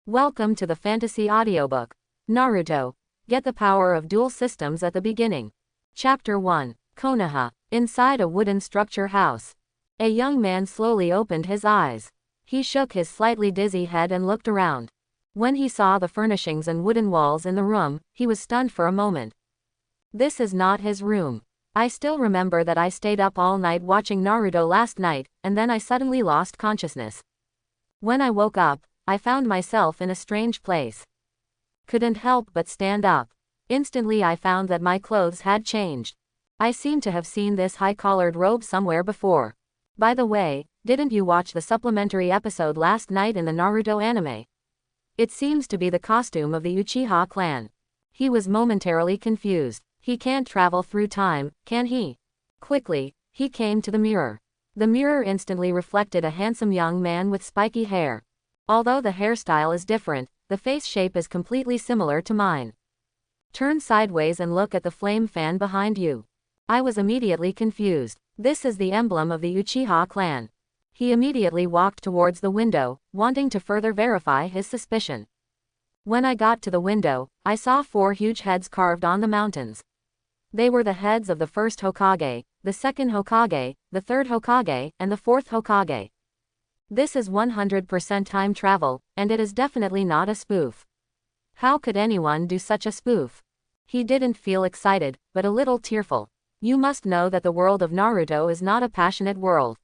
Welcome to the fantasy audiobook. Naruto. Get the power of dual systems at the beginning. Chapter 1. Konoha. Inside a wooden structure house. A young man slowly opened his eyes. He shook his slightly dizzy head and looked around. When he saw the furnishings and wooden walls in the room, he was stunned for a moment. This is not his room. I still remember that I stayed up all night watching Naruto last night, and then I suddenly lost consciousness. When I woke up, I found myself in a strange place. Couldn't help but stand up. Instantly I found that my clothes had changed. I seemed to have seen this high-collared robe somewhere before. By the way, didn't you watch the supplementary episode last night in the Naruto anime? It seems to be the costume of the Uchiha clan. He was momentarily confused. He can't travel through time, can he? Quickly, he came to the mirror. The mirror instantly reflected a handsome young man with spiky hair. Although the hairstyle is different, the face shape is completely similar to mine. Turn sideways and look at the flame fan behind you. I was immediately confused. This is the emblem of the Uchiha clan. He immediately walked towards the window, wanting to further verify his suspicion. When I got to the window, I saw 4 huge heads carved on the mountains. They were the heads of the first Hokage, the second Hokage, the third Hokage, and the fourth Hokage. This is 100% time travel, and it is definitely not a spoof. How could anyone do such a spoof? He didn't feel excited, but a little tearful. You must know that the world of Naruto is not a passionate world.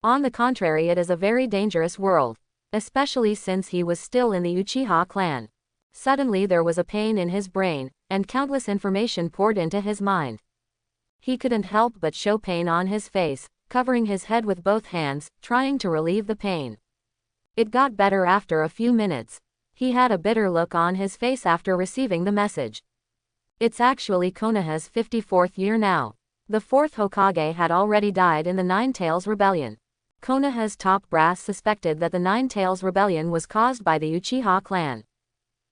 On the contrary, it is a very dangerous world. Especially since he was still in the Uchiha clan. Suddenly there was a pain in his brain, and countless information poured into his mind. He couldn't help but show pain on his face, covering his head with both hands, trying to relieve the pain. It got better after a few minutes. He had a bitter look on his face after receiving the message. It's actually Konoha's 54th year now. The 4th Hokage had already died in the Nine Tails Rebellion. Konoha's top brass suspected that the Nine Tails Rebellion was caused by the Uchiha clan.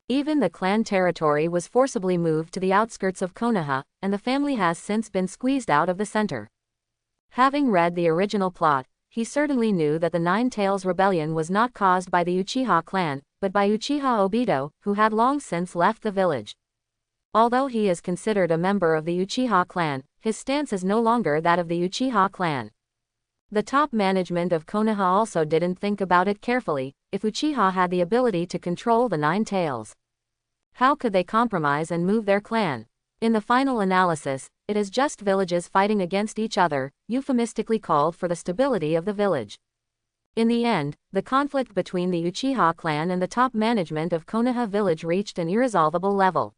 Even the clan territory was forcibly moved to the outskirts of Konoha, and the family has since been squeezed out of the center. Having read the original plot, he certainly knew that the Nine Tails Rebellion was not caused by the Uchiha clan, but by Uchiha Obito, who had long since left the village. Although he is considered a member of the Uchiha clan, his stance is no longer that of the Uchiha clan. The top management of Konoha also didn't think about it carefully. If Uchiha had the ability to control the Nine Tails, how could they compromise and move their clan? In the final analysis, it is just villages fighting against each other, euphemistically called for the stability of the village. In the end, the conflict between the Uchiha clan and the top management of Konoha village reached an irresolvable level.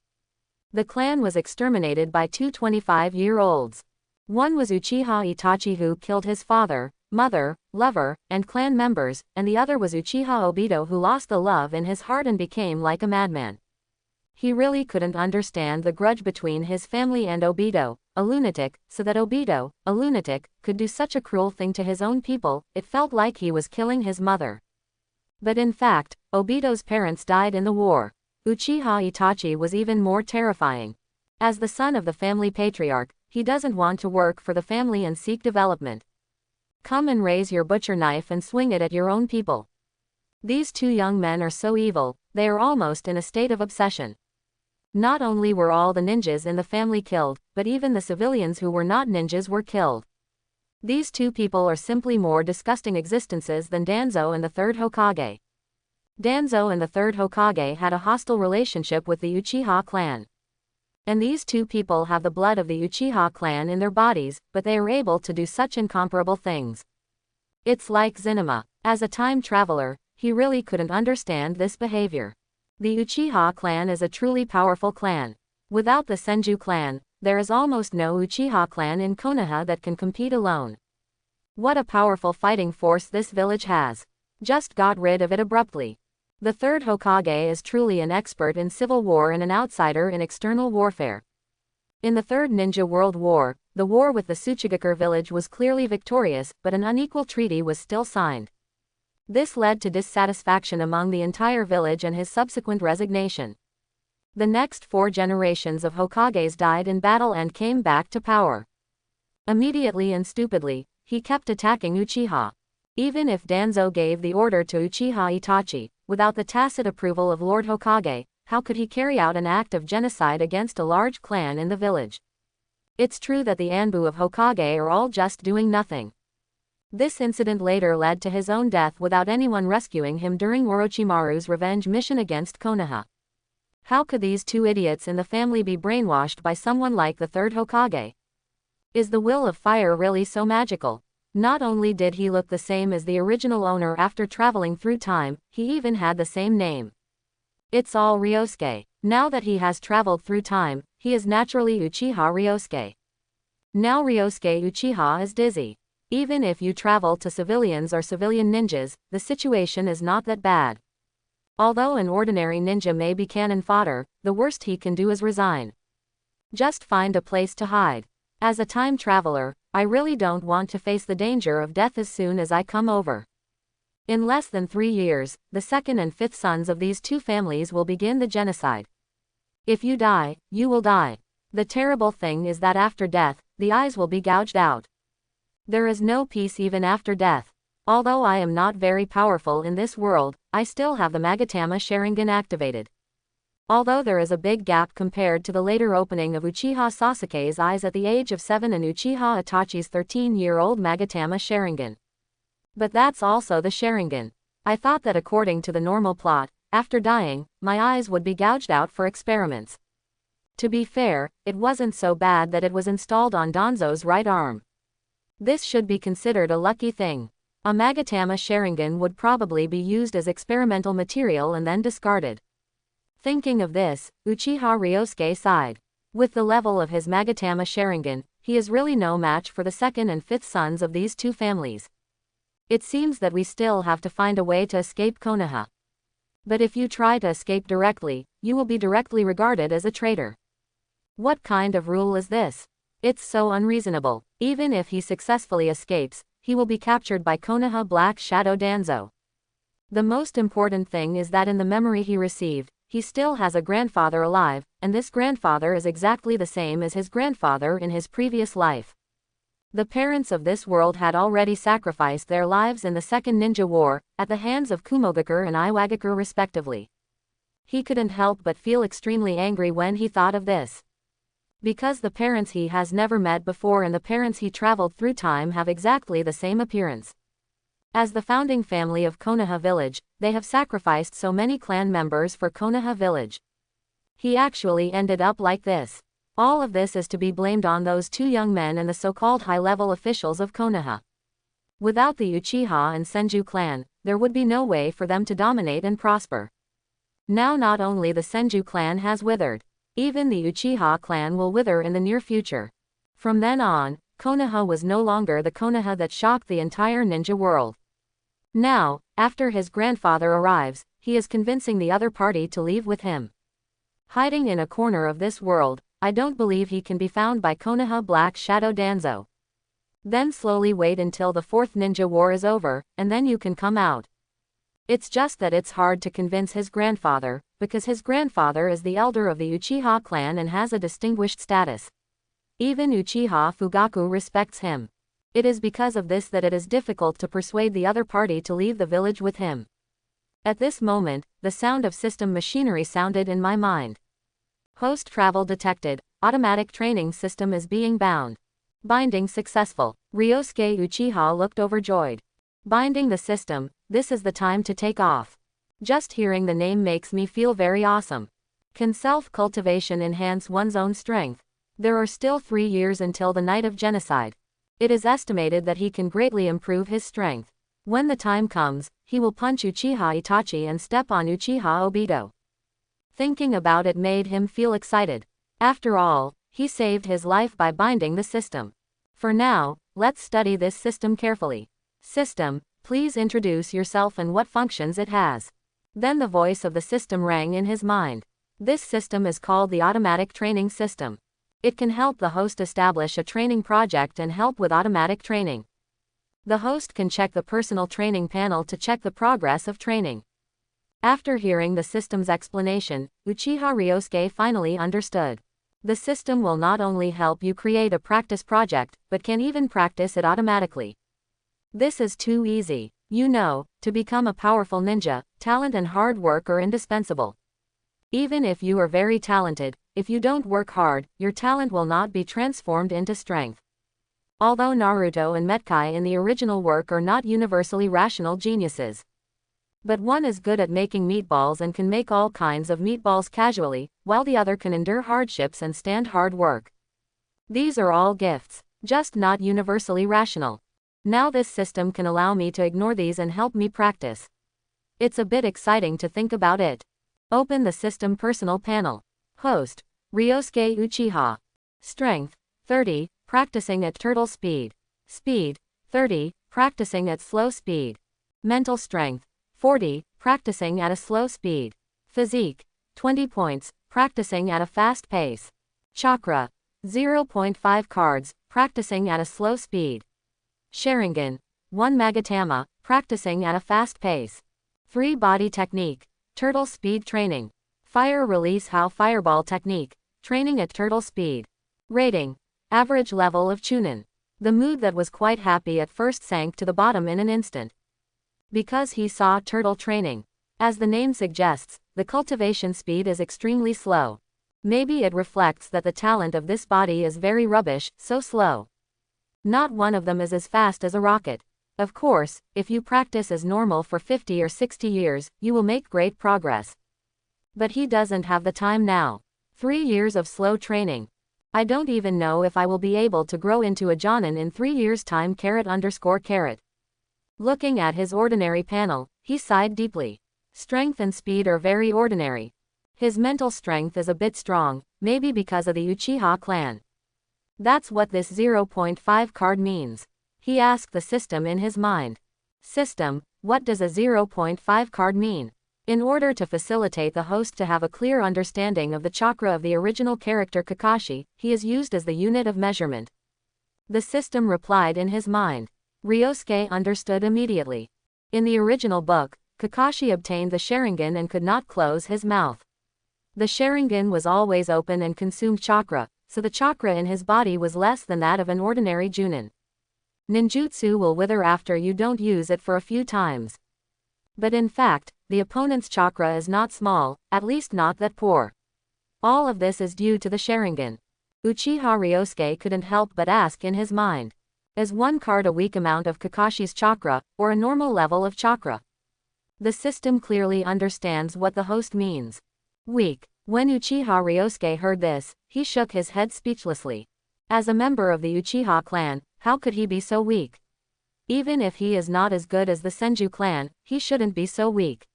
The clan was exterminated by 2 25-year-olds. One was Uchiha Itachi, who killed his father, mother, lover, and clan members, and the other was Uchiha Obito, who lost the love in his heart and became like a madman. He really couldn't understand the grudge between his family and Obito, a lunatic, so that Obito, a lunatic, could do such a cruel thing to his own people. It felt like he was killing his mother. But in fact, Obito's parents died in the war. Uchiha Itachi was even more terrifying. As the son of the family patriarch, he doesn't want to work for the family and seek development. Come and raise your butcher knife and swing it at your own people. These 2 young men are so evil, they are almost in a state of obsession. Not only were all the ninjas in the family killed, but even the civilians who were not ninjas were killed. These 2 people are simply more disgusting existences than Danzo and the 3rd Hokage. Danzo and the 3rd Hokage had a hostile relationship with the Uchiha clan. And these 2 people have the blood of the Uchiha clan in their bodies, but they are able to do such incomparable things. It's like Zenima. As a time traveler, he really couldn't understand this behavior. The Uchiha clan is a truly powerful clan. Without the Senju clan, there is almost no Uchiha clan in Konoha that can compete alone. What a powerful fighting force this village has. Just got rid of it abruptly. The 3rd Hokage is truly an expert in civil war and an outsider in external warfare. In the 3rd Ninja World War, the war with the Tsuchigakur village was clearly victorious, but an unequal treaty was still signed. This led to dissatisfaction among the entire village and his subsequent resignation. The next 4 generations of Hokages died in battle and came back to power. Immediately and stupidly, he kept attacking Uchiha. Even if Danzo gave the order to Uchiha Itachi, without the tacit approval of Lord Hokage, how could he carry out an act of genocide against a large clan in the village? It's true that the Anbu of Hokage are all just doing nothing. This incident later led to his own death without anyone rescuing him during Orochimaru's revenge mission against Konoha. How could these two idiots in the family be brainwashed by someone like the third Hokage? Is the will of fire really so magical? Not only did he look the same as the original owner after traveling through time, he even had the same name. It's all Ryosuke. Now that he has traveled through time, he is naturally Uchiha Ryosuke. Now Ryosuke Uchiha is dizzy. Even if you travel to civilians or civilian ninjas, the situation is not that bad. Although an ordinary ninja may be cannon fodder, the worst he can do is resign. Just find a place to hide. As a time traveler, I really don't want to face the danger of death as soon as I come over. In less than 3 years, the second and fifth sons of these two families will begin the genocide. If you die, you will die. The terrible thing is that after death, the eyes will be gouged out. There is no peace even after death. Although I am not very powerful in this world, I still have the Magatama Sharingan activated. Although there is a big gap compared to the later opening of Uchiha Sasuke's eyes at the age of 7 and Uchiha Itachi's 13-year-old Magatama Sharingan. But that's also the Sharingan. I thought that according to the normal plot, after dying, my eyes would be gouged out for experiments. To be fair, it wasn't so bad that it was installed on Danzo's right arm. This should be considered a lucky thing. A Magatama Sharingan would probably be used as experimental material and then discarded. Thinking of this, Uchiha Ryosuke sighed. With the level of his Magatama Sharingan, he is really no match for the second and fifth sons of these two families. It seems that we still have to find a way to escape Konoha. But if you try to escape directly, you will be directly regarded as a traitor. What kind of rule is this? It's so unreasonable. Even if he successfully escapes, he will be captured by Konoha Black Shadow Danzo. The most important thing is that in the memory he received, he still has a grandfather alive, and this grandfather is exactly the same as his grandfather in his previous life. The parents of this world had already sacrificed their lives in the Second Ninja War, at the hands of Kumogakure and Iwagakure respectively. He couldn't help but feel extremely angry when he thought of this. Because the parents he has never met before and the parents he traveled through time have exactly the same appearance. As the founding family of Konoha village, they have sacrificed so many clan members for Konoha village. He actually ended up like this. All of this is to be blamed on those two young men and the so-called high-level officials of Konoha. Without the Uchiha and Senju clan, there would be no way for them to dominate and prosper. Now not only the Senju clan has withered, even the Uchiha clan will wither in the near future. From then on, Konoha was no longer the Konoha that shocked the entire ninja world. Now, after his grandfather arrives, he is convincing the other party to leave with him. Hiding in a corner of this world, I don't believe he can be found by Konoha Black Shadow Danzo. Then slowly wait until the fourth ninja war is over, and then you can come out. It's just that it's hard to convince his grandfather, because his grandfather is the elder of the Uchiha clan and has a distinguished status. Even Uchiha Fugaku respects him. It is because of this that it is difficult to persuade the other party to leave the village with him. At this moment, the sound of system machinery sounded in my mind. Host travel detected, automatic training system is being bound. Binding successful. Ryosuke Uchiha looked overjoyed. Binding the system, this is the time to take off. Just hearing the name makes me feel very awesome. Can self-cultivation enhance one's own strength? There are still 3 years until the night of genocide. It is estimated that he can greatly improve his strength. When the time comes, he will punch Uchiha Itachi and step on Uchiha Obito. Thinking about it made him feel excited. After all, he saved his life by binding the system. For now, let's study this system carefully. System, please introduce yourself and what functions it has. Then the voice of the system rang in his mind. This system is called the automatic training system. It can help the host establish a training project and help with automatic training. The host can check the personal training panel to check the progress of training. After hearing the system's explanation, Uchiha Ryosuke finally understood. The system will not only help you create a practice project, but can even practice it automatically. This is too easy. You know, to become a powerful ninja, talent and hard work are indispensable. Even if you are very talented, if you don't work hard, your talent will not be transformed into strength. Although Naruto and Metkai in the original work are not universally rational geniuses. But one is good at making meatballs and can make all kinds of meatballs casually, while the other can endure hardships and stand hard work. These are all gifts, just not universally rational. Now this system can allow me to ignore these and help me practice. It's a bit exciting to think about it. Open the system personal panel. Host, Ryosuke Uchiha. Strength, 30, practicing at turtle speed. Speed, 30, practicing at slow speed. Mental strength, 40, practicing at a slow speed. Physique, 20 points, practicing at a fast pace. Chakra, 0.5 cards, practicing at a slow speed. Sharingan, 1 Magatama, practicing at a fast pace. 3 Body technique, turtle speed training. Fire release how fireball technique, training at turtle speed. Rating, average level of Chunin. The mood that was quite happy at first sank to the bottom in an instant. Because he saw turtle training. As the name suggests, the cultivation speed is extremely slow. Maybe it reflects that the talent of this body is very rubbish, so slow. Not one of them is as fast as a rocket. Of course, if you practice as normal for 50 or 60 years, you will make great progress. But he doesn't have the time now. 3 years of slow training. I don't even know if I will be able to grow into a Jonin in 3 years' time. _. Looking at his ordinary panel, he sighed deeply. Strength and speed are very ordinary. His mental strength is a bit strong, maybe because of the Uchiha clan. That's what this 0.5 card means. He asked the system in his mind. System, what does a 0.5 card mean? In order to facilitate the host to have a clear understanding of the chakra of the original character Kakashi, he is used as the unit of measurement. The system replied in his mind. Ryosuke understood immediately. In the original book, Kakashi obtained the Sharingan and could not close his mouth. The Sharingan was always open and consumed chakra, so the chakra in his body was less than that of an ordinary Junin. Ninjutsu will wither after you don't use it for a few times. But in fact, the opponent's chakra is not small, at least not that poor. All of this is due to the Sharingan. Uchiha Ryosuke couldn't help but ask in his mind. Is 1 card a weak amount of Kakashi's chakra, or a normal level of chakra? The system clearly understands what the host means. Weak. When Uchiha Ryosuke heard this, he shook his head speechlessly. As a member of the Uchiha clan, how could he be so weak? Even if he is not as good as the Senju clan, he shouldn't be so weak.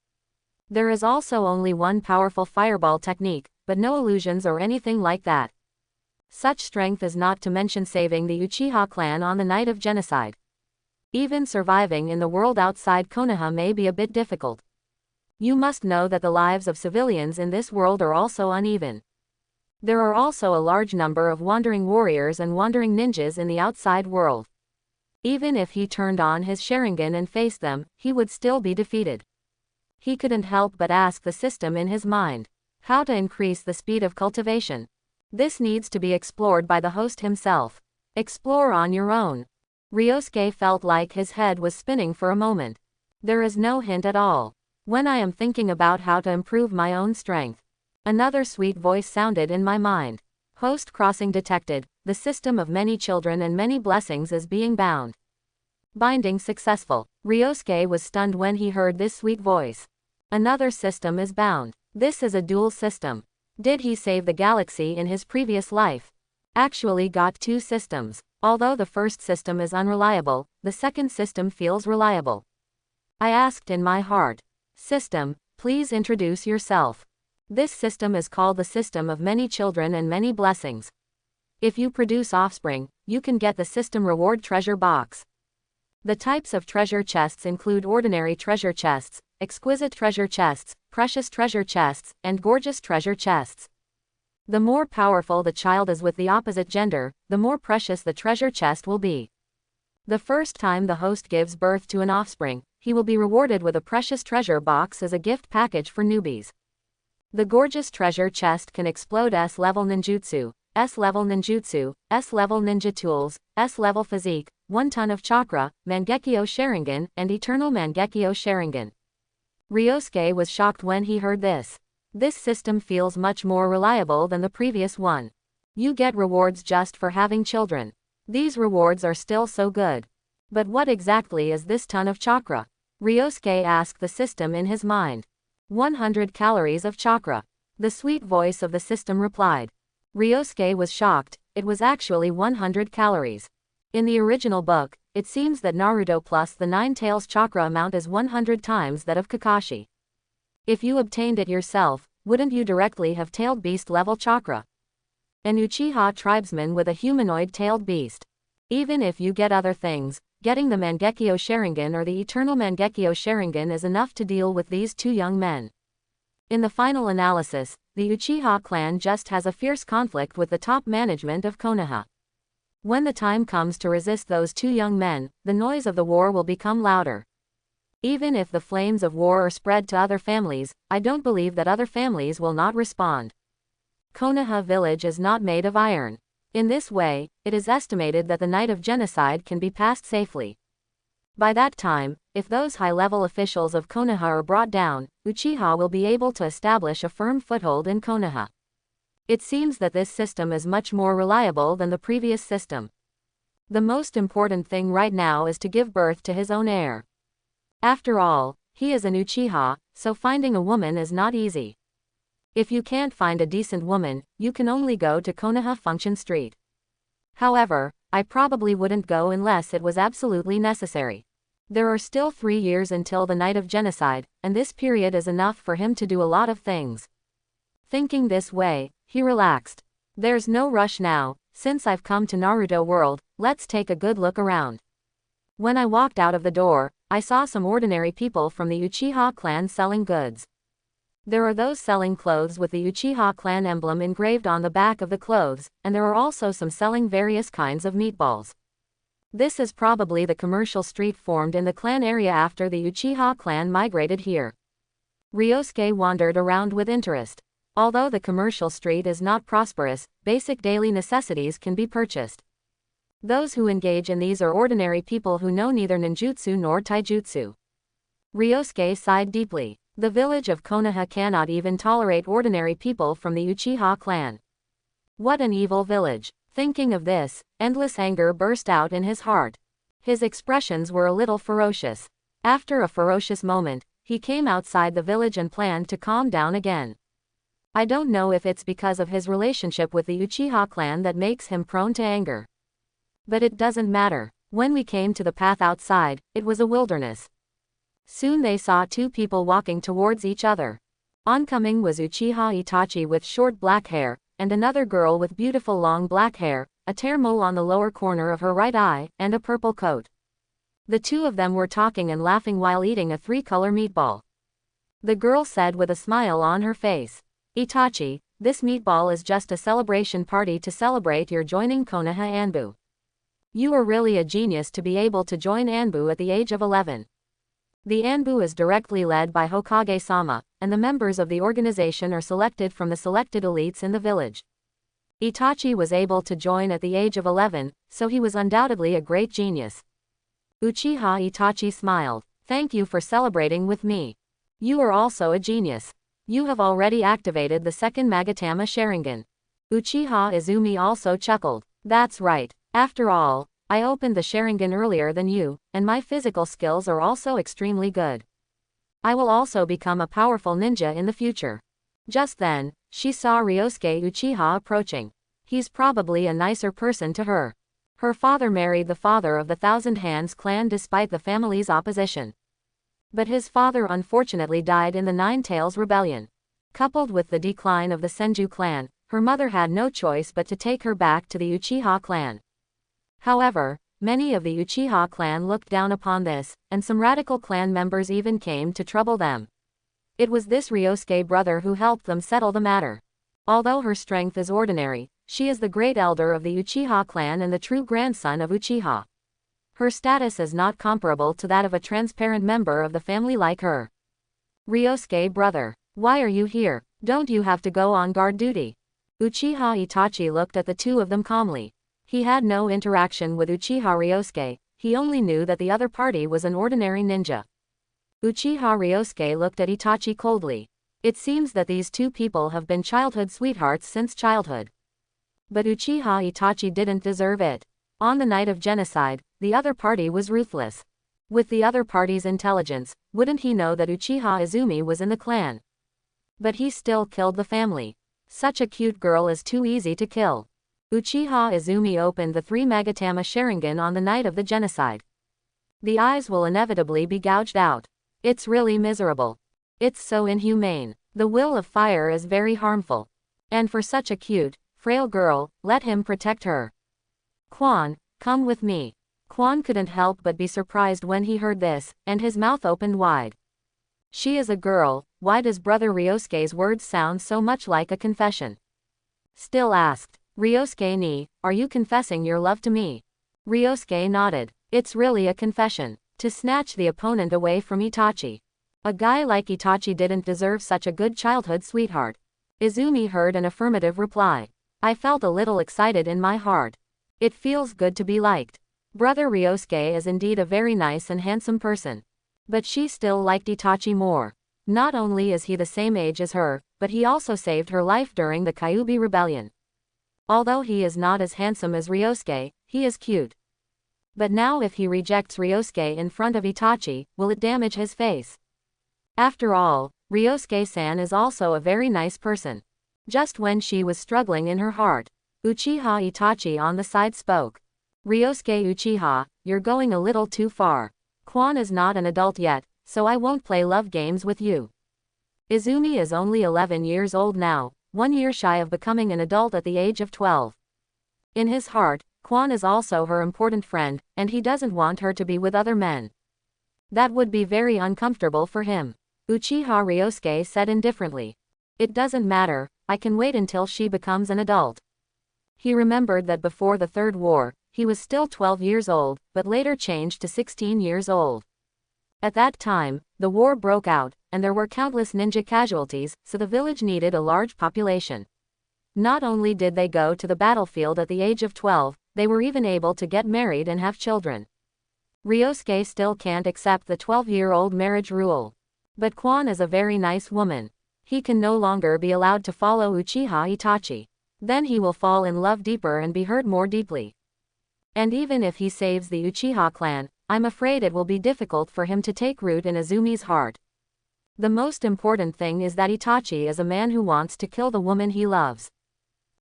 There is also only one powerful fireball technique, but no illusions or anything like that. Such strength is not to mention saving the Uchiha clan on the night of genocide. Even surviving in the world outside Konoha may be a bit difficult. You must know that the lives of civilians in this world are also uneven. There are also a large number of wandering warriors and wandering ninjas in the outside world. Even if he turned on his Sharingan and faced them, he would still be defeated. He couldn't help but ask the system in his mind. How to increase the speed of cultivation? This needs to be explored by the host himself. Explore on your own. Ryosuke felt like his head was spinning for a moment. There is no hint at all. When I am thinking about how to improve my own strength. Another sweet voice sounded in my mind. Host crossing detected. The system of many children and many blessings is being bound. Binding successful. Ryosuke was stunned when he heard this sweet voice. Another system is bound. This is a duel system. Did he save the galaxy in his previous life? Actually got 2 systems. Although the first system is unreliable, the second system feels reliable. I asked in my heart. System, please introduce yourself. This system is called the system of many children and many blessings. If you produce offspring, you can get the system reward treasure box. The types of treasure chests include ordinary treasure chests, exquisite treasure chests, precious treasure chests, and gorgeous treasure chests. The more powerful the child is with the opposite gender, the more precious the treasure chest will be. The first time the host gives birth to an offspring, he will be rewarded with a precious treasure box as a gift package for newbies. The gorgeous treasure chest can explode S-level ninjutsu, S-level ninjutsu, S-level ninja tools, S-level physique, 1 ton of chakra, Mangekyo Sharingan, and Eternal Mangekyo Sharingan. Ryosuke was shocked when he heard this. This system feels much more reliable than the previous one. You get rewards just for having children. These rewards are still so good. But what exactly is this ton of chakra? Ryosuke asked the system in his mind. 100 calories of chakra. The sweet voice of the system replied. Ryosuke was shocked, it was actually 100 calories. In the original book, it seems that Naruto plus the 9 tails chakra amount is 100 times that of Kakashi. If you obtained it yourself, wouldn't you directly have tailed beast level chakra? An Uchiha tribesman with a humanoid tailed beast. Even if you get other things, getting the Mangekyo Sharingan or the Eternal Mangekyo Sharingan is enough to deal with these 2 young men. In the final analysis, the Uchiha clan just has a fierce conflict with the top management of Konoha. When the time comes to resist those 2 young men, the noise of the war will become louder. Even if the flames of war are spread to other families, I don't believe that other families will not respond. Konoha village is not made of iron. In this way, it is estimated that the night of genocide can be passed safely. By that time, if those high-level officials of Konoha are brought down, Uchiha will be able to establish a firm foothold in Konoha. It seems that this system is much more reliable than the previous system. The most important thing right now is to give birth to his own heir. After all, he is an Uchiha, so finding a woman is not easy. If you can't find a decent woman, you can only go to Konoha Function Street. However, I probably wouldn't go unless it was absolutely necessary. There are still 3 years until the night of genocide, and this period is enough for him to do a lot of things. Thinking this way, he relaxed. There's no rush now, since I've come to Naruto World, let's take a good look around. When I walked out of the door, I saw some ordinary people from the Uchiha clan selling goods. There are those selling clothes with the Uchiha clan emblem engraved on the back of the clothes, and there are also some selling various kinds of meatballs. This is probably the commercial street formed in the clan area after the Uchiha clan migrated here. Ryosuke wandered around with interest. Although the commercial street is not prosperous, basic daily necessities can be purchased. Those who engage in these are ordinary people who know neither ninjutsu nor taijutsu. Ryosuke sighed deeply. The village of Konoha cannot even tolerate ordinary people from the Uchiha clan. What an evil village. Thinking of this, endless anger burst out in his heart. His expressions were a little ferocious. After a ferocious moment, he came outside the village and planned to calm down again. I don't know if it's because of his relationship with the Uchiha clan that makes him prone to anger. But it doesn't matter. When we came to the path outside, it was a wilderness. Soon they saw 2 people walking towards each other. Oncoming was Uchiha Itachi with short black hair, and another girl with beautiful long black hair, a tear mole on the lower corner of her right eye, and a purple coat. The 2 of them were talking and laughing while eating a 3-color meatball. The girl said with a smile on her face, "Itachi, this meatball is just a celebration party to celebrate your joining Konoha Anbu. You are really a genius to be able to join Anbu at the age of 11. The Anbu is directly led by Hokage-sama, and the members of the organization are selected from the selected elites in the village. Itachi was able to join at the age of 11, so he was undoubtedly a great genius." Uchiha Itachi smiled. "Thank you for celebrating with me. You are also a genius. You have already activated the second Magatama Sharingan." Uchiha Izumi also chuckled. "That's right. After all, I opened the Sharingan earlier than you, and my physical skills are also extremely good. I will also become a powerful ninja in the future." Just then, she saw Ryosuke Uchiha approaching. He's probably a nicer person to her. Her father married the father of the Thousand Hands clan despite the family's opposition. But his father unfortunately died in the Nine Tails Rebellion. Coupled with the decline of the Senju clan, her mother had no choice but to take her back to the Uchiha clan. However, many of the Uchiha clan looked down upon this, and some radical clan members even came to trouble them. It was this Ryosuke brother who helped them settle the matter. Although her strength is ordinary, she is the great elder of the Uchiha clan and the true grandson of Uchiha. Her status is not comparable to that of a transparent member of the family like her. "Ryosuke brother, why are you here? Don't you have to go on guard duty?" Uchiha Itachi looked at the two of them calmly. He had no interaction with Uchiha Ryosuke, he only knew that the other party was an ordinary ninja. Uchiha Ryosuke looked at Itachi coldly. It seems that these two people have been childhood sweethearts since childhood. But Uchiha Itachi didn't deserve it. On the night of genocide, the other party was ruthless. With the other party's intelligence, wouldn't he know that Uchiha Izumi was in the clan? But he still killed the family. Such a cute girl is too easy to kill. Uchiha Izumi opened the 3 Magatama Sharingan on the night of the genocide. The eyes will inevitably be gouged out. It's really miserable. It's so inhumane. The will of fire is very harmful. And for such a cute, frail girl, let him protect her. Quan, come with me. Quan couldn't help but be surprised when he heard this, and his mouth opened wide. She is a girl, why does brother Ryosuke's words sound so much like a confession? Still asked, Ryosuke ni, are you confessing your love to me? Ryosuke nodded. It's really a confession. To snatch the opponent away from Itachi. A guy like Itachi didn't deserve such a good childhood sweetheart. Izumi heard an affirmative reply. I felt a little excited in my heart. It feels good to be liked. Brother Ryosuke is indeed a very nice and handsome person. But she still liked Itachi more. Not only is he the same age as her, but he also saved her life during the Kyuubi rebellion. Although he is not as handsome as Ryosuke, he is cute. But now if he rejects Ryosuke in front of Itachi, will it damage his face? After all, Ryosuke-san is also a very nice person. Just when she was struggling in her heart, Uchiha Itachi on the side spoke. Ryosuke Uchiha, you're going a little too far. Quan is not an adult yet, so I won't play love games with you. Izumi is only 11 years old now, 1 year shy of becoming an adult at the age of 12. In his heart, Quan is also her important friend, and he doesn't want her to be with other men. That would be very uncomfortable for him. Uchiha Ryosuke said indifferently. It doesn't matter, I can wait until she becomes an adult. He remembered that before the Third War, he was still 12 years old, but later changed to 16 years old. At that time, the war broke out, and there were countless ninja casualties, so the village needed a large population. Not only did they go to the battlefield at the age of 12, they were even able to get married and have children. Ryosuke still can't accept the 12-year-old marriage rule. But Quan is a very nice woman. He can no longer be allowed to follow Uchiha Itachi. Then he will fall in love deeper and be hurt more deeply. And even if he saves the Uchiha clan, I'm afraid it will be difficult for him to take root in Izumi's heart. The most important thing is that Itachi is a man who wants to kill the woman he loves.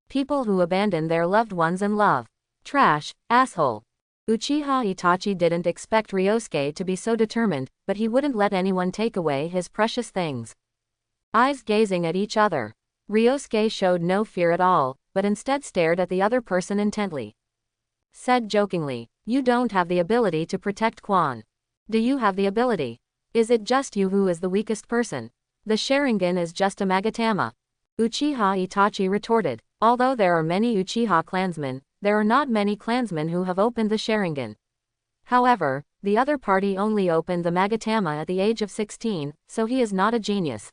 People who abandon their loved ones and love. Trash, asshole. Uchiha Itachi didn't expect Ryosuke to be so determined, but he wouldn't let anyone take away his precious things. Eyes gazing at each other. Ryosuke showed no fear at all, but instead stared at the other person intently. Said jokingly, you don't have the ability to protect Quan. Do you have the ability? Is it just you who is the weakest person? The Sharingan is just a Magatama. Uchiha Itachi retorted, although there are many Uchiha clansmen, there are not many clansmen who have opened the Sharingan. However, the other party only opened the Magatama at the age of 16, so he is not a genius.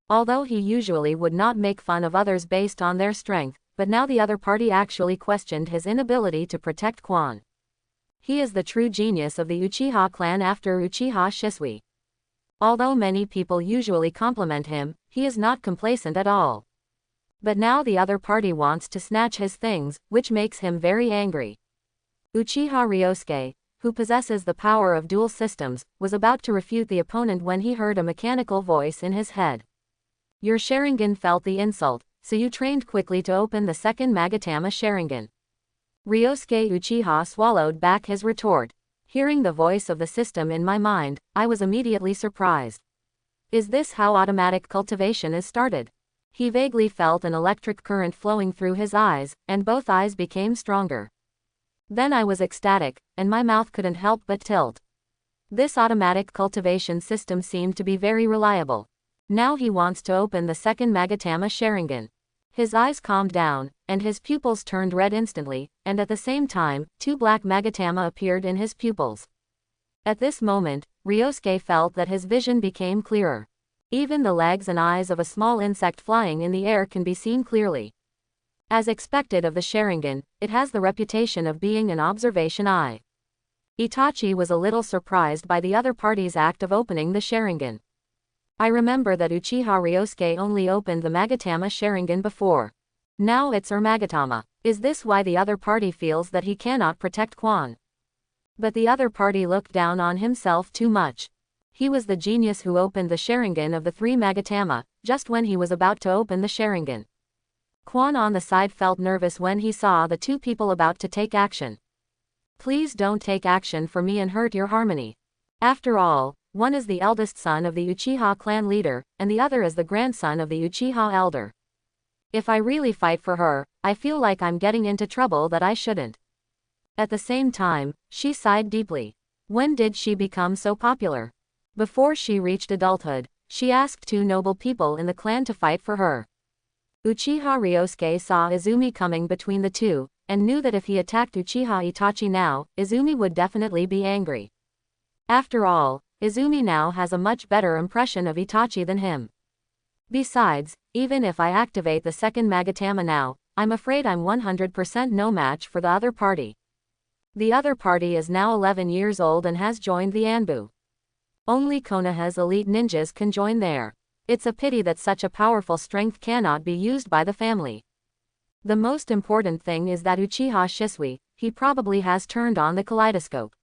Although he usually would not make fun of others based on their strength, but now the other party actually questioned his inability to protect Quan. He is the true genius of the Uchiha clan after Uchiha Shisui. Although many people usually compliment him, he is not complacent at all. But now the other party wants to snatch his things, which makes him very angry. Uchiha Ryosuke, who possesses the power of duel systems, was about to refute the opponent when he heard a mechanical voice in his head. Your Sharingan felt the insult, so you trained quickly to open the second Magatama Sharingan. Ryosuke Uchiha swallowed back his retort. Hearing the voice of the system in my mind, I was immediately surprised. Is this how automatic cultivation is started? He vaguely felt an electric current flowing through his eyes, and both eyes became stronger. Then I was ecstatic, and my mouth couldn't help but tilt. This automatic cultivation system seemed to be very reliable. Now he wants to open the second Magatama Sharingan. His eyes calmed down, and his pupils turned red instantly, and at the same time, 2 black Magatama appeared in his pupils. At this moment, Ryosuke felt that his vision became clearer. Even the legs and eyes of a small insect flying in the air can be seen clearly. As expected of the Sharingan, it has the reputation of being an observation eye. Itachi was a little surprised by the other party's act of opening the Sharingan. I remember that Uchiha Ryosuke only opened the Magatama Sharingan before. Now it's Magatama. Is this why the other party feels that he cannot protect Quan? But the other party looked down on himself too much. He was the genius who opened the Sharingan of the three Magatama, just when he was about to open the Sharingan. Quan on the side felt nervous when he saw the two people about to take action. Please don't take action for me and hurt your harmony. After all, one is the eldest son of the Uchiha clan leader, and the other is the grandson of the Uchiha elder. If I really fight for her, I feel like I'm getting into trouble that I shouldn't. At the same time, she sighed deeply. When did she become so popular? Before she reached adulthood, she asked two noble people in the clan to fight for her. Uchiha Ryosuke saw Izumi coming between the two, and knew that if he attacked Uchiha Itachi now, Izumi would definitely be angry. After all, Izumi now has a much better impression of Itachi than him. Besides, even if I activate the second Magatama now, I'm afraid I'm 100% no match for the other party. The other party is now 11 years old and has joined the Anbu. Only Konoha's elite ninjas can join there. It's a pity that such a powerful strength cannot be used by the family. The most important thing is that Uchiha Shisui, he probably has turned on the kaleidoscope.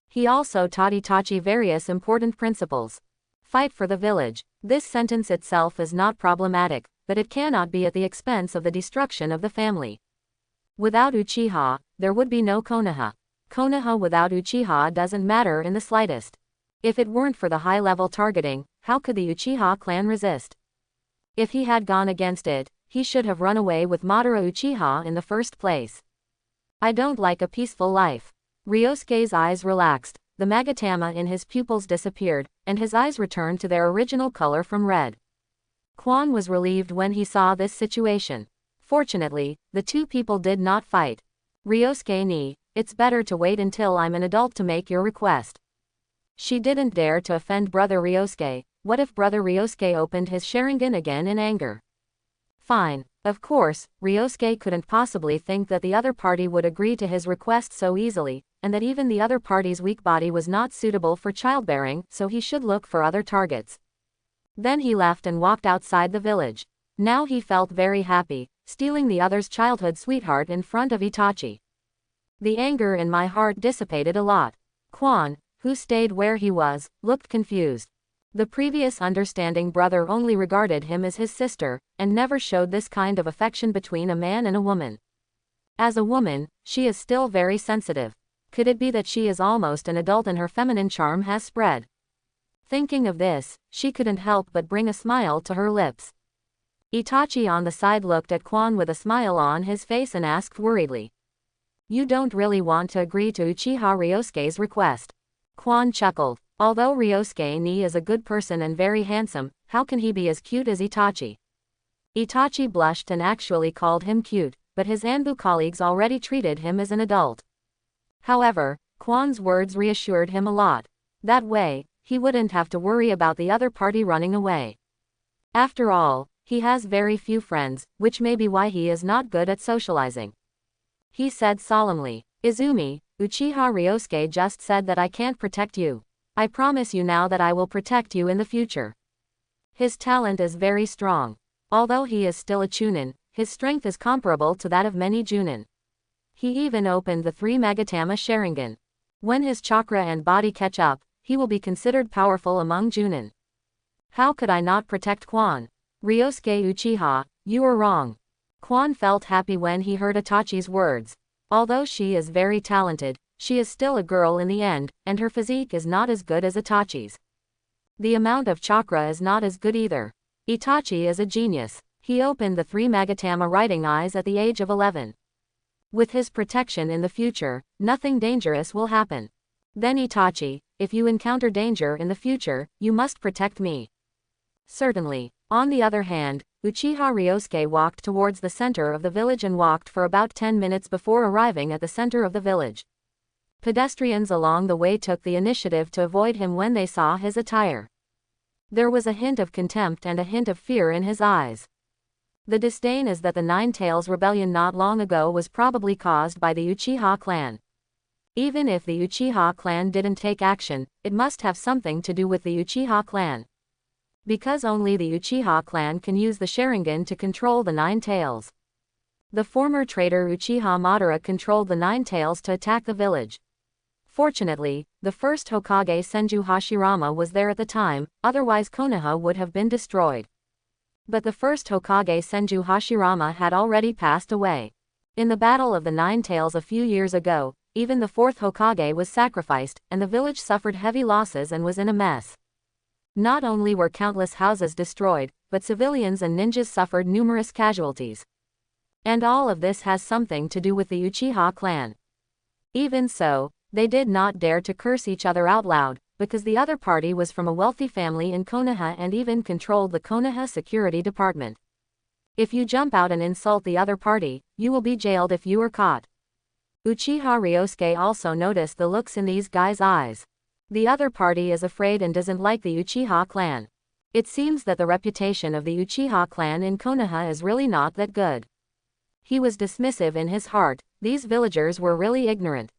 He also taught Itachi various important principles. Fight for the village. This sentence itself is not problematic, but it cannot be at the expense of the destruction of the family. Without Uchiha, there would be no Konoha. Konoha without Uchiha doesn't matter in the slightest. If it weren't for the high-level targeting, how could the Uchiha clan resist? If he had gone against it, he should have run away with Madara Uchiha in the first place. I don't like a peaceful life. Ryosuke's eyes relaxed, the Magatama in his pupils disappeared, and his eyes returned to their original color from red. Quan was relieved when he saw this situation. Fortunately, the two people did not fight. Ryosuke ni, it's better to wait until I'm an adult to make your request. She didn't dare to offend Brother Ryosuke. What if Brother Ryosuke opened his Sharingan again in anger? Fine. Of course, Ryosuke couldn't possibly think that the other party would agree to his request so easily, and that even the other party's weak body was not suitable for childbearing, so he should look for other targets. Then he left and walked outside the village. Now he felt very happy, stealing the other's childhood sweetheart in front of Itachi. The anger in my heart dissipated a lot. Quan, who stayed where he was, looked confused. The previous understanding brother only regarded him as his sister, and never showed this kind of affection between a man and a woman. As a woman, she is still very sensitive. Could it be that she is almost an adult and her feminine charm has spread? Thinking of this, she couldn't help but bring a smile to her lips. Itachi on the side looked at Quan with a smile on his face and asked worriedly. You don't really want to agree to Uchiha Ryosuke's request? Quan chuckled. Although Ryosuke ni is a good person and very handsome, how can he be as cute as Itachi? Itachi blushed and actually called him cute, but his Anbu colleagues already treated him as an adult. However, Quan's words reassured him a lot. That way, he wouldn't have to worry about the other party running away. After all, he has very few friends, which may be why he is not good at socializing. He said solemnly, Izumi, Uchiha Ryosuke just said that I can't protect you. I promise you now that I will protect you in the future. His talent is very strong. Although he is still a Chunin, his strength is comparable to that of many Junin. He even opened the three Magatama Sharingan. When his chakra and body catch up, he will be considered powerful among Junin. How could I not protect Quan? Ryosuke Uchiha, you are wrong. Quan felt happy when he heard Itachi's words. Although she is very talented, she is still a girl in the end, and her physique is not as good as Itachi's. The amount of chakra is not as good either. Itachi is a genius. He opened the three Magatama writing eyes at the age of 11. With his protection in the future, nothing dangerous will happen. Then Itachi, if you encounter danger in the future, you must protect me. Certainly. On the other hand, Uchiha Ryosuke walked towards the center of the village and walked for about 10 minutes before arriving at the center of the village. Pedestrians along the way took the initiative to avoid him when they saw his attire. There was a hint of contempt and a hint of fear in his eyes. The disdain is that the Nine Tails rebellion not long ago was probably caused by the Uchiha clan. Even if the Uchiha clan didn't take action, it must have something to do with the Uchiha clan. Because only the Uchiha clan can use the Sharingan to control the Nine Tails. The former traitor Uchiha Madara controlled the Nine Tails to attack the village. Fortunately, the first Hokage Senju Hashirama was there at the time, otherwise Konoha would have been destroyed. But the first Hokage Senju Hashirama had already passed away. In the Battle of the Nine Tails a few years ago, even the fourth Hokage was sacrificed, and the village suffered heavy losses and was in a mess. Not only were countless houses destroyed, but civilians and ninjas suffered numerous casualties. And all of this has something to do with the Uchiha clan. Even so, they did not dare to curse each other out loud, because the other party was from a wealthy family in Konoha and even controlled the Konoha security department. If you jump out and insult the other party, you will be jailed if you are caught. Uchiha Ryosuke also noticed the looks in these guys' eyes. The other party is afraid and doesn't like the Uchiha clan. It seems that the reputation of the Uchiha clan in Konoha is really not that good. He was dismissive in his heart, these villagers were really ignorant.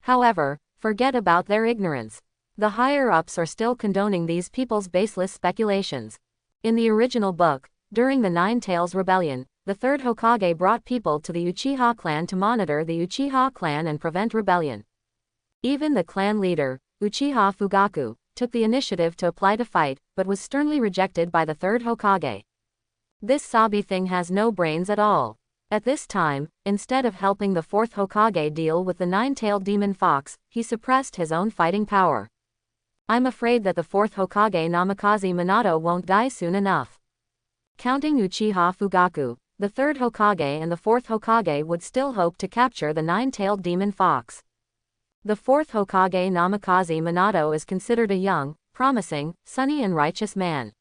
However, forget about their ignorance. The higher-ups are still condoning these people's baseless speculations. In the original book, during the Nine Tails Rebellion, the third Hokage brought people to the Uchiha clan to monitor the Uchiha clan and prevent rebellion. Even the clan leader, Uchiha Fugaku, took the initiative to apply to fight, but was sternly rejected by the third Hokage. This Sabi thing has no brains at all. At this time, instead of helping the fourth Hokage deal with the nine-tailed demon fox, he suppressed his own fighting power. I'm afraid that the fourth Hokage Namikaze Minato won't die soon enough. Counting Uchiha Fugaku, the third Hokage and the fourth Hokage would still hope to capture the nine-tailed demon fox. The fourth Hokage Namikaze Minato is considered a young, promising, sunny and righteous man.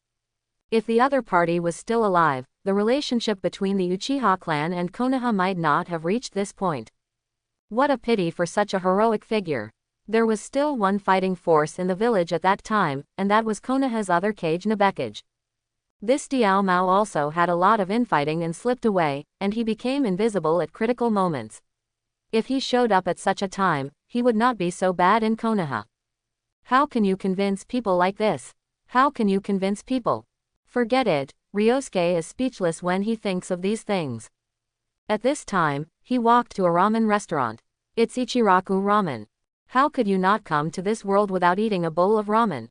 If the other party was still alive, the relationship between the Uchiha clan and Konoha might not have reached this point. What a pity for such a heroic figure. There was still one fighting force in the village at that time, and that was Konoha's other Kage Nabekage. This Diao Mao also had a lot of infighting and slipped away, and he became invisible at critical moments. If he showed up at such a time, he would not be so bad in Konoha. How can you convince people like this? How can you convince people? Forget it, Ryosuke is speechless when he thinks of these things. At this time, he walked to a ramen restaurant. It's Ichiraku Ramen. How could you not come to this world without eating a bowl of ramen?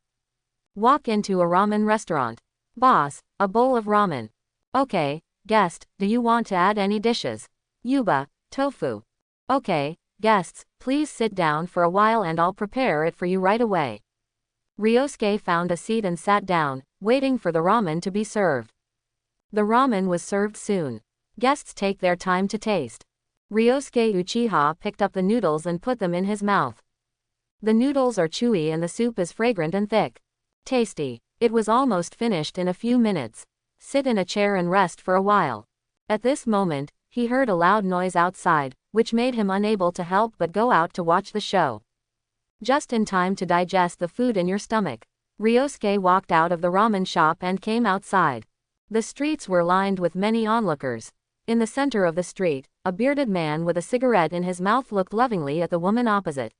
Walk into a ramen restaurant. Boss, a bowl of ramen. Okay, guest, do you want to add any dishes? Yuba, tofu. Okay, guests, please sit down for a while and I'll prepare it for you right away. Ryosuke found a seat and sat down, waiting for the ramen to be served. The ramen was served soon. Guests take their time to taste. Ryosuke Uchiha picked up the noodles and put them in his mouth. The noodles are chewy and the soup is fragrant and thick. Tasty. It was almost finished in a few minutes. Sit in a chair and rest for a while. At this moment, he heard a loud noise outside, which made him unable to help but go out to watch the show. Just in time to digest the food in your stomach. Ryosuke walked out of the ramen shop and came outside. The streets were lined with many onlookers. In the center of the street, a bearded man with a cigarette in his mouth looked lovingly at the woman opposite.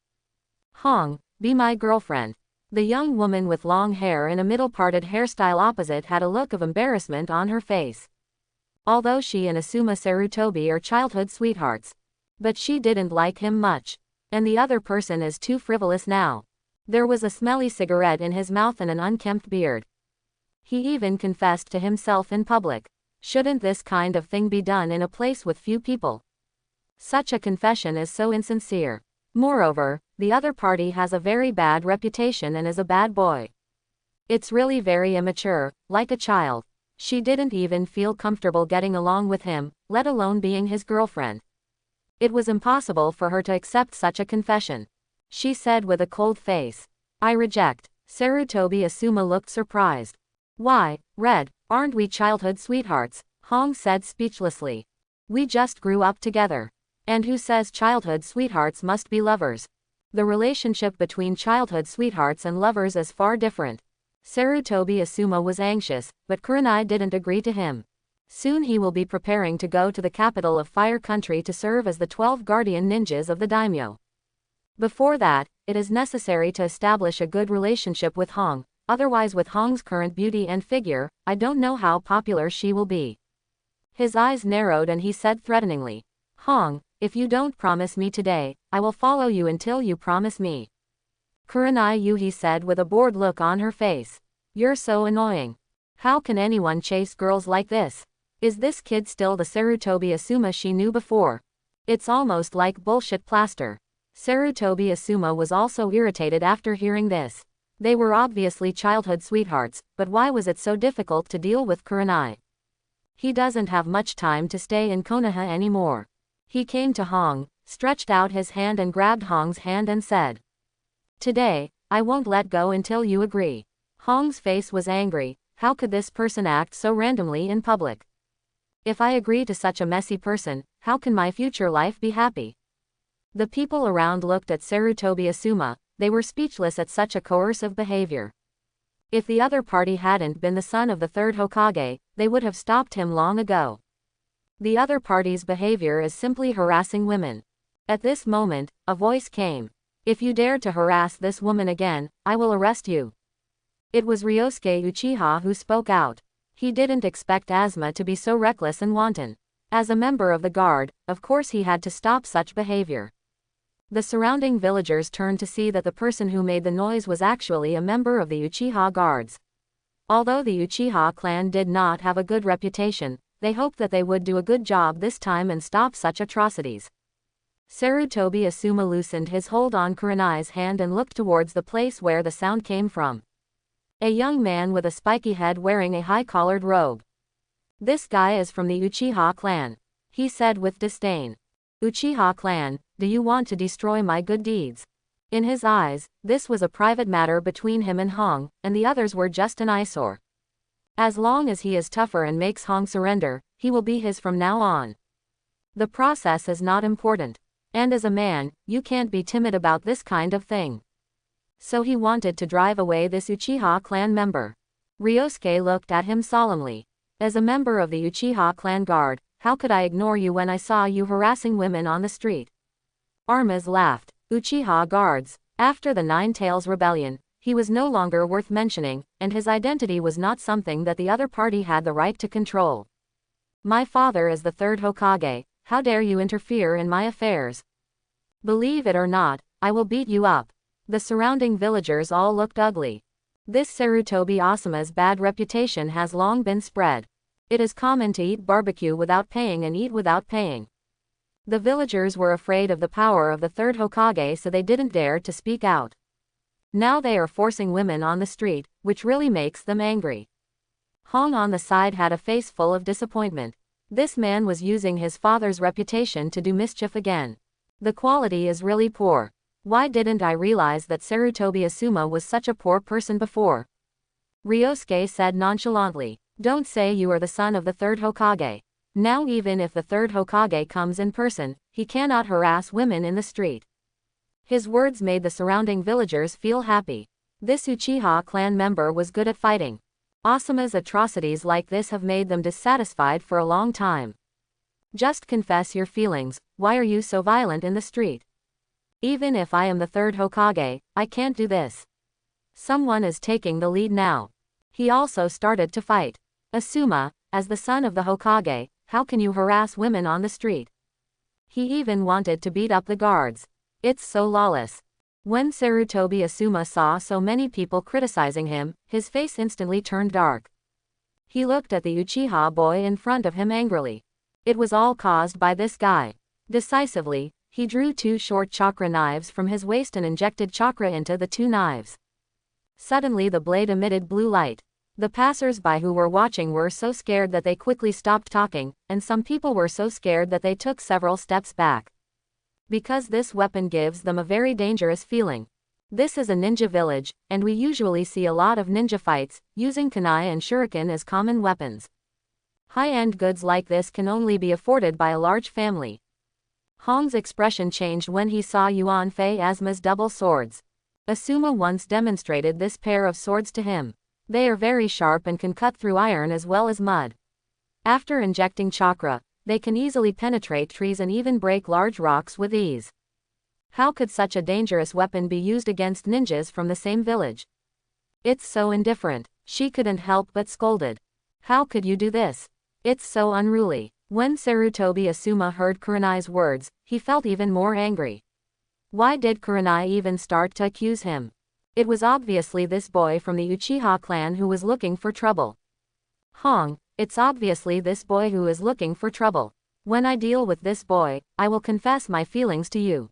Hong, be my girlfriend. The young woman with long hair in a middle-parted hairstyle opposite had a look of embarrassment on her face. Although she and Asuma Sarutobi are childhood sweethearts. But she didn't like him much. And the other person is too frivolous now. There was a smelly cigarette in his mouth and an unkempt beard. He even confessed to himself in public. Shouldn't this kind of thing be done in a place with few people? Such a confession is so insincere. Moreover, the other party has a very bad reputation and is a bad boy. It's really very immature, like a child. She didn't even feel comfortable getting along with him, let alone being his girlfriend. It was impossible for her to accept such a confession. She said with a cold face. I reject. Sarutobi Asuma looked surprised. Why, Red, aren't we childhood sweethearts? Hong said speechlessly. We just grew up together. And who says childhood sweethearts must be lovers? The relationship between childhood sweethearts and lovers is far different. Sarutobi Asuma was anxious, but Kurenai didn't agree to him. Soon he will be preparing to go to the capital of Fire Country to serve as the 12 guardian ninjas of the daimyo. Before that, it is necessary to establish a good relationship with Hong, otherwise with Hong's current beauty and figure, I don't know how popular she will be. His eyes narrowed and he said threateningly, Hong, if you don't promise me today, I will follow you until you promise me. Kurenai you, he said with a bored look on her face. You're so annoying. How can anyone chase girls like this? Is this kid still the Sarutobi Asuma she knew before? It's almost like bullshit plaster. Sarutobi Asuma was also irritated after hearing this. They were obviously childhood sweethearts, but why was it so difficult to deal with Kurenai? He doesn't have much time to stay in Konoha anymore. He came to Hong, stretched out his hand and grabbed Hong's hand and said, Today, I won't let go until you agree. Hong's face was angry. How could this person act so randomly in public? If I agree to such a messy person, how can my future life be happy? The people around looked at Sarutobi Asuma, they were speechless at such a coercive behavior. If the other party hadn't been the son of the third Hokage, they would have stopped him long ago. The other party's behavior is simply harassing women. At this moment, a voice came. If you dare to harass this woman again, I will arrest you. It was Ryosuke Uchiha who spoke out. He didn't expect Asuma to be so reckless and wanton. As a member of the guard, of course he had to stop such behavior. The surrounding villagers turned to see that the person who made the noise was actually a member of the Uchiha guards. Although the Uchiha clan did not have a good reputation, they hoped that they would do a good job this time and stop such atrocities. Sarutobi Asuma loosened his hold on Kurenai's hand and looked towards the place where the sound came from. A young man with a spiky head wearing a high-collared robe. This guy is from the Uchiha clan, he said with disdain. Uchiha clan, do you want to destroy my good deeds? In his eyes, this was a private matter between him and Hong, and the others were just an eyesore. As long as he is tougher and makes Hong surrender, he will be his from now on. The process is not important. And as a man, you can't be timid about this kind of thing. So he wanted to drive away this Uchiha clan member. Ryosuke looked at him solemnly. As a member of the Uchiha clan guard, how could I ignore you when I saw you harassing women on the street? Armas laughed. Uchiha guards. After the Nine Tails rebellion, he was no longer worth mentioning, and his identity was not something that the other party had the right to control. My father is the third Hokage, how dare you interfere in my affairs? Believe it or not, I will beat you up. The surrounding villagers all looked ugly. This Sarutobi Asuma's bad reputation has long been spread. It is common to eat barbecue without paying and eat without paying. The villagers were afraid of the power of the third Hokage, so they didn't dare to speak out. Now they are forcing women on the street, which really makes them angry. Hong on the side had a face full of disappointment. This man was using his father's reputation to do mischief again. The quality is really poor. Why didn't I realize that Sarutobi Asuma was such a poor person before? Ryosuke said nonchalantly. Don't say you are the son of the third Hokage. Now even if the third Hokage comes in person, he cannot harass women in the street. His words made the surrounding villagers feel happy. This Uchiha clan member was good at fighting. Asuma's atrocities like this have made them dissatisfied for a long time. Just confess your feelings, why are you so violent in the street? Even if I am the third Hokage, I can't do this. Someone is taking the lead now. He also started to fight. Asuma, as the son of the Hokage, how can you harass women on the street? He even wanted to beat up the guards. It's so lawless. When Sarutobi Asuma saw so many people criticizing him, his face instantly turned dark. He looked at the Uchiha boy in front of him angrily. It was all caused by this guy. Decisively, he drew two short chakra knives from his waist and injected chakra into the two knives. Suddenly the blade emitted blue light. The passers-by who were watching were so scared that they quickly stopped talking, and some people were so scared that they took several steps back. Because this weapon gives them a very dangerous feeling. This is a ninja village, and we usually see a lot of ninja fights, using kunai and shuriken as common weapons. High-end goods like this can only be afforded by a large family. Hong's expression changed when he saw Yuan Fei Asuma's double swords. Asuma once demonstrated this pair of swords to him. They are very sharp and can cut through iron as well as mud. After injecting chakra, they can easily penetrate trees and even break large rocks with ease. How could such a dangerous weapon be used against ninjas from the same village? It's so indifferent. She couldn't help but scolded. How could you do this? It's so unruly. When Sarutobi Asuma heard Kurenai's words, he felt even more angry. Why did Kurenai even start to accuse him? It was obviously this boy from the Uchiha clan who was looking for trouble. Hong, it's obviously this boy who is looking for trouble. When I deal with this boy, I will confess my feelings to you.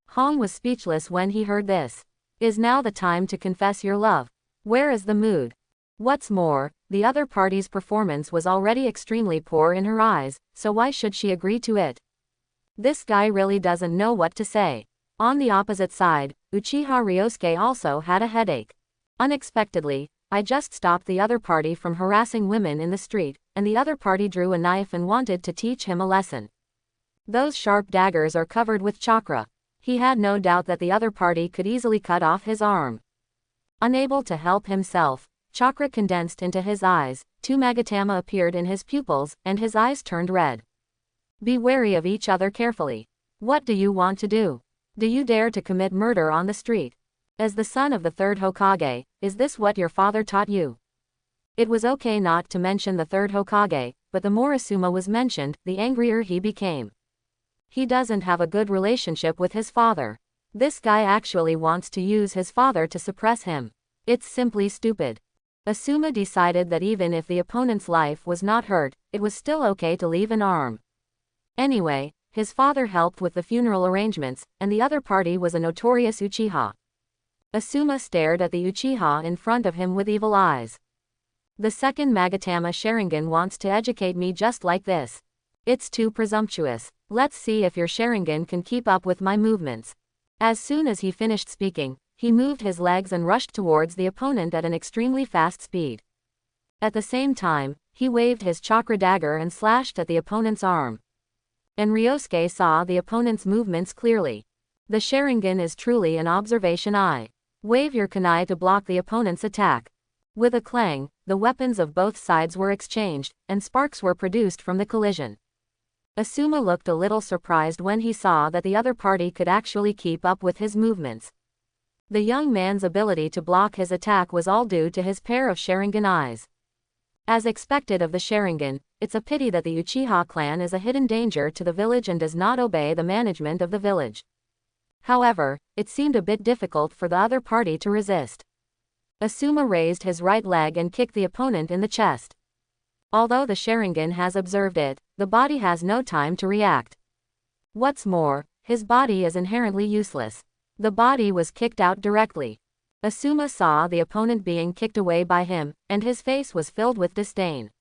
Hong was speechless when he heard this. Is now the time to confess your love? Where is the mood? What's more, the other party's performance was already extremely poor in her eyes, so why should she agree to it? This guy really doesn't know what to say. On the opposite side, Uchiha Ryosuke also had a headache. Unexpectedly, I just stopped the other party from harassing women in the street, and the other party drew a knife and wanted to teach him a lesson. Those sharp daggers are covered with chakra. He had no doubt that the other party could easily cut off his arm. Unable to help himself, chakra condensed into his eyes, 2 magatama appeared in his pupils, and his eyes turned red. Be wary of each other carefully. What do you want to do? Do you dare to commit murder on the street? As the son of the third Hokage, is this what your father taught you? It was okay not to mention the third Hokage, but the more Asuma was mentioned, the angrier he became. He doesn't have a good relationship with his father. This guy actually wants to use his father to suppress him. It's simply stupid. Asuma decided that even if the opponent's life was not hurt, it was still okay to leave an arm. Anyway, his father helped with the funeral arrangements, and the other party was a notorious Uchiha. Asuma stared at the Uchiha in front of him with evil eyes. The second Magatama Sharingan wants to educate me just like this. It's too presumptuous. Let's see if your Sharingan can keep up with my movements. As soon as he finished speaking, he moved his legs and rushed towards the opponent at an extremely fast speed. At the same time, he waved his chakra dagger and slashed at the opponent's arm. And Ryosuke saw the opponent's movements clearly. The Sharingan is truly an observation eye. Wave your kunai to block the opponent's attack. With a clang, the weapons of both sides were exchanged, and sparks were produced from the collision. Asuma looked a little surprised when he saw that the other party could actually keep up with his movements. The young man's ability to block his attack was all due to his pair of Sharingan eyes. As expected of the Sharingan, it's a pity that the Uchiha clan is a hidden danger to the village and does not obey the management of the village. However, it seemed a bit difficult for the other party to resist. Asuma raised his right leg and kicked the opponent in the chest. Although the Sharingan has observed it, the body has no time to react. What's more, his body is inherently useless. The body was kicked out directly. Asuma saw the opponent being kicked away by him, and his face was filled with disdain.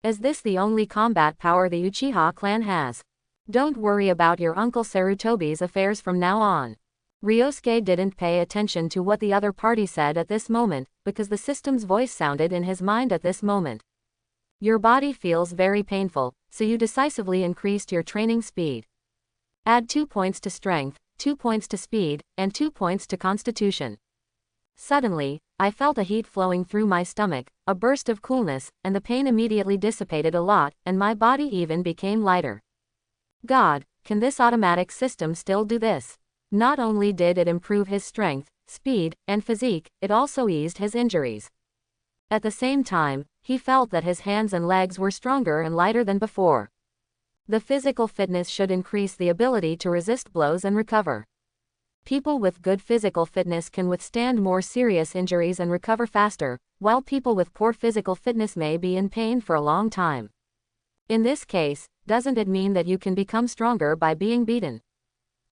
Is this the only combat power the Uchiha clan has? Don't worry about your uncle Sarutobi's affairs from now on. Ryosuke didn't pay attention to what the other party said at this moment, because the system's voice sounded in his mind at this moment. Your body feels very painful, so you decisively increased your training speed. Add 2 points to strength, 2 points to speed, and 2 points to constitution. Suddenly, I felt a heat flowing through my stomach, a burst of coolness, and the pain immediately dissipated a lot, and my body even became lighter. God, can this automatic system still do this? Not only did it improve his strength, speed, and physique, it also eased his injuries. At the same time, he felt that his hands and legs were stronger and lighter than before. The physical fitness should increase the ability to resist blows and recover. People with good physical fitness can withstand more serious injuries and recover faster, while people with poor physical fitness may be in pain for a long time. In this case, doesn't it mean that you can become stronger by being beaten?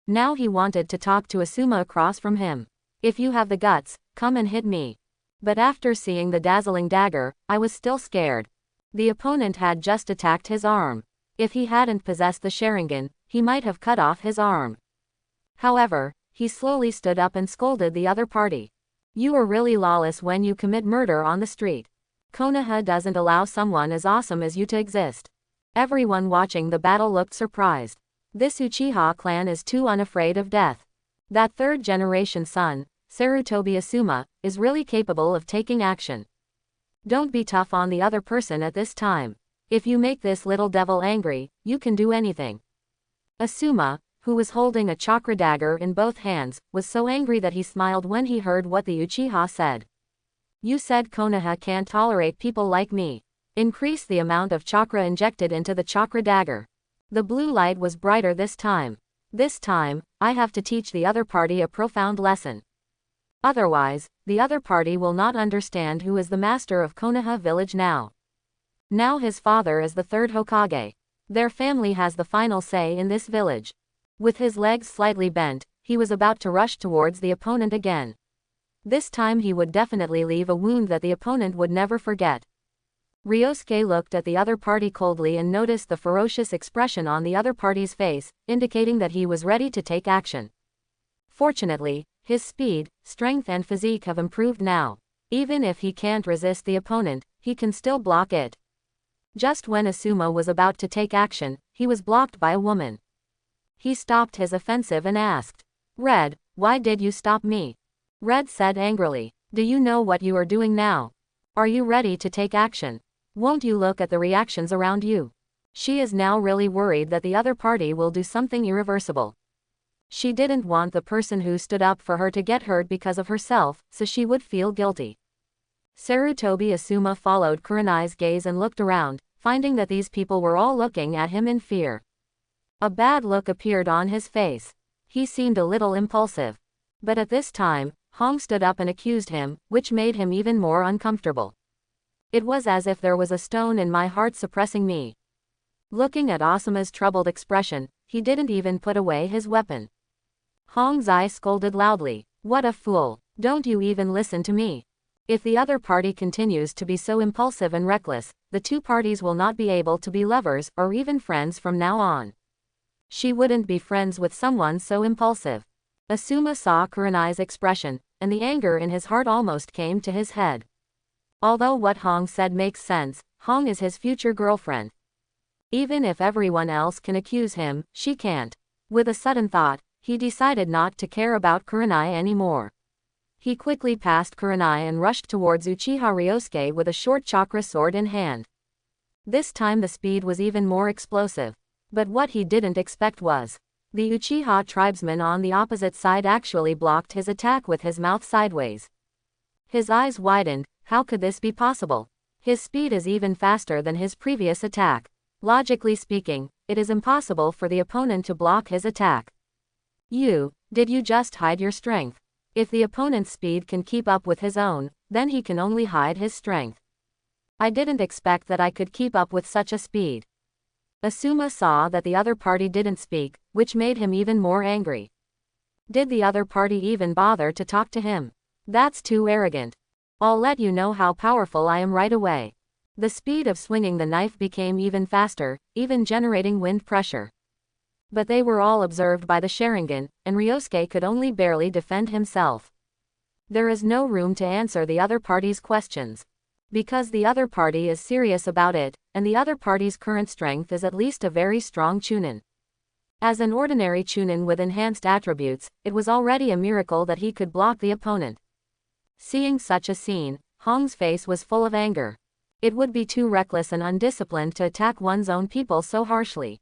Now he wanted to talk to Asuma across from him. If you have the guts, come and hit me. But after seeing the dazzling dagger, I was still scared. The opponent had just attacked his arm. If he hadn't possessed the Sharingan, he might have cut off his arm. However, he slowly stood up and scolded the other party. You are really lawless when you commit murder on the street. Konoha doesn't allow someone as awesome as you to exist. Everyone watching the battle looked surprised. This Uchiha clan is too unafraid of death. That third-generation son, Sarutobi Asuma, is really capable of taking action. Don't be tough on the other person at this time. If you make this little devil angry, you can do anything. Asuma, who was holding a chakra dagger in both hands, was so angry that he smiled when he heard what the Uchiha said. You said Konoha can't tolerate people like me. Increase the amount of chakra injected into the chakra dagger. The blue light was brighter this time. This time, I have to teach the other party a profound lesson. Otherwise, the other party will not understand who is the master of Konoha village now. Now his father is the third Hokage. Their family has the final say in this village. With his legs slightly bent, he was about to rush towards the opponent again. This time he would definitely leave a wound that the opponent would never forget. Ryosuke looked at the other party coldly and noticed the ferocious expression on the other party's face, indicating that he was ready to take action. Fortunately, his speed, strength and physique have improved now. Even if he can't resist the opponent, he can still block it. Just when Asuma was about to take action, he was blocked by a woman. He stopped his offensive and asked, "Red, why did you stop me?" Red said angrily, "Do you know what you are doing now? Are you ready to take action? Won't you look at the reactions around you?" She is now really worried that the other party will do something irreversible. She didn't want the person who stood up for her to get hurt because of herself, so she would feel guilty. Sarutobi Asuma followed Kurenai's gaze and looked around, finding that these people were all looking at him in fear. A bad look appeared on his face. He seemed a little impulsive. But at this time, Hong stood up and accused him, which made him even more uncomfortable. It was as if there was a stone in my heart suppressing me. Looking at Asuma's troubled expression, he didn't even put away his weapon. Hong's eye scolded loudly, "What a fool! Don't you even listen to me. If the other party continues to be so impulsive and reckless, the two parties will not be able to be lovers or even friends from now on." She wouldn't be friends with someone so impulsive. Asuma saw Kurenai's expression, and the anger in his heart almost came to his head. Although what Hong said makes sense, Hong is his future girlfriend. Even if everyone else can accuse him, she can't. With a sudden thought, he decided not to care about Kurenai anymore. He quickly passed Kurenai and rushed towards Uchiha Ryosuke with a short chakra sword in hand. This time the speed was even more explosive. But what he didn't expect was, the Uchiha tribesman on the opposite side actually blocked his attack with his mouth sideways. His eyes widened. How could this be possible? His speed is even faster than his previous attack. Logically speaking, it is impossible for the opponent to block his attack. Did you just hide your strength? If the opponent's speed can keep up with his own, then he can only hide his strength. I didn't expect that I could keep up with such a speed. Asuma saw that the other party didn't speak, which made him even more angry. Did the other party even bother to talk to him? That's too arrogant. I'll let you know how powerful I am right away. The speed of swinging the knife became even faster, even generating wind pressure. But they were all observed by the Sharingan, and Ryosuke could only barely defend himself. There is no room to answer the other party's questions. Because the other party is serious about it, and the other party's current strength is at least a very strong chunin. As an ordinary chunin with enhanced attributes, it was already a miracle that he could block the opponent. Seeing such a scene, Hong's face was full of anger. It would be too reckless and undisciplined to attack one's own people so harshly.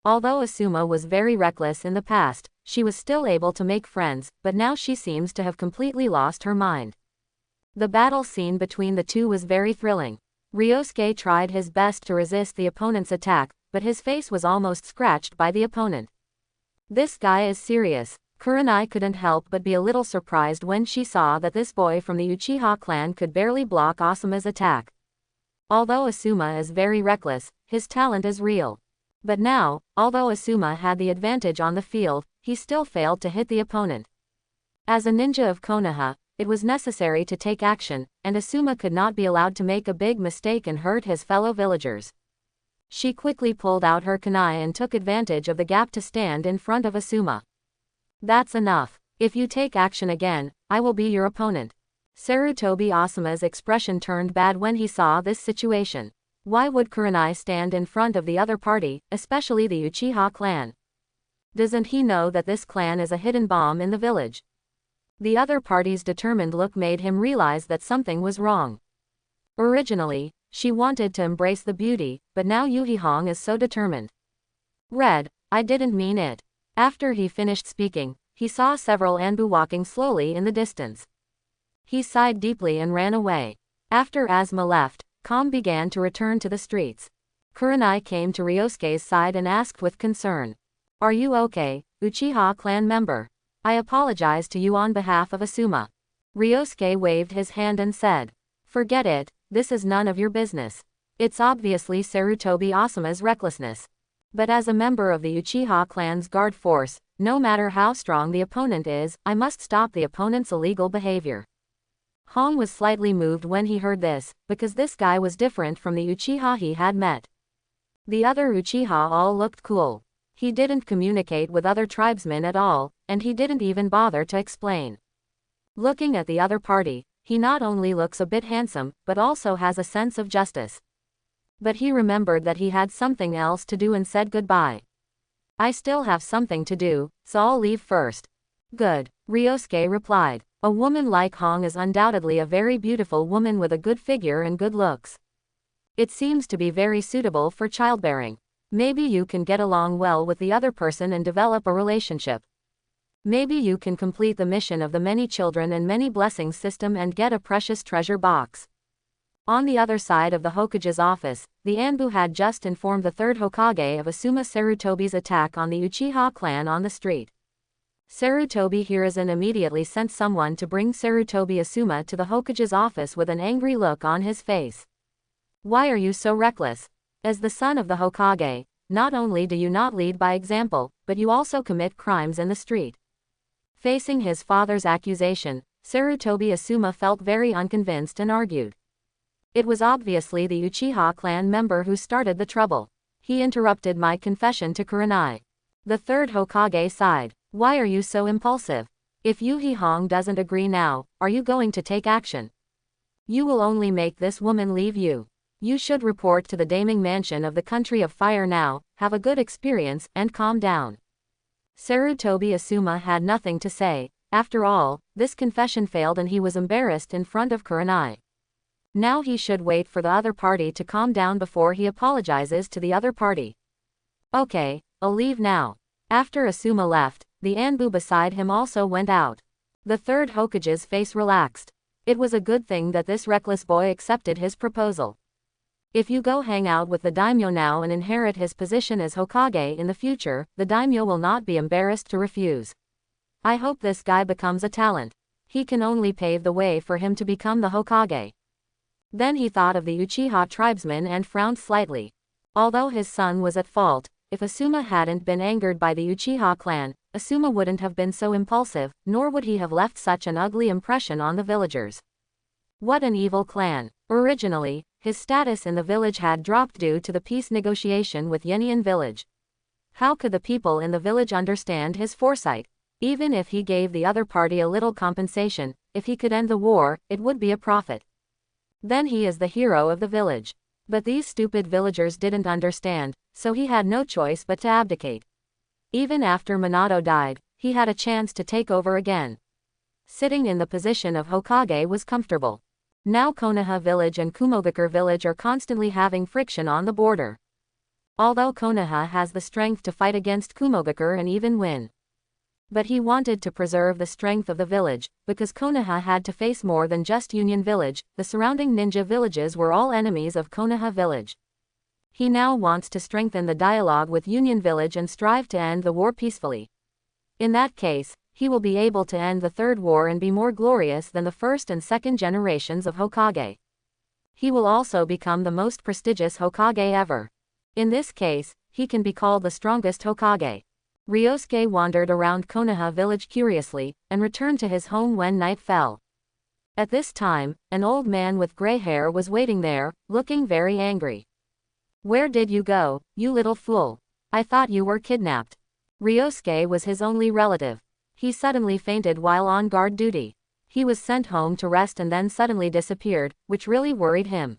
Although Asuma was very reckless in the past, she was still able to make friends, but now she seems to have completely lost her mind. The battle scene between the two was very thrilling. Ryosuke tried his best to resist the opponent's attack, but his face was almost scratched by the opponent. This guy is serious. Kurenai couldn't help but be a little surprised when she saw that this boy from the Uchiha clan could barely block Asuma's attack. Although Asuma is very reckless, his talent is real. But now, although Asuma had the advantage on the field, he still failed to hit the opponent. As a ninja of Konoha, it was necessary to take action, and Asuma could not be allowed to make a big mistake and hurt his fellow villagers. She quickly pulled out her kunai and took advantage of the gap to stand in front of Asuma. "That's enough. If you take action again, I will be your opponent." Sarutobi Asuma's expression turned bad when he saw this situation. Why would Kurenai stand in front of the other party, especially the Uchiha clan? Doesn't he know that this clan is a hidden bomb in the village? The other party's determined look made him realize that something was wrong. Originally, She wanted to embrace the beauty, but now Yuhihong is so determined. Red, I didn't mean it. After he finished speaking, he saw several Anbu walking slowly in the distance. He sighed deeply and ran away. After Asuma left, calm began to return to the streets. Kurenai came to Ryosuke's side and asked with concern. Are you okay, Uchiha clan member? I apologize to you on behalf of Asuma. Ryosuke waved his hand and said. Forget it, this is none of your business. It's obviously Sarutobi Asuma's recklessness. But as a member of the Uchiha clan's guard force, no matter how strong the opponent is, I must stop the opponent's illegal behavior. Hong was slightly moved when he heard this, because this guy was different from the Uchiha he had met. The other Uchiha all looked cool. He didn't communicate with other tribesmen at all, and he didn't even bother to explain. Looking at the other party, he not only looks a bit handsome, but also has a sense of justice. But he remembered that he had something else to do and said goodbye. I still have something to do, so I'll leave first. Good, Ryosuke replied. A woman like Hong is undoubtedly a very beautiful woman with a good figure and good looks. It seems to be very suitable for childbearing. Maybe you can get along well with the other person and develop a relationship. Maybe you can complete the mission of the many children and many blessings system and get a precious treasure box. On the other side of the Hokage's office, the Anbu had just informed the third Hokage of Asuma Sarutobi's attack on the Uchiha clan on the street. Sarutobi Hiruzen immediately sent someone to bring Sarutobi Asuma to the Hokage's office with an angry look on his face. Why are you so reckless? As the son of the Hokage, not only do you not lead by example, but you also commit crimes in the street. Facing his father's accusation, Sarutobi Asuma felt very unconvinced and argued. It was obviously the Uchiha clan member who started the trouble. He interrupted my confession to Kurenai. The third Hokage sighed. Why are you so impulsive? If Yuhihong doesn't agree now, are you going to take action? You will only make this woman leave you. You should report to the Deepening mansion of the country of fire now, have a good experience, and calm down. Sarutobi Asuma had nothing to say. After all, this confession failed and he was embarrassed in front of Kurenai. Now he should wait for the other party to calm down before he apologizes to the other party. Okay, I'll leave now. After Asuma left, the Anbu beside him also went out. The third Hokage's face relaxed. It was a good thing that this reckless boy accepted his proposal. If you go hang out with the daimyo now and inherit his position as Hokage in the future, the daimyo will not be embarrassed to refuse. I hope this guy becomes a talent. He can only pave the way for him to become the Hokage. Then he thought of the Uchiha tribesmen and frowned slightly. Although his son was at fault, if Asuma hadn't been angered by the Uchiha clan, Asuma wouldn't have been so impulsive, nor would he have left such an ugly impression on the villagers. What an evil clan. Originally, his status in the village had dropped due to the peace negotiation with Yenian village. How could the people in the village understand his foresight? Even if he gave the other party a little compensation, if he could end the war, it would be a profit. Then he is the hero of the village. But these stupid villagers didn't understand, so he had no choice but to abdicate. Even after Minato died, he had a chance to take over again. Sitting in the position of Hokage was comfortable. Now Konoha village and Kumogakure village are constantly having friction on the border. Although Konoha has the strength to fight against Kumogakure and even win. But he wanted to preserve the strength of the village, because Konoha had to face more than just Union village, the surrounding ninja villages were all enemies of Konoha village. He now wants to strengthen the dialogue with Union village and strive to end the war peacefully. In that case, he will be able to end the third war and be more glorious than the first and second generations of Hokage. He will also become the most prestigious Hokage ever. In this case, he can be called the strongest Hokage. Ryosuke wandered around Konoha village curiously, and returned to his home when night fell. At this time, an old man with gray hair was waiting there, looking very angry. Where did you go, you little fool? I thought you were kidnapped. Ryosuke was his only relative. He suddenly fainted while on guard duty. He was sent home to rest and then suddenly disappeared, which really worried him.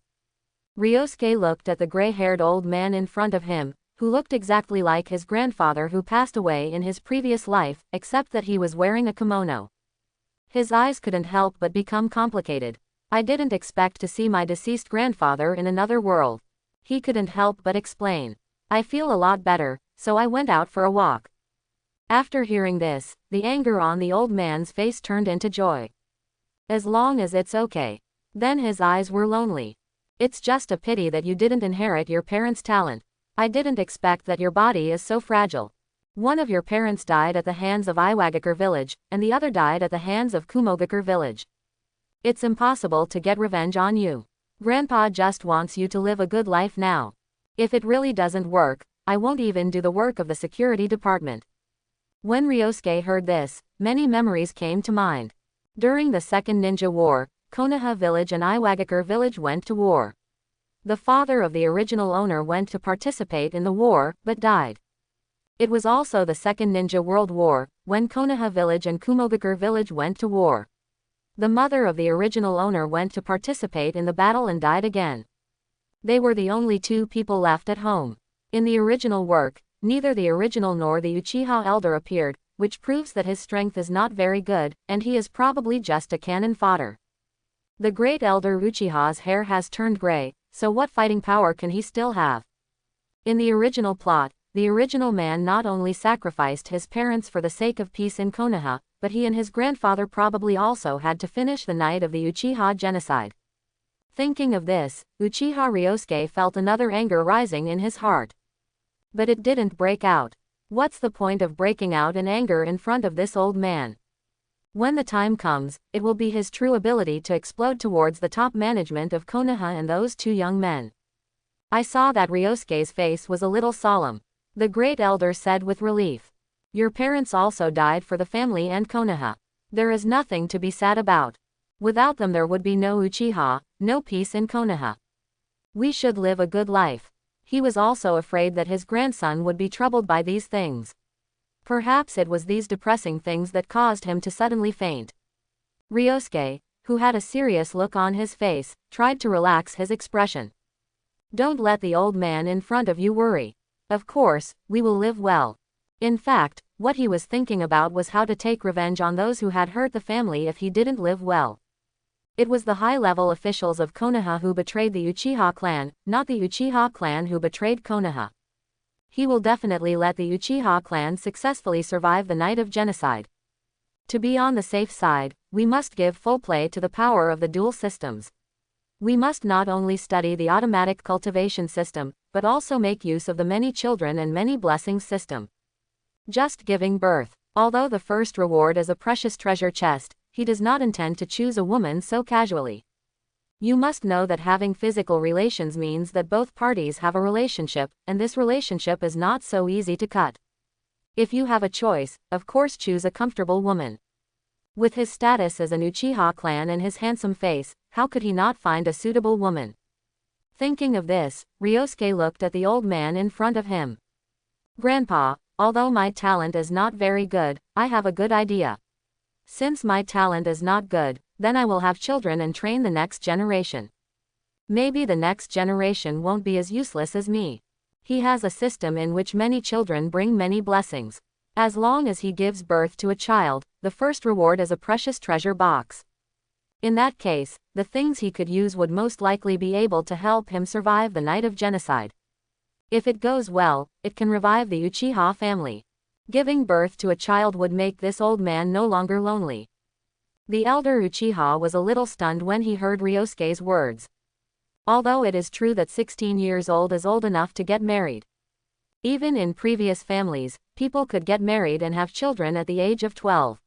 Ryosuke looked at the gray-haired old man in front of him, who looked exactly like his grandfather who passed away in his previous life, except that he was wearing a kimono. His eyes couldn't help but become complicated. I didn't expect to see my deceased grandfather in another world. He couldn't help but explain. I feel a lot better, so I went out for a walk. After hearing this, the anger on the old man's face turned into joy. As long as it's okay. Then his eyes were lonely. It's just a pity that you didn't inherit your parents' talent. I didn't expect that your body is so fragile. One of your parents died at the hands of Iwagakure village, and the other died at the hands of Kumogakure village. It's impossible to get revenge on you. Grandpa just wants you to live a good life now. If it really doesn't work, I won't even do the work of the security department. When Ryosuke heard this, many memories came to mind. During the Second Ninja War, Konoha village and Iwagakure village went to war. The father of the original owner went to participate in the war, but died. It was also the Second Ninja World War, when Konoha village and Kumogakure village went to war. The mother of the original owner went to participate in the battle and died again. They were the only two people left at home. In the original work, neither the original nor the Uchiha elder appeared, which proves that his strength is not very good, and he is probably just a cannon fodder. The great elder Uchiha's hair has turned gray, so what fighting power can he still have? In the original plot, the original man not only sacrificed his parents for the sake of peace in Konoha, but he and his grandfather probably also had to finish the night of the Uchiha genocide. Thinking of this, Uchiha Ryosuke felt another anger rising in his heart. But it didn't break out. What's the point of breaking out in anger in front of this old man? When the time comes, it will be his true ability to explode towards the top management of Konoha and those two young men. I saw that Ryosuke's face was a little solemn. The great elder said with relief. Your parents also died for the family and Konoha. There is nothing to be sad about. Without them there would be no Uchiha, no peace in Konoha. We should live a good life. He was also afraid that his grandson would be troubled by these things. Perhaps it was these depressing things that caused him to suddenly faint. Ryosuke, who had a serious look on his face, tried to relax his expression. Don't let the old man in front of you worry. Of course, we will live well. In fact, what he was thinking about was how to take revenge on those who had hurt the family if he didn't live well. It was the high-level officials of Konoha who betrayed the Uchiha clan, not the Uchiha clan who betrayed Konoha. He will definitely let the Uchiha clan successfully survive the night of genocide. To be on the safe side, we must give full play to the power of the duel systems. We must not only study the automatic cultivation system, but also make use of the many children and many blessings system. Just giving birth. Although the first reward is a precious treasure chest, he does not intend to choose a woman so casually. You must know that having physical relations means that both parties have a relationship, and this relationship is not so easy to cut. If you have a choice, of course choose a comfortable woman. With his status as an Uchiha clan and his handsome face, how could he not find a suitable woman? Thinking of this, Ryosuke looked at the old man in front of him. Grandpa, although my talent is not very good, I have a good idea. Since my talent is not good, then I will have children and train the next generation. Maybe the next generation won't be as useless as me. He has a system in which many children bring many blessings. As long as he gives birth to a child, the first reward is a precious treasure box. In that case, the things he could use would most likely be able to help him survive the night of genocide. If it goes well, it can revive the Uchiha family. Giving birth to a child would make this old man no longer lonely. The elder Uchiha was a little stunned when he heard Ryosuke's words. Although it is true that 16 years old is old enough to get married. Even in previous families, people could get married and have children at the age of 12.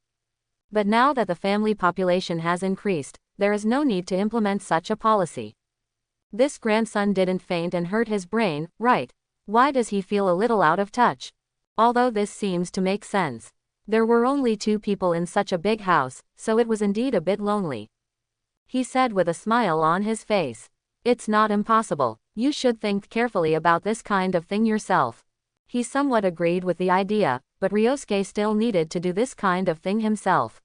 But now that the family population has increased, there is no need to implement such a policy. This grandson didn't faint and hurt his brain, right? Why does he feel a little out of touch? Although this seems to make sense. There were only two people in such a big house, so it was indeed a bit lonely. He said with a smile on his face. It's not impossible. You should think carefully about this kind of thing yourself. He somewhat agreed with the idea, but Ryosuke still needed to do this kind of thing himself.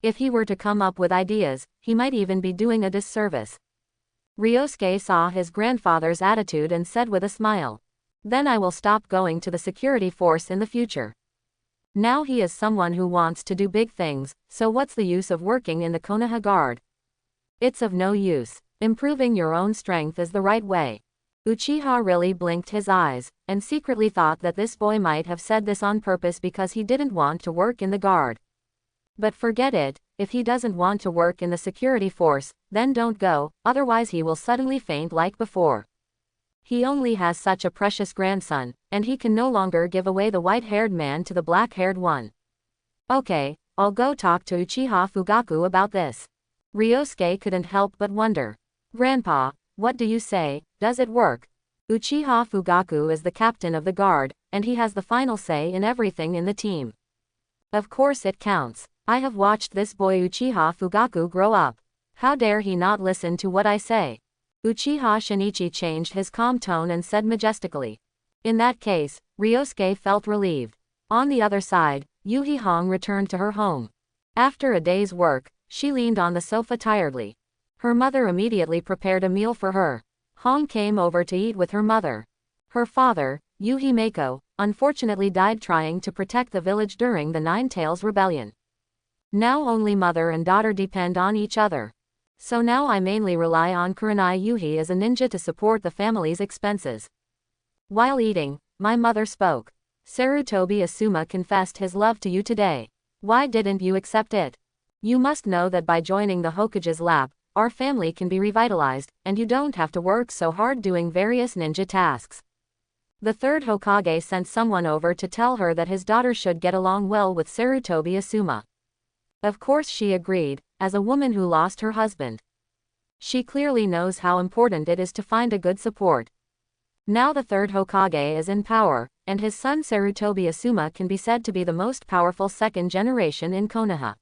If he were to come up with ideas, he might even be doing a disservice. Ryosuke saw his grandfather's attitude and said with a smile. Then I will stop going to the security force in the future. Now he is someone who wants to do big things, so what's the use of working in the Konoha Guard? It's of no use. Improving your own strength is the right way. Uchiha really blinked his eyes, and secretly thought that this boy might have said this on purpose because he didn't want to work in the guard. But forget it, if he doesn't want to work in the security force, then don't go, otherwise he will suddenly faint like before. He only has such a precious grandson, and he can no longer give away the white-haired man to the black-haired one. Okay, I'll go talk to Uchiha Fugaku about this. Ryosuke couldn't help but wonder. Grandpa, what do you say, does it work? Uchiha Fugaku is the captain of the guard, and he has the final say in everything in the team. Of course it counts. I have watched this boy Uchiha Fugaku grow up. How dare he not listen to what I say? Uchiha Shinichi changed his calm tone and said majestically. In that case, Ryosuke felt relieved. On the other side, Yuhi Hong returned to her home. After a day's work, she leaned on the sofa tiredly. Her mother immediately prepared a meal for her. Hong came over to eat with her mother. Her father, Yuhi Mako, unfortunately died trying to protect the village during the Nine Tails Rebellion. Now only mother and daughter depend on each other. So now I mainly rely on Kurenai Yuhi as a ninja to support the family's expenses. While eating, my mother spoke. Sarutobi Asuma confessed his love to you today. Why didn't you accept it? You must know that by joining the Hokage's lap, our family can be revitalized, and you don't have to work so hard doing various ninja tasks. The third Hokage sent someone over to tell her that his daughter should get along well with Sarutobi Asuma. Of course she agreed, as a woman who lost her husband. She clearly knows how important it is to find a good support. Now the third Hokage is in power, and his son Sarutobi Asuma can be said to be the most powerful second generation in Konoha.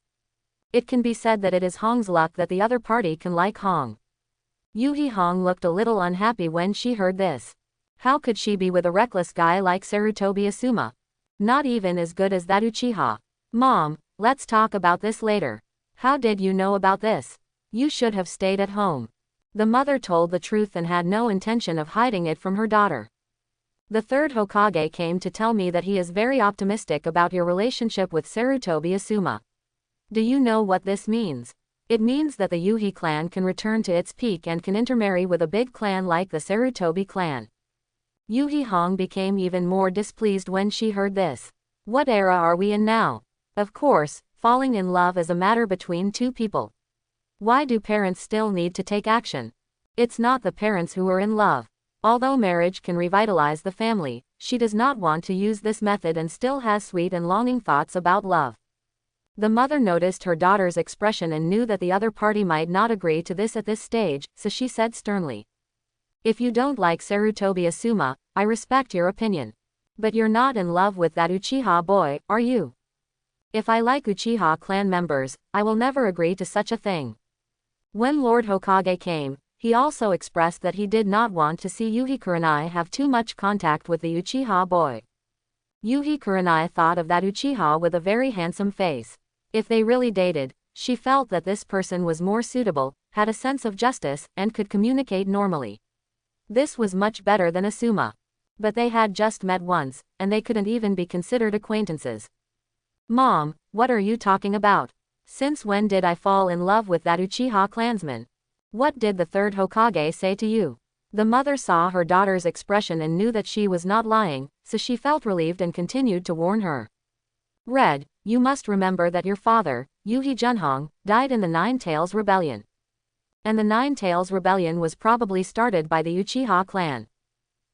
It can be said that it is Hong's luck that the other party can like Hong. Yuhi Hong looked a little unhappy when she heard this. How could she be with a reckless guy like Sarutobi Asuma? Not even as good as that Uchiha. Mom, let's talk about this later. How did you know about this? You should have stayed at home. The mother told the truth and had no intention of hiding it from her daughter. The third Hokage came to tell me that he is very optimistic about your relationship with Sarutobi Asuma. Do you know what this means? It means that the Yuhi clan can return to its peak and can intermarry with a big clan like the Sarutobi clan. Yuhi Hong became even more displeased when she heard this. What era are we in now? Of course, falling in love is a matter between two people. Why do parents still need to take action? It's not the parents who are in love. Although marriage can revitalize the family, she does not want to use this method and still has sweet and longing thoughts about love. The mother noticed her daughter's expression and knew that the other party might not agree to this at this stage, so she said sternly. If you don't like Sarutobi Asuma, I respect your opinion. But you're not in love with that Uchiha boy, are you? If I like Uchiha clan members, I will never agree to such a thing. When Lord Hokage came, he also expressed that he did not want to see Yuhi Kurenai have too much contact with the Uchiha boy. Yuhi Kurenai thought of that Uchiha with a very handsome face. If they really dated, she felt that this person was more suitable, had a sense of justice, and could communicate normally. This was much better than Asuma. But they had just met once, and they couldn't even be considered acquaintances. Mom, what are you talking about? Since when did I fall in love with that Uchiha clansman? What did the third Hokage say to you? The mother saw her daughter's expression and knew that she was not lying, so she felt relieved and continued to warn her. Red, you must remember that your father, Yuhi Junhong, died in the Nine Tails Rebellion. And the Nine Tails Rebellion was probably started by the Uchiha clan.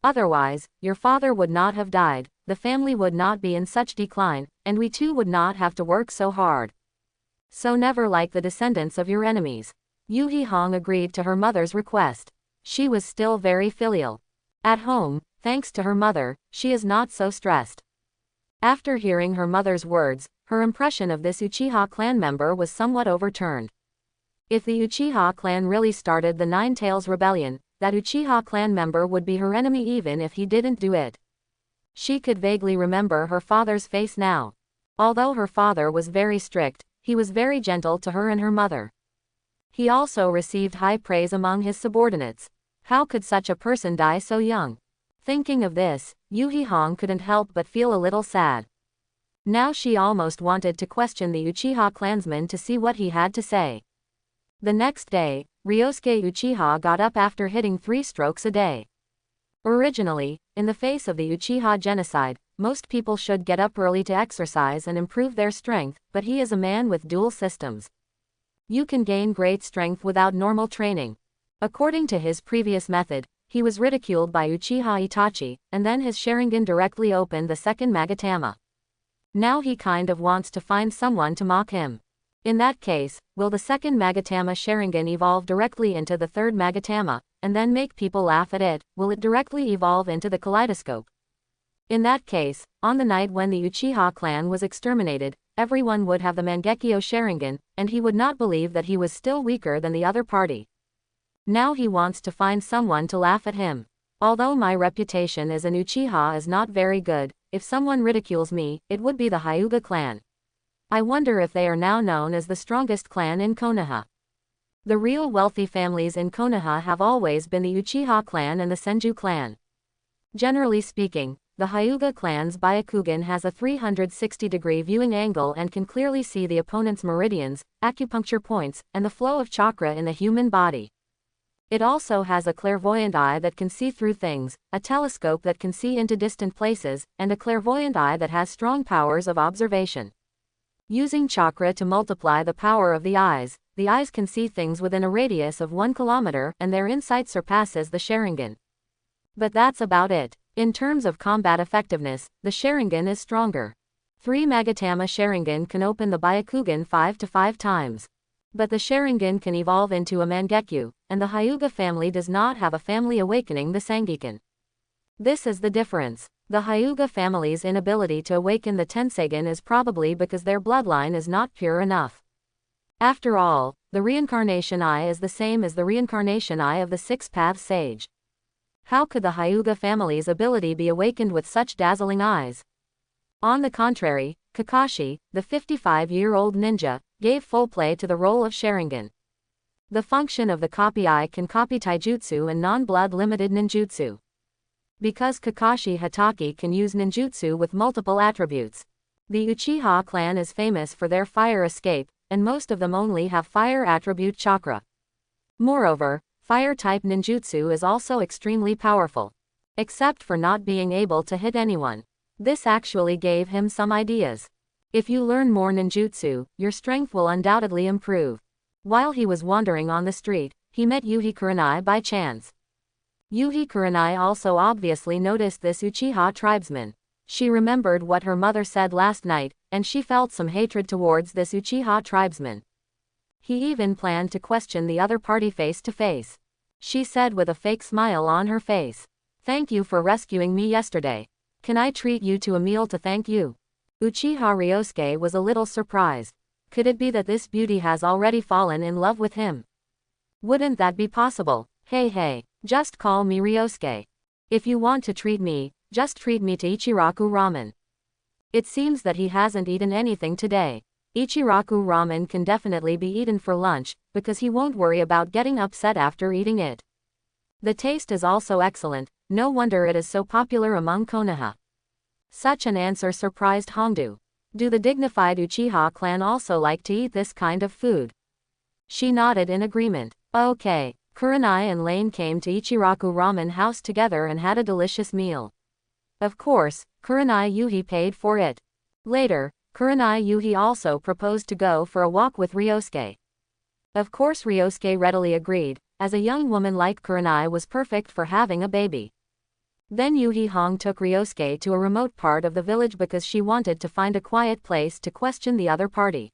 Otherwise, your father would not have died, the family would not be in such decline, and we too would not have to work so hard. So never like the descendants of your enemies. Yuhi Hong agreed to her mother's request. She was still very filial. At home, thanks to her mother, she is not so stressed. After hearing her mother's words, her impression of this Uchiha clan member was somewhat overturned. If the Uchiha clan really started the Nine Tails Rebellion, that Uchiha clan member would be her enemy even if he didn't do it. She could vaguely remember her father's face now. Although her father was very strict, he was very gentle to her and her mother. He also received high praise among his subordinates. How could such a person die so young? Thinking of this, Yuhi Hong couldn't help but feel a little sad. Now she almost wanted to question the Uchiha clansman to see what he had to say. The next day, Ryosuke Uchiha got up after hitting 3 strokes a day. Originally, in the face of the Uchiha genocide, most people should get up early to exercise and improve their strength, but he is a man with dual systems. You can gain great strength without normal training. According to his previous method, he was ridiculed by Uchiha Itachi, and then his Sharingan directly opened the second Magatama. Now he kind of wants to find someone to mock him. In that case, will the second Magatama Sharingan evolve directly into the third Magatama, and then make people laugh at it? Will it directly evolve into the kaleidoscope? In that case, on the night when the Uchiha clan was exterminated, everyone would have the Mangekyo Sharingan, and he would not believe that he was still weaker than the other party. Now he wants to find someone to laugh at him. Although my reputation as an Uchiha is not very good, if someone ridicules me, it would be the Hyuga clan. I wonder if they are now known as the strongest clan in Konoha. The real wealthy families in Konoha have always been the Uchiha clan and the Senju clan. Generally speaking, the Hyuga clan's Byakugan has a 360-degree viewing angle and can clearly see the opponent's meridians, acupuncture points, and the flow of chakra in the human body. It also has a clairvoyant eye that can see through things, a telescope that can see into distant places, and a clairvoyant eye that has strong powers of observation. Using chakra to multiply the power of the eyes can see things within a radius of 1 kilometer, and their insight surpasses the Sharingan. But that's about it. In terms of combat effectiveness, the Sharingan is stronger. 3 Magatama Sharingan can open the Byakugan 5 to 5 times. But the Sharingan can evolve into a Mangekyo, and the Hyuga family does not have a family awakening the Sangekan. This is the difference. The Hyuga family's inability to awaken the Tensegan is probably because their bloodline is not pure enough. After all, the reincarnation eye is the same as the reincarnation eye of the Six-Path Sage. How could the Hyuga family's ability be awakened with such dazzling eyes? On the contrary, Kakashi, the 55-year-old ninja, gave full play to the role of Sharingan. The function of the copy eye can copy taijutsu and non-blood limited ninjutsu. Because Kakashi Hatake can use ninjutsu with multiple attributes. The Uchiha clan is famous for their fire escape, and most of them only have fire attribute chakra. Moreover, fire-type ninjutsu is also extremely powerful. Except for not being able to hit anyone. This actually gave him some ideas. If you learn more ninjutsu, your strength will undoubtedly improve. While he was wandering on the street, he met Yuhi Kurenai by chance. Yuhi Kurenai also obviously noticed this Uchiha tribesman. She remembered what her mother said last night, and she felt some hatred towards this Uchiha tribesman. He even planned to question the other party face to face. She said with a fake smile on her face, "Thank you for rescuing me yesterday. Can I treat you to a meal to thank you?" Uchiha Ryosuke was a little surprised. Could it be that this beauty has already fallen in love with him? Wouldn't that be possible? Hey, just call me Ryosuke. If you want to treat me, just treat me to Ichiraku ramen. It seems that he hasn't eaten anything today. Ichiraku ramen can definitely be eaten for lunch, because he won't worry about getting upset after eating it. The taste is also excellent, no wonder it is so popular among Konoha. Such an answer surprised Hongdu. Do the dignified Uchiha clan also like to eat this kind of food? She nodded in agreement. Okay. Kurenai and Lane came to Ichiraku ramen house together and had a delicious meal. Of course, Kurenai Yuhi paid for it. Later, Kurenai Yuhi also proposed to go for a walk with Ryosuke. Of course Ryosuke readily agreed, as a young woman like Kurenai was perfect for having a baby. Then Yuhi Hong took Ryosuke to a remote part of the village because she wanted to find a quiet place to question the other party.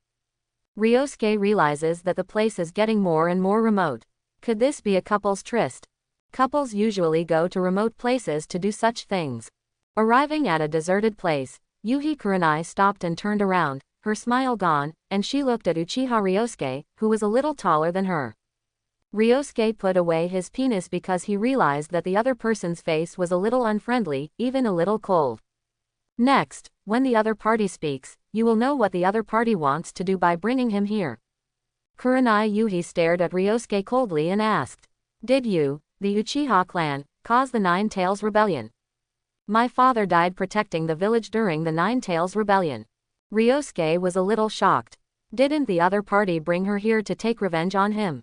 Ryosuke realizes that the place is getting more and more remote. Could this be a couple's tryst? Couples usually go to remote places to do such things. Arriving at a deserted place, Yuhi Kurenai stopped and turned around, her smile gone, and she looked at Uchiha Ryosuke, who was a little taller than her. Ryosuke put away his penis because he realized that the other person's face was a little unfriendly, even a little cold. Next, when the other party speaks, you will know what the other party wants to do by bringing him here. Kurenai Yuhi stared at Ryosuke coldly and asked, "Did you, the Uchiha clan, cause the Nine Tails Rebellion?" "My father died protecting the village during the Nine Tails Rebellion." Ryosuke was a little shocked. Didn't the other party bring her here to take revenge on him?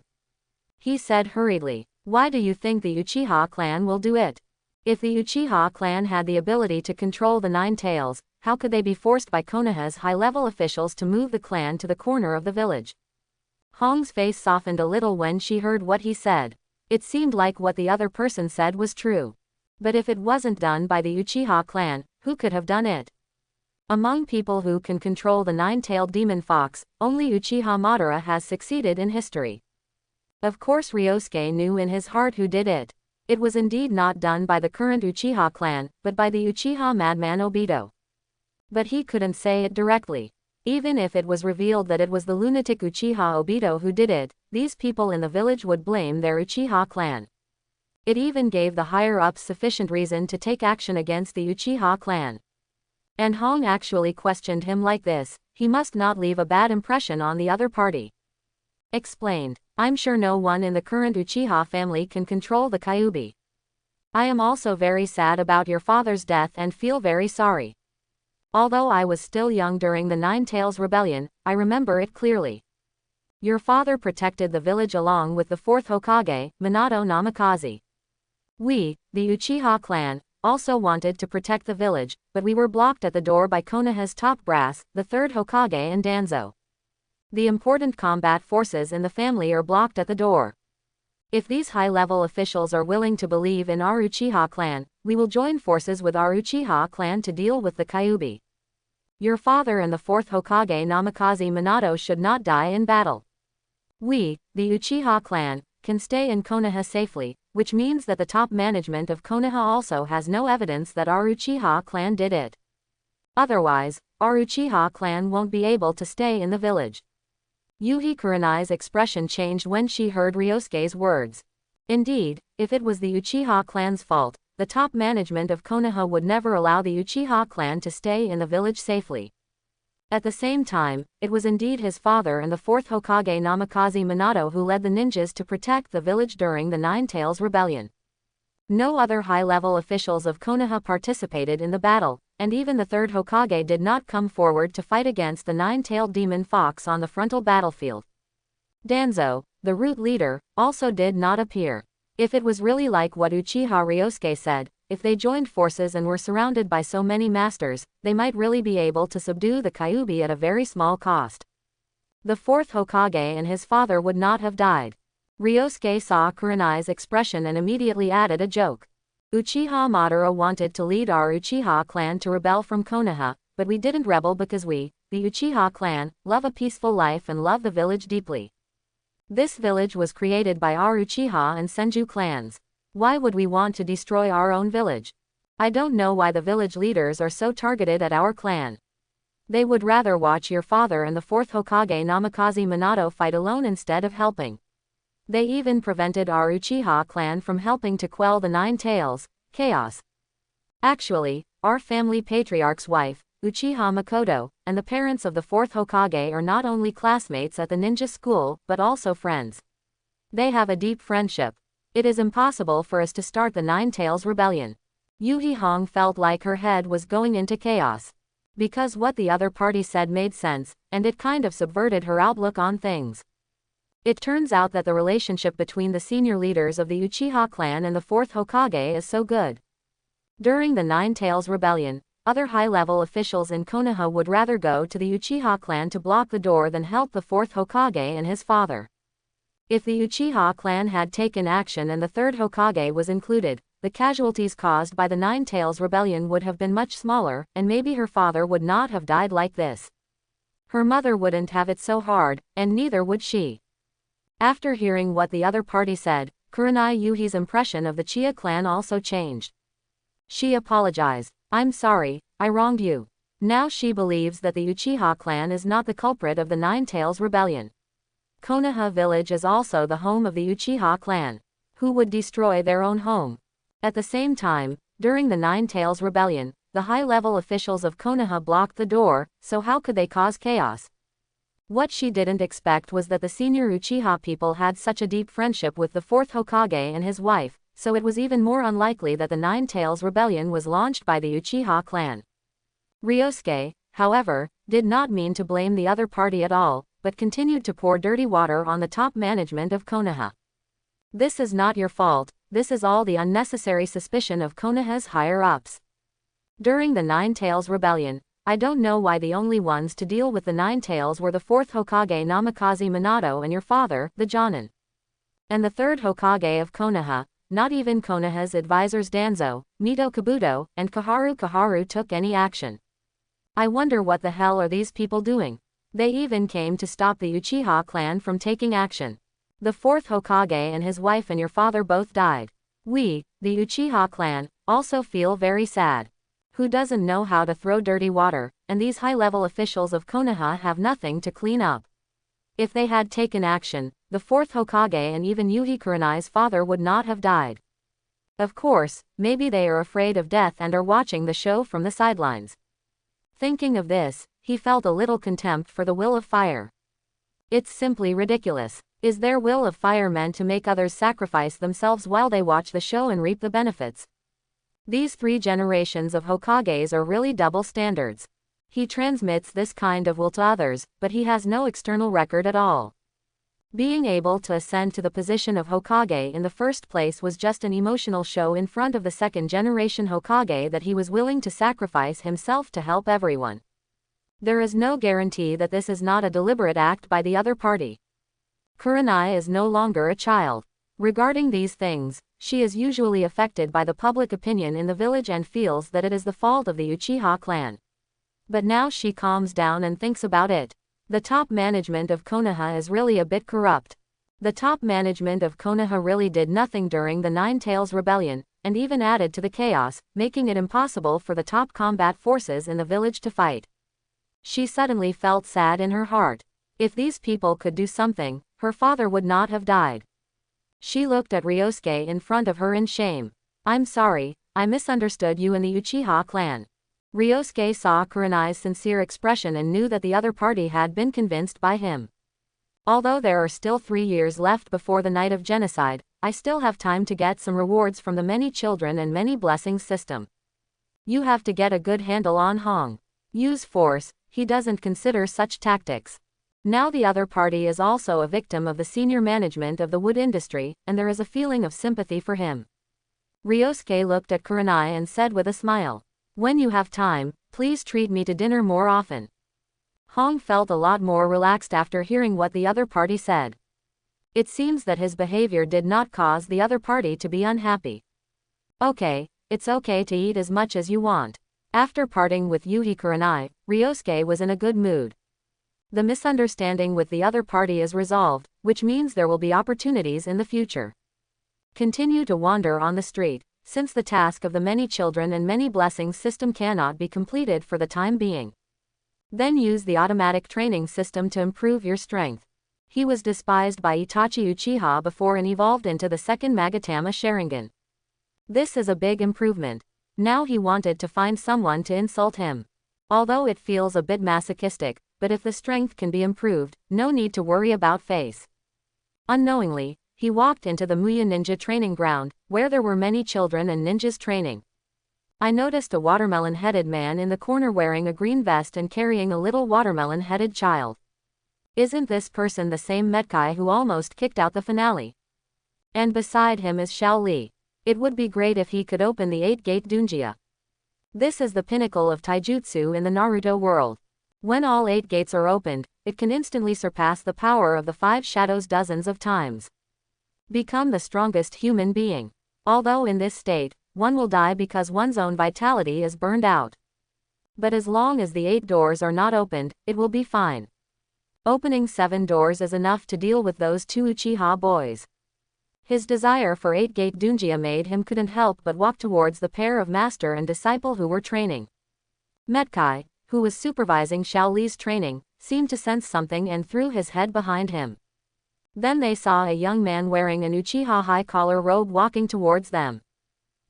He said hurriedly. Why do you think the Uchiha clan will do it? If the Uchiha clan had the ability to control the Nine Tails, how could they be forced by Konoha's high-level officials to move the clan to the corner of the village? Hong's face softened a little when she heard what he said. It seemed like what the other person said was true. But if it wasn't done by the Uchiha clan, who could have done it? Among people who can control the nine-tailed demon fox, only Uchiha Madara has succeeded in history. Of course Ryosuke knew in his heart who did it. It was indeed not done by the current Uchiha clan, but by the Uchiha madman Obito. But he couldn't say it directly. Even if it was revealed that it was the lunatic Uchiha Obito who did it, these people in the village would blame their Uchiha clan. It even gave the higher-ups sufficient reason to take action against the Uchiha clan. And Hong actually questioned him like this, he must not leave a bad impression on the other party. Explained. I'm sure no one in the current Uchiha family can control the Kyuubi. I am also very sad about your father's death and feel very sorry. Although I was still young during the Nine Tails Rebellion, I remember it clearly. Your father protected the village along with the fourth Hokage, Minato Namikaze. We, the Uchiha clan, also wanted to protect the village, but we were blocked at the door by Konoha's top brass, the third Hokage and Danzo. The important combat forces in the family are blocked at the door. If these high-level officials are willing to believe in our Uchiha clan, we will join forces with our Uchiha clan to deal with the Kyuubi. Your father and the fourth Hokage Namikaze Minato should not die in battle. We, the Uchiha clan, can stay in Konoha safely, which means that the top management of Konoha also has no evidence that our Uchiha clan did it. Otherwise, our Uchiha clan won't be able to stay in the village. Yuhi Kurenai's expression changed when she heard Ryosuke's words. Indeed, if it was the Uchiha clan's fault, the top management of Konoha would never allow the Uchiha clan to stay in the village safely. At the same time, it was indeed his father and the fourth Hokage Namikaze Minato who led the ninjas to protect the village during the Nine Tails Rebellion. No other high-level officials of Konoha participated in the battle, and even the third Hokage did not come forward to fight against the nine-tailed demon fox on the frontal battlefield. Danzo, the root leader, also did not appear. If it was really like what Uchiha Ryosuke said, if they joined forces and were surrounded by so many masters, they might really be able to subdue the Kyuubi at a very small cost. The fourth Hokage and his father would not have died. Ryosuke saw Kurenai's expression and immediately added a joke. Uchiha Madara wanted to lead our Uchiha clan to rebel from Konoha, but we didn't rebel because we, the Uchiha clan, love a peaceful life and love the village deeply. This village was created by our Uchiha and Senju clans. Why would we want to destroy our own village? I don't know why the village leaders are so targeted at our clan. They would rather watch your father and the fourth Hokage Namikaze Minato fight alone instead of helping. They even prevented our Uchiha clan from helping to quell the Nine Tails, chaos. Actually, our family patriarch's wife, Uchiha Makoto, and the parents of the fourth Hokage are not only classmates at the ninja school, but also friends. They have a deep friendship. It is impossible for us to start the Nine Tails Rebellion. Yuhi Hong felt like her head was going into chaos. Because what the other party said made sense, and it kind of subverted her outlook on things. It turns out that the relationship between the senior leaders of the Uchiha clan and the fourth Hokage is so good. During the Nine Tails Rebellion, other high-level officials in Konoha would rather go to the Uchiha clan to block the door than help the fourth Hokage and his father. If the Uchiha clan had taken action and the third Hokage was included, the casualties caused by the Nine Tails Rebellion would have been much smaller, and maybe her father would not have died like this. Her mother wouldn't have it so hard, and neither would she. After hearing what the other party said, Kurenai Yuhi's impression of the Chia clan also changed. She apologized. I'm sorry, I wronged you. Now she believes that the Uchiha clan is not the culprit of the Nine Tails Rebellion. Konoha village is also the home of the Uchiha clan. Who would destroy their own home? At the same time, during the Nine Tails Rebellion, the high-level officials of Konoha blocked the door, so how could they cause chaos? What she didn't expect was that the senior Uchiha people had such a deep friendship with the fourth Hokage and his wife, so it was even more unlikely that the Nine Tails Rebellion was launched by the Uchiha clan. Ryosuke, however, did not mean to blame the other party at all, but continued to pour dirty water on the top management of Konoha. This is not your fault, this is all the unnecessary suspicion of Konoha's higher-ups. During the Nine Tails Rebellion, I don't know why the only ones to deal with the Nine Tails were the 4th Hokage Namikaze Minato and your father, the Jonin. And the 3rd Hokage of Konoha. Not even Konoha's advisors Danzo, Mito Kabuto, and Kaharu took any action. I wonder what the hell are these people doing? They even came to stop the Uchiha clan from taking action. The 4th Hokage and his wife and your father both died. We, the Uchiha clan, also feel very sad. Who doesn't know how to throw dirty water, and these high-level officials of Konoha have nothing to clean up. If they had taken action, the 4th Hokage and even Yuhi Kurenai's father would not have died. Of course, maybe they are afraid of death and are watching the show from the sidelines. Thinking of this, he felt a little contempt for the will of fire. It's simply ridiculous. Is their will of fire meant to make others sacrifice themselves while they watch the show and reap the benefits? These 3 generations of Hokages are really double standards. He transmits this kind of will to others, but he has no external record at all. Being able to ascend to the position of Hokage in the first place was just an emotional show in front of the 2nd generation Hokage that he was willing to sacrifice himself to help everyone. There is no guarantee that this is not a deliberate act by the other party. Kurenai is no longer a child. Regarding these things, she is usually affected by the public opinion in the village and feels that it is the fault of the Uchiha clan. But now she calms down and thinks about it. The top management of Konoha is really a bit corrupt. The top management of Konoha really did nothing during the Nine Tails Rebellion, and even added to the chaos, making it impossible for the top combat forces in the village to fight. She suddenly felt sad in her heart. If these people could do something, her father would not have died. She looked at Ryosuke in front of her in shame. I'm sorry, I misunderstood you and the Uchiha clan. Ryosuke saw Kurenai's sincere expression and knew that the other party had been convinced by him. Although there are still 3 years left before the night of genocide, I still have time to get some rewards from the many children and many blessings system. You have to get a good handle on Hong. Use force, he doesn't consider such tactics. Now the other party is also a victim of the senior management of the wood industry, and there is a feeling of sympathy for him. Ryosuke looked at Kurenai and said with a smile, "When you have time, please treat me to dinner more often." Hong felt a lot more relaxed after hearing what the other party said. It seems that his behavior did not cause the other party to be unhappy. Okay, it's okay to eat as much as you want. After parting with Yuhi Kurenai, Ryosuke was in a good mood. The misunderstanding with the other party is resolved, which means there will be opportunities in the future. Continue to wander on the street, since the task of the many children and many blessings system cannot be completed for the time being. Then use the automatic training system to improve your strength. He was despised by Itachi Uchiha before and evolved into the second Magatama Sharingan. This is a big improvement. Now he wanted to find someone to insult him. Although it feels a bit masochistic, but if the strength can be improved, no need to worry about face. Unknowingly, he walked into the Muya Ninja training ground, where there were many children and ninjas training. I noticed a watermelon-headed man in the corner wearing a green vest and carrying a little watermelon-headed child. Isn't this person the same Metkai who almost kicked out the finale? And beside him is Xiao Li. It would be great if he could open the 8-gate Dunjia. This is the pinnacle of Taijutsu in the Naruto world. When all 8 gates are opened, it can instantly surpass the power of the 5 shadows dozens of times. Become the strongest human being. Although in this state, one will die because one's own vitality is burned out. But as long as the 8 doors are not opened, it will be fine. Opening 7 doors is enough to deal with those 2 Uchiha boys. His desire for 8-gate Dunjia made him couldn't help but walk towards the pair of master and disciple who were training. Metkai, who was supervising Xiao Li's training, seemed to sense something and threw his head behind him. Then they saw a young man wearing an Uchiha high-collar robe walking towards them.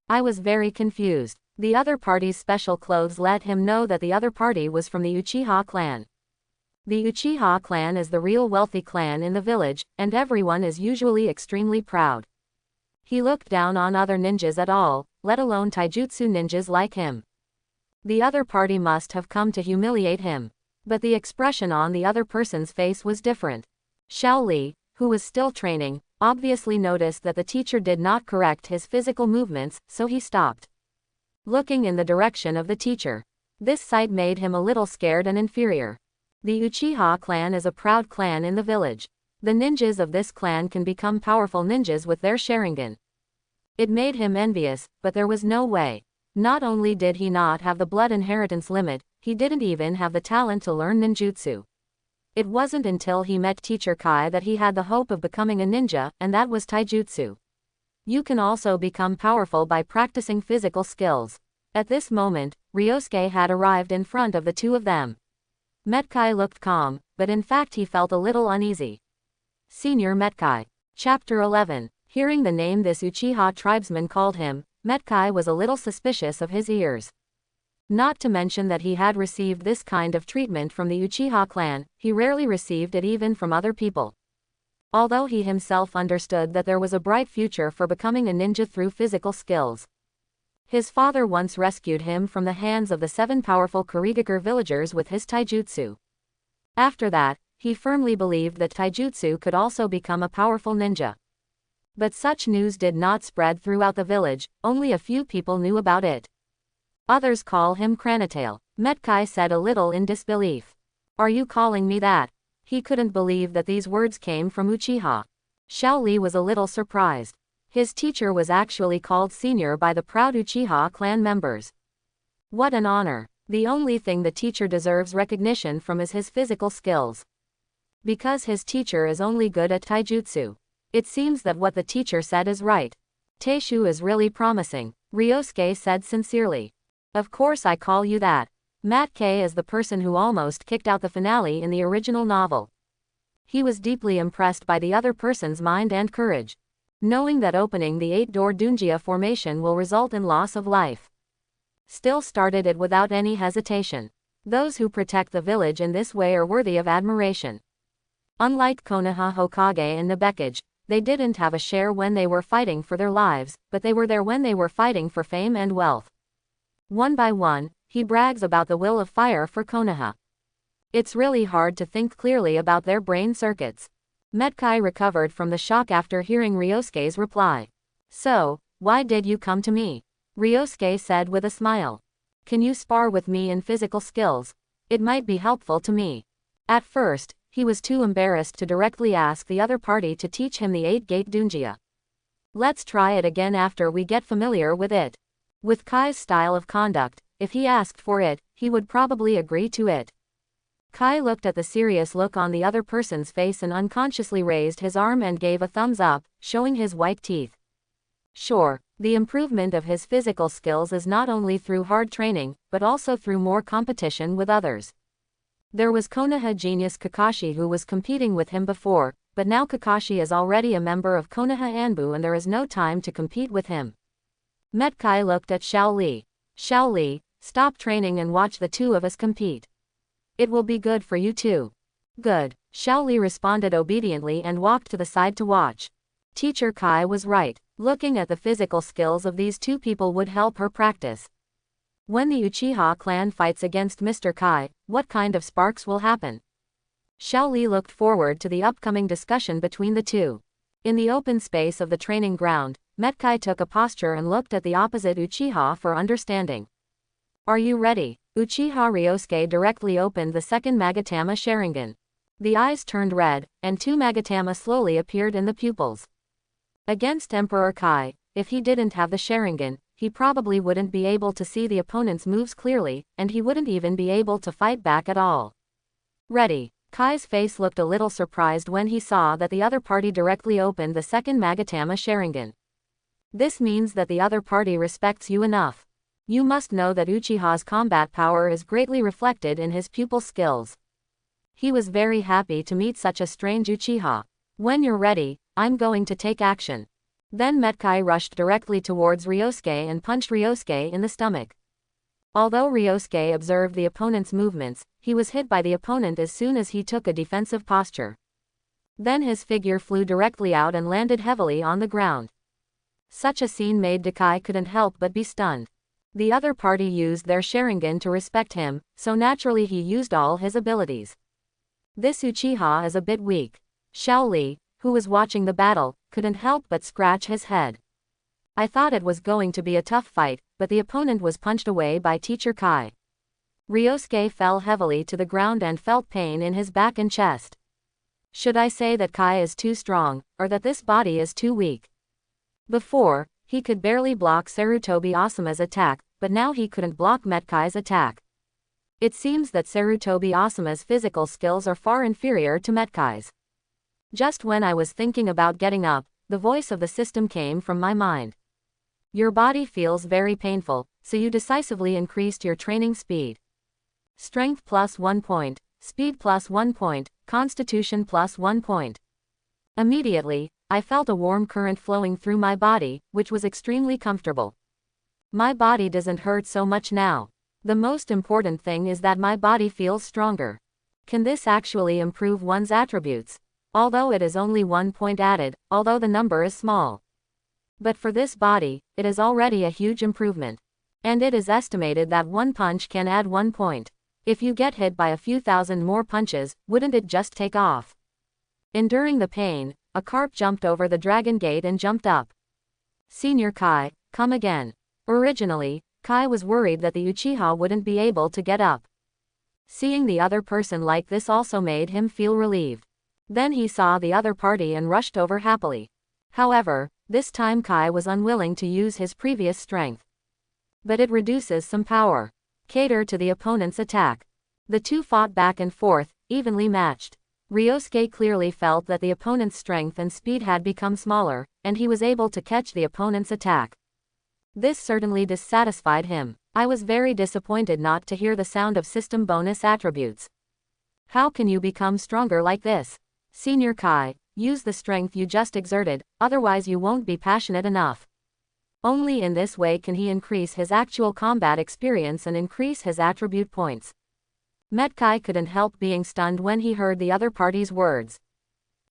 I was very confused. The other party's special clothes let him know that the other party was from the Uchiha clan. The Uchiha clan is the real wealthy clan in the village, and everyone is usually extremely proud. He looked down on other ninjas at all, let alone taijutsu ninjas like him. The other party must have come to humiliate him. But the expression on the other person's face was different. Xiao Li, who was still training, obviously noticed that the teacher did not correct his physical movements, so he stopped, looking in the direction of the teacher. This sight made him a little scared and inferior. The Uchiha clan is a proud clan in the village. The ninjas of this clan can become powerful ninjas with their Sharingan. It made him envious, but there was no way. Not only did he not have the blood inheritance limit, he didn't even have the talent to learn ninjutsu. It wasn't until he met Teacher Kai that he had the hope of becoming a ninja, and that was Taijutsu. You can also become powerful by practicing physical skills. At this moment, Ryosuke had arrived in front of the two of them. Metkai looked calm, but in fact he felt a little uneasy. Senior Metkai. Chapter 11. Hearing the name this Uchiha tribesman called him, Metkai was a little suspicious of his ears. Not to mention that he had received this kind of treatment from the Uchiha clan, he rarely received it even from other people. Although he himself understood that there was a bright future for becoming a ninja through physical skills. His father once rescued him from the hands of the 7 powerful Kurigakure villagers with his taijutsu. After that, he firmly believed that taijutsu could also become a powerful ninja. But such news did not spread throughout the village, only a few people knew about it. Others call him Cranitail. Metkai said a little in disbelief. Are you calling me that? He couldn't believe that these words came from Uchiha. Xiao Li was a little surprised. His teacher was actually called senior by the proud Uchiha clan members. What an honor. The only thing the teacher deserves recognition from is his physical skills. Because his teacher is only good at taijutsu. It seems that what the teacher said is right. Teishu is really promising, Ryosuke said sincerely. Of course I call you that. Matt K is the person who almost kicked out the finale in the original novel. He was deeply impressed by the other person's mind and courage. Knowing that opening the 8-door Dunjia formation will result in loss of life. Still started it without any hesitation. Those who protect the village in this way are worthy of admiration. Unlike Konoha Hokage and Nabekage, they didn't have a share when they were fighting for their lives, but they were there when they were fighting for fame and wealth. One by one, he brags about the will of fire for Konoha. It's really hard to think clearly about their brain circuits. Metkai recovered from the shock after hearing Ryosuke's reply. So, why did you come to me? Ryosuke said with a smile. Can you spar with me in physical skills? It might be helpful to me. At first, he was too embarrassed to directly ask the other party to teach him the 8-gate Dunjia. Let's try it again after we get familiar with it. With Kai's style of conduct, if he asked for it, he would probably agree to it. Kai looked at the serious look on the other person's face and unconsciously raised his arm and gave a thumbs up, showing his white teeth. Sure, the improvement of his physical skills is not only through hard training, but also through more competition with others. There was Konoha genius Kakashi who was competing with him before, but now Kakashi is already a member of Konoha Anbu and there is no time to compete with him. Metkai looked at Xiao Li. Xiao Li, stop training and watch the two of us compete. It will be good for you too. Good. Xiao Li responded obediently and walked to the side to watch. Teacher Kai was right. Looking at the physical skills of these two people would help her practice. When the Uchiha clan fights against Mr. Kai, what kind of sparks will happen? Xiao Li looked forward to the upcoming discussion between the two. In the open space of the training ground, Metkai took a posture and looked at the opposite Uchiha for understanding. Are you ready? Uchiha Ryosuke directly opened the second Magatama Sharingan. The eyes turned red, and 2 Magatama slowly appeared in the pupils. Against Emperor Kai, if he didn't have the Sharingan, he probably wouldn't be able to see the opponent's moves clearly, and he wouldn't even be able to fight back at all. Ready. Kai's face looked a little surprised when he saw that the other party directly opened the second Magatama Sharingan. This means that the other party respects you enough. You must know that Uchiha's combat power is greatly reflected in his pupil skills. He was very happy to meet such a strange Uchiha. When you're ready, I'm going to take action. Then Metkai rushed directly towards Ryosuke and punched Ryosuke in the stomach. Although Ryosuke observed the opponent's movements, he was hit by the opponent as soon as he took a defensive posture. Then his figure flew directly out and landed heavily on the ground. Such a scene made Dakai couldn't help but be stunned. The other party used their Sharingan to respect him, so naturally he used all his abilities. This Uchiha is a bit weak. Xiao Li, who was watching the battle, couldn't help but scratch his head. I thought it was going to be a tough fight, but the opponent was punched away by Teacher Kai. Ryosuke fell heavily to the ground and felt pain in his back and chest. Should I say that Kai is too strong, or that this body is too weak? Before, he could barely block Sarutobi Asuma's attack, but now he couldn't block Metkai's attack. It seems that Sarutobi Asuma's physical skills are far inferior to Metkai's. Just when I was thinking about getting up, the voice of the system came from my mind. Your body feels very painful, so you decisively increased your training speed. Strength plus 1 point, speed plus 1 point, constitution plus 1 point. Immediately, I felt a warm current flowing through my body, which was extremely comfortable. My body doesn't hurt so much now. The most important thing is that my body feels stronger. Can this actually improve one's attributes? Although it is only 1 point added, although the number is small. But for this body, it is already a huge improvement. And it is estimated that one punch can add 1 point. If you get hit by a few thousand more punches, wouldn't it just take off? Enduring the pain, a carp jumped over the dragon gate and jumped up. Senior Kai, come again. Originally, Kai was worried that the Uchiha wouldn't be able to get up. Seeing the other person like this also made him feel relieved. Then he saw the other party and rushed over happily. However, this time Kai was unwilling to use his previous strength. But it reduces some power. Cater to the opponent's attack. The two fought back and forth, evenly matched. Ryosuke clearly felt that the opponent's strength and speed had become smaller, and he was able to catch the opponent's attack. This certainly dissatisfied him. I was very disappointed not to hear the sound of system bonus attributes. How can you become stronger like this? Senior Kai, use the strength you just exerted, otherwise you won't be passionate enough. Only in this way can he increase his actual combat experience and increase his attribute points. Metkai couldn't help being stunned when he heard the other party's words.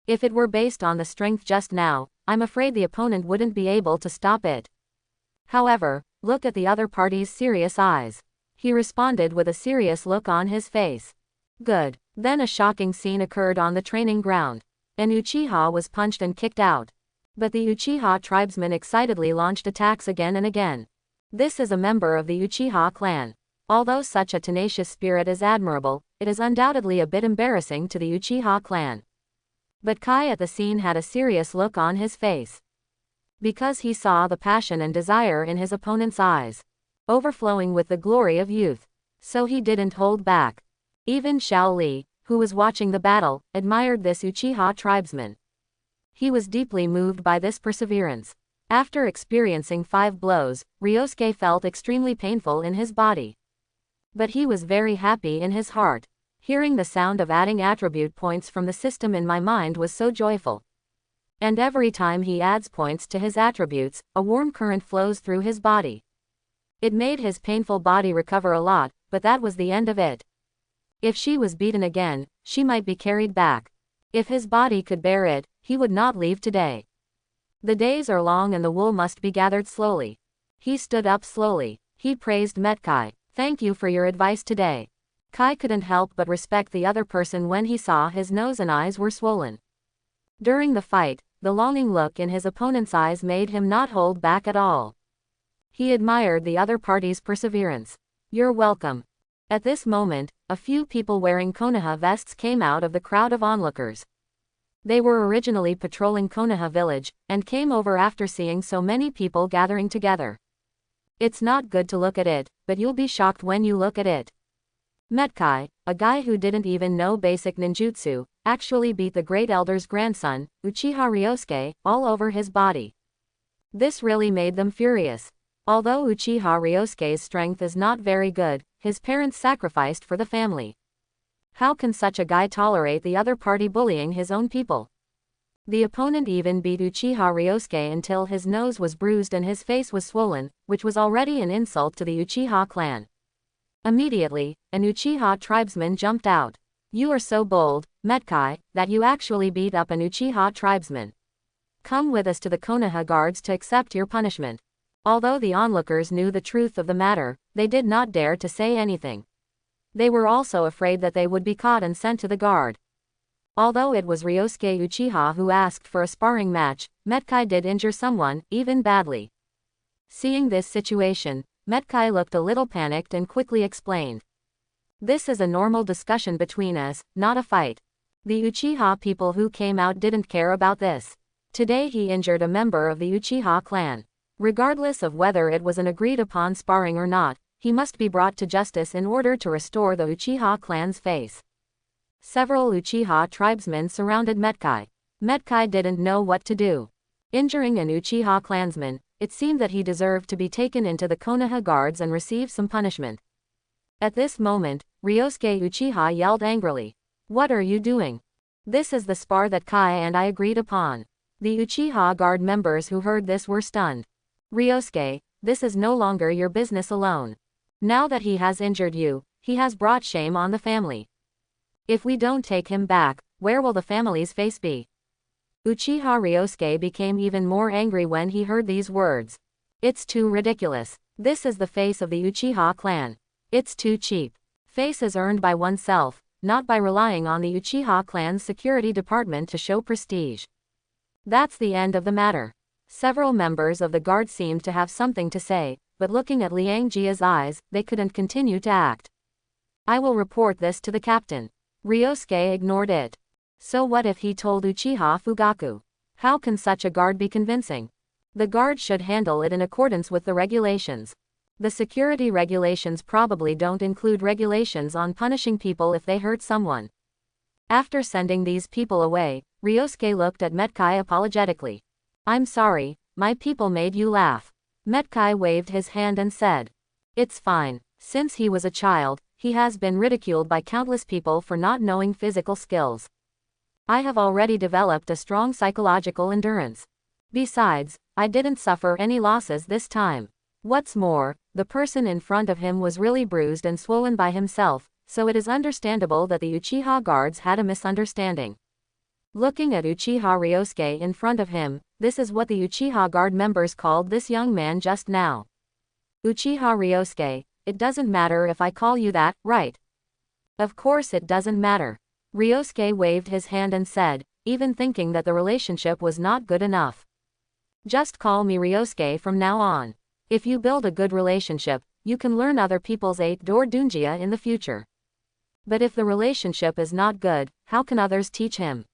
If it were based on the strength just now, I'm afraid the opponent wouldn't be able to stop it. However, look at the other party's serious eyes. He responded with a serious look on his face. Good. Then a shocking scene occurred on the training ground. An Uchiha was punched and kicked out. But the Uchiha tribesmen excitedly launched attacks again and again. This is a member of the Uchiha clan. Although such a tenacious spirit is admirable, it is undoubtedly a bit embarrassing to the Uchiha clan. But Kai at the scene had a serious look on his face. Because he saw the passion and desire in his opponent's eyes, overflowing with the glory of youth. So he didn't hold back. Even Xiao Li, who was watching the battle, admired this Uchiha tribesman. He was deeply moved by this perseverance. After experiencing 5 blows, Ryosuke felt extremely painful in his body. But he was very happy in his heart. Hearing the sound of adding attribute points from the system in my mind was so joyful. And every time he adds points to his attributes, a warm current flows through his body. It made his painful body recover a lot, but that was the end of it. If she was beaten again, she might be carried back. If his body could bear it, he would not leave today. The days are long and the wool must be gathered slowly. He stood up slowly. He praised Metkai. Thank you for your advice today. Kai couldn't help but respect the other person when he saw his nose and eyes were swollen. During the fight, the longing look in his opponent's eyes made him not hold back at all. He admired the other party's perseverance. You're welcome. At this moment, a few people wearing Konoha vests came out of the crowd of onlookers. They were originally patrolling Konoha village, and came over after seeing so many people gathering together. It's not good to look at it, but you'll be shocked when you look at it. Metkai, a guy who didn't even know basic ninjutsu, actually beat the Great Elder's grandson, Uchiha Ryosuke, all over his body. This really made them furious. Although Uchiha Ryosuke's strength is not very good, his parents sacrificed for the family. How can such a guy tolerate the other party bullying his own people? The opponent even beat Uchiha Ryosuke until his nose was bruised and his face was swollen, which was already an insult to the Uchiha clan. Immediately, an Uchiha tribesman jumped out. You are so bold, Metkai, that you actually beat up an Uchiha tribesman. Come with us to the Konoha guards to accept your punishment. Although the onlookers knew the truth of the matter, they did not dare to say anything. They were also afraid that they would be caught and sent to the guard. Although it was Ryosuke Uchiha who asked for a sparring match, Metkai did injure someone, even badly. Seeing this situation, Metkai looked a little panicked and quickly explained. This is a normal discussion between us, not a fight. The Uchiha people who came out didn't care about this. Today he injured a member of the Uchiha clan. Regardless of whether it was an agreed upon sparring or not, he must be brought to justice in order to restore the Uchiha clan's face. Several Uchiha tribesmen surrounded Metkai. Metkai didn't know what to do. Injuring an Uchiha clansman, it seemed that he deserved to be taken into the Konoha guards and receive some punishment. At this moment, Ryosuke Uchiha yelled angrily. What are you doing? This is the spar that Kai and I agreed upon. The Uchiha guard members who heard this were stunned. Ryosuke, this is no longer your business alone. Now that he has injured you, he has brought shame on the family. If we don't take him back, where will the family's face be? Uchiha Ryosuke became even more angry when he heard these words. It's too ridiculous. This is the face of the Uchiha clan. It's too cheap. Face is earned by oneself, not by relying on the Uchiha clan's security department to show prestige. That's the end of the matter. Several members of the guard seemed to have something to say, but looking at Liang Jia's eyes, they couldn't continue to act. I will report this to the captain. Ryosuke ignored it. So what if he told Uchiha Fugaku? How can such a guard be convincing? The guard should handle it in accordance with the regulations. The security regulations probably don't include regulations on punishing people if they hurt someone. After sending these people away, Ryosuke looked at Metkai apologetically. I'm sorry, my people made you laugh. Metkai waved his hand and said. It's fine. Since he was a child, he has been ridiculed by countless people for not knowing physical skills. I have already developed a strong psychological endurance. Besides, I didn't suffer any losses this time. What's more, the person in front of him was really bruised and swollen by himself, so it is understandable that the Uchiha guards had a misunderstanding. Looking at Uchiha Ryosuke in front of him, this is what the Uchiha guard members called this young man just now. Uchiha Ryosuke, it doesn't matter if I call you that, right? Of course it doesn't matter. Ryosuke waved his hand and said, even thinking that the relationship was not good enough. Just call me Ryosuke from now on. If you build a good relationship, you can learn other people's 8-door dunjia in the future. But if the relationship is not good, how can others teach him?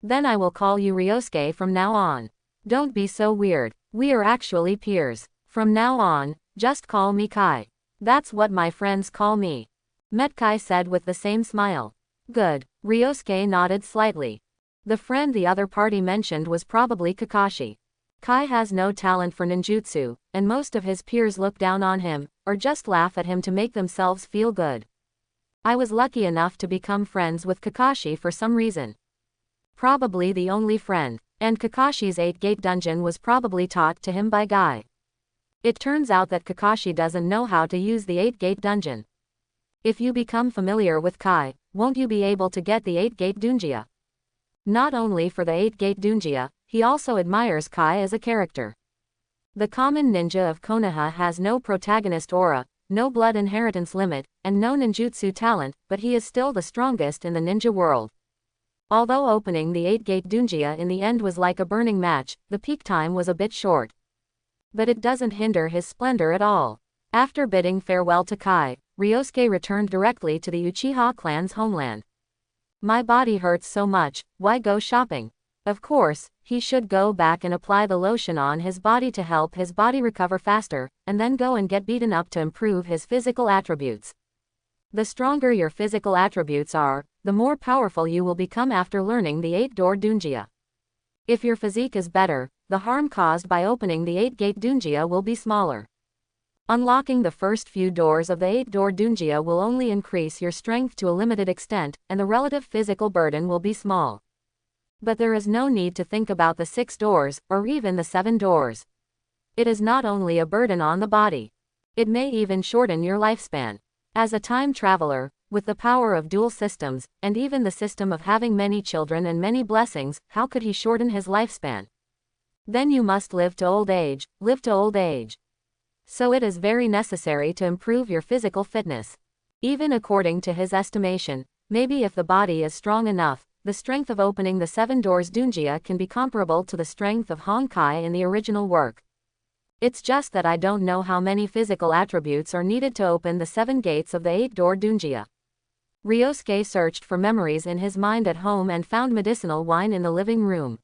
Then I will call you Ryosuke from now on. Don't be so weird. We are actually peers. From now on, just call me Kai. That's what my friends call me. Metkai said with the same smile. Good. Ryosuke nodded slightly. The friend the other party mentioned was probably Kakashi. Kai has no talent for ninjutsu, and most of his peers look down on him, or just laugh at him to make themselves feel good. I was lucky enough to become friends with Kakashi for some reason. Probably the only friend, and Kakashi's 8-gate dungeon was probably taught to him by Guy. It turns out that Kakashi doesn't know how to use the 8-gate dungeon. If you become familiar with Kai, won't you be able to get the 8-gate dunjia? Not only for the 8-gate dunjia, he also admires Kai as a character. The common ninja of Konoha has no protagonist aura, no blood inheritance limit, and no ninjutsu talent, but he is still the strongest in the ninja world. Although opening the 8-gate dunjia in the end was like a burning match, the peak time was a bit short. But it doesn't hinder his splendor at all. After bidding farewell to Kai, Ryosuke returned directly to the Uchiha clan's homeland. My body hurts so much, why go shopping? Of course, he should go back and apply the lotion on his body to help his body recover faster, and then go and get beaten up to improve his physical attributes. The stronger your physical attributes are, the more powerful you will become after learning the 8-door dunjia. If your physique is better, the harm caused by opening the 8-gate dunjia will be smaller. Unlocking the first few doors of the 8-door dunjia will only increase your strength to a limited extent, and the relative physical burden will be small. But there is no need to think about the 6 doors, or even the 7 doors. It is not only a burden on the body. It may even shorten your lifespan. As a time traveler, with the power of dual systems, and even the system of having many children and many blessings, how could he shorten his lifespan? Then you must live to old age, live to old age. So it is very necessary to improve your physical fitness. Even according to his estimation, maybe if the body is strong enough, the strength of opening the 7 doors Dunjia can be comparable to the strength of Honkai in the original work. It's just that I don't know how many physical attributes are needed to open the 7 gates of the 8-door Dunjia. Ryosuke searched for memories in his mind at home and found medicinal wine in the living room.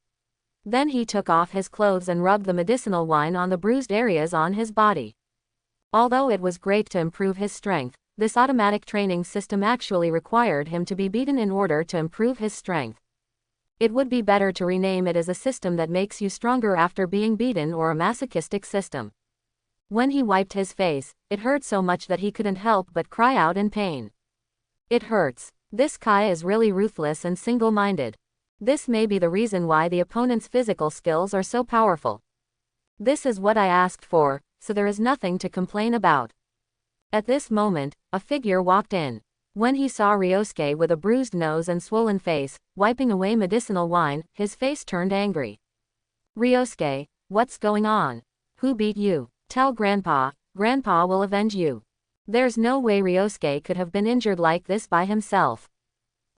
Then he took off his clothes and rubbed the medicinal wine on the bruised areas on his body. Although it was great to improve his strength, this automatic training system actually required him to be beaten in order to improve his strength. It would be better to rename it as a system that makes you stronger after being beaten, or a masochistic system. When he wiped his face, it hurt so much that he couldn't help but cry out in pain. It hurts. This Kai is really ruthless and single-minded. This may be the reason why the opponent's physical skills are so powerful. This is what I asked for, so there is nothing to complain about. At this moment, a figure walked in. When he saw Ryosuke with a bruised nose and swollen face, wiping away medicinal wine, his face turned angry. Ryosuke, what's going on? Who beat you? Tell Grandpa. Grandpa will avenge you. There's no way Ryosuke could have been injured like this by himself.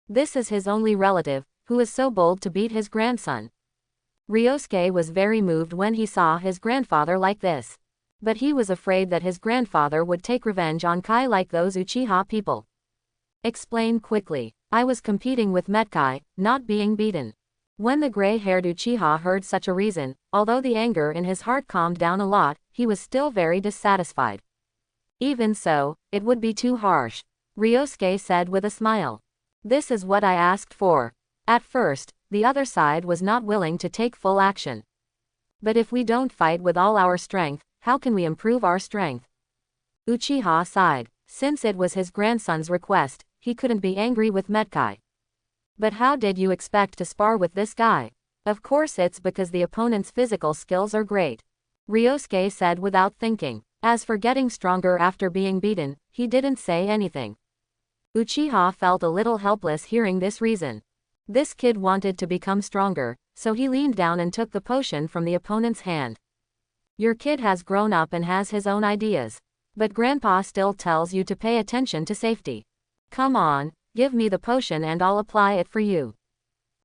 This is his only relative, who is so bold to beat his grandson. Ryosuke was very moved when he saw his grandfather like this. But he was afraid that his grandfather would take revenge on Kai like those Uchiha people. Explain quickly. I was competing with Metkai, not being beaten. When the gray-haired Uchiha heard such a reason, although the anger in his heart calmed down a lot, he was still very dissatisfied. Even so, it would be too harsh. Ryosuke said with a smile. This is what I asked for. At first, the other side was not willing to take full action. But if we don't fight with all our strength, how can we improve our strength? Uchiha sighed. Since it was his grandson's request, he couldn't be angry with Metkai. But how did you expect to spar with this guy? Of course it's because the opponent's physical skills are great. Ryosuke said without thinking. As for getting stronger after being beaten, he didn't say anything. Uchiha felt a little helpless hearing this reason. This kid wanted to become stronger, so he leaned down and took the potion from the opponent's hand. Your kid has grown up and has his own ideas. But Grandpa still tells you to pay attention to safety. Come on, give me the potion and I'll apply it for you.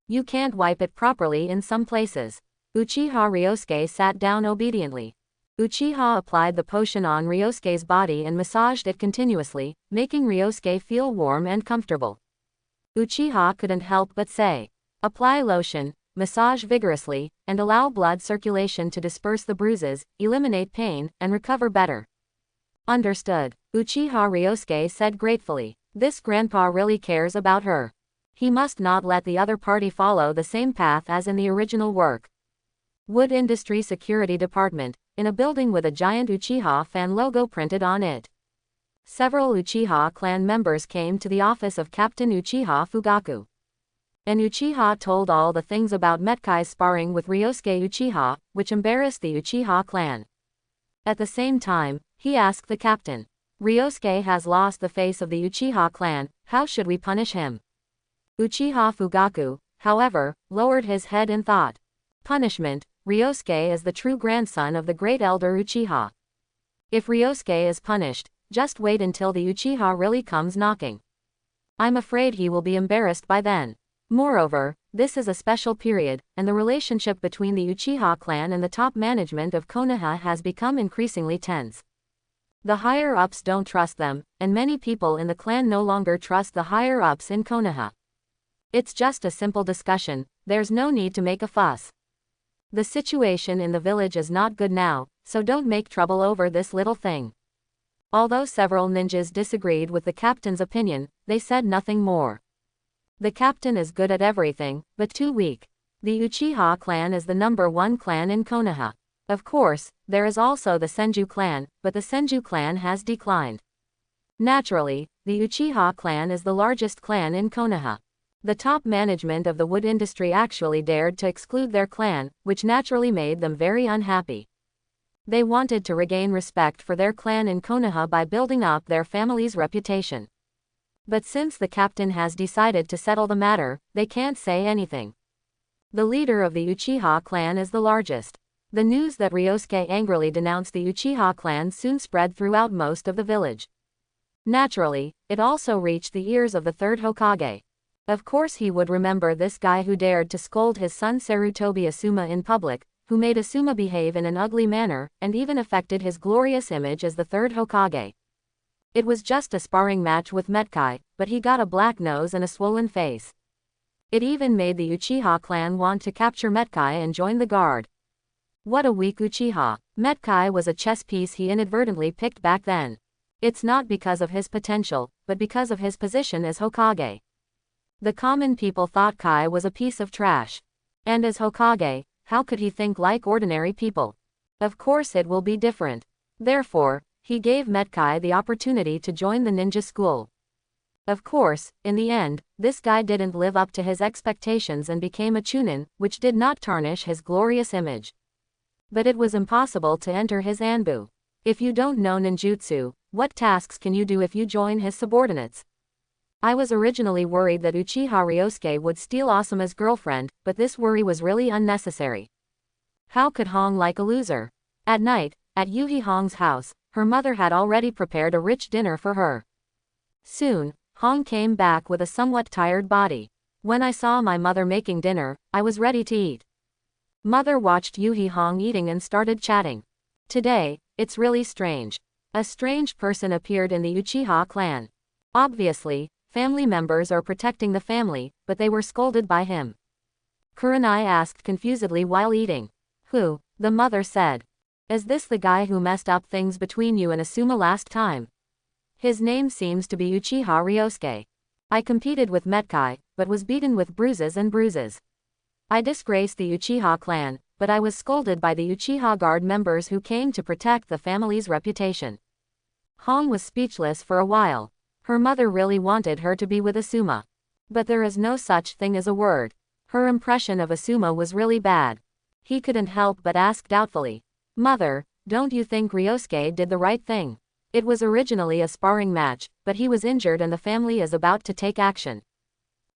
You can't wipe it properly in some places. Uchiha Ryosuke sat down obediently. Uchiha applied the potion on Ryosuke's body and massaged it continuously, making Ryosuke feel warm and comfortable. Uchiha couldn't help but say, apply lotion, massage vigorously, and allow blood circulation to disperse the bruises, eliminate pain, and recover better. Understood. Uchiha Ryosuke said gratefully. This grandpa really cares about her. He must not let the other party follow the same path as in the original work. Wood Industry Security Department, in a building with a giant Uchiha fan logo printed on it. Several Uchiha clan members came to the office of Captain Uchiha Fugaku. And Uchiha told all the things about Metkai's sparring with Ryosuke Uchiha, which embarrassed the Uchiha clan. At the same time, he asked the captain, Ryosuke has lost the face of the Uchiha clan, how should we punish him? Uchiha Fugaku, however, lowered his head in thought. Punishment. Ryosuke is the true grandson of the great elder Uchiha. If Ryosuke is punished, just wait until the Uchiha really comes knocking. I'm afraid he will be embarrassed by then. Moreover, this is a special period, and the relationship between the Uchiha clan and the top management of Konoha has become increasingly tense. The higher-ups don't trust them, and many people in the clan no longer trust the higher-ups in Konoha. It's just a simple discussion, there's no need to make a fuss. The situation in the village is not good now, so don't make trouble over this little thing. Although several ninjas disagreed with the captain's opinion, they said nothing more. The captain is good at everything, but too weak. The Uchiha clan is the #1 clan in Konoha. Of course, there is also the Senju clan, but the Senju clan has declined. Naturally, the Uchiha clan is the largest clan in Konoha. The top management of the wood industry actually dared to exclude their clan, which naturally made them very unhappy. They wanted to regain respect for their clan in Konoha by building up their family's reputation. But since the captain has decided to settle the matter, they can't say anything. The leader of the Uchiha clan is the largest. The news that Ryosuke angrily denounced the Uchiha clan soon spread throughout most of the village. Naturally, it also reached the ears of the third Hokage. Of course he would remember this guy who dared to scold his son Sarutobi Asuma in public, who made Asuma behave in an ugly manner, and even affected his glorious image as the third Hokage. It was just a sparring match with Metkai, but he got a black nose and a swollen face. It even made the Uchiha clan want to capture Metkai and join the guard. What a weak Uchiha. Metkai was a chess piece he inadvertently picked back then. It's not because of his potential, but because of his position as Hokage. The common people thought Kai was a piece of trash. And as Hokage, how could he think like ordinary people? Of course it will be different. Therefore, he gave Metkai the opportunity to join the ninja school. Of course, in the end, this guy didn't live up to his expectations and became a chunin, which did not tarnish his glorious image. But it was impossible to enter his Anbu. If you don't know ninjutsu, what tasks can you do if you join his subordinates? I was originally worried that Uchiha Ryosuke would steal Asuma's girlfriend, but this worry was really unnecessary. How could Hong like a loser? At night, at Yuhi Hong's house, her mother had already prepared a rich dinner for her. Soon, Hong came back with a somewhat tired body. When I saw my mother making dinner, I was ready to eat. Mother watched Yuhi Hong eating and started chatting. Today, it's really strange. A strange person appeared in the Uchiha clan. Obviously, family members are protecting the family, but they were scolded by him. Kurenai asked confusedly while eating. Who? The mother said. Is this the guy who messed up things between you and Asuma last time? His name seems to be Uchiha Ryosuke. I competed with Metkai, but was beaten with bruises and bruises. I disgraced the Uchiha clan, but I was scolded by the Uchiha guard members who came to protect the family's reputation. Hong was speechless for a while. Her mother really wanted her to be with Asuma. But there is no such thing as a word. Her impression of Asuma was really bad. He couldn't help but ask doubtfully. Mother, don't you think Ryosuke did the right thing? It was originally a sparring match, but he was injured and the family is about to take action.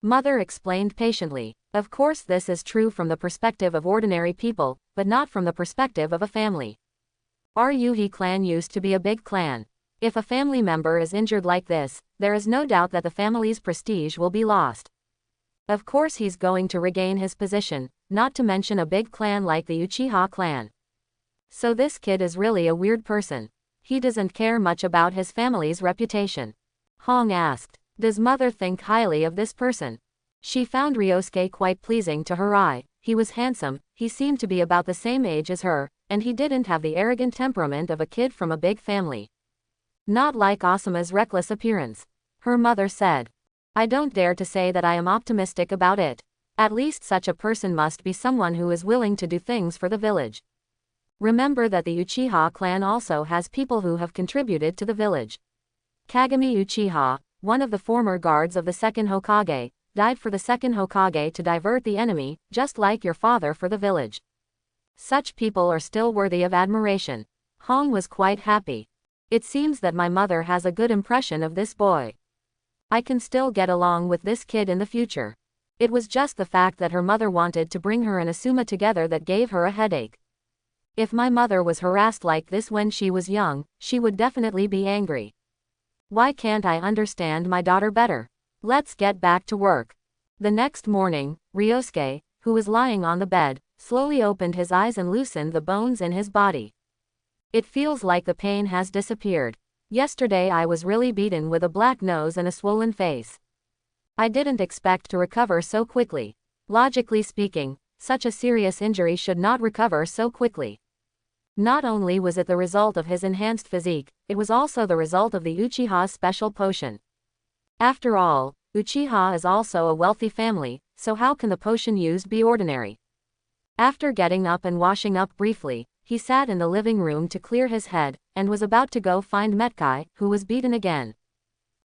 Mother explained patiently. Of course this is true from the perspective of ordinary people, but not from the perspective of a family. Our Yuhi clan used to be a big clan. If a family member is injured like this, there is no doubt that the family's prestige will be lost. Of course he's going to regain his position, not to mention a big clan like the Uchiha clan. So this kid is really a weird person. He doesn't care much about his family's reputation. Hong asked. Does mother think highly of this person? She found Ryosuke quite pleasing to her eye. He was handsome, he seemed to be about the same age as her, and he didn't have the arrogant temperament of a kid from a big family. Not like Asuma's reckless appearance. Her mother said. I don't dare to say that I am optimistic about it. At least such a person must be someone who is willing to do things for the village. Remember that the Uchiha clan also has people who have contributed to the village. Kagami Uchiha, one of the former guards of the second Hokage, died for the second Hokage to divert the enemy, just like your father for the village. Such people are still worthy of admiration. Hong was quite happy. It seems that my mother has a good impression of this boy. I can still get along with this kid in the future. It was just the fact that her mother wanted to bring her and Asuma together that gave her a headache. If my mother was harassed like this when she was young, she would definitely be angry. Why can't I understand my daughter better? Let's get back to work. The next morning, Ryosuke, who was lying on the bed, slowly opened his eyes and loosened the bones in his body. It feels like the pain has disappeared. Yesterday I was really beaten with a black nose and a swollen face. I didn't expect to recover so quickly. Logically speaking, such a serious injury should not recover so quickly. Not only was it the result of his enhanced physique, it was also the result of the Uchiha's special potion. After all, Uchiha is also a wealthy family, so how can the potion used be ordinary? After getting up and washing up briefly, he sat in the living room to clear his head, and was about to go find Metkai, who was beaten again.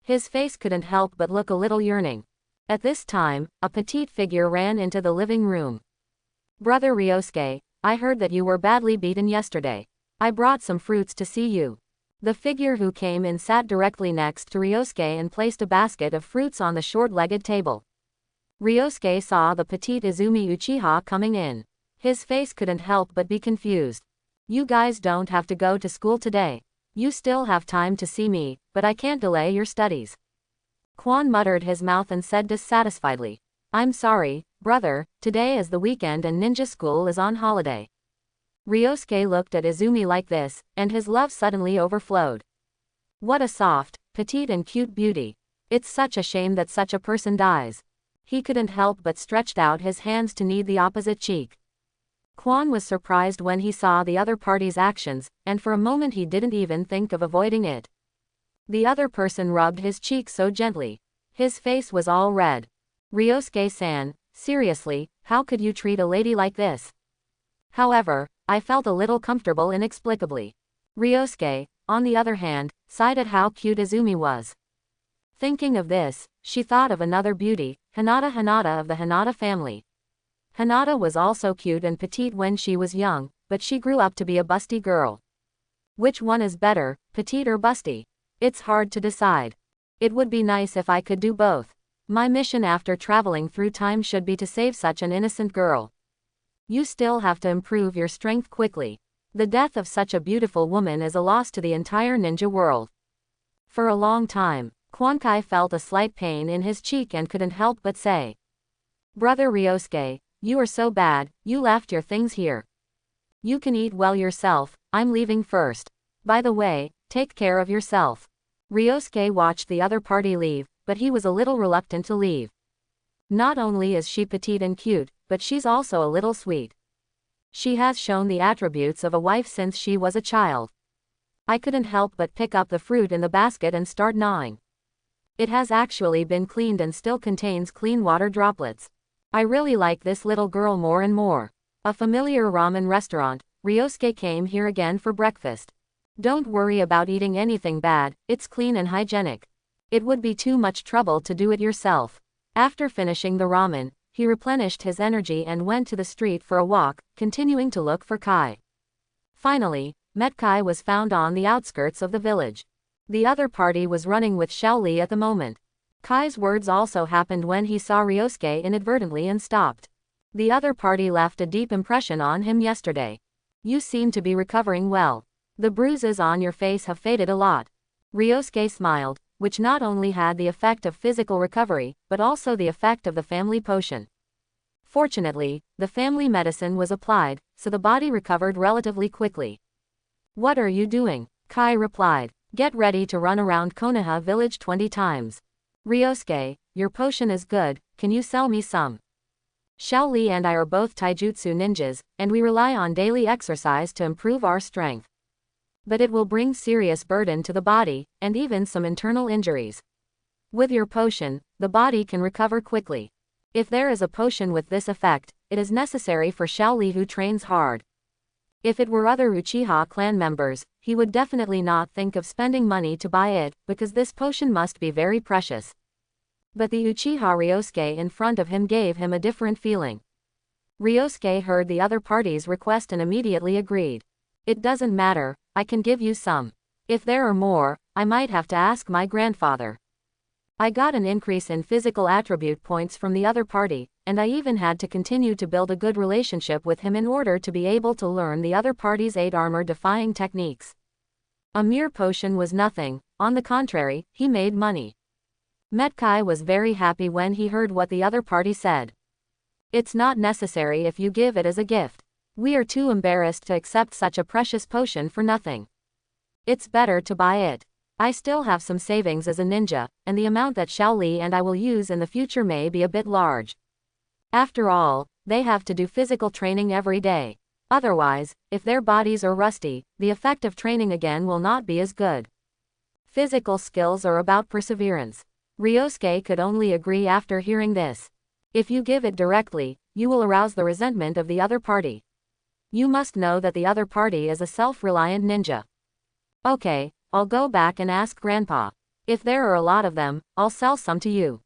His face couldn't help but look a little yearning. At this time, a petite figure ran into the living room. Brother Ryosuke, I heard that you were badly beaten yesterday. I brought some fruits to see you. The figure who came in sat directly next to Ryosuke and placed a basket of fruits on the short-legged table. Ryosuke saw the petite Izumi Uchiha coming in. His face couldn't help but be confused. You guys don't have to go to school today. You still have time to see me, but I can't delay your studies. Kwon muttered his mouth and said dissatisfiedly. I'm sorry, brother, today is the weekend and ninja school is on holiday. Ryosuke looked at Izumi like this, and his love suddenly overflowed. What a soft, petite and cute beauty. It's such a shame that such a person dies. He couldn't help but stretched out his hands to knead the opposite cheek. Kwon was surprised when he saw the other party's actions, and for a moment he didn't even think of avoiding it. The other person rubbed his cheek so gently. His face was all red. Ryosuke-san, seriously, how could you treat a lady like this? However, I felt a little comfortable inexplicably. Ryosuke, on the other hand, sighed at how cute Izumi was. Thinking of this, she thought of another beauty, Hinata of the Hinata family. Hinata was also cute and petite when she was young, but she grew up to be a busty girl. Which one is better, petite or busty? It's hard to decide. It would be nice if I could do both. My mission after traveling through time should be to save such an innocent girl. You still have to improve your strength quickly. The death of such a beautiful woman is a loss to the entire ninja world. For a long time, Kwon Kai felt a slight pain in his cheek and couldn't help but say, Brother Ryosuke, you are so bad, you left your things here. You can eat well yourself, I'm leaving first. By the way, take care of yourself. Ryosuke watched the other party leave, but he was a little reluctant to leave. Not only is she petite and cute, but she's also a little sweet. She has shown the attributes of a wife since she was a child. I couldn't help but pick up the fruit in the basket and start gnawing. It has actually been cleaned and still contains clean water droplets. I really like this little girl more and more. A familiar ramen restaurant, Ryosuke came here again for breakfast. Don't worry about eating anything bad, it's clean and hygienic. It would be too much trouble to do it yourself. After finishing the ramen, he replenished his energy and went to the street for a walk, continuing to look for Kai. Finally, Kai was found on the outskirts of the village. The other party was running with Shaoli at the moment. Kai's words also happened when he saw Ryosuke inadvertently and stopped. The other party left a deep impression on him yesterday. You seem to be recovering well. The bruises on your face have faded a lot. Ryosuke smiled, which not only had the effect of physical recovery, but also the effect of the family potion. Fortunately, the family medicine was applied, so the body recovered relatively quickly. What are you doing? Kai replied. Get ready to run around Konoha village 20 times. Ryosuke, your potion is good, can you sell me some? Shaoli and I are both taijutsu ninjas, and we rely on daily exercise to improve our strength. But it will bring serious burden to the body, and even some internal injuries. With your potion, the body can recover quickly. If there is a potion with this effect, it is necessary for Shaoli who trains hard. If it were other Uchiha clan members, he would definitely not think of spending money to buy it, because this potion must be very precious. But the Uchiha Ryosuke in front of him gave him a different feeling. Ryosuke heard the other party's request and immediately agreed. It doesn't matter, I can give you some. If there are more, I might have to ask my grandfather. I got an increase in physical attribute points from the other party, and I even had to continue to build a good relationship with him in order to be able to learn the other party's 8 armor-defying techniques. A mere potion was nothing, on the contrary, he made money. Kai was very happy when he heard what the other party said. It's not necessary if you give it as a gift. We are too embarrassed to accept such a precious potion for nothing. It's better to buy it. I still have some savings as a ninja, and the amount that Shaoli and I will use in the future may be a bit large. After all, they have to do physical training every day. Otherwise, if their bodies are rusty, the effect of training again will not be as good. Physical skills are about perseverance. Ryosuke could only agree after hearing this. If you give it directly, you will arouse the resentment of the other party. You must know that the other party is a self-reliant ninja. Okay, I'll go back and ask Grandpa. If there are a lot of them, I'll sell some to you.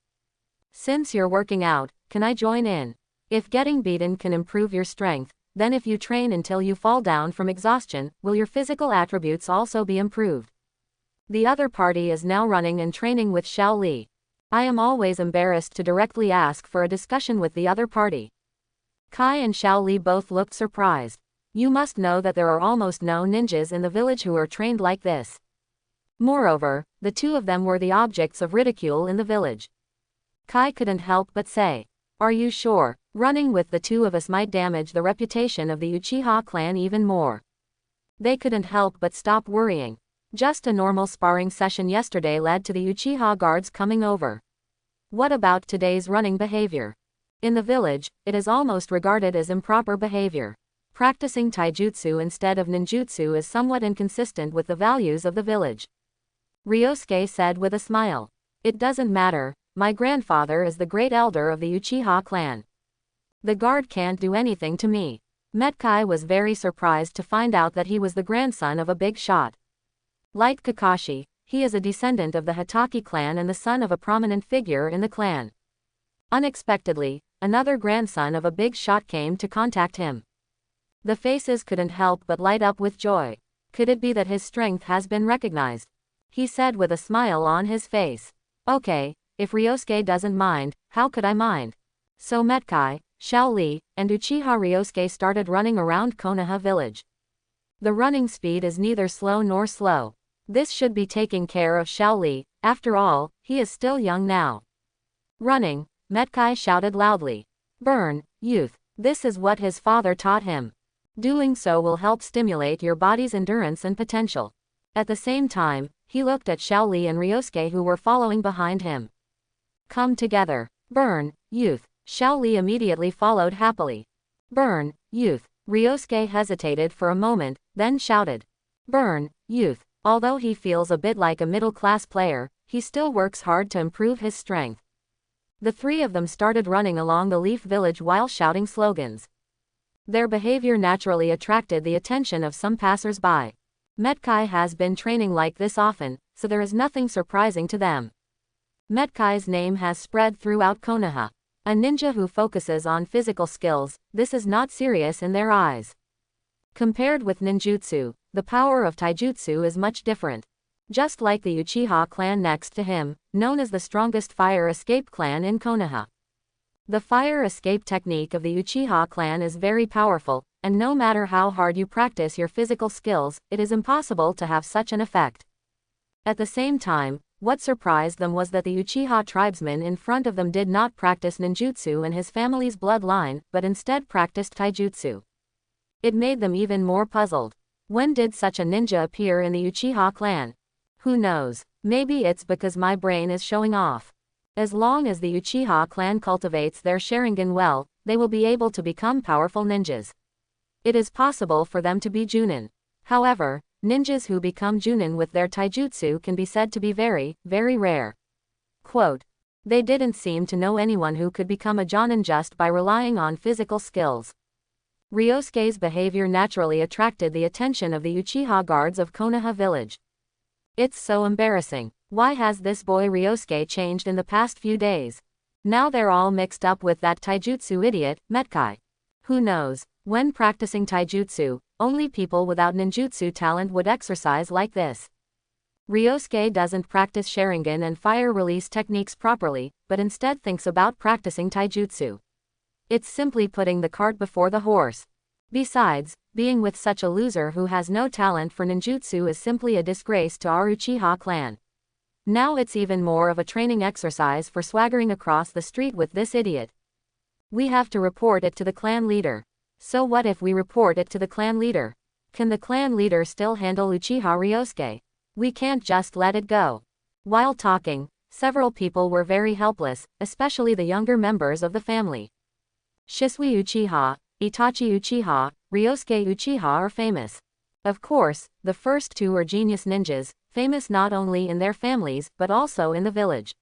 Since you're working out, can I join in? If getting beaten can improve your strength, then if you train until you fall down from exhaustion, will your physical attributes also be improved? The other party is now running and training with Shaoli. I am always embarrassed to directly ask for a discussion with the other party. Kai and Xiao Li both looked surprised. You must know that there are almost no ninjas in the village who are trained like this. Moreover, the two of them were the objects of ridicule in the village. Kai couldn't help but say, "Are you sure? Running with the two of us might damage the reputation of the Uchiha clan even more." They couldn't help but stop worrying. Just a normal sparring session yesterday led to the Uchiha guards coming over. What about today's running behavior? In the village, it is almost regarded as improper behavior. Practicing taijutsu instead of ninjutsu is somewhat inconsistent with the values of the village. Ryosuke said with a smile. It doesn't matter, my grandfather is the great elder of the Uchiha clan. The guard can't do anything to me. Metkai was very surprised to find out that he was the grandson of a big shot. Like Kakashi, he is a descendant of the Hitaki clan and the son of a prominent figure in the clan. Unexpectedly, another grandson of a big shot came to contact him. The faces couldn't help but light up with joy. Could it be that his strength has been recognized? He said with a smile on his face. Okay, if Ryosuke doesn't mind, how could I mind? So Metkai, Xiao Li, and Uchiha Ryosuke started running around Konoha village. The running speed is neither slow nor slow. This should be taking care of Xiao Li, after all, he is still young now. Running, Metkai shouted loudly. Burn, youth, this is what his father taught him. Doing so will help stimulate your body's endurance and potential. At the same time, he looked at Xiao Li and Ryosuke who were following behind him. Come together. Burn, youth. Xiao Li immediately followed happily. Burn, youth. Ryosuke hesitated for a moment, then shouted. Burn, youth. Although he feels a bit like a middle-class player, he still works hard to improve his strength. The three of them started running along the Leaf Village while shouting slogans. Their behavior naturally attracted the attention of some passers-by. Metkai has been training like this often, so there is nothing surprising to them. Metkai's name has spread throughout Konoha. A ninja who focuses on physical skills, this is not serious in their eyes. Compared with ninjutsu, the power of taijutsu is much different. Just like the Uchiha clan next to him, known as the strongest fire escape clan in Konoha. The fire escape technique of the Uchiha clan is very powerful, and no matter how hard you practice your physical skills, it is impossible to have such an effect. At the same time, what surprised them was that the Uchiha tribesman in front of them did not practice ninjutsu in his family's bloodline, but instead practiced taijutsu. It made them even more puzzled. When did such a ninja appear in the Uchiha clan? Who knows? Maybe it's because my brain is showing off. As long as the Uchiha clan cultivates their Sharingan well, they will be able to become powerful ninjas. It is possible for them to be Junin. However, ninjas who become Junin with their taijutsu can be said to be very, very rare. Quote, they didn't seem to know anyone who could become a Jonin just by relying on physical skills. Ryosuke's behavior naturally attracted the attention of the Uchiha guards of Konoha village. It's so embarrassing. Why has this boy Ryosuke changed in the past few days? Now they're all mixed up with that taijutsu idiot, Metkai. Who knows? When practicing taijutsu, only people without ninjutsu talent would exercise like this. Ryosuke doesn't practice Sharingan and fire release techniques properly, but instead thinks about practicing taijutsu. It's simply putting the cart before the horse. Besides, being with such a loser who has no talent for ninjutsu is simply a disgrace to our Uchiha clan. Now it's even more of a training exercise for swaggering across the street with this idiot. We have to report it to the clan leader. So what if we report it to the clan leader? Can the clan leader still handle Uchiha Ryosuke? We can't just let it go. While talking, several people were very helpless, especially the younger members of the family. Shisui Uchiha, Itachi Uchiha, Ryosuke Uchiha are famous. Of course, the first two are genius ninjas, famous not only in their families but also in the village.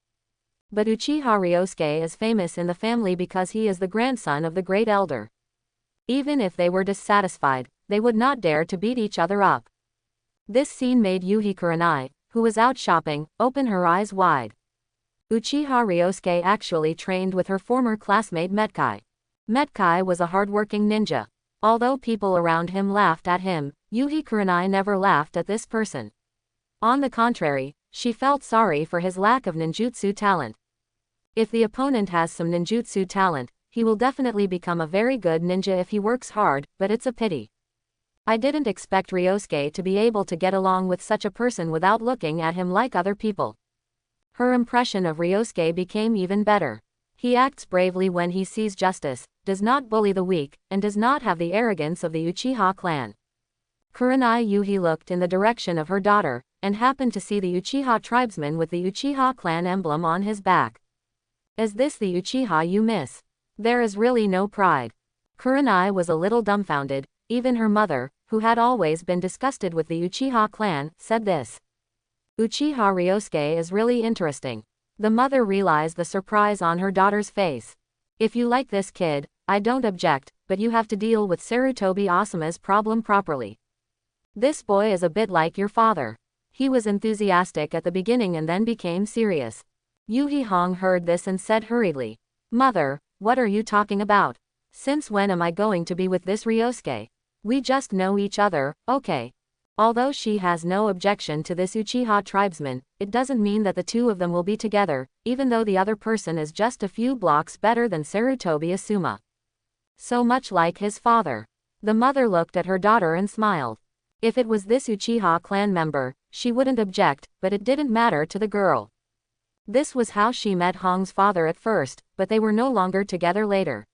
But Uchiha Ryosuke is famous in the family because he is the grandson of the great elder. Even if they were dissatisfied, they would not dare to beat each other up. This scene made Yuhi Kurenai, who was out shopping, open her eyes wide. Uchiha Ryosuke actually trained with her former classmate Metkai. Metkai was a hardworking ninja. Although people around him laughed at him, Yuhi Kurenai never laughed at this person. On the contrary, she felt sorry for his lack of ninjutsu talent. If the opponent has some ninjutsu talent, He will definitely become a very good ninja if he works hard, but it's a pity. I didn't expect Ryosuke to be able to get along with such a person without looking at him like other people. Her impression of Ryosuke became even better. He acts bravely when he sees justice, does not bully the weak, and does not have the arrogance of the Uchiha clan. Kurenai Yuhi looked in the direction of her daughter, and happened to see the Uchiha tribesman with the Uchiha clan emblem on his back. Is this the Uchiha you miss? There is really no pride. Kurenai was a little dumbfounded. Even her mother, who had always been disgusted with the Uchiha clan, said this. Uchiha Ryosuke is really interesting. The mother realized the surprise on her daughter's face. If you like this kid, I don't object, but you have to deal with Sarutobi Asuma's problem properly. This boy is a bit like your father. He was enthusiastic at the beginning and then became serious. Yuhi Hong heard this and said hurriedly, Mother, what are you talking about? Since when am I going to be with this Ryosuke? We just know each other, okay. Although she has no objection to this Uchiha tribesman, it doesn't mean that the two of them will be together, even though the other person is just a few blocks better than Sarutobi Asuma. So much like his father. The mother looked at her daughter and smiled. If it was this Uchiha clan member, she wouldn't object, but it didn't matter to the girl. This was how she met Hong's father at first, but they were no longer together later.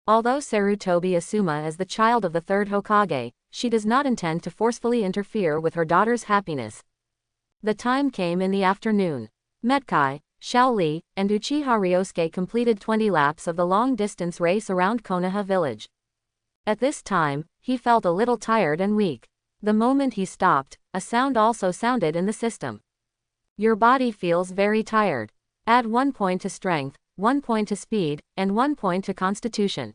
Although Sarutobi Asuma is the child of the third Hokage, she does not intend to forcefully interfere with her daughter's happiness. The time came in the afternoon. Metkai, Xiao Li, and Uchiha Ryosuke completed 20 laps of the long-distance race around Konoha village. At this time, he felt a little tired and weak. The moment he stopped, a sound also sounded in the system. Your body feels very tired. Add 1 point to strength, 1 point to speed, and 1 point to constitution.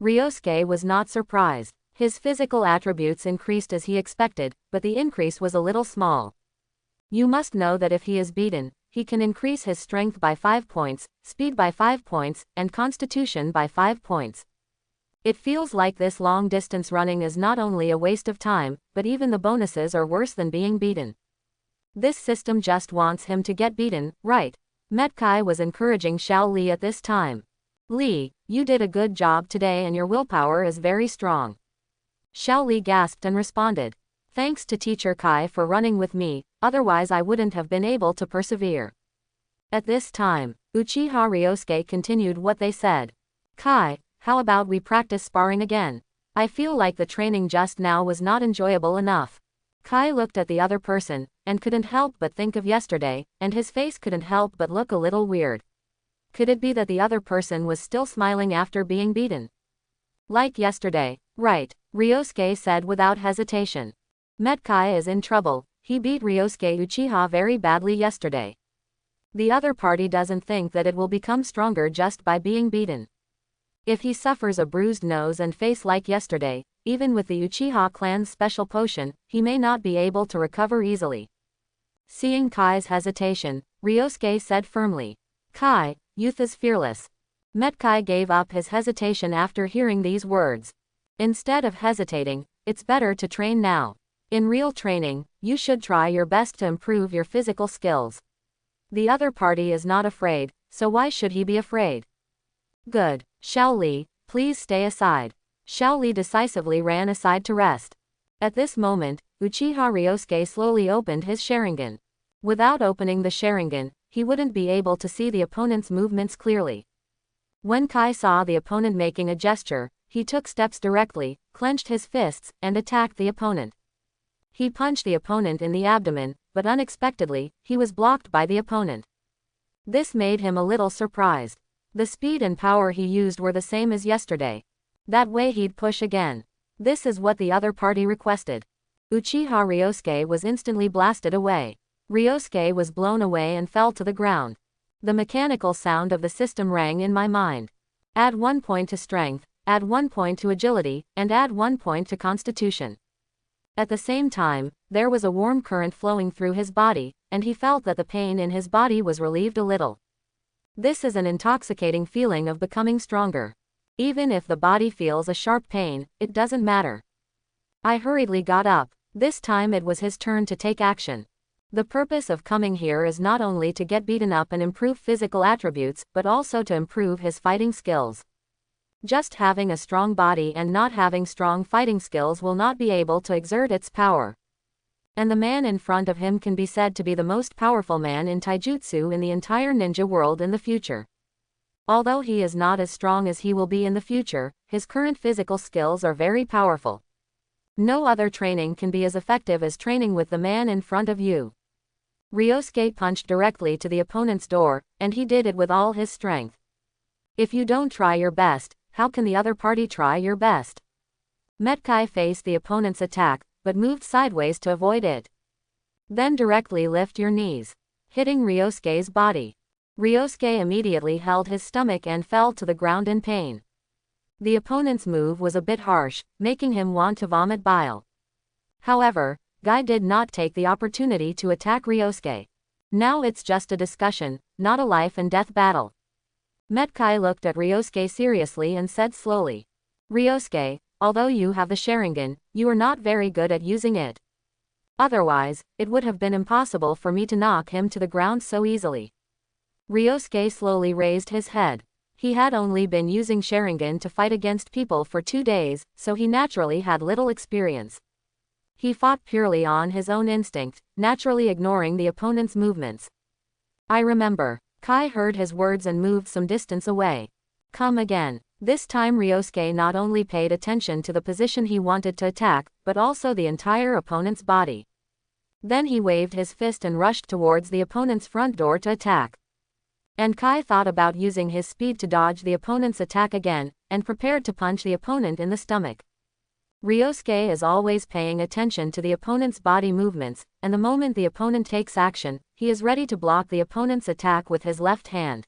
Ryosuke was not surprised. His physical attributes increased as he expected, but the increase was a little small. You must know that if he is beaten, he can increase his strength by 5 points, speed by 5 points, and constitution by 5 points. It feels like this long-distance running is not only a waste of time, but even the bonuses are worse than being beaten. This system just wants him to get beaten, right? Metkai was encouraging Xiao Li at this time. Li, you did a good job today and your willpower is very strong. Xiao Li gasped and responded. Thanks to Teacher Kai for running with me, otherwise I wouldn't have been able to persevere. At this time, Uchiha Ryosuke continued what they said. Kai, how about we practice sparring again? I feel like the training just now was not enjoyable enough. Kai looked at the other person, and couldn't help but think of yesterday, and his face couldn't help but look a little weird. Could it be that the other person was still smiling after being beaten? Like yesterday, right, Ryosuke said without hesitation. Metkai is in trouble, he beat Ryosuke Uchiha very badly yesterday. The other party doesn't think that it will become stronger just by being beaten. If he suffers a bruised nose and face like yesterday, even with the Uchiha clan's special potion, he may not be able to recover easily. Seeing Kai's hesitation, Ryosuke said firmly, Kai, youth is fearless. Metkai gave up his hesitation after hearing these words. Instead of hesitating, it's better to train now. In real training, you should try your best to improve your physical skills. The other party is not afraid, so why should he be afraid? Good, Xiao Li, please stay aside. Xiao Li decisively ran aside to rest. At this moment, Uchiha Ryosuke slowly opened his Sharingan. Without opening the Sharingan, he wouldn't be able to see the opponent's movements clearly. When Kai saw the opponent making a gesture, he took steps directly, clenched his fists, and attacked the opponent. He punched the opponent in the abdomen, but unexpectedly, he was blocked by the opponent. This made him a little surprised. The speed and power he used were the same as yesterday. That way he'd push again. This is what the other party requested. Uchiha Ryosuke was instantly blasted away. Ryosuke was blown away and fell to the ground. The mechanical sound of the system rang in my mind. Add 1 point to strength, add 1 point to agility, and add 1 point to constitution. At the same time, there was a warm current flowing through his body, and he felt that the pain in his body was relieved a little. This is an intoxicating feeling of becoming stronger. Even if the body feels a sharp pain, it doesn't matter. I hurriedly got up. This time it was his turn to take action. The purpose of coming here is not only to get beaten up and improve physical attributes, but also to improve his fighting skills. Just having a strong body and not having strong fighting skills will not be able to exert its power. And the man in front of him can be said to be the most powerful man in taijutsu in the entire ninja world in the future. Although he is not as strong as he will be in the future, his current physical skills are very powerful. No other training can be as effective as training with the man in front of you. Ryosuke punched directly to the opponent's door, and he did it with all his strength. If you don't try your best, how can the other party try your best? Metkai faced the opponent's attack, but moved sideways to avoid it. Then directly lift your knees, hitting Ryosuke's body. Ryosuke immediately held his stomach and fell to the ground in pain. The opponent's move was a bit harsh, making him want to vomit bile. However, Guy did not take the opportunity to attack Ryosuke. Now it's just a discussion, not a life and death battle. Metkai looked at Ryosuke seriously and said slowly, "Ryosuke, although you have the Sharingan, you are not very good at using it. Otherwise, it would have been impossible for me to knock him to the ground so easily." Ryosuke slowly raised his head. He had only been using Sharingan to fight against people for 2 days, so he naturally had little experience. He fought purely on his own instinct, naturally ignoring the opponent's movements. "I remember." Kai heard his words and moved some distance away. "Come again." This time Ryosuke not only paid attention to the position he wanted to attack, but also the entire opponent's body. Then he waved his fist and rushed towards the opponent's front door to attack. And Kai thought about using his speed to dodge the opponent's attack again, and prepared to punch the opponent in the stomach. Ryosuke is always paying attention to the opponent's body movements, and the moment the opponent takes action, he is ready to block the opponent's attack with his left hand.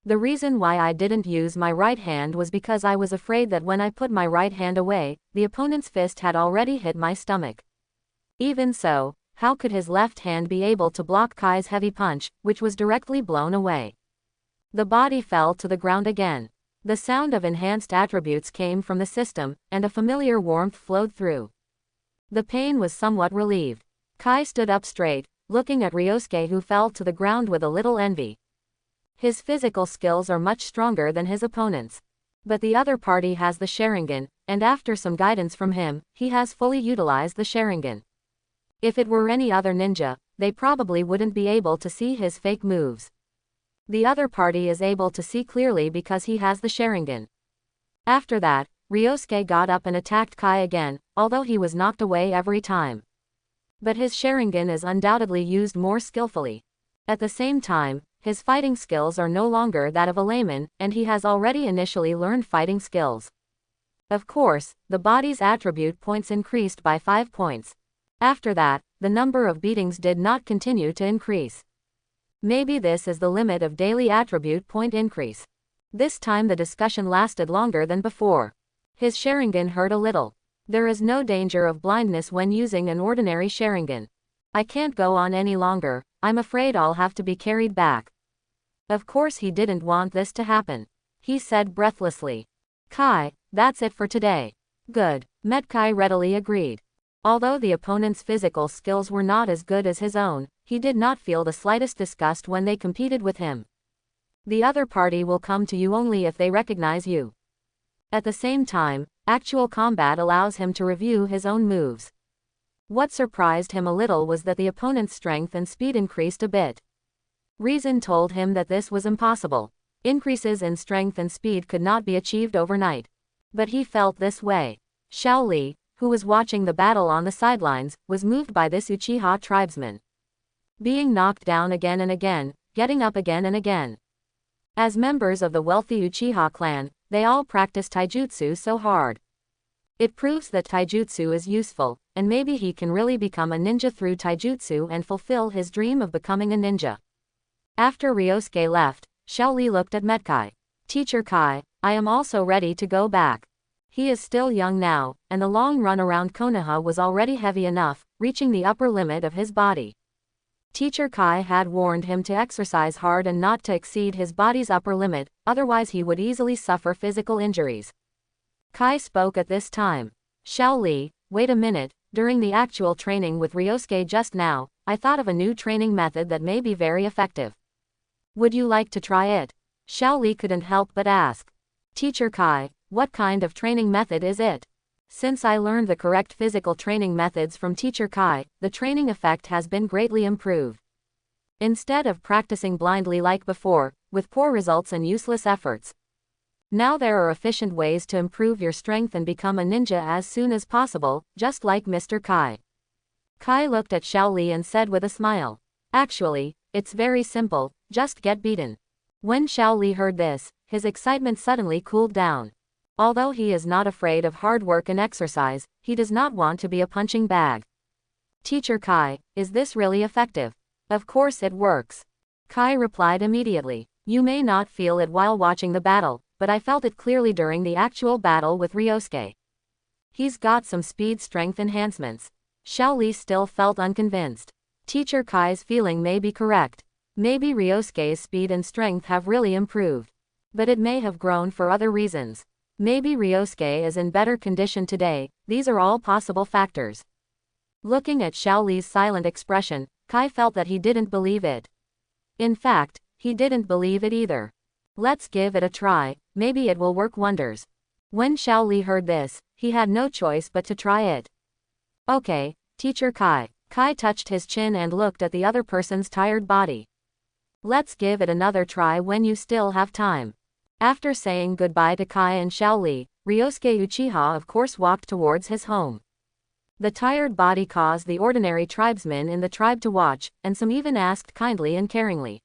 The reason why I didn't use my right hand was because I was afraid that when I put my right hand away, the opponent's fist had already hit my stomach. Even so, how could his left hand be able to block Kai's heavy punch, which was directly blown away? The body fell to the ground again. The sound of enhanced attributes came from the system, and a familiar warmth flowed through. The pain was somewhat relieved. Kai stood up straight, looking at Ryosuke, who fell to the ground with a little envy. His physical skills are much stronger than his opponent's. But the other party has the Sharingan, and after some guidance from him, he has fully utilized the Sharingan. If it were any other ninja, they probably wouldn't be able to see his fake moves. The other party is able to see clearly because he has the Sharingan. After that, Ryosuke got up and attacked Kai again, although he was knocked away every time. But his Sharingan is undoubtedly used more skillfully. At the same time, his fighting skills are no longer that of a layman, and he has already initially learned fighting skills. Of course, the body's attribute points increased by 5 points. After that, the number of beatings did not continue to increase. Maybe this is the limit of daily attribute point increase. This time the discussion lasted longer than before. His Sharingan hurt a little. There is no danger of blindness when using an ordinary Sharingan. I can't go on any longer, I'm afraid I'll have to be carried back. Of course he didn't want this to happen. He said breathlessly. Kai, that's it for today. Good. Metkai readily agreed. Although the opponent's physical skills were not as good as his own, he did not feel the slightest disgust when they competed with him. The other party will come to you only if they recognize you. At the same time, actual combat allows him to review his own moves. What surprised him a little was that the opponent's strength and speed increased a bit. Reason told him that this was impossible. Increases in strength and speed could not be achieved overnight. But he felt this way. Xiao Li, who was watching the battle on the sidelines, was moved by this Uchiha tribesman. Being knocked down again and again, getting up again and again. As members of the wealthy Uchiha clan, they all practice taijutsu so hard. It proves that taijutsu is useful, and maybe he can really become a ninja through taijutsu and fulfill his dream of becoming a ninja. After Ryosuke left, Xiao Li looked at Metkai. Teacher Kai, I am also ready to go back. He is still young now, and the long run around Konoha was already heavy enough, reaching the upper limit of his body. Teacher Kai had warned him to exercise hard and not to exceed his body's upper limit, otherwise he would easily suffer physical injuries. Kai spoke at this time. Xiao Li, wait a minute, during the actual training with Ryosuke just now, I thought of a new training method that may be very effective. Would you like to try it? Xiao Li couldn't help but ask. Teacher Kai, what kind of training method is it? Since I learned the correct physical training methods from Teacher Kai, the training effect has been greatly improved. Instead of practicing blindly like before, with poor results and useless efforts. Now there are efficient ways to improve your strength and become a ninja as soon as possible, just like Mr. Kai. Kai looked at Xiao Li and said with a smile. Actually, it's very simple, just get beaten. When Xiao Li heard this, his excitement suddenly cooled down. Although he is not afraid of hard work and exercise, he does not want to be a punching bag. Teacher Kai, is this really effective? Of course it works. Kai replied immediately. You may not feel it while watching the battle, but I felt it clearly during the actual battle with Ryosuke. He's got some speed strength enhancements. Xiao Li still felt unconvinced. Teacher Kai's feeling may be correct. Maybe Ryosuke's speed and strength have really improved. But it may have grown for other reasons. Maybe Ryosuke is in better condition today. These are all possible factors. Looking at Xiao Li's silent expression, Kai felt that he didn't believe it. In fact, he didn't believe it either. Let's give it a try, maybe it will work wonders. When Xiao Li heard this, he had no choice but to try it. Okay, Teacher Kai. Kai touched his chin and looked at the other person's tired body. Let's give it another try when you still have time. After saying goodbye to Kai and Xiao Li, Ryosuke Uchiha of course walked towards his home. The tired body caused the ordinary tribesmen in the tribe to watch, and some even asked kindly and caringly.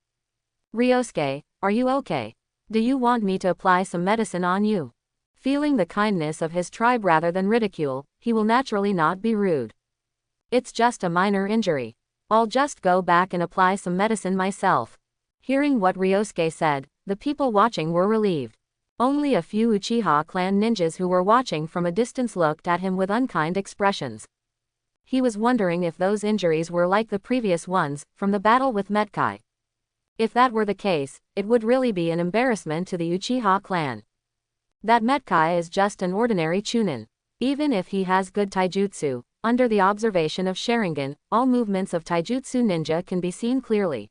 Ryosuke, are you okay? Do you want me to apply some medicine on you? Feeling the kindness of his tribe rather than ridicule, he will naturally not be rude. It's just a minor injury. I'll just go back and apply some medicine myself. Hearing what Ryosuke said, the people watching were relieved. Only a few Uchiha clan ninjas who were watching from a distance looked at him with unkind expressions. He was wondering if those injuries were like the previous ones, from the battle with Metkai. If that were the case, it would really be an embarrassment to the Uchiha clan. That Metkai is just an ordinary chunin. Even if he has good taijutsu, under the observation of Sharingan, all movements of taijutsu ninja can be seen clearly.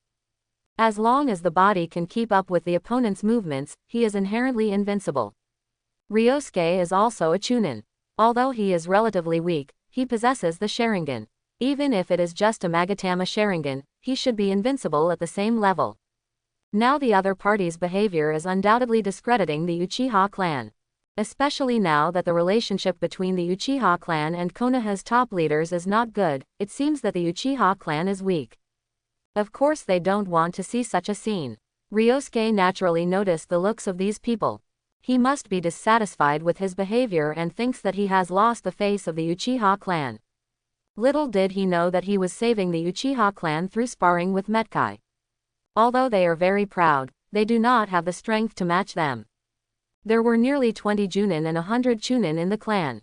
As long as the body can keep up with the opponent's movements, he is inherently invincible. Ryosuke is also a chunin. Although he is relatively weak, he possesses the Sharingan. Even if it is just a Magatama Sharingan, he should be invincible at the same level. Now the other party's behavior is undoubtedly discrediting the Uchiha clan. Especially now that the relationship between the Uchiha clan and Konoha's top leaders is not good, it seems that the Uchiha clan is weak. Of course they don't want to see such a scene. Ryosuke naturally noticed the looks of these people. He must be dissatisfied with his behavior and thinks that he has lost the face of the Uchiha clan. Little did he know that he was saving the Uchiha clan through sparring with Metkai. Although they are very proud, they do not have the strength to match them. There were nearly 20 Junin and 100 Chunin in the clan.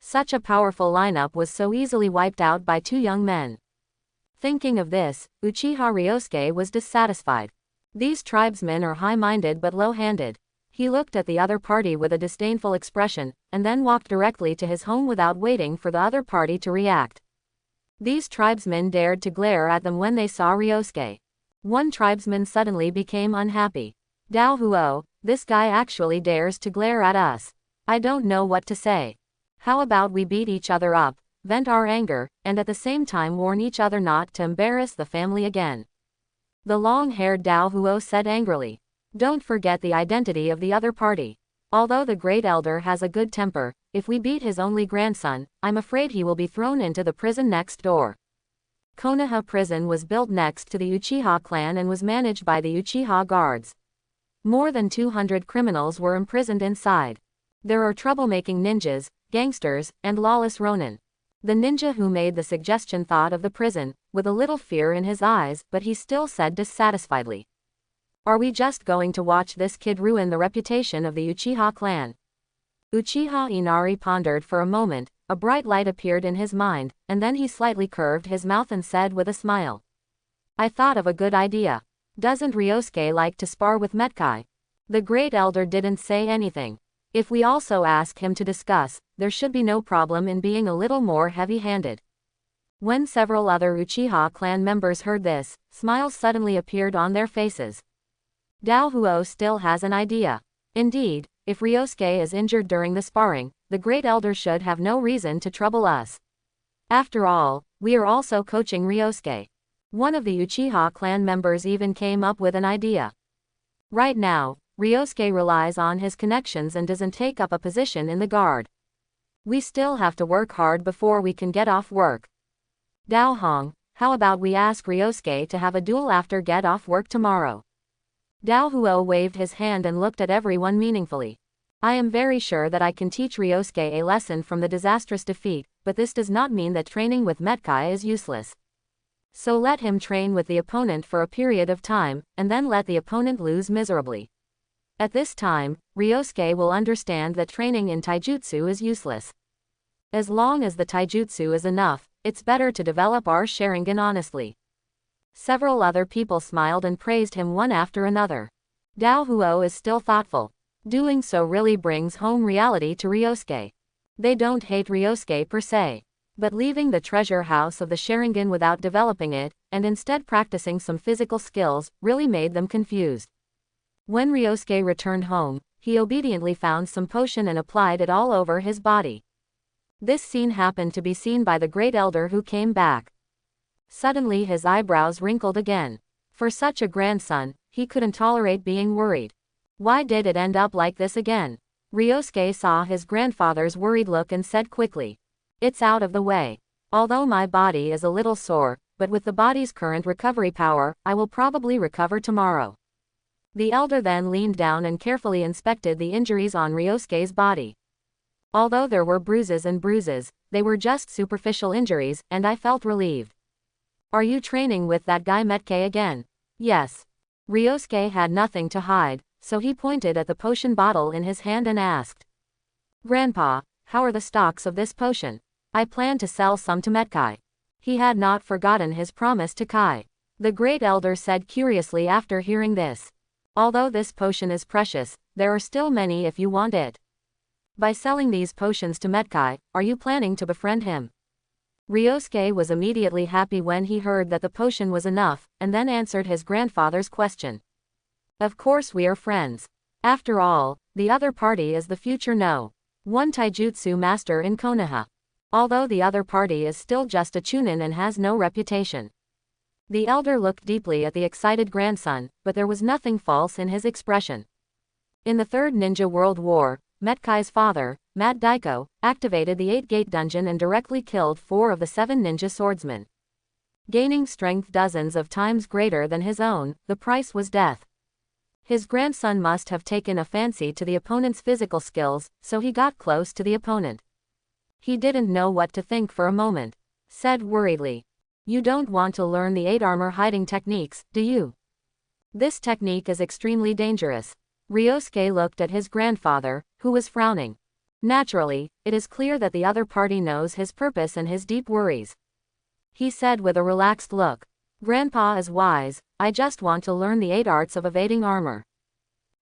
Such a powerful lineup was so easily wiped out by two young men. Thinking of this, Uchiha Ryosuke was dissatisfied. These tribesmen are high-minded but low-handed. He looked at the other party with a disdainful expression, and then walked directly to his home without waiting for the other party to react. These tribesmen dared to glare at them when they saw Ryosuke. One tribesman suddenly became unhappy. Dao Huo, this guy actually dares to glare at us. I don't know what to say. How about we beat each other up, vent our anger, and at the same time warn each other not to embarrass the family again? The long-haired Dao Huo said angrily. Don't forget the identity of the other party. Although the great elder has a good temper, if we beat his only grandson, I'm afraid he will be thrown into the prison next door. Konoha prison was built next to the Uchiha clan and was managed by the Uchiha guards. More than 200 criminals were imprisoned inside. There are troublemaking ninjas, gangsters, and lawless ronin. The ninja who made the suggestion thought of the prison, with a little fear in his eyes, but he still said dissatisfiedly. Are we just going to watch this kid ruin the reputation of the Uchiha clan? Uchiha Inari pondered for a moment, a bright light appeared in his mind, and then he slightly curved his mouth and said with a smile. I thought of a good idea. Doesn't Ryosuke like to spar with Metkai? The great elder didn't say anything. If we also ask him to discuss, there should be no problem in being a little more heavy-handed. When several other Uchiha clan members heard this, smiles suddenly appeared on their faces. Dao Huo still has an idea. Indeed, if Ryosuke is injured during the sparring, the Great Elder should have no reason to trouble us. After all, we are also coaching Ryosuke. One of the Uchiha clan members even came up with an idea. Right now, Ryosuke relies on his connections and doesn't take up a position in the guard. We still have to work hard before we can get off work. Dao Hong, how about we ask Ryosuke to have a duel after get off work tomorrow? Dao Huo waved his hand and looked at everyone meaningfully. I am very sure that I can teach Ryosuke a lesson from the disastrous defeat, but this does not mean that training with Metkai is useless. So let him train with the opponent for a period of time, and then let the opponent lose miserably. At this time, Ryosuke will understand that training in Taijutsu is useless. As long as the Taijutsu is enough, it's better to develop our Sharingan honestly. Several other people smiled and praised him one after another. Dao Huo is still thoughtful. Doing so really brings home reality to Ryosuke. They don't hate Ryosuke per se. But leaving the treasure house of the Sharingan without developing it, and instead practicing some physical skills, really made them confused. When Ryosuke returned home, he obediently found some potion and applied it all over his body. This scene happened to be seen by the Great Elder who came back. Suddenly his eyebrows wrinkled again. For such a grandson, he couldn't tolerate being worried. Why did it end up like this again? Ryosuke saw his grandfather's worried look and said quickly. It's out of the way. Although my body is a little sore, but with the body's current recovery power, I will probably recover tomorrow. The elder then leaned down and carefully inspected the injuries on Ryosuke's body. Although there were bruises and bruises, they were just superficial injuries, and I felt relieved. Are you training with that guy Metkai again? Yes. Ryosuke had nothing to hide, so he pointed at the potion bottle in his hand and asked. Grandpa, how are the stocks of this potion? I plan to sell some to Metkai. He had not forgotten his promise to Kai. The Great Elder said curiously after hearing this. Although this potion is precious, there are still many if you want it. By selling these potions to Metkai, are you planning to befriend him? Ryosuke was immediately happy when he heard that the potion was enough, and then answered his grandfather's question. Of course we are friends. After all, the other party is the future one Taijutsu master in Konoha. Although the other party is still just a chunin and has no reputation. The elder looked deeply at the excited grandson, but there was nothing false in his expression. In the Third Ninja World War, Metkai's father, Mat Daiko, activated the 8-gate dungeon and directly killed 4 of the 7 ninja swordsmen. Gaining strength dozens of times greater than his own, the price was death. His grandson must have taken a fancy to the opponent's physical skills, so he got close to the opponent. He didn't know what to think for a moment. Said worriedly. You don't want to learn the 8 armor hiding techniques, do you? This technique is extremely dangerous. Ryosuke looked at his grandfather, who was frowning. Naturally, it is clear that the other party knows his purpose and his deep worries. He said with a relaxed look. Grandpa is wise, I just want to learn the 8 arts of evading armor.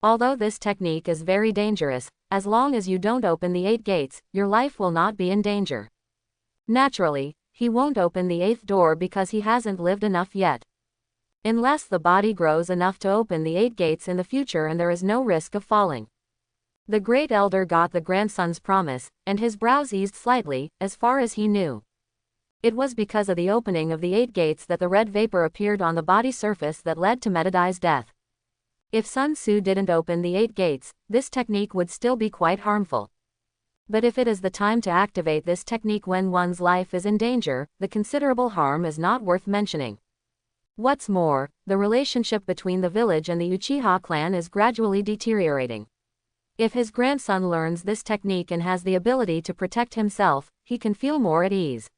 Although this technique is very dangerous, as long as you don't open the 8 gates, your life will not be in danger. Naturally, he won't open the 8th door because he hasn't lived enough yet. Unless the body grows enough to open the 8 gates in the future and there is no risk of falling. The Great Elder got the grandson's promise, and his brows eased slightly, as far as he knew. It was because of the opening of the 8 gates that the red vapor appeared on the body surface that led to Metadai's death. If Sun Tzu didn't open the 8 gates, this technique would still be quite harmful. But if it is the time to activate this technique when one's life is in danger, the considerable harm is not worth mentioning. What's more, the relationship between the village and the Uchiha clan is gradually deteriorating. If his grandson learns this technique and has the ability to protect himself, he can feel more at ease.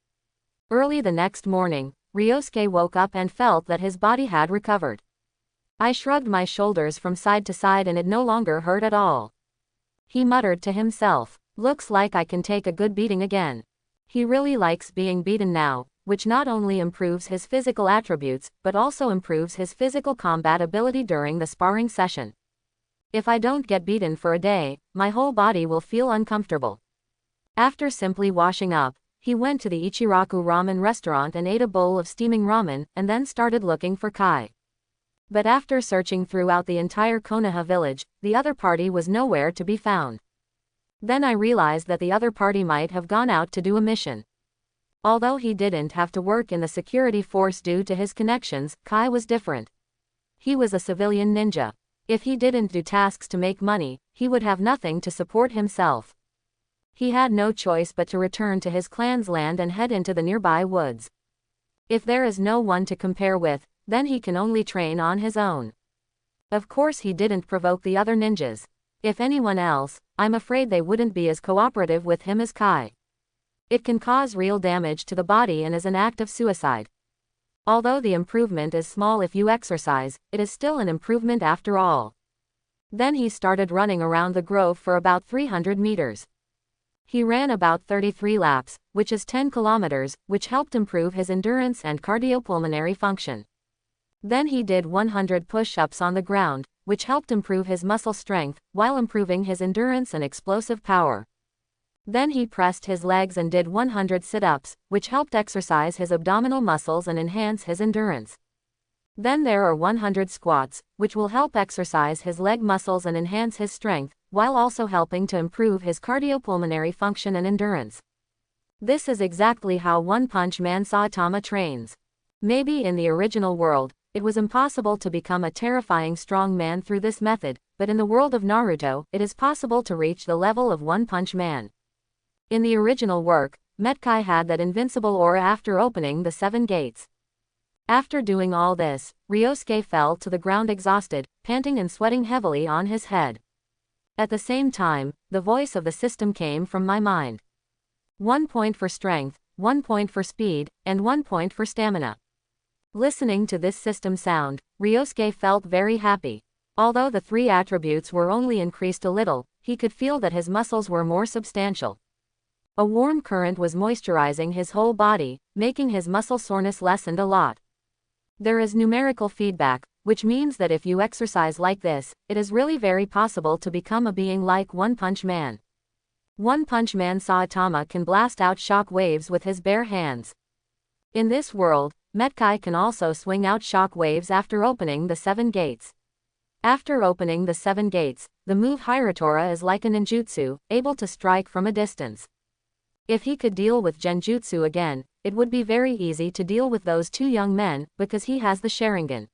Early the next morning, Ryosuke woke up and felt that his body had recovered. I shrugged my shoulders from side to side and it no longer hurt at all. He muttered to himself. Looks like I can take a good beating again. He really likes being beaten now, which not only improves his physical attributes, but also improves his physical combat ability during the sparring session. If I don't get beaten for a day, my whole body will feel uncomfortable. After simply washing up, he went to the Ichiraku ramen restaurant and ate a bowl of steaming ramen, and then started looking for Kai. But after searching throughout the entire Konoha village, the other party was nowhere to be found. Then I realized that the other party might have gone out to do a mission. Although he didn't have to work in the security force due to his connections, Kai was different. He was a civilian ninja. If he didn't do tasks to make money, he would have nothing to support himself. He had no choice but to return to his clan's land and head into the nearby woods. If there is no one to compare with, then he can only train on his own. Of course he didn't provoke the other ninjas. If anyone else, I'm afraid they wouldn't be as cooperative with him as Kai. It can cause real damage to the body and is an act of suicide. Although the improvement is small if you exercise, it is still an improvement after all. Then he started running around the grove for about 300 meters. He ran about 33 laps, which is 10 kilometers, which helped improve his endurance and cardiopulmonary function. Then he did 100 push-ups on the ground, which helped improve his muscle strength, while improving his endurance and explosive power. Then he pressed his legs and did 100 sit-ups, which helped exercise his abdominal muscles and enhance his endurance. Then there are 100 squats, which will help exercise his leg muscles and enhance his strength, while also helping to improve his cardiopulmonary function and endurance. This is exactly how One Punch Man Saitama trains. Maybe in the original world, it was impossible to become a terrifying strong man through this method, but in the world of Naruto, it is possible to reach the level of One Punch Man. In the original work, Metkai had that invincible aura after opening the 7 gates. After doing all this, Ryosuke fell to the ground exhausted, panting and sweating heavily on his head. At the same time, the voice of the system came from my mind. 1 point for strength, 1 point for speed, and 1 point for stamina. Listening to this system sound, Ryosuke felt very happy. Although the 3 attributes were only increased a little, he could feel that his muscles were more substantial. A warm current was moisturizing his whole body, making his muscle soreness lessened a lot. There is numerical feedback, which means that if you exercise like this, it is really very possible to become a being like One Punch Man. One Punch Man Saitama can blast out shock waves with his bare hands. In this world, Metkai can also swing out shock waves after opening the 7 gates. After opening the 7 gates, the move Hiratora is like a ninjutsu, able to strike from a distance. If he could deal with genjutsu again, it would be very easy to deal with those 2 young men, because he has the Sharingan.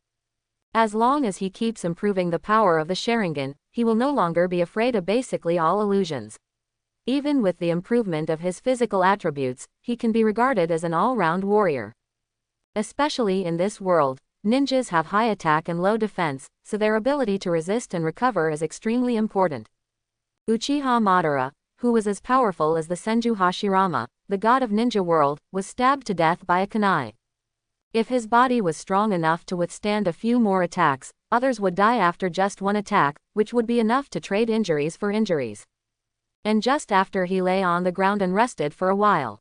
As long as he keeps improving the power of the Sharingan, he will no longer be afraid of basically all illusions. Even with the improvement of his physical attributes, he can be regarded as an all-round warrior. Especially in this world, ninjas have high attack and low defense, so their ability to resist and recover is extremely important. Uchiha Madara, who was as powerful as the Senju Hashirama, the god of ninja world, was stabbed to death by a kunai. If his body was strong enough to withstand a few more attacks, others would die after just 1 attack, which would be enough to trade injuries for injuries. And just after he lay on the ground and rested for a while.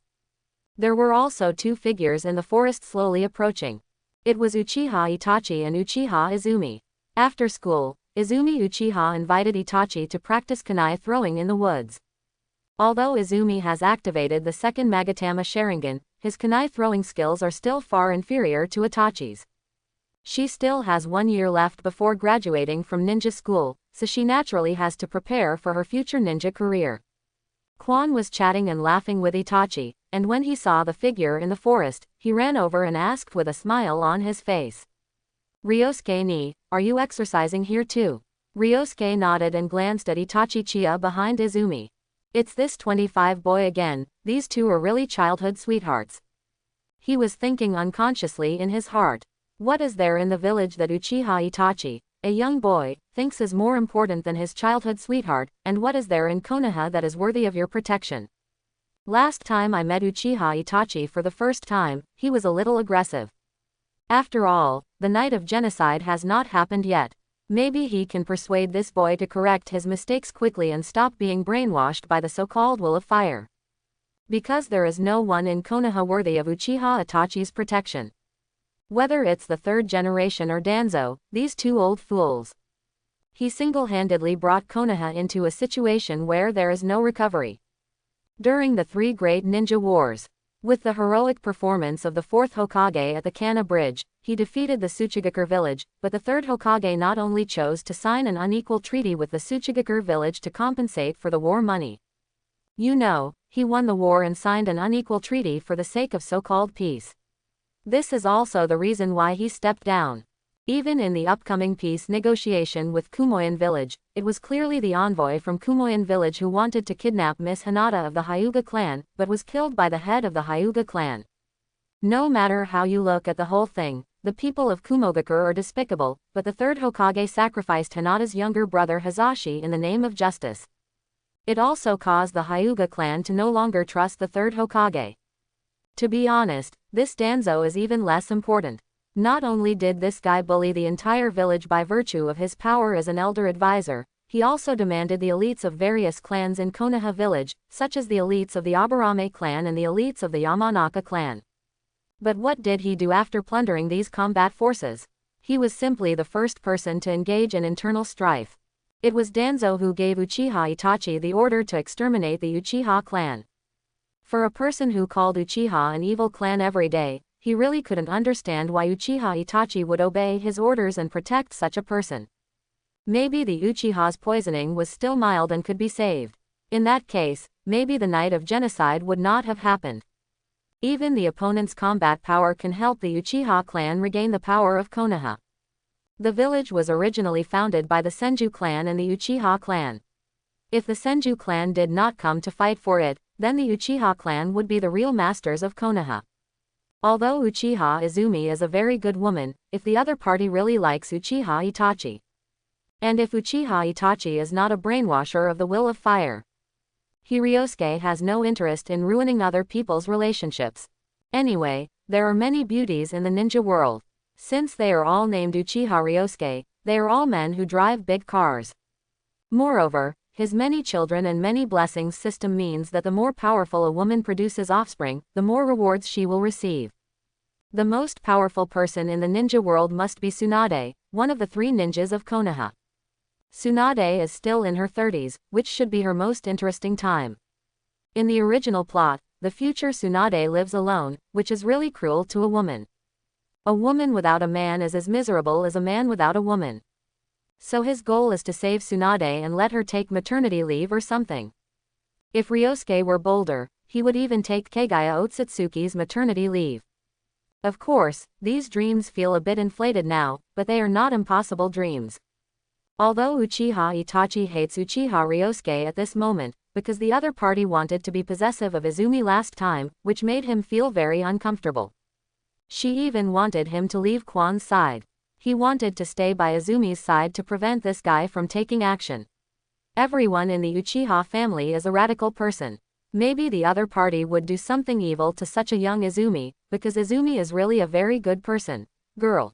There were also 2 figures in the forest slowly approaching. It was Uchiha Itachi and Uchiha Izumi. After school, Izumi Uchiha invited Itachi to practice kunai throwing in the woods. Although Izumi has activated the 2nd Magatama Sharingan, his kunai throwing skills are still far inferior to Itachi's. She still has 1 year left before graduating from ninja school, so she naturally has to prepare for her future ninja career. Quan was chatting and laughing with Itachi, and when he saw the figure in the forest, he ran over and asked with a smile on his face. Ryosuke ni, are you exercising here too? Ryosuke nodded and glanced at Itachi Chia behind Izumi. It's this 25 boy again, these 2 are really childhood sweethearts. He was thinking unconsciously in his heart. What is there in the village that Uchiha Itachi, a young boy, thinks is more important than his childhood sweetheart, and what is there in Konoha that is worthy of your protection? Last time I met Uchiha Itachi for the first time, he was a little aggressive. After all, the night of genocide has not happened yet. Maybe he can persuade this boy to correct his mistakes quickly and stop being brainwashed by the so-called will of fire. Because there is no one in Konoha worthy of Uchiha Itachi's protection. Whether it's the 3rd generation or Danzo, these 2 old fools. He single-handedly brought Konoha into a situation where there is no recovery. During the 3 great ninja wars, with the heroic performance of the 4th Hokage at the Kana Bridge, he defeated the Tsuchigakur village, but the third Hokage not only chose to sign an unequal treaty with the Tsuchigakur village to compensate for the war money. You know, he won the war and signed an unequal treaty for the sake of so-called peace. This is also the reason why he stepped down. Even in the upcoming peace negotiation with Kumoin village, it was clearly the envoy from Kumoin village who wanted to kidnap Miss Hinata of the Hyuga clan, but was killed by the head of the Hyuga clan. No matter how you look at the whole thing, the people of Kumogakur are despicable, but the third Hokage sacrificed Hinata's younger brother Hazashi in the name of justice. It also caused the Hyuga clan to no longer trust the third Hokage. To be honest, this Danzo is even less important. Not only did this guy bully the entire village by virtue of his power as an elder advisor, he also demanded the elites of various clans in Konoha village, such as the elites of the Aburame clan and the elites of the Yamanaka clan. But what did he do after plundering these combat forces? He was simply the first person to engage in internal strife. It was Danzo who gave Uchiha Itachi the order to exterminate the Uchiha clan. For a person who called Uchiha an evil clan every day, he really couldn't understand why Uchiha Itachi would obey his orders and protect such a person. Maybe the Uchiha's poisoning was still mild and could be saved. In that case, maybe the night of genocide would not have happened. Even the opponent's combat power can help the Uchiha clan regain the power of Konoha. The village was originally founded by the Senju clan and the Uchiha clan. If the Senju clan did not come to fight for it, then the Uchiha clan would be the real masters of Konoha. Although Uchiha Izumi is a very good woman, if the other party really likes Uchiha Itachi. And if Uchiha Itachi is not a brainwasher of the will of fire. Ryosuke has no interest in ruining other people's relationships. Anyway, there are many beauties in the ninja world. Since they are all named Uchiha Ryosuke, they are all men who drive big cars. Moreover, his many children and many blessings system means that the more powerful a woman produces offspring, the more rewards she will receive. The most powerful person in the ninja world must be Tsunade, one of the 3 ninjas of Konoha. Tsunade is still in her 30s, which should be her most interesting time. In the original plot, the future Tsunade lives alone, which is really cruel to a woman. A woman without a man is as miserable as a man without a woman. So his goal is to save Tsunade and let her take maternity leave or something. If Ryosuke were bolder, he would even take Kagaya Otsutsuki's maternity leave. Of course, these dreams feel a bit inflated now, but they are not impossible dreams. Although Uchiha Itachi hates Uchiha Ryosuke at this moment, because the other party wanted to be possessive of Izumi last time, which made him feel very uncomfortable. She even wanted him to leave Kwan's side. He wanted to stay by Izumi's side to prevent this guy from taking action. Everyone in the Uchiha family is a radical person. Maybe the other party would do something evil to such a young Izumi, because Izumi is really a very good person. Girl.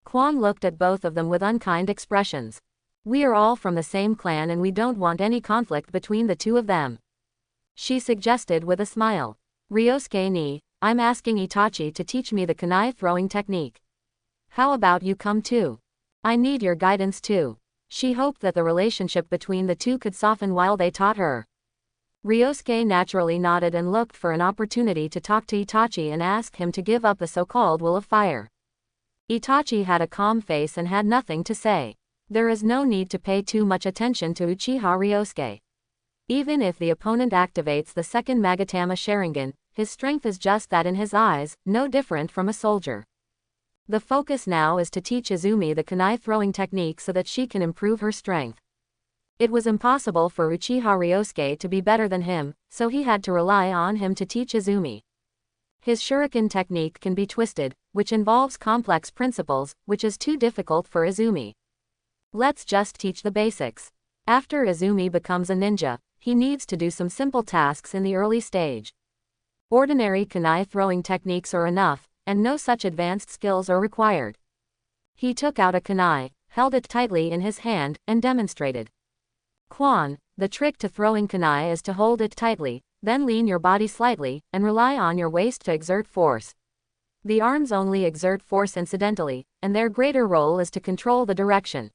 Kwan looked at both of them with unkind expressions. We are all from the same clan and we don't want any conflict between the two of them. She suggested with a smile. Ryosuke ni, I'm asking Itachi to teach me the kunai throwing technique. How about you come too? I need your guidance too. She hoped that the relationship between the two could soften while they taught her. Ryosuke naturally nodded and looked for an opportunity to talk to Itachi and ask him to give up the so-called will of fire. Itachi had a calm face and had nothing to say. There is no need to pay too much attention to Uchiha Ryosuke. Even if the opponent activates the second Magatama Sharingan, his strength is just that in his eyes, no different from a soldier. The focus now is to teach Izumi the kunai throwing technique so that she can improve her strength. It was impossible for Uchiha Ryosuke to be better than him, so he had to rely on him to teach Izumi. His shuriken technique can be twisted, which involves complex principles, which is too difficult for Izumi. Let's just teach the basics. After Izumi becomes a ninja, he needs to do some simple tasks in the early stage. Ordinary kunai throwing techniques are enough, and no such advanced skills are required. He took out a kunai, held it tightly in his hand, and demonstrated. Kwan, the trick to throwing kunai is to hold it tightly, then lean your body slightly, and rely on your waist to exert force. The arms only exert force incidentally, and their greater role is to control the direction.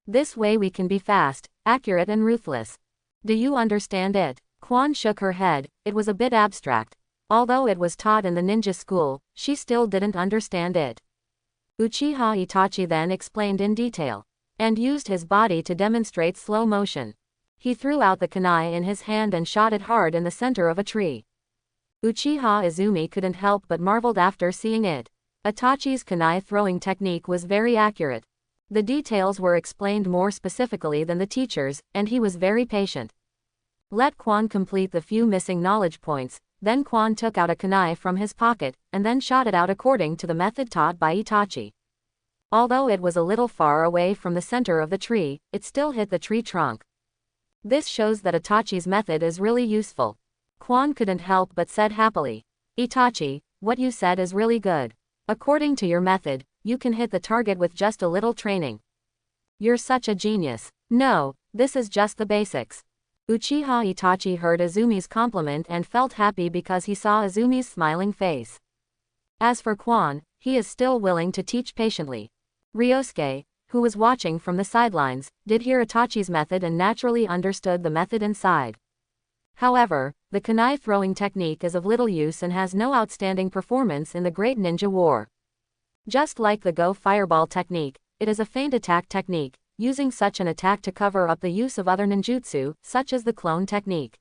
This way we can be fast, accurate and ruthless. Do you understand it? Kwan shook her head, it was a bit abstract. Although it was taught in the ninja school, she still didn't understand it. Uchiha Itachi then explained in detail, and used his body to demonstrate slow motion. He threw out the kunai in his hand and shot it hard in the center of a tree. Uchiha Izumi couldn't help but marveled after seeing it. Itachi's kunai throwing technique was very accurate. The details were explained more specifically than the teachers, and he was very patient. Let Quan complete the few missing knowledge points, then Quan took out a kunai from his pocket, and then shot it out according to the method taught by Itachi. Although it was a little far away from the center of the tree, it still hit the tree trunk. This shows that Itachi's method is really useful. Quan couldn't help but said happily, "Itachi, what you said is really good. According to your method, you can hit the target with just a little training. You're such a genius." "No, this is just the basics." Uchiha Itachi heard Izumi's compliment and felt happy because he saw Izumi's smiling face. As for Quan, he is still willing to teach patiently. Ryosuke, who was watching from the sidelines, did hear Itachi's method and naturally understood the method inside. However, the kunai throwing technique is of little use and has no outstanding performance in the Great Ninja War. Just like the Go Fireball technique, it is a feint attack technique, using such an attack to cover up the use of other ninjutsu, such as the clone technique.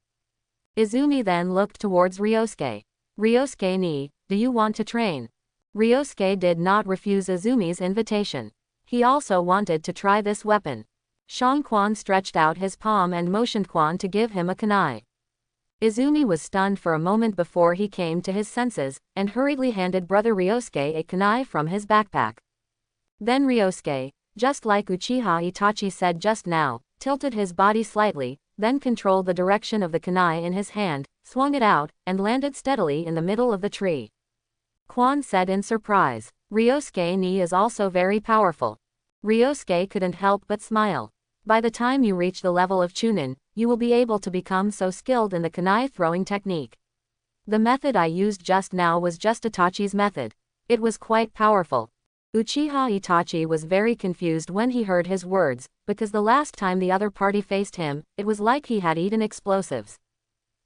Izumi then looked towards Ryosuke. "Ryosuke ni, do you want to train?" Ryosuke did not refuse Izumi's invitation. He also wanted to try this weapon. Shang Quan stretched out his palm and motioned Quan to give him a kunai. Izumi was stunned for a moment before he came to his senses, and hurriedly handed brother Ryosuke a kunai from his backpack. Then Ryosuke, just like Uchiha Itachi said just now, tilted his body slightly, then controlled the direction of the kunai in his hand, swung it out, and landed steadily in the middle of the tree. Quan said in surprise, "Ryosuke ni is also very powerful." Ryosuke couldn't help but smile. "By the time you reach the level of Chunin, you will be able to become so skilled in the kunai throwing technique. The method I used just now was just Itachi's method. It was quite powerful." Uchiha Itachi was very confused when he heard his words, because the last time the other party faced him, it was like he had eaten explosives.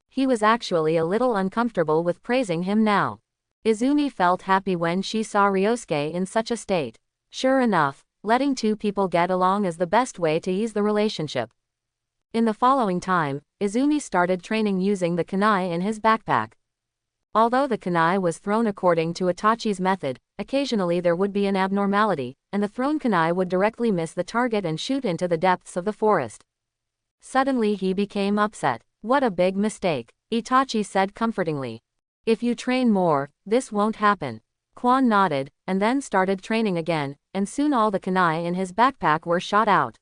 He was actually a little uncomfortable with praising him now. Izumi felt happy when she saw Ryosuke in such a state. Sure enough, letting two people get along is the best way to ease the relationship. In the following time, Izumi started training using the kunai in his backpack. Although the kunai was thrown according to Itachi's method, occasionally there would be an abnormality, and the thrown kunai would directly miss the target and shoot into the depths of the forest. Suddenly he became upset. "What a big mistake," Itachi said comfortingly. "If you train more, this won't happen." Quan nodded, and then started training again, and soon all the kunai in his backpack were shot out.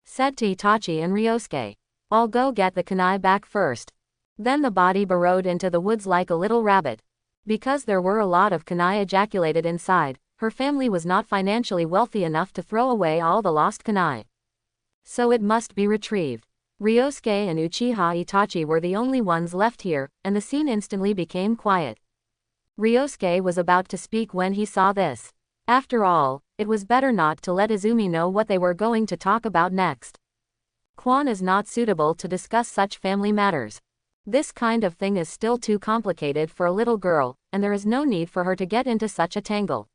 Said to Itachi and Ryosuke, "I'll go get the kunai back first." Then the body burrowed into the woods like a little rabbit. Because there were a lot of kunai ejaculated inside, her family was not financially wealthy enough to throw away all the lost kunai. So it must be retrieved. Ryosuke and Uchiha Itachi were the only ones left here, and the scene instantly became quiet. Ryosuke was about to speak when he saw this. After all, it was better not to let Izumi know what they were going to talk about next. Quan is not suitable to discuss such family matters. This kind of thing is still too complicated for a little girl, and there is no need for her to get into such a tangle.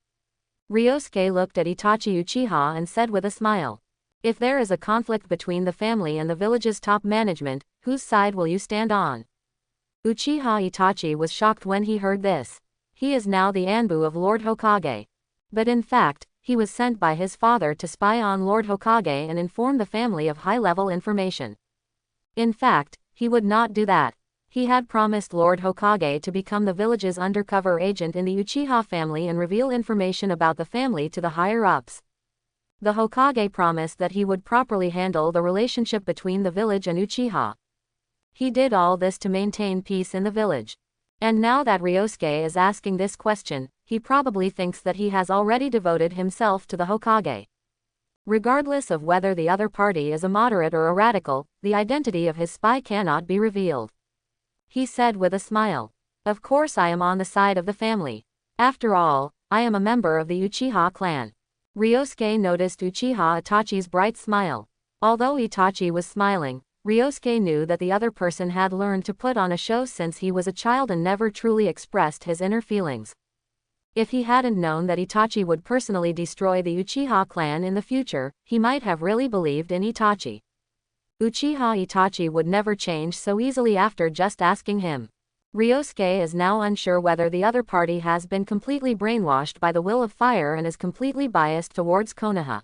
Ryosuke looked at Itachi Uchiha and said with a smile, "If there is a conflict between the family and the village's top management, whose side will you stand on?" Uchiha Itachi was shocked when he heard this. He is now the Anbu of Lord Hokage. But in fact, he was sent by his father to spy on Lord Hokage and inform the family of high-level information. In fact, he would not do that. He had promised Lord Hokage to become the village's undercover agent in the Uchiha family and reveal information about the family to the higher-ups. The Hokage promised that he would properly handle the relationship between the village and Uchiha. He did all this to maintain peace in the village. And now that Ryosuke is asking this question, he probably thinks that he has already devoted himself to the Hokage. Regardless of whether the other party is a moderate or a radical, the identity of his spy cannot be revealed. He said with a smile, "Of course I am on the side of the family. After all, I am a member of the Uchiha clan." Ryosuke noticed Uchiha Itachi's bright smile. Although Itachi was smiling, Ryosuke knew that the other person had learned to put on a show since he was a child and never truly expressed his inner feelings. If he hadn't known that Itachi would personally destroy the Uchiha clan in the future, he might have really believed in Itachi. Uchiha Itachi would never change so easily after just asking him. Ryosuke is now unsure whether the other party has been completely brainwashed by the will of fire and is completely biased towards Konoha.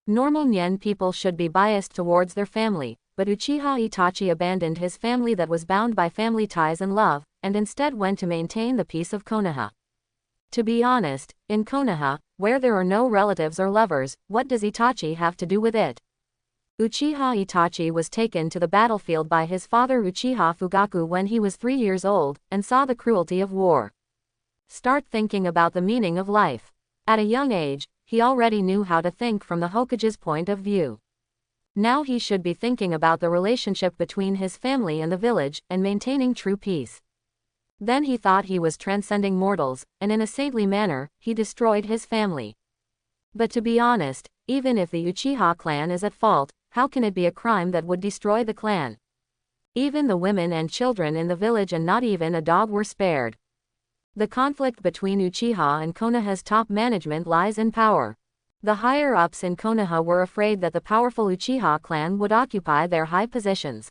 Normal Nyen people should be biased towards their family, but Uchiha Itachi abandoned his family that was bound by family ties and love, and instead went to maintain the peace of Konoha. To be honest, in Konoha, where there are no relatives or lovers, what does Itachi have to do with it? Uchiha Itachi was taken to the battlefield by his father Uchiha Fugaku when he was 3 years old, and saw the cruelty of war. Start thinking about the meaning of life. At a young age, he already knew how to think from the Hokage's point of view. Now he should be thinking about the relationship between his family and the village, and maintaining true peace. Then he thought he was transcending mortals, and in a saintly manner, he destroyed his family. But to be honest, even if the Uchiha clan is at fault, how can it be a crime that would destroy the clan? Even the women and children in the village and not even a dog were spared. The conflict between Uchiha and Konoha's top management lies in power. The higher-ups in Konoha were afraid that the powerful Uchiha clan would occupy their high positions.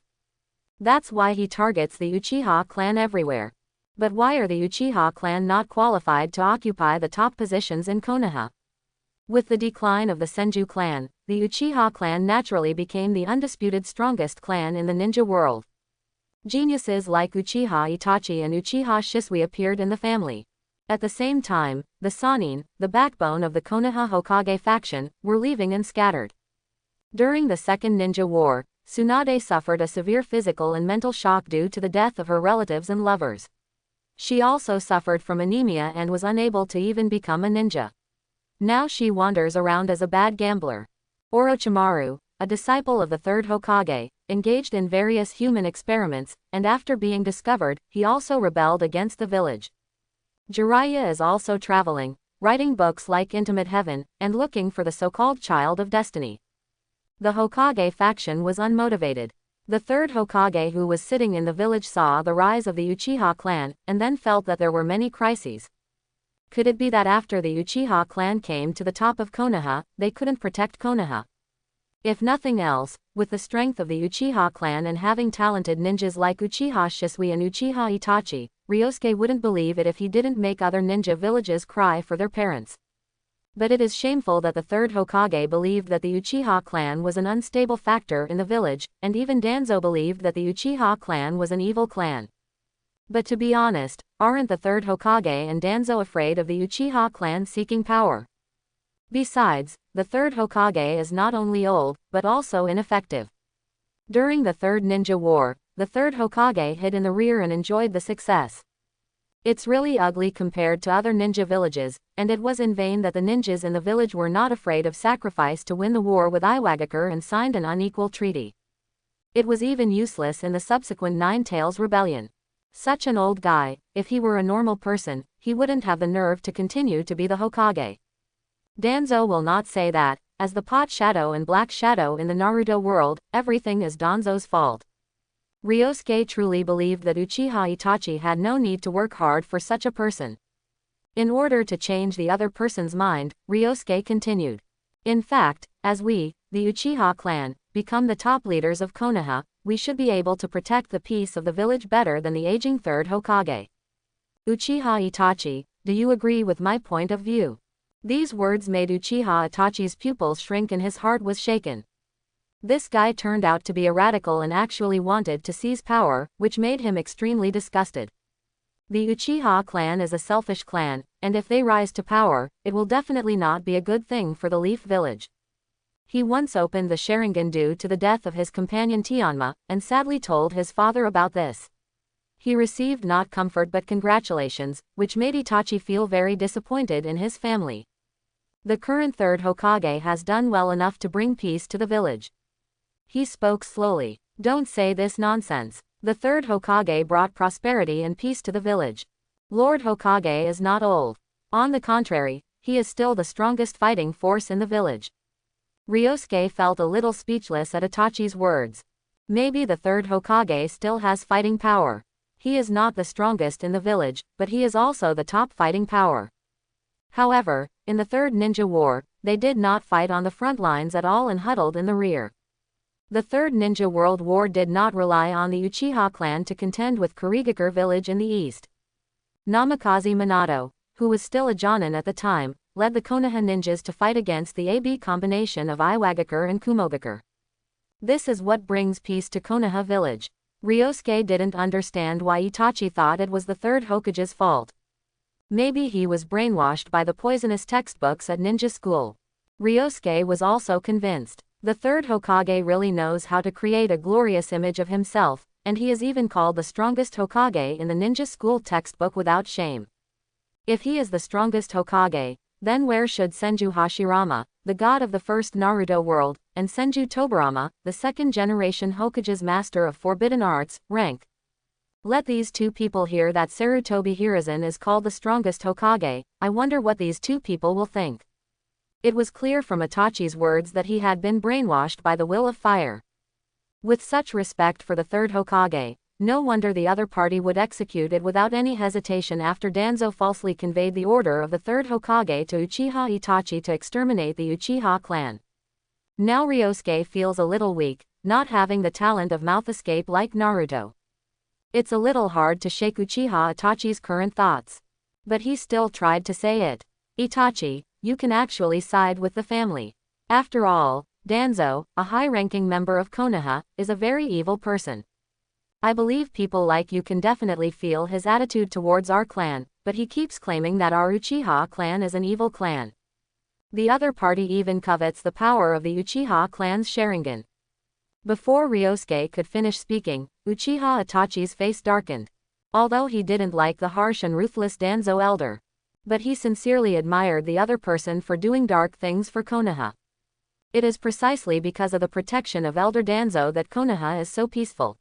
That's why he targets the Uchiha clan everywhere. But why are the Uchiha clan not qualified to occupy the top positions in Konoha? With the decline of the Senju clan, the Uchiha clan naturally became the undisputed strongest clan in the ninja world. Geniuses like Uchiha Itachi and Uchiha Shisui appeared in the family. At the same time, the Sannin, the backbone of the Konoha Hokage faction, were leaving and scattered. During the Second Ninja War, Tsunade suffered a severe physical and mental shock due to the death of her relatives and lovers. She also suffered from anemia and was unable to even become a ninja. Now she wanders around as a bad gambler. Orochimaru, a disciple of the third Hokage, engaged in various human experiments, and after being discovered, he also rebelled against the village. Jiraiya is also traveling, writing books like Intimate Heaven, and looking for the so-called Child of Destiny. The Hokage faction was unmotivated. The third Hokage who was sitting in the village saw the rise of the Uchiha clan, and then felt that there were many crises. Could it be that after the Uchiha clan came to the top of Konoha, they couldn't protect Konoha? If nothing else, with the strength of the Uchiha clan and having talented ninjas like Uchiha Shisui and Uchiha Itachi, Ryosuke wouldn't believe it if he didn't make other ninja villages cry for their parents. But it is shameful that the third Hokage believed that the Uchiha clan was an unstable factor in the village, and even Danzo believed that the Uchiha clan was an evil clan. But to be honest, aren't the third Hokage and Danzo afraid of the Uchiha clan seeking power? Besides, the third Hokage is not only old, but also ineffective. During the Third Ninja War, the third Hokage hid in the rear and enjoyed the success. It's really ugly compared to other ninja villages, and it was in vain that the ninjas in the village were not afraid of sacrifice to win the war with Iwagakure and signed an unequal treaty. It was even useless in the subsequent Nine Tails Rebellion. Such an old guy, if he were a normal person, he wouldn't have the nerve to continue to be the Hokage. Danzo will not say that, as the Pot Shadow and Black Shadow in the Naruto world, everything is Danzo's fault. Ryosuke truly believed that Uchiha Itachi had no need to work hard for such a person. In order to change the other person's mind, Ryosuke continued. In fact, as we, the Uchiha clan, become the top leaders of Konoha, we should be able to protect the peace of the village better than the aging third Hokage. Uchiha Itachi, do you agree with my point of view? These words made Uchiha Itachi's pupils shrink and his heart was shaken. This guy turned out to be a radical and actually wanted to seize power, which made him extremely disgusted. The Uchiha clan is a selfish clan, and if they rise to power, it will definitely not be a good thing for the Leaf Village. He once opened the Sharingan due to the death of his companion Tianma, and sadly told his father about this. He received not comfort but congratulations, which made Itachi feel very disappointed in his family. The current third Hokage has done well enough to bring peace to the village. He spoke slowly. Don't say this nonsense. The third Hokage brought prosperity and peace to the village. Lord Hokage is not old. On the contrary, he is still the strongest fighting force in the village. Ryosuke felt a little speechless at Itachi's words. Maybe the third Hokage still has fighting power. He is not the strongest in the village, but he is also the top fighting power. However, in the Third Ninja War, they did not fight on the front lines at all and huddled in the rear. The Third Ninja World War did not rely on the Uchiha clan to contend with Kurigakure village in the east. Namikaze Minato, who was still a Jonin at the time, led the Konoha ninjas to fight against the AB combination of Iwagakure and Kumogakure. This is what brings peace to Konoha village. Ryosuke didn't understand why Itachi thought it was the third Hokage's fault. Maybe he was brainwashed by the poisonous textbooks at ninja school. Ryosuke was also convinced. The third Hokage really knows how to create a glorious image of himself, and he is even called the strongest Hokage in the ninja school textbook without shame. If he is the strongest Hokage, then where should Senju Hashirama, the god of the first Naruto world, and Senju Tobirama, the second-generation Hokage's master of forbidden arts, rank? Let these two people hear that Sarutobi Hiruzen is called the strongest Hokage. I wonder what these two people will think. It was clear from Itachi's words that he had been brainwashed by the will of fire. With such respect for the third Hokage, no wonder the other party would execute it without any hesitation after Danzo falsely conveyed the order of the third Hokage to Uchiha Itachi to exterminate the Uchiha clan. Now Ryosuke feels a little weak, not having the talent of mouth escape like Naruto. It's a little hard to shake Uchiha Itachi's current thoughts. But he still tried to say it. Itachi, you can actually side with the family. After all, Danzo, a high-ranking member of Konoha, is a very evil person. I believe people like you can definitely feel his attitude towards our clan, but he keeps claiming that our Uchiha clan is an evil clan. The other party even covets the power of the Uchiha clan's Sharingan. Before Ryosuke could finish speaking, Uchiha Itachi's face darkened. Although he didn't like the harsh and ruthless Danzo elder. But he sincerely admired the other person for doing dark things for Konoha. It is precisely because of the protection of Elder Danzo that Konoha is so peaceful.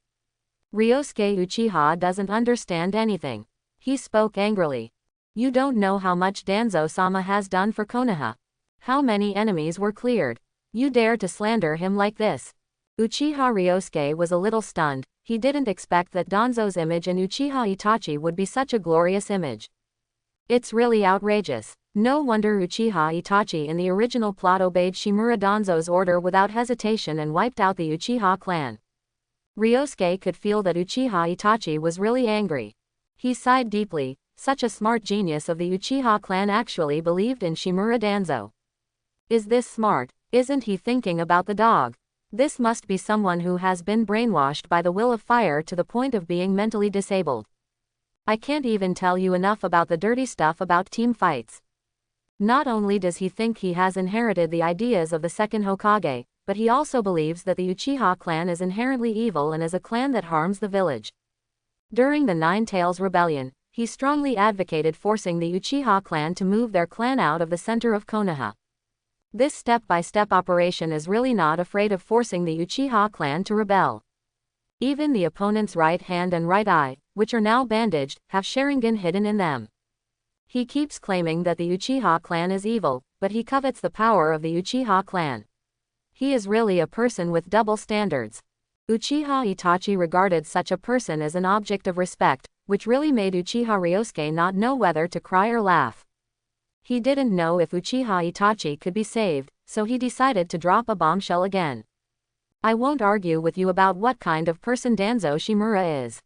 Ryosuke Uchiha doesn't understand anything. He spoke angrily. You don't know how much Danzo-sama has done for Konoha. How many enemies were cleared. You dare to slander him like this. Uchiha Ryosuke was a little stunned. He didn't expect that Danzo's image in Uchiha Itachi would be such a glorious image. It's really outrageous. No wonder Uchiha Itachi in the original plot obeyed Shimura Danzo's order without hesitation and wiped out the Uchiha clan. Ryosuke could feel that Uchiha Itachi was really angry. He sighed deeply. Such a smart genius of the Uchiha clan actually believed in Shimura Danzo. Is this smart? Isn't he thinking about the dog? This must be someone who has been brainwashed by the will of fire to the point of being mentally disabled. I can't even tell you enough about the dirty stuff about team fights. Not only does he think he has inherited the ideas of the second Hokage, but he also believes that the Uchiha clan is inherently evil and is a clan that harms the village. During the Nine Tails Rebellion, he strongly advocated forcing the Uchiha clan to move their clan out of the center of Konoha. This step-by-step operation is really not afraid of forcing the Uchiha clan to rebel. Even the opponent's right hand and right eye, which are now bandaged, have Sharingan hidden in them. He keeps claiming that the Uchiha clan is evil, but he covets the power of the Uchiha clan. He is really a person with double standards. Uchiha Itachi regarded such a person as an object of respect, which really made Uchiha Ryosuke not know whether to cry or laugh. He didn't know if Uchiha Itachi could be saved, so he decided to drop a bombshell again. I won't argue with you about what kind of person Danzo Shimura is.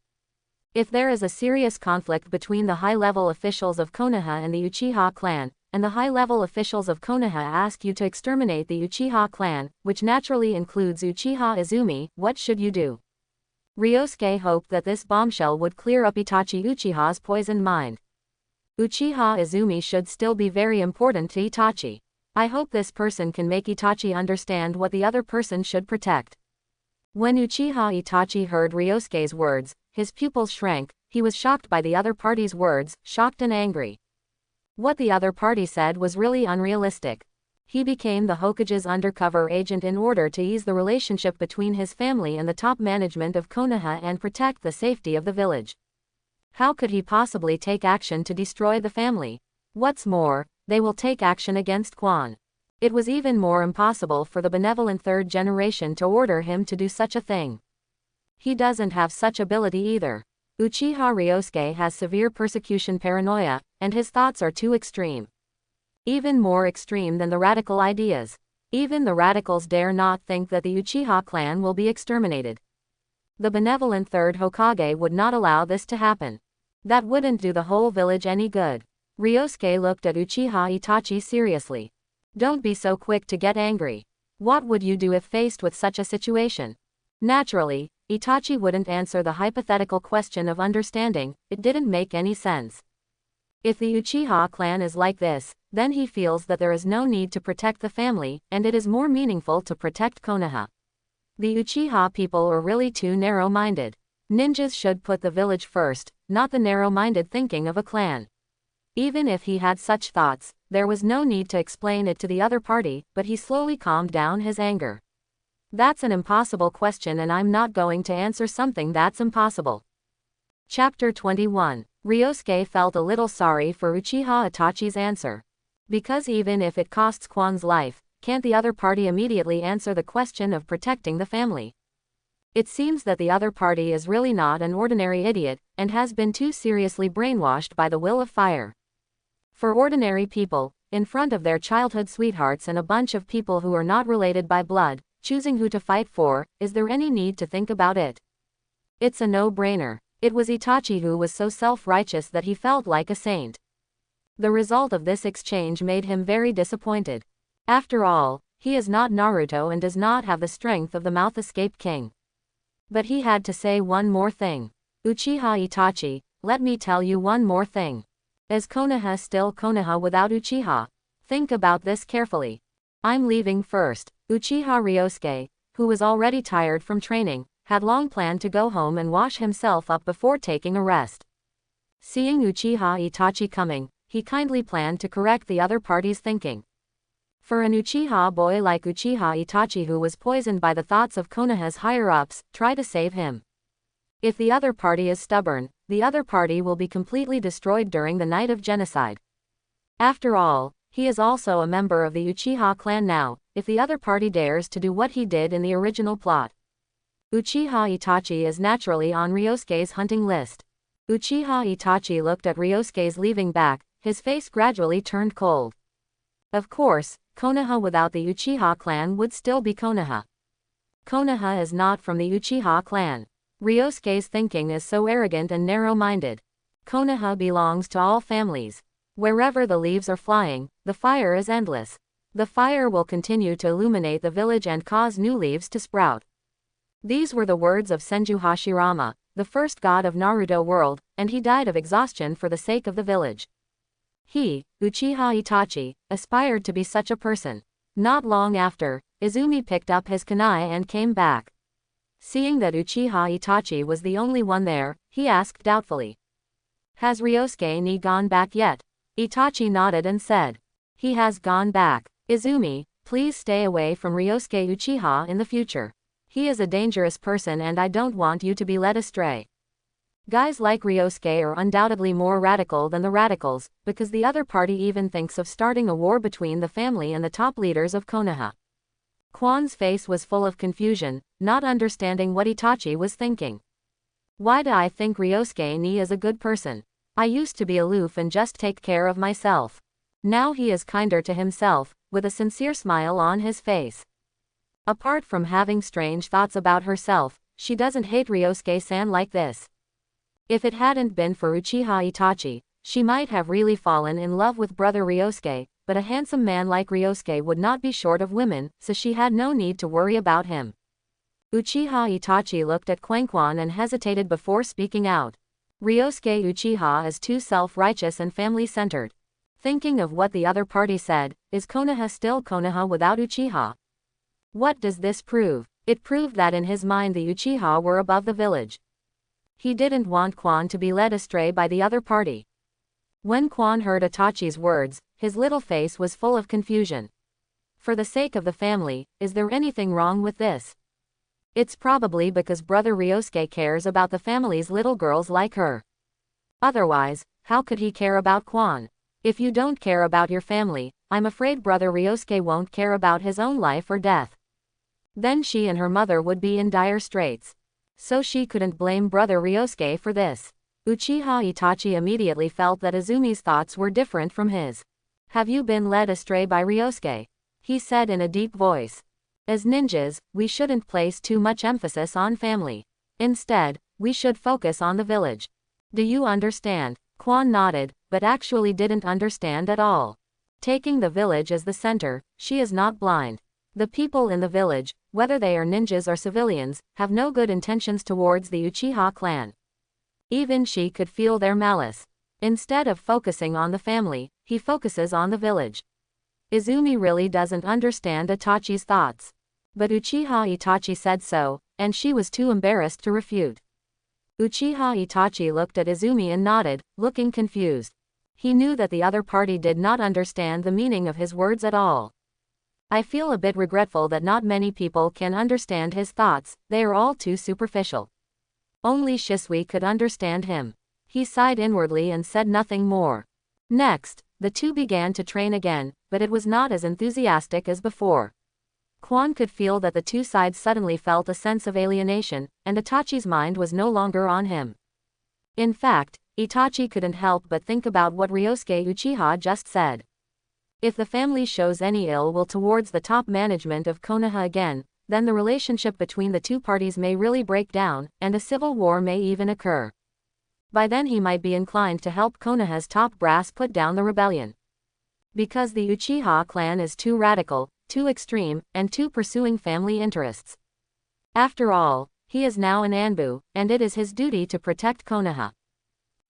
If there is a serious conflict between the high-level officials of Konoha and the Uchiha clan, and the high-level officials of Konoha ask you to exterminate the Uchiha clan, which naturally includes Uchiha Izumi, what should you do? Ryosuke hoped that this bombshell would clear up Itachi Uchiha's poisoned mind. Uchiha Izumi should still be very important to Itachi. I hope this person can make Itachi understand what the other person should protect. When Uchiha Itachi heard Ryosuke's words, his pupils shrank. He was shocked by the other party's words, shocked and angry. What the other party said was really unrealistic. He became the Hokage's undercover agent in order to ease the relationship between his family and the top management of Konoha and protect the safety of the village. How could he possibly take action to destroy the family? What's more, they will take action against Quan. It was even more impossible for the benevolent third generation to order him to do such a thing. He doesn't have such ability either. Uchiha Ryosuke has severe persecution paranoia, and his thoughts are too extreme. Even more extreme than the radical ideas. Even the radicals dare not think that the Uchiha clan will be exterminated. The benevolent third Hokage would not allow this to happen. That wouldn't do the whole village any good. Ryosuke looked at Uchiha Itachi seriously. Don't be so quick to get angry. What would you do if faced with such a situation? Naturally, Itachi wouldn't answer the hypothetical question of understanding, it didn't make any sense. If the Uchiha clan is like this, then he feels that there is no need to protect the family, and it is more meaningful to protect Konoha. The Uchiha people are really too narrow-minded. Ninjas should put the village first, not the narrow-minded thinking of a clan. Even if he had such thoughts, there was no need to explain it to the other party, but he slowly calmed down his anger. That's an impossible question and I'm not going to answer something that's impossible. Chapter 21. Ryosuke felt a little sorry for Uchiha Itachi's answer. Because even if it costs Kwan's life, can't the other party immediately answer the question of protecting the family? It seems that the other party is really not an ordinary idiot, and has been too seriously brainwashed by the will of fire. For ordinary people, in front of their childhood sweethearts and a bunch of people who are not related by blood, choosing who to fight for, is there any need to think about it? It's a no-brainer. It was Itachi who was so self-righteous that he felt like a saint. The result of this exchange made him very disappointed. After all, he is not Naruto and does not have the strength of the Mouth-Escape King. But he had to say one more thing. Uchiha Itachi, let me tell you one more thing. Is Konoha still Konoha without Uchiha? Think about this carefully. I'm leaving first. Uchiha Ryosuke, who was already tired from training, had long planned to go home and wash himself up before taking a rest. Seeing Uchiha Itachi coming, he kindly planned to correct the other party's thinking. For an Uchiha boy like Uchiha Itachi who was poisoned by the thoughts of Konoha's higher-ups, try to save him. If the other party is stubborn, the other party will be completely destroyed during the night of genocide. After all, he is also a member of the Uchiha clan now, if the other party dares to do what he did in the original plot. Uchiha Itachi is naturally on Ryosuke's hunting list. Uchiha Itachi looked at Ryosuke's leaving back, his face gradually turned cold. Of course, Konoha without the Uchiha clan would still be Konoha. Konoha is not from the Uchiha clan. Ryosuke's thinking is so arrogant and narrow-minded. Konoha belongs to all families. Wherever the leaves are flying, the fire is endless. The fire will continue to illuminate the village and cause new leaves to sprout. These were the words of Senju Hashirama, the first god of Naruto world, and he died of exhaustion for the sake of the village. He, Uchiha Itachi, aspired to be such a person. Not long after, Izumi picked up his kunai and came back. Seeing that Uchiha Itachi was the only one there, he asked doubtfully. Has Ryosuke gone back yet? Itachi nodded and said. He has gone back. Izumi, please stay away from Ryosuke Uchiha in the future. He is a dangerous person and I don't want you to be led astray. Guys like Ryosuke are undoubtedly more radical than the radicals, because the other party even thinks of starting a war between the family and the top leaders of Konoha. Kwan's face was full of confusion, not understanding what Itachi was thinking. Why do I think Ryosuke is a good person? I used to be aloof and just take care of myself. Now he is kinder to himself, with a sincere smile on his face. Apart from having strange thoughts about herself, she doesn't hate Ryosuke-san like this. If it hadn't been for Uchiha Itachi, she might have really fallen in love with brother Ryosuke, but a handsome man like Ryosuke would not be short of women, so she had no need to worry about him. Uchiha Itachi looked at Quanquan and hesitated before speaking out. Ryosuke Uchiha is too self-righteous and family-centered. Thinking of what the other party said, is Konoha still Konoha without Uchiha? What does this prove? It proved that in his mind the Uchiha were above the village. He didn't want Quan to be led astray by the other party. When Quan heard Itachi's words, his little face was full of confusion. For the sake of the family, is there anything wrong with this? It's probably because brother Ryosuke cares about the family's little girls like her. Otherwise, how could he care about Quan? If you don't care about your family, I'm afraid brother Ryosuke won't care about his own life or death. Then she and her mother would be in dire straits. So she couldn't blame brother Ryosuke for this. Uchiha Itachi immediately felt that Izumi's thoughts were different from his. Have you been led astray by Ryosuke? He said in a deep voice. As ninjas, we shouldn't place too much emphasis on family. Instead, we should focus on the village. Do you understand? Quan nodded, but actually didn't understand at all. Taking the village as the center, she is not blind. The people in the village, whether they are ninjas or civilians, have no good intentions towards the Uchiha clan. Even she could feel their malice. Instead of focusing on the family, he focuses on the village. Izumi really doesn't understand Itachi's thoughts. But Uchiha Itachi said so, and she was too embarrassed to refute. Uchiha Itachi looked at Izumi and nodded, looking confused. He knew that the other party did not understand the meaning of his words at all. I feel a bit regretful that not many people can understand his thoughts, they are all too superficial. Only Shisui could understand him. He sighed inwardly and said nothing more. Next, the two began to train again, but it was not as enthusiastic as before. Quan could feel that the two sides suddenly felt a sense of alienation, and Itachi's mind was no longer on him. In fact, Itachi couldn't help but think about what Ryosuke Uchiha just said. If the family shows any ill will towards the top management of Konoha again, then the relationship between the two parties may really break down, and a civil war may even occur. By then he might be inclined to help Konoha's top brass put down the rebellion. Because the Uchiha clan is too radical, too extreme, and too pursuing family interests. After all, he is now an Anbu, and it is his duty to protect Konoha.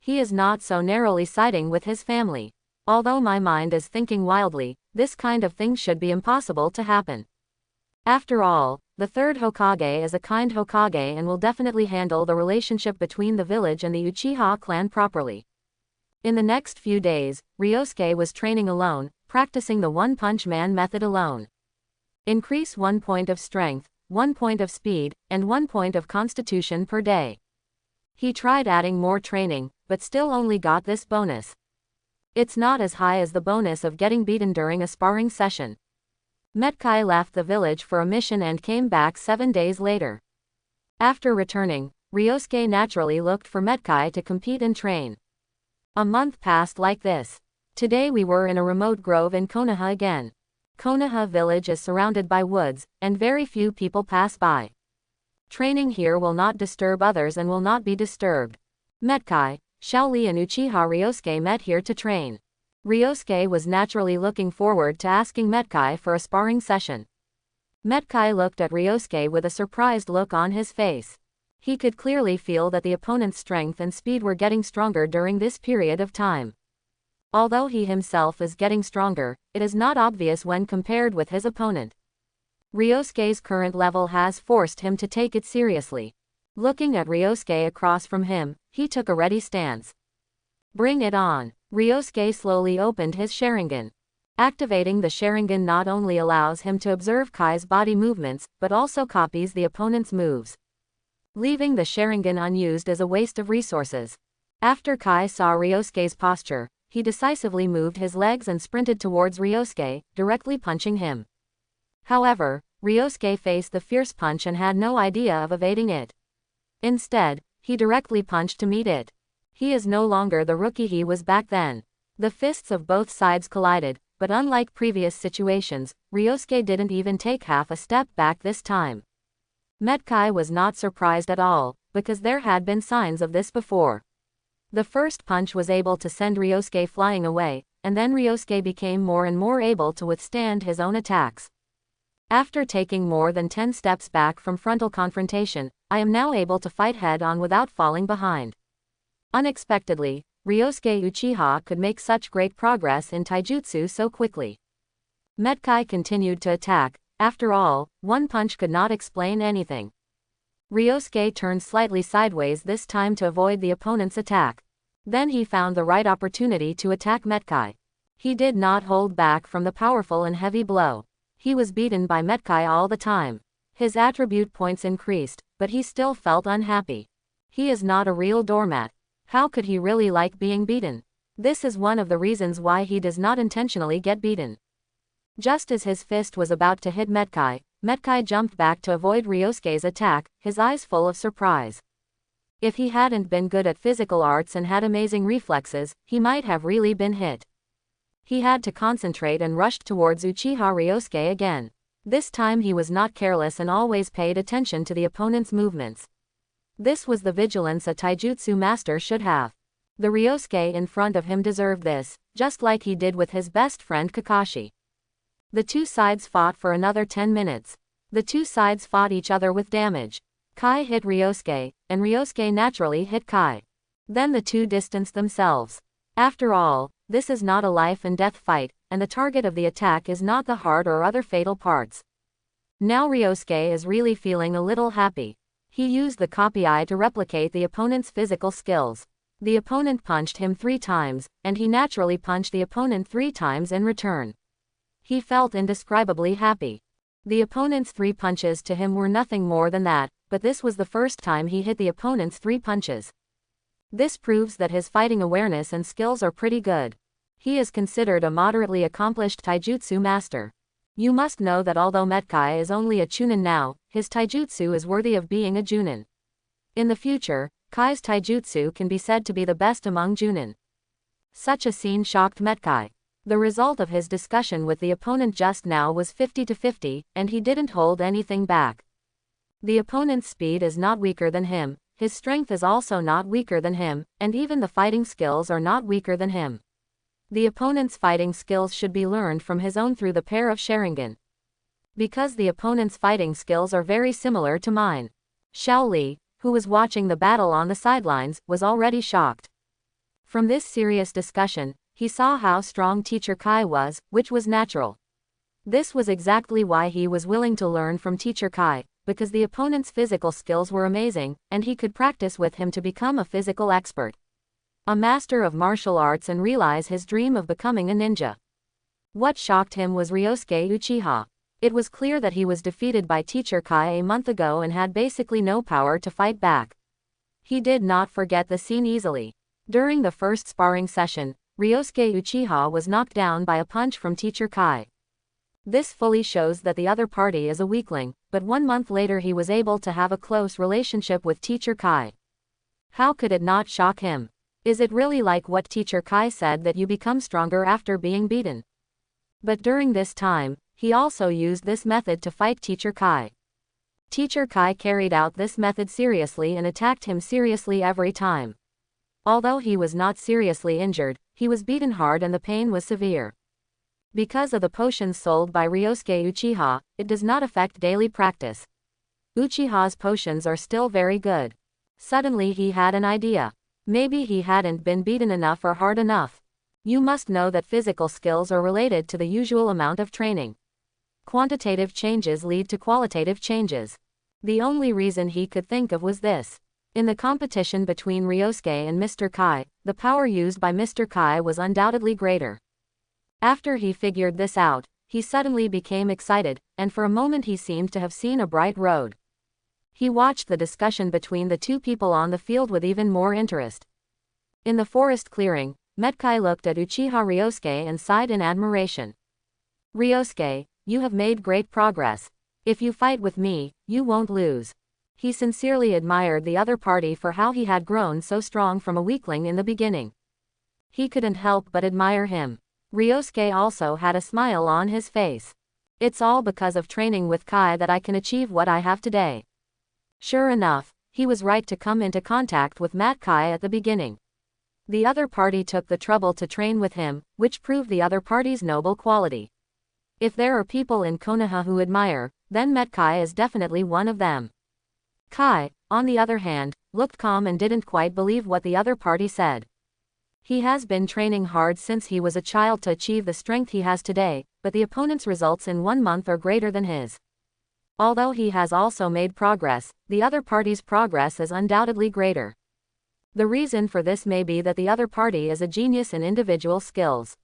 He is not so narrowly siding with his family. Although my mind is thinking wildly, this kind of thing should be impossible to happen. After all, the third Hokage is a kind Hokage and will definitely handle the relationship between the village and the Uchiha clan properly. In the next few days, Ryosuke was training alone, practicing the One Punch Man method alone. Increase 1 point of strength, 1 point of speed, and 1 point of constitution per day. He tried adding more training, but still only got this bonus. It's not as high as the bonus of getting beaten during a sparring session. Metkai left the village for a mission and came back 7 days later. After returning, Ryosuke naturally looked for Metkai to compete and train. A month passed like this. Today we were in a remote grove in Konoha again. Konoha village is surrounded by woods, and very few people pass by. Training here will not disturb others and will not be disturbed. Metkai, Shaoli and Uchiha Ryosuke met here to train. Ryosuke was naturally looking forward to asking Metkai for a sparring session. Metkai looked at Ryosuke with a surprised look on his face. He could clearly feel that the opponent's strength and speed were getting stronger during this period of time. Although he himself is getting stronger, it is not obvious when compared with his opponent. Ryosuke's current level has forced him to take it seriously. Looking at Ryosuke across from him, he took a ready stance. Bring it on. Ryosuke slowly opened his Sharingan. Activating the Sharingan not only allows him to observe Kai's body movements, but also copies the opponent's moves. Leaving the Sharingan unused is a waste of resources. After Kai saw Ryosuke's posture, he decisively moved his legs and sprinted towards Ryosuke, directly punching him. However, Ryosuke faced the fierce punch and had no idea of evading it. Instead, he directly punched to meet it. He is no longer the rookie he was back then. The fists of both sides collided, but unlike previous situations, Ryosuke didn't even take half a step back this time. Metkai was not surprised at all, because there had been signs of this before. The first punch was able to send Ryosuke flying away, and then Ryosuke became more and more able to withstand his own attacks. After taking more than 10 steps back from frontal confrontation, I am now able to fight head-on without falling behind. Unexpectedly, Ryosuke Uchiha could make such great progress in Taijutsu so quickly. Metkai continued to attack. After all, one punch could not explain anything. Ryosuke turned slightly sideways this time to avoid the opponent's attack. Then he found the right opportunity to attack Metkai. He did not hold back from the powerful and heavy blow. He was beaten by Metkai all the time. His attribute points increased, but he still felt unhappy. He is not a real doormat. How could he really like being beaten? This is one of the reasons why he does not intentionally get beaten. Just as his fist was about to hit Metkai, Metkai jumped back to avoid Ryosuke's attack, his eyes full of surprise. If he hadn't been good at physical arts and had amazing reflexes, he might have really been hit. He had to concentrate and rushed towards Uchiha Ryosuke again. This time he was not careless and always paid attention to the opponent's movements. This was the vigilance a Taijutsu master should have. The Ryosuke in front of him deserved this, just like he did with his best friend Kakashi. The two sides fought for another 10 minutes. The two sides fought each other with damage. Kai hit Ryosuke, and Ryosuke naturally hit Kai. Then the two distanced themselves. After all, this is not a life and death fight, and the target of the attack is not the heart or other fatal parts. Now Ryosuke is really feeling a little happy. He used the copy eye to replicate the opponent's physical skills. The opponent punched him 3 times, and he naturally punched the opponent 3 times in return. He felt indescribably happy. The opponent's 3 punches to him were nothing more than that, but this was the first time he hit the opponent's 3 punches. This proves that his fighting awareness and skills are pretty good. He is considered a moderately accomplished taijutsu master. You must know that although Metkai is only a chunin now, his taijutsu is worthy of being a junin. In the future, Kai's taijutsu can be said to be the best among junin. Such a scene shocked Metkai. The result of his discussion with the opponent just now was 50-50, and he didn't hold anything back. The opponent's speed is not weaker than him, his strength is also not weaker than him, and even the fighting skills are not weaker than him. The opponent's fighting skills should be learned from his own through the pair of Sharingan. Because the opponent's fighting skills are very similar to mine. Xiao Li, who was watching the battle on the sidelines, was already shocked. From this serious discussion, he saw how strong Teacher Kai was, which was natural. This was exactly why he was willing to learn from Teacher Kai, because the opponent's physical skills were amazing, and he could practice with him to become a physical expert. A master of martial arts and realize his dream of becoming a ninja. What shocked him was Ryosuke Uchiha. It was clear that he was defeated by Teacher Kai a month ago and had basically no power to fight back. He did not forget the scene easily. During the first sparring session, Ryosuke Uchiha was knocked down by a punch from Teacher Kai. This fully shows that the other party is a weakling, but 1 month later he was able to have a close relationship with Teacher Kai. How could it not shock him? Is it really like what Teacher Kai said that you become stronger after being beaten? But during this time, he also used this method to fight Teacher Kai. Teacher Kai carried out this method seriously and attacked him seriously every time. Although he was not seriously injured, he was beaten hard and the pain was severe. Because of the potions sold by Ryosuke Uchiha, it does not affect daily practice. Uchiha's potions are still very good. Suddenly he had an idea. Maybe he hadn't been beaten enough or hard enough. You must know that physical skills are related to the usual amount of training. Quantitative changes lead to qualitative changes. The only reason he could think of was this. In the competition between Ryosuke and Mr. Kai, the power used by Mr. Kai was undoubtedly greater. After he figured this out, he suddenly became excited, and for a moment he seemed to have seen a bright road. He watched the discussion between the two people on the field with even more interest. In the forest clearing, Metkai looked at Uchiha Ryosuke and sighed in admiration. Ryosuke, you have made great progress. If you fight with me, you won't lose. He sincerely admired the other party for how he had grown so strong from a weakling in the beginning. He couldn't help but admire him. Ryosuke also had a smile on his face. It's all because of training with Kai that I can achieve what I have today. Sure enough, he was right to come into contact with Metkai at the beginning. The other party took the trouble to train with him, which proved the other party's noble quality. If there are people in Konoha who admire, then Metkai is definitely one of them. Kai, on the other hand, looked calm and didn't quite believe what the other party said. He has been training hard since he was a child to achieve the strength he has today, but the opponent's results in 1 month are greater than his. Although he has also made progress, the other party's progress is undoubtedly greater. The reason for this may be that the other party is a genius in individual skills.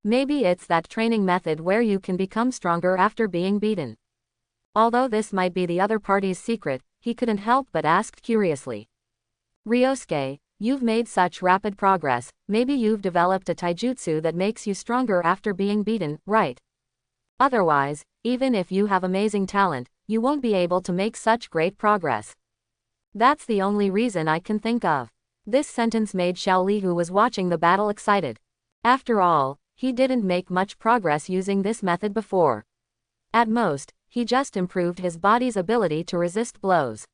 Maybe it's that training method where you can become stronger after being beaten. Although this might be the other party's secret, he couldn't help but ask curiously. Ryosuke, you've made such rapid progress, maybe you've developed a taijutsu that makes you stronger after being beaten, right? Otherwise, even if you have amazing talent, you won't be able to make such great progress. That's the only reason I can think of. This sentence made Xiao Li, who was watching the battle, excited. After all, he didn't make much progress using this method before. At most, he just improved his body's ability to resist blows.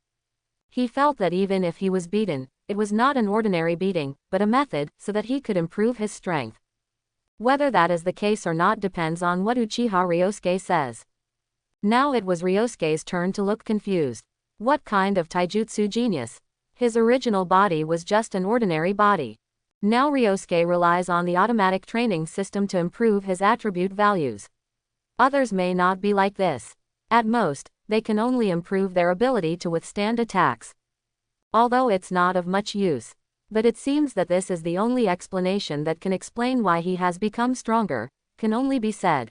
He felt that even if he was beaten, it was not an ordinary beating, but a method so that he could improve his strength. Whether that is the case or not depends on what Uchiha Ryosuke says. Now it was Ryosuke's turn to look confused. What kind of taijutsu genius? His original body was just an ordinary body. Now Ryosuke relies on the automatic training system to improve his attribute values. Others may not be like this. At most, they can only improve their ability to withstand attacks. Although it's not of much use. But it seems that this is the only explanation that can explain why he has become stronger, can only be said.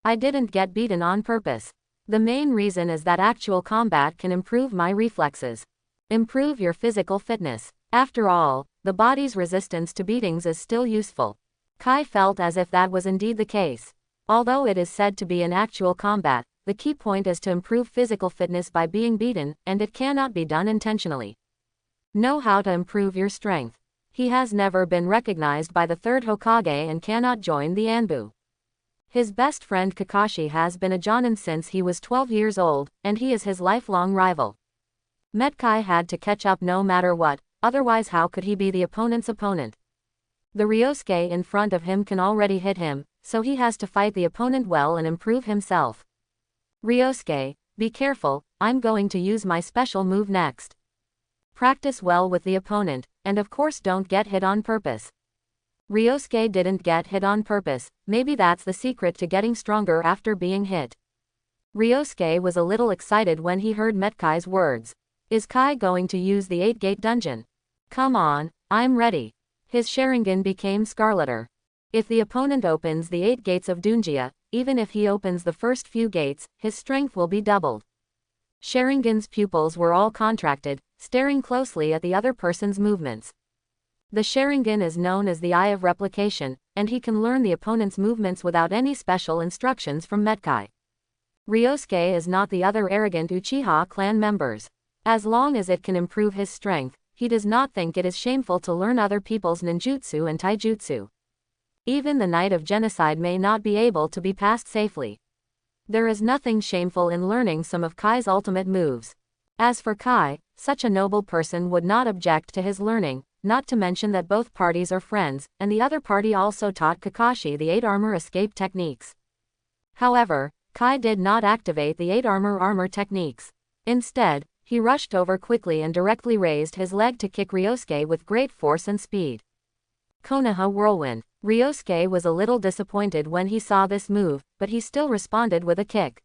I didn't get beaten on purpose. The main reason is that actual combat can improve my reflexes. Improve your physical fitness. After all, the body's resistance to beatings is still useful. Kai felt as if that was indeed the case. Although it is said to be in actual combat, the key point is to improve physical fitness by being beaten, and it cannot be done intentionally. Know how to improve your strength. He has never been recognized by the third Hokage and cannot join the Anbu. His best friend Kakashi has been a Jonin since he was 12 years old, and he is his lifelong rival. Metkai had to catch up no matter what, otherwise how could he be the opponent's opponent? The Ryosuke in front of him can already hit him, so he has to fight the opponent well and improve himself. Ryosuke, be careful, I'm going to use my special move next. Practice well with the opponent, and of course don't get hit on purpose. Ryosuke didn't get hit on purpose, maybe that's the secret to getting stronger after being hit. Ryosuke was a little excited when he heard Metkai's words. Is Kai going to use the 8-gate dungeon? Come on, I'm ready. His Sharingan became scarleter. If the opponent opens the 8 gates of Dunjia, even if he opens the first few gates, his strength will be doubled. Sharingan's pupils were all contracted, staring closely at the other person's movements. The Sharingan is known as the Eye of Replication, and he can learn the opponent's movements without any special instructions from Metkai. Ryosuke is not the other arrogant Uchiha clan members. As long as it can improve his strength, he does not think it is shameful to learn other people's ninjutsu and taijutsu. Even the Knight of Genocide may not be able to be passed safely. There is nothing shameful in learning some of Kai's ultimate moves. As for Kai, such a noble person would not object to his learning, not to mention that both parties are friends, and the other party also taught Kakashi the 8 armor escape techniques. However, Kai did not activate the 8 armor techniques. Instead, he rushed over quickly and directly raised his leg to kick Ryosuke with great force and speed. Konoha Whirlwind. Ryosuke was a little disappointed when he saw this move, but he still responded with a kick.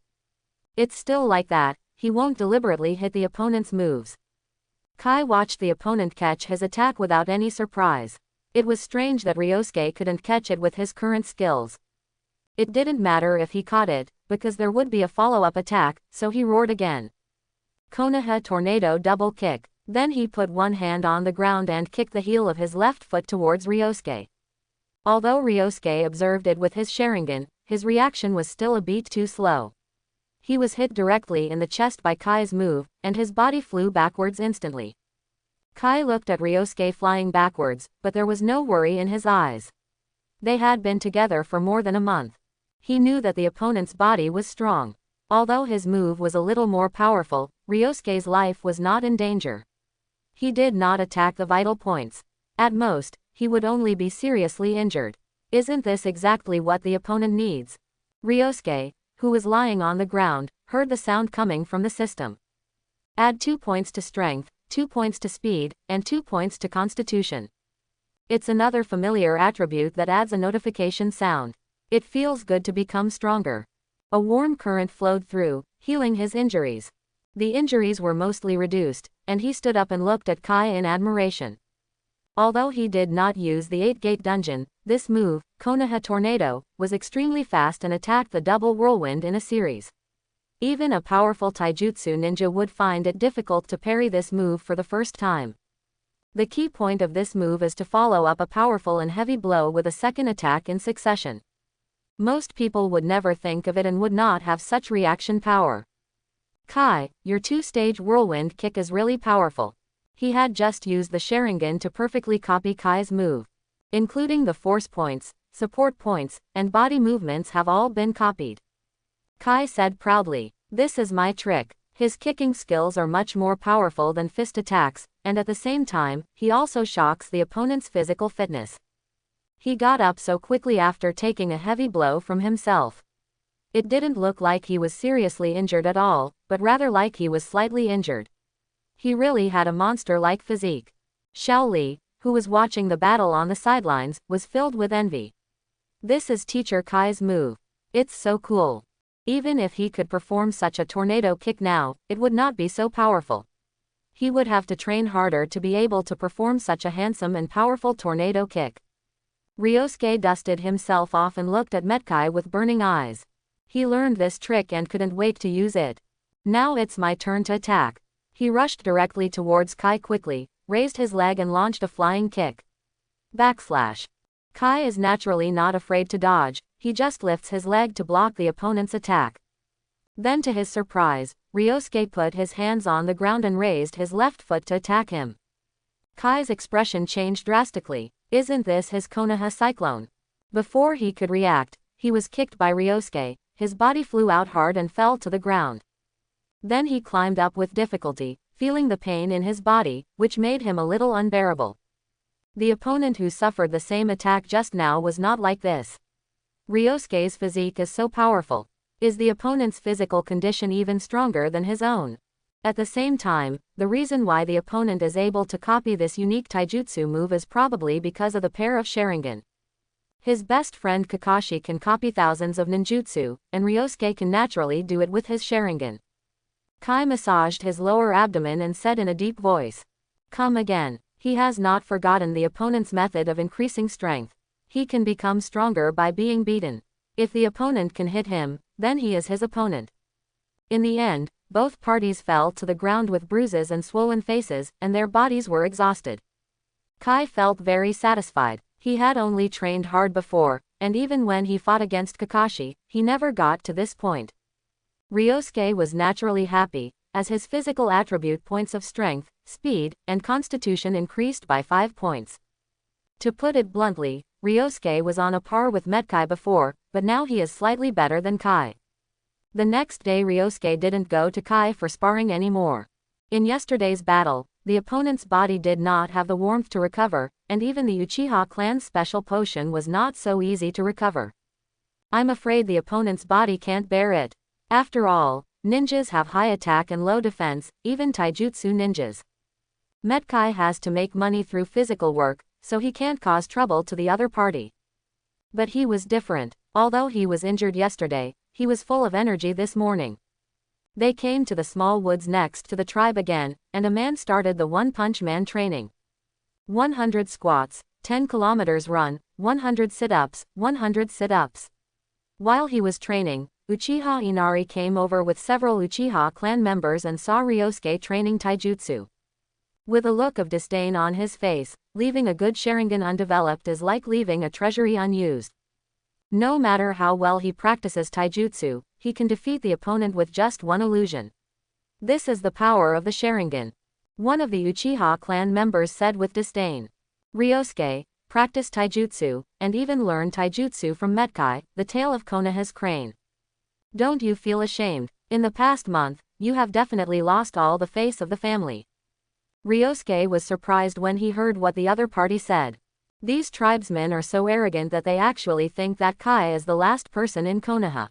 It's still like that, he won't deliberately hit the opponent's moves. Kai watched the opponent catch his attack without any surprise. It was strange that Ryosuke couldn't catch it with his current skills. It didn't matter if he caught it, because there would be a follow-up attack, so he roared again. Konoha Tornado double kick. Then he put one hand on the ground and kicked the heel of his left foot towards Ryosuke. Although Ryosuke observed it with his Sharingan, his reaction was still a beat too slow. He was hit directly in the chest by Kai's move, and his body flew backwards instantly. Kai looked at Ryosuke flying backwards, but there was no worry in his eyes. They had been together for more than a month. He knew that the opponent's body was strong. Although his move was a little more powerful, Ryosuke's life was not in danger. He did not attack the vital points. At most, he would only be seriously injured. Isn't this exactly what the opponent needs? Ryosuke, who was lying on the ground, heard the sound coming from the system. Add 2 points to strength, 2 points to speed, and 2 points to constitution. It's another familiar attribute that adds a notification sound. It feels good to become stronger. A warm current flowed through, healing his injuries. The injuries were mostly reduced, and he stood up and looked at Kai in admiration. Although he did not use the 8-gate dungeon, this move, Konoha Tornado, was extremely fast and attacked the double whirlwind in a series. Even a powerful taijutsu ninja would find it difficult to parry this move for the first time. The key point of this move is to follow up a powerful and heavy blow with a second attack in succession. Most people would never think of it and would not have such reaction power. Kai, your 2-stage whirlwind kick is really powerful. He had just used the Sharingan to perfectly copy Kai's move. Including the force points, support points, and body movements have all been copied. Kai said proudly, "This is my trick." His kicking skills are much more powerful than fist attacks, and at the same time, he also shocks the opponent's physical fitness. He got up so quickly after taking a heavy blow from himself. It didn't look like he was seriously injured at all, but rather like he was slightly injured. He really had a monster-like physique. Xiao Li, who was watching the battle on the sidelines, was filled with envy. This is Teacher Kai's move. It's so cool. Even if he could perform such a tornado kick now, it would not be so powerful. He would have to train harder to be able to perform such a handsome and powerful tornado kick. Ryosuke dusted himself off and looked at Metkai with burning eyes. He learned this trick and couldn't wait to use it. Now it's my turn to attack. He rushed directly towards Kai quickly, raised his leg and launched a flying kick. Backslash. Kai is naturally not afraid to dodge, he just lifts his leg to block the opponent's attack. Then to his surprise, Ryosuke put his hands on the ground and raised his left foot to attack him. Kai's expression changed drastically. Isn't this his Konoha cyclone? Before he could react, he was kicked by Ryosuke, his body flew out hard and fell to the ground. Then he climbed up with difficulty, feeling the pain in his body, which made him a little unbearable. The opponent who suffered the same attack just now was not like this. Ryosuke's physique is so powerful. Is the opponent's physical condition even stronger than his own? At the same time, the reason why the opponent is able to copy this unique taijutsu move is probably because of the pair of Sharingan. His best friend Kakashi can copy thousands of ninjutsu, and Ryosuke can naturally do it with his Sharingan. Kai massaged his lower abdomen and said in a deep voice, "Come again." He has not forgotten the opponent's method of increasing strength. He can become stronger by being beaten. If the opponent can hit him, then he is his opponent. In the end, both parties fell to the ground with bruises and swollen faces, and their bodies were exhausted. Kai felt very satisfied. He had only trained hard before, and even when he fought against Kakashi, he never got to this point. Ryosuke was naturally happy, as his physical attribute points of strength, speed, and constitution increased by 5 points. To put it bluntly, Ryosuke was on a par with Metkai before, but now he is slightly better than Kai. The next day Ryosuke didn't go to Kai for sparring anymore. In yesterday's battle, the opponent's body did not have the warmth to recover, and even the Uchiha clan's special potion was not so easy to recover. I'm afraid the opponent's body can't bear it. After all, ninjas have high attack and low defense, even taijutsu ninjas. Metkai has to make money through physical work, so he can't cause trouble to the other party. But he was different. Although he was injured yesterday, he was full of energy this morning. They came to the small woods next to the tribe again, and a man started the One-Punch Man training. 100 squats, 10 kilometers run, 100 sit-ups, 100 sit-ups. While he was training, Uchiha Inari came over with several Uchiha clan members and saw Ryosuke training taijutsu. With a look of disdain on his face, leaving a good Sharingan undeveloped is like leaving a treasury unused. No matter how well he practices taijutsu, he can defeat the opponent with just one illusion. This is the power of the Sharingan. One of the Uchiha clan members said with disdain. Ryosuke, practice taijutsu, and even learn taijutsu from Metkai, the tail of Konoha's crane. Don't you feel ashamed? In the past month, you have definitely lost all the face of the family. Ryosuke was surprised when he heard what the other party said. These tribesmen are so arrogant that they actually think that Kai is the last person in Konoha.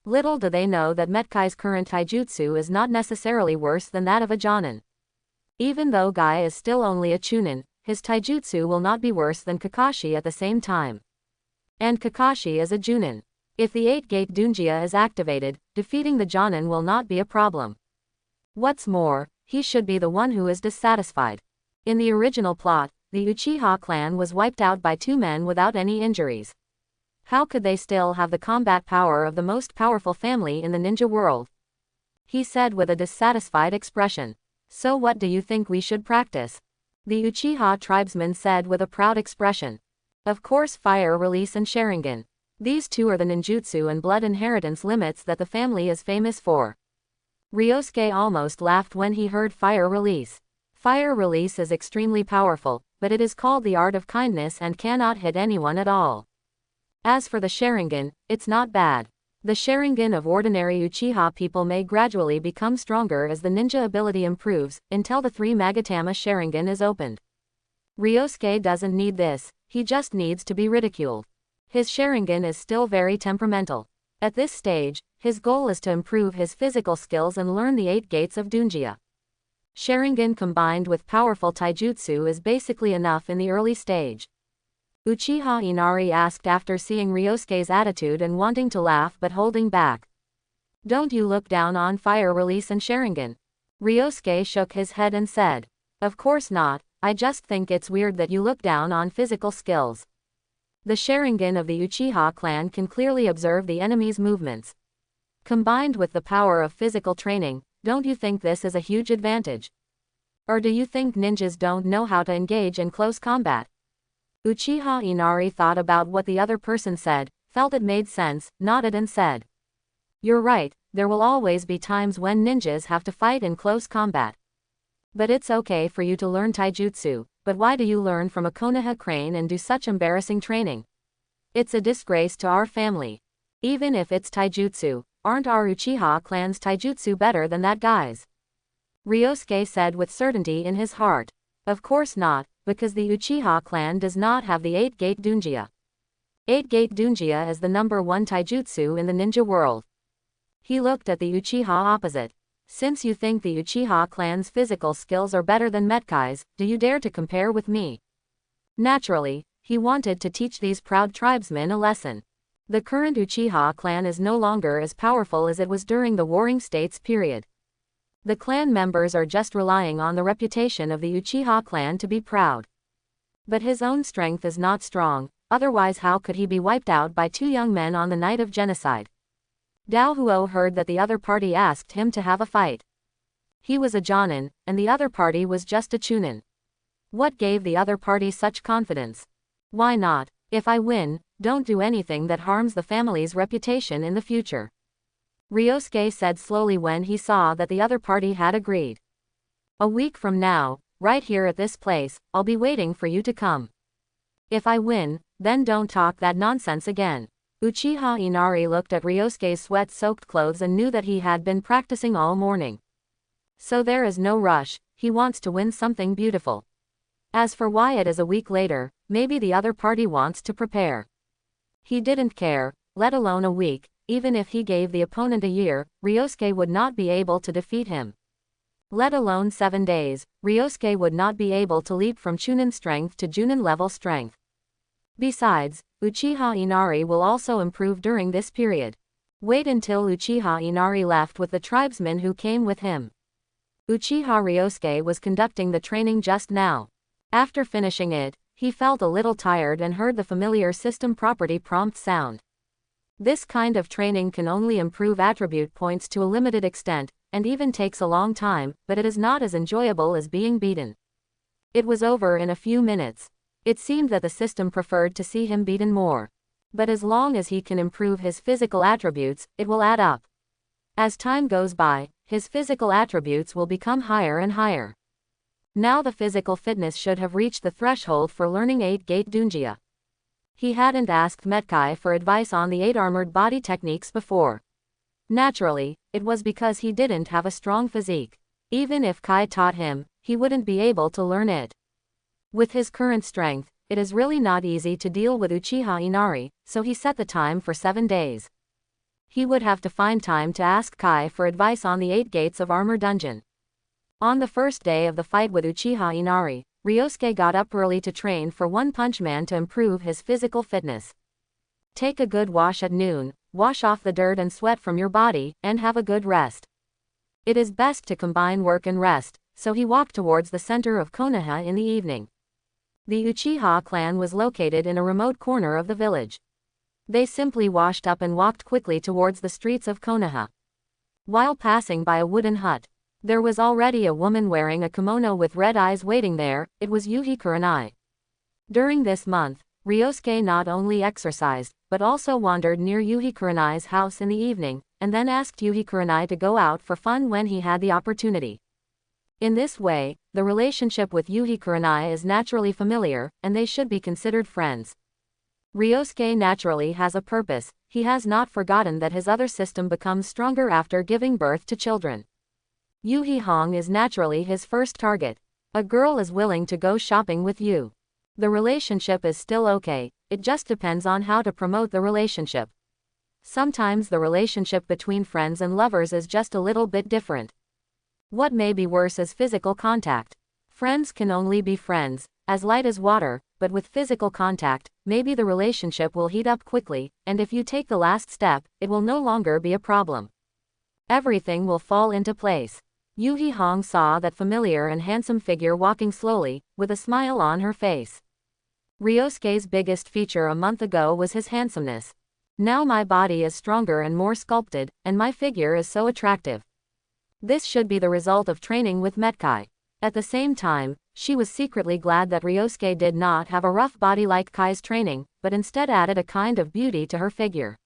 Little do they know that Metkai's current taijutsu is not necessarily worse than that of a Jonin. Even though Guy is still only a Chunin, his taijutsu will not be worse than Kakashi at the same time. And Kakashi is a Junin. If the 8-gate Dunjia is activated, defeating the Jonin will not be a problem. What's more, he should be the one who is dissatisfied. In the original plot, the Uchiha clan was wiped out by 2 men without any injuries. How could they still have the combat power of the most powerful family in the ninja world? He said with a dissatisfied expression. So what do you think we should practice? The Uchiha tribesman said with a proud expression. Of course, fire release and Sharingan. These 2 are the ninjutsu and blood inheritance limits that the family is famous for. Ryosuke almost laughed when he heard fire release. Fire release is extremely powerful, but it is called the art of kindness and cannot hit anyone at all. As for the Sharingan, it's not bad. The Sharingan of ordinary Uchiha people may gradually become stronger as the ninja ability improves, until the 3 Magatama Sharingan is opened. Ryosuke doesn't need this, he just needs to be ridiculed. His Sharingan is still very temperamental. At this stage, his goal is to improve his physical skills and learn the 8 gates of Dunjia. Sharingan combined with powerful Taijutsu is basically enough in the early stage. Uchiha Inari asked after seeing Ryosuke's attitude and wanting to laugh but holding back. Don't you look down on fire release and Sharingan? Ryosuke shook his head and said. Of course not, I just think it's weird that you look down on physical skills. The Sharingan of the Uchiha clan can clearly observe the enemy's movements. Combined with the power of physical training, don't you think this is a huge advantage? Or do you think ninjas don't know how to engage in close combat? Uchiha Inari thought about what the other person said, felt it made sense, nodded and said. You're right, there will always be times when ninjas have to fight in close combat. But it's okay for you to learn Taijutsu, but why do you learn from a Konoha crane and do such embarrassing training? It's a disgrace to our family. Even if it's Taijutsu, aren't our Uchiha clan's Taijutsu better than that guy's? Ryosuke said with certainty in his heart. Of course not, because the Uchiha clan does not have the 8-gate Dunjia. 8-gate Dunjia is the #1 Taijutsu in the ninja world. He looked at the Uchiha opposite. Since you think the Uchiha clan's physical skills are better than Metkai's, do you dare to compare with me? Naturally, he wanted to teach these proud tribesmen a lesson. The current Uchiha clan is no longer as powerful as it was during the Warring States period. The clan members are just relying on the reputation of the Uchiha clan to be proud. But his own strength is not strong, otherwise how could he be wiped out by 2 young men on the night of genocide? Dao Huo heard that the other party asked him to have a fight. He was a Jonin, and the other party was just a Chunin. What gave the other party such confidence? Why not? If I win, don't do anything that harms the family's reputation in the future. Ryosuke said slowly when he saw that the other party had agreed. A week from now, right here at this place, I'll be waiting for you to come. If I win, then don't talk that nonsense again. Uchiha Inari looked at Ryosuke's sweat-soaked clothes and knew that he had been practicing all morning. So there is no rush, he wants to win something beautiful. As for why it is a week later, maybe the other party wants to prepare. He didn't care, let alone a week. Even if he gave the opponent a year, Ryosuke would not be able to defeat him. Let alone 7 days, Ryosuke would not be able to leap from Chunin strength to Junin level strength. Besides, Uchiha Inari will also improve during this period. Wait until Uchiha Inari left with the tribesmen who came with him. Uchiha Ryosuke was conducting the training just now. After finishing it, he felt a little tired and heard the familiar system property prompt sound. This kind of training can only improve attribute points to a limited extent, and even takes a long time, but it is not as enjoyable as being beaten. It was over in a few minutes. It seemed that the system preferred to see him beaten more. But as long as he can improve his physical attributes, it will add up. As time goes by, his physical attributes will become higher and higher. Now the physical fitness should have reached the threshold for learning 8-gate Dunjia. He hadn't asked Metkai for advice on the 8 armored body techniques before. Naturally, it was because he didn't have a strong physique. Even if Kai taught him, he wouldn't be able to learn it. With his current strength, it is really not easy to deal with Uchiha Inari, so he set the time for 7 days. He would have to find time to ask Kai for advice on the 8 gates of Armor Dungeon. On the first day of the fight with Uchiha Inari, Ryosuke got up early to train for One Punch Man to improve his physical fitness. Take a good wash at noon, wash off the dirt and sweat from your body, and have a good rest. It is best to combine work and rest, so he walked towards the center of Konoha in the evening. The Uchiha clan was located in a remote corner of the village. They simply washed up and walked quickly towards the streets of Konoha. While passing by a wooden hut, there was already a woman wearing a kimono with red eyes waiting there. It was Yuhi Kurenai. During this month, Ryosuke not only exercised, but also wandered near Yuhi Kurenai's house in the evening, and then asked Yuhi Kurenai to go out for fun when he had the opportunity. In this way, the relationship with Yuhi Kurenai is naturally familiar, and they should be considered friends. Ryosuke naturally has a purpose. He has not forgotten that his other system becomes stronger after giving birth to children. Yuhi Hong is naturally his first target. A girl is willing to go shopping with you. The relationship is still okay, it just depends on how to promote the relationship. Sometimes the relationship between friends and lovers is just a little bit different. What may be worse is physical contact. Friends can only be friends, as light as water, but with physical contact, maybe the relationship will heat up quickly, and if you take the last step, it will no longer be a problem. Everything will fall into place. Yuhi Hong saw that familiar and handsome figure walking slowly, with a smile on her face. Ryosuke's biggest feature a month ago was his handsomeness. Now my body is stronger and more sculpted, and my figure is so attractive. This should be the result of training with Metkai. At the same time, she was secretly glad that Ryosuke did not have a rough body like Kai's training, but instead added a kind of beauty to her figure.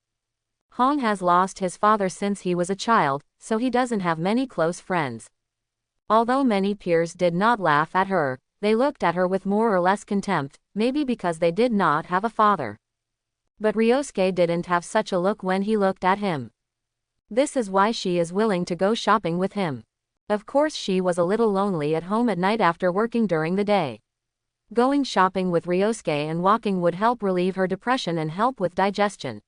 Hong has lost his father since he was a child, so he doesn't have many close friends. Although many peers did not laugh at her, they looked at her with more or less contempt, maybe because they did not have a father. But Ryosuke didn't have such a look when he looked at him. This is why she is willing to go shopping with him. Of course she was a little lonely at home at night after working during the day. Going shopping with Ryosuke and walking would help relieve her depression and help with digestion.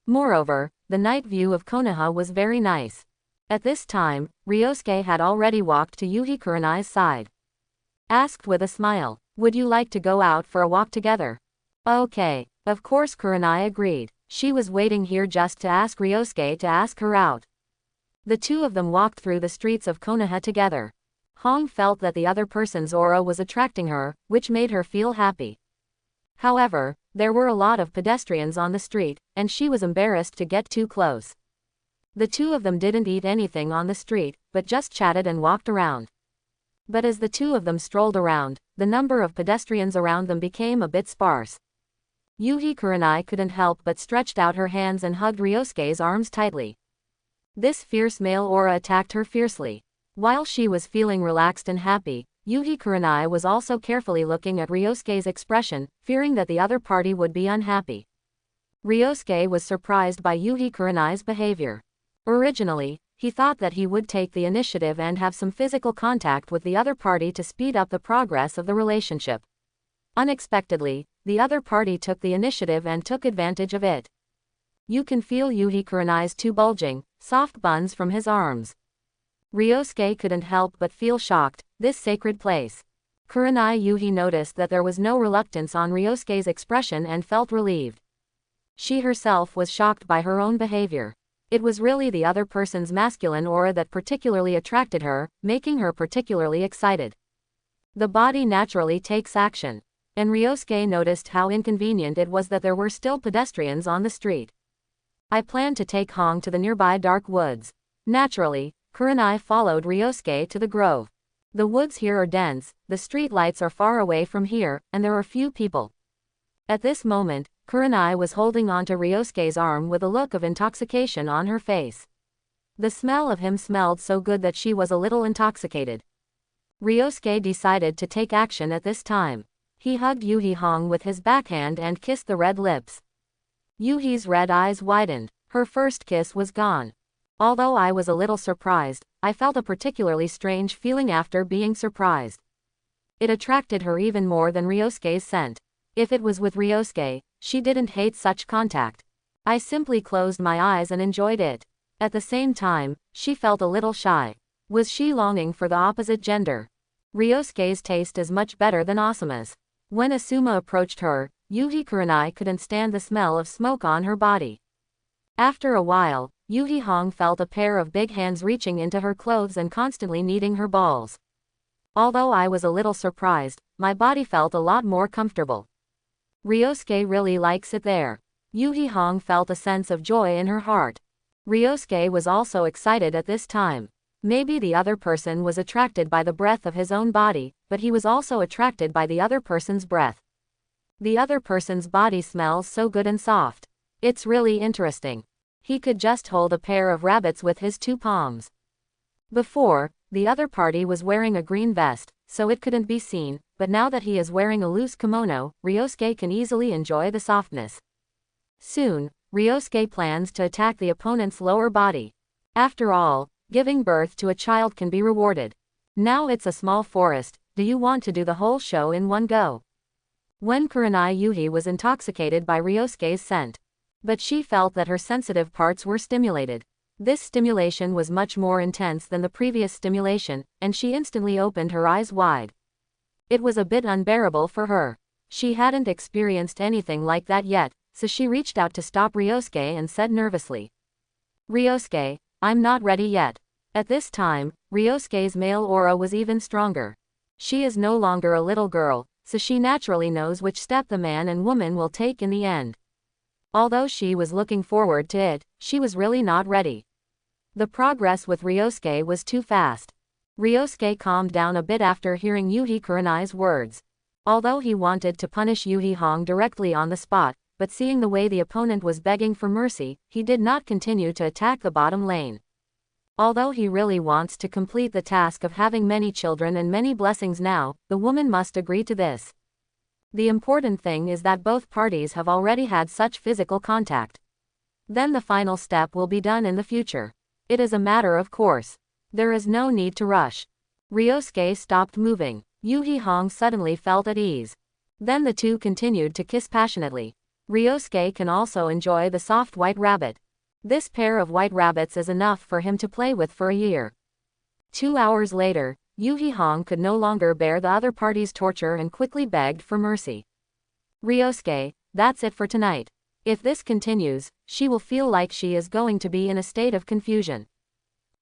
Moreover, the night view of Konoha was very nice. At this time, Ryosuke had already walked to Yuhi Kurenai's side. Asked with a smile, "Would you like to go out for a walk together?" Okay. Of course Kurenai agreed. She was waiting here just to ask Ryosuke to ask her out. The two of them walked through the streets of Konoha together. Hong felt that the other person's aura was attracting her, which made her feel happy. However, there were a lot of pedestrians on the street, and she was embarrassed to get too close. The two of them didn't eat anything on the street, but just chatted and walked around. But as the two of them strolled around, the number of pedestrians around them became a bit sparse. Yuhi Kurenai couldn't help but stretched out her hands and hugged Ryosuke's arms tightly. This fierce male aura attacked her fiercely. While she was feeling relaxed and happy, Yuhi Kurenai was also carefully looking at Ryosuke's expression, fearing that the other party would be unhappy. Ryosuke was surprised by Yuhi Kurenai's behavior. Originally, he thought that he would take the initiative and have some physical contact with the other party to speed up the progress of the relationship. Unexpectedly, the other party took the initiative and took advantage of it. You can feel Yuhi Kurenai's two bulging, soft buns from his arms. Ryosuke couldn't help but feel shocked. This sacred place. Kurenai Yuhi noticed that there was no reluctance on Ryosuke's expression and felt relieved. She herself was shocked by her own behavior. It was really the other person's masculine aura that particularly attracted her, making her particularly excited. The body naturally takes action. And Ryosuke noticed how inconvenient it was that there were still pedestrians on the street. I planned to take Hong to the nearby dark woods. Naturally, Kurenai followed Ryosuke to the grove. The woods here are dense, the street lights are far away from here, and there are few people. At this moment, Kurenai was holding onto Ryosuke's arm with a look of intoxication on her face. The smell of him smelled so good that she was a little intoxicated. Ryosuke decided to take action at this time. He hugged Yuhi Hong with his backhand and kissed the red lips. Yuhi's red eyes widened. Her first kiss was gone. Although I was a little surprised, I felt a particularly strange feeling after being surprised. It attracted her even more than Ryosuke's scent. If it was with Ryosuke, she didn't hate such contact. I simply closed my eyes and enjoyed it. At the same time, she felt a little shy. Was she longing for the opposite gender? Ryosuke's taste is much better than Asuma's. When Asuma approached her, Yuhi Kurenai couldn't stand the smell of smoke on her body. After a while, Yuhi Hong felt a pair of big hands reaching into her clothes and constantly kneading her balls. Although I was a little surprised, my body felt a lot more comfortable. Ryosuke really likes it there. Yuhi Hong felt a sense of joy in her heart. Ryosuke was also excited at this time. Maybe the other person was attracted by the breath of his own body, but he was also attracted by the other person's breath. The other person's body smells so good and soft. It's really interesting. He could just hold a pair of rabbits with his two palms. Before, the other party was wearing a green vest, so it couldn't be seen, but now that he is wearing a loose kimono, Ryosuke can easily enjoy the softness. Soon, Ryosuke plans to attack the opponent's lower body. After all, giving birth to a child can be rewarded. Now it's a small forest, do you want to do the whole show in one go? When Kurenai Yuhi was intoxicated by Ryosuke's scent. But she felt that her sensitive parts were stimulated. This stimulation was much more intense than the previous stimulation, and she instantly opened her eyes wide. It was a bit unbearable for her. She hadn't experienced anything like that yet, so she reached out to stop Ryosuke and said nervously, "Ryosuke, I'm not ready yet." At this time, Ryosuke's male aura was even stronger. She is no longer a little girl, so she naturally knows which step the man and woman will take in the end. Although she was looking forward to it, she was really not ready. The progress with Ryosuke was too fast. Ryosuke calmed down a bit after hearing Yuhi Kurenai's words. Although he wanted to punish Yuhi Hong directly on the spot, but seeing the way the opponent was begging for mercy, he did not continue to attack the bottom lane. Although he really wants to complete the task of having many children and many blessings now, the woman must agree to this. The important thing is that both parties have already had such physical contact. Then the final step will be done in the future. It is a matter of course. There is no need to rush. Ryosuke stopped moving. Yuhi Hong suddenly felt at ease. Then the two continued to kiss passionately. Ryosuke can also enjoy the soft white rabbit. This pair of white rabbits is enough for him to play with for a year. 2 hours later, Yuhi Hong could no longer bear the other party's torture and quickly begged for mercy. "Ryosuke, that's it for tonight. If this continues, she will feel like she is going to be in a state of confusion."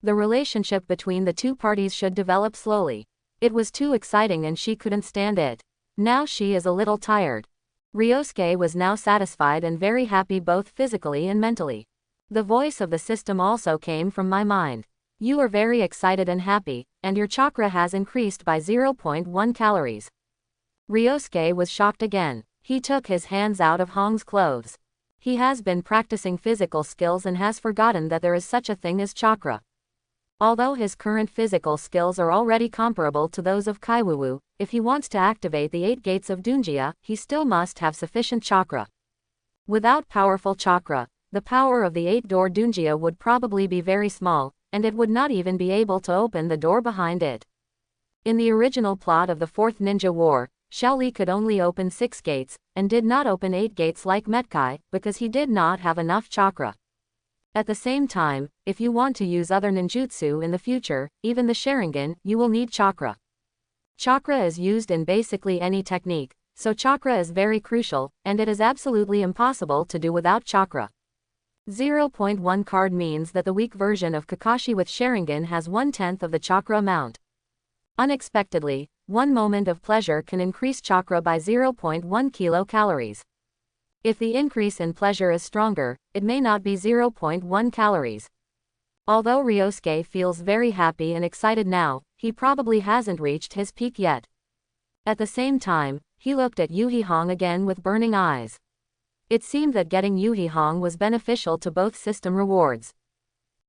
The relationship between the two parties should develop slowly. It was too exciting and she couldn't stand it. Now she is a little tired. Ryosuke was now satisfied and very happy both physically and mentally. The voice of the system also came from my mind. You are very excited and happy, and your chakra has increased by 0.1 calories. Ryosuke was shocked again. He took his hands out of Hong's clothes. He has been practicing physical skills and has forgotten that there is such a thing as chakra. Although his current physical skills are already comparable to those of Kaiwuwu, if he wants to activate the 8 gates of Dunjia, he still must have sufficient chakra. Without powerful chakra, the power of the 8-door Dunjia would probably be very small, and it would not even be able to open the door behind it. In the original plot of the 4th Ninja War, Shaoli could only open 6 gates, and did not open 8 gates like Metkai, because he did not have enough chakra. At the same time, if you want to use other ninjutsu in the future, even the Sharingan, you will need chakra. Chakra is used in basically any technique, so chakra is very crucial, and it is absolutely impossible to do without chakra. 0.1 card means that the weak version of Kakashi with Sharingan has 1/10 of the chakra amount. Unexpectedly, one moment of pleasure can increase chakra by 0.1 kilocalories. If the increase in pleasure is stronger, it may not be 0.1 calories. Although Ryosuke feels very happy and excited now, he probably hasn't reached his peak yet. At the same time, he looked at Yuhi Hong again with burning eyes. It seemed that getting Yuhi Hong was beneficial to both system rewards.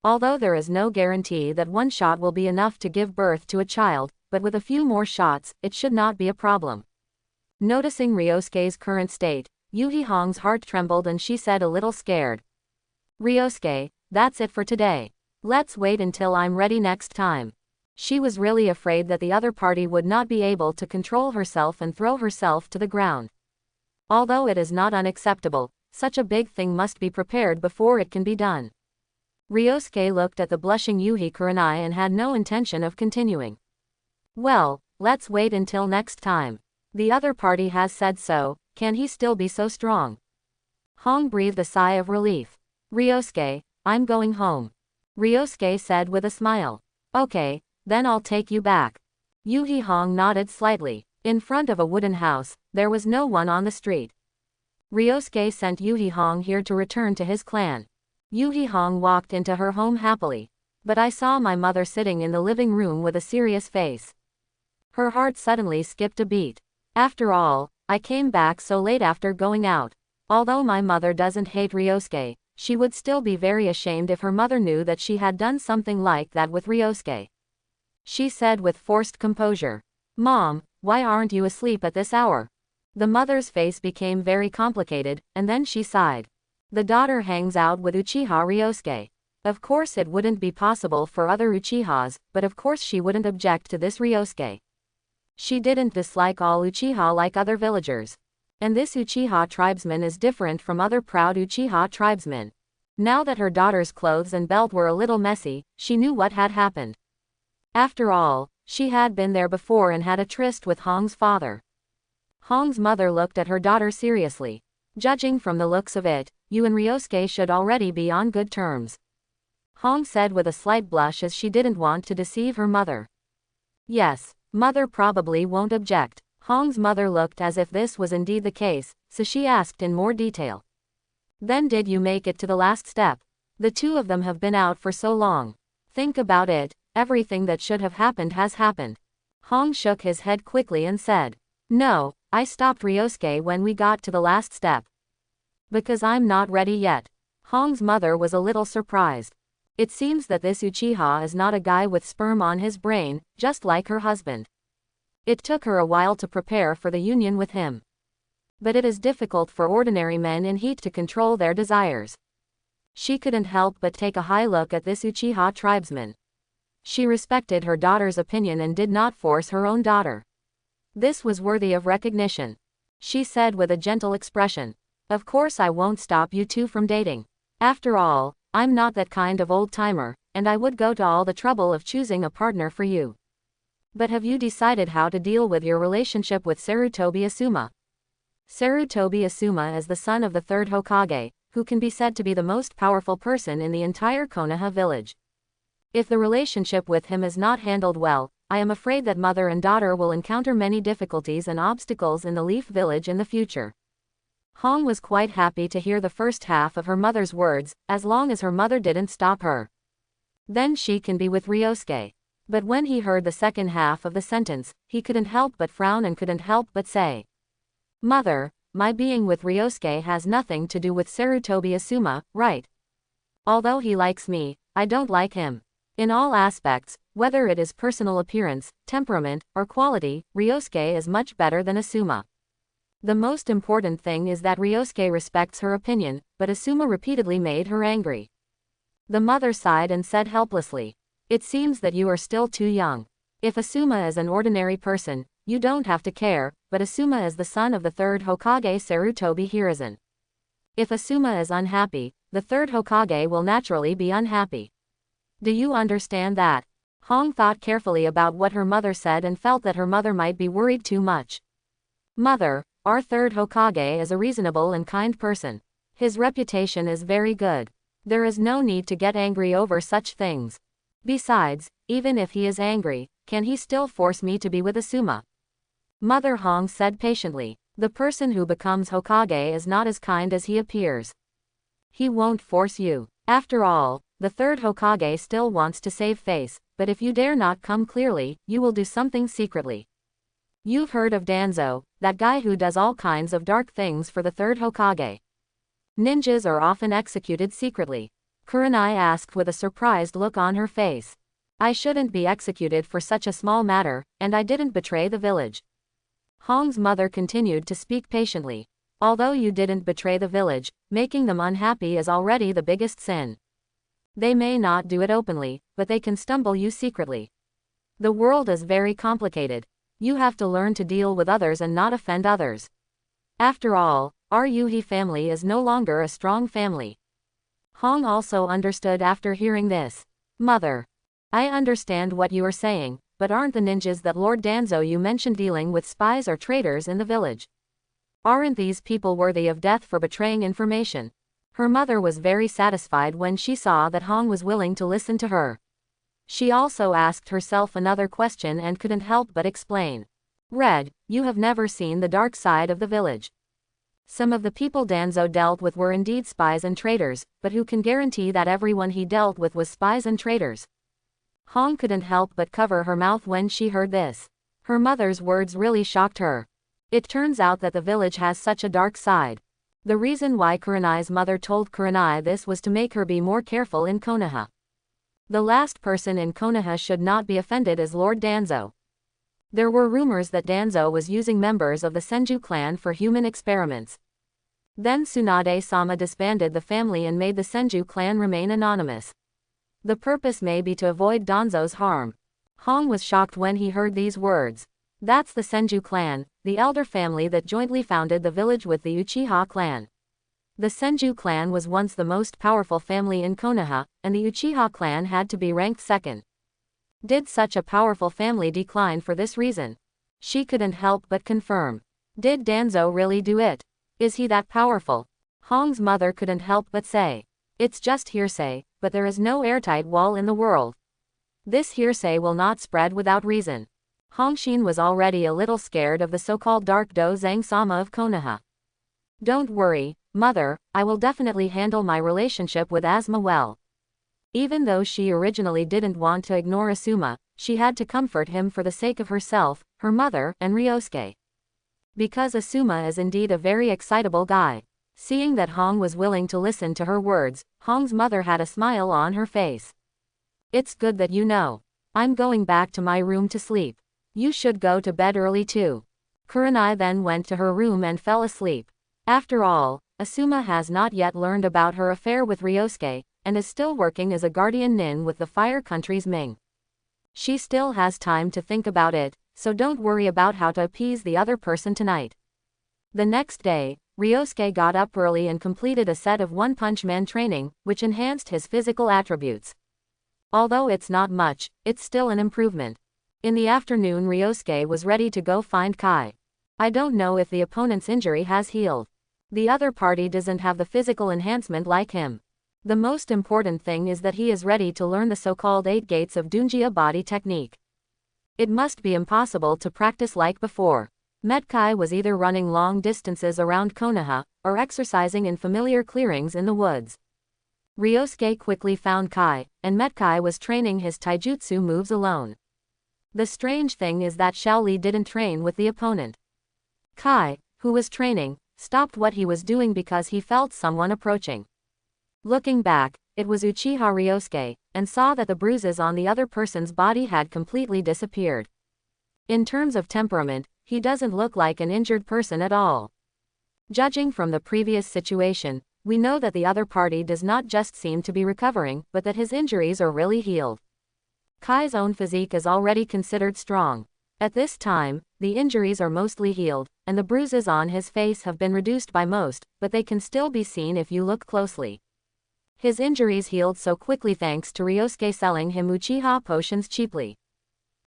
Although there is no guarantee that one shot will be enough to give birth to a child, but with a few more shots, it should not be a problem. Noticing Ryosuke's current state, Yuhi Hong's heart trembled and she said a little scared, "Ryosuke, that's it for today. Let's wait until I'm ready next time." She was really afraid that the other party would not be able to control herself and throw herself to the ground. Although it is not unacceptable, such a big thing must be prepared before it can be done. Ryosuke looked at the blushing Yuhi Kurenai and had no intention of continuing. "Well, let's wait until next time. The other party has said so, can he still be so strong?" Hong breathed a sigh of relief. "Ryosuke, I'm going home." Ryosuke said with a smile. "Okay, then I'll take you back." Yuhi Hong nodded slightly. In front of a wooden house, there was no one on the street. Ryosuke sent Yuhi Hong here to return to his clan. Yuhi Hong walked into her home happily. "But I saw my mother sitting in the living room with a serious face." Her heart suddenly skipped a beat. "After all, I came back so late after going out. Although my mother doesn't hate Ryosuke, she would still be very ashamed if her mother knew that she had done something like that with Ryosuke." She said with forced composure, "Mom, why aren't you asleep at this hour? The mother's face became very complicated, and then she sighed. The daughter hangs out with Uchiha Ryosuke. Of course it wouldn't be possible for other Uchihas, but of course she wouldn't object to this Ryosuke. She didn't dislike all Uchiha like other villagers. And this Uchiha tribesman is different from other proud Uchiha tribesmen. Now that her daughter's clothes and belt were a little messy, she knew what had happened. After all, she had been there before and had a tryst with Hong's father. Hong's mother looked at her daughter seriously. Judging from the looks of it, you and Ryosuke should already be on good terms. Hong said with a slight blush as she didn't want to deceive her mother. Yes, mother probably won't object. Hong's mother looked as if this was indeed the case, so she asked in more detail. Then did you make it to the last step? The two of them have been out for so long. Think about it, everything that should have happened has happened. Hong shook his head quickly and said, no, I stopped Ryosuke when we got to the last step. Because I'm not ready yet. Hong's mother was a little surprised. It seems that this Uchiha is not a guy with sperm on his brain, just like her husband. It took her a while to prepare for the union with him. But it is difficult for ordinary men in heat to control their desires. She couldn't help but take a high look at this Uchiha tribesman. She respected her daughter's opinion and did not force her own daughter. This was worthy of recognition. She said with a gentle expression, of course I won't stop you two from dating. After all, I'm not that kind of old-timer, and I would go to all the trouble of choosing a partner for you. But have you decided how to deal with your relationship with Sarutobi Asuma? Sarutobi Asuma is the son of the third Hokage, who can be said to be the most powerful person in the entire Konoha village. If the relationship with him is not handled well, I am afraid that mother and daughter will encounter many difficulties and obstacles in the Leaf Village in the future. Hong was quite happy to hear the first half of her mother's words, as long as her mother didn't stop her. Then she can be with Ryosuke. But when he heard the second half of the sentence, he couldn't help but frown and couldn't help but say, Mother, my being with Ryosuke has nothing to do with Sarutobi Asuma, right? Although he likes me, I don't like him. In all aspects, whether it is personal appearance, temperament, or quality, Ryosuke is much better than Asuma. The most important thing is that Ryosuke respects her opinion, but Asuma repeatedly made her angry. The mother sighed and said helplessly, it seems that you are still too young. If Asuma is an ordinary person, you don't have to care, but Asuma is the son of the third Hokage Sarutobi Hiruzen. If Asuma is unhappy, the third Hokage will naturally be unhappy. Do you understand that? Hong thought carefully about what her mother said and felt that her mother might be worried too much. Mother, our third Hokage is a reasonable and kind person. His reputation is very good. There is no need to get angry over such things. Besides, even if he is angry, can he still force me to be with Asuma? Mother Hong said patiently, the person who becomes Hokage is not as kind as he appears. He won't force you. After all, the third Hokage still wants to save face, but if you dare not come clearly, you will do something secretly. You've heard of Danzo, that guy who does all kinds of dark things for the third Hokage. Ninjas are often executed secretly. Kurenai asked with a surprised look on her face. I shouldn't be executed for such a small matter, and I didn't betray the village. Hong's mother continued to speak patiently. Although you didn't betray the village, making them unhappy is already the biggest sin. They may not do it openly, but they can stumble you secretly. The world is very complicated. You have to learn to deal with others and not offend others. After all, our Yuhi family is no longer a strong family. Hong also understood after hearing this. Mother, I understand what you are saying, but aren't the ninjas that Lord Danzo you mentioned dealing with spies or traitors in the village? Aren't these people worthy of death for betraying information? Her mother was very satisfied when she saw that Hong was willing to listen to her. She also asked herself another question and couldn't help but explain. Red, you have never seen the dark side of the village. Some of the people Danzo dealt with were indeed spies and traitors, but who can guarantee that everyone he dealt with was spies and traitors? Hong couldn't help but cover her mouth when she heard this. Her mother's words really shocked her. It turns out that the village has such a dark side. The reason why Kurenai's mother told Kurenai this was to make her be more careful in Konoha. The last person in Konoha should not be offended is Lord Danzo. There were rumors that Danzo was using members of the Senju clan for human experiments. Then Tsunade-sama disbanded the family and made the Senju clan remain anonymous. The purpose may be to avoid Danzo's harm. Hong was shocked when he heard these words. That's the Senju clan, the elder family that jointly founded the village with the Uchiha clan. The Senju clan was once the most powerful family in Konoha, and the Uchiha clan had to be ranked second. Did such a powerful family decline for this reason? She couldn't help but confirm. Did Danzo really do it? Is he that powerful? Hong's mother couldn't help but say. It's just hearsay, but there is no airtight wall in the world. This hearsay will not spread without reason. Hongshin was already a little scared of the so-called Dark Do-Zang-sama of Konoha. Don't worry, mother, I will definitely handle my relationship with Asuma well. Even though she originally didn't want to ignore Asuma, she had to comfort him for the sake of herself, her mother, and Ryosuke. Because Asuma is indeed a very excitable guy. Seeing that Hong was willing to listen to her words, Hong's mother had a smile on her face. It's good that you know. I'm going back to my room to sleep. You should go to bed early too. Kurenai then went to her room and fell asleep. After all, Asuma has not yet learned about her affair with Ryosuke, and is still working as a guardian nin with the Fire Country's Ming. She still has time to think about it, so don't worry about how to appease the other person tonight. The next day, Ryosuke got up early and completed a set of One Punch Man training, which enhanced his physical attributes. Although it's not much, it's still an improvement. In the afternoon, Ryosuke was ready to go find Kai. I don't know if the opponent's injury has healed. The other party doesn't have the physical enhancement like him. The most important thing is that he is ready to learn the so-called 8 gates of Dunjia body technique. It must be impossible to practice like before. Metkai was either running long distances around Konoha, or exercising in familiar clearings in the woods. Ryosuke quickly found Kai, and Metkai was training his taijutsu moves alone. The strange thing is that Shaoli didn't train with the opponent. Kai, who was training, stopped what he was doing because he felt someone approaching. Looking back, it was Uchiha Ryosuke, and saw that the bruises on the other person's body had completely disappeared. In terms of temperament, he doesn't look like an injured person at all. Judging from the previous situation, we know that the other party does not just seem to be recovering, but that his injuries are really healed. Kai's own physique is already considered strong. At this time, the injuries are mostly healed, and the bruises on his face have been reduced by most, but they can still be seen if you look closely. His injuries healed so quickly thanks to Ryosuke selling him Uchiha potions cheaply.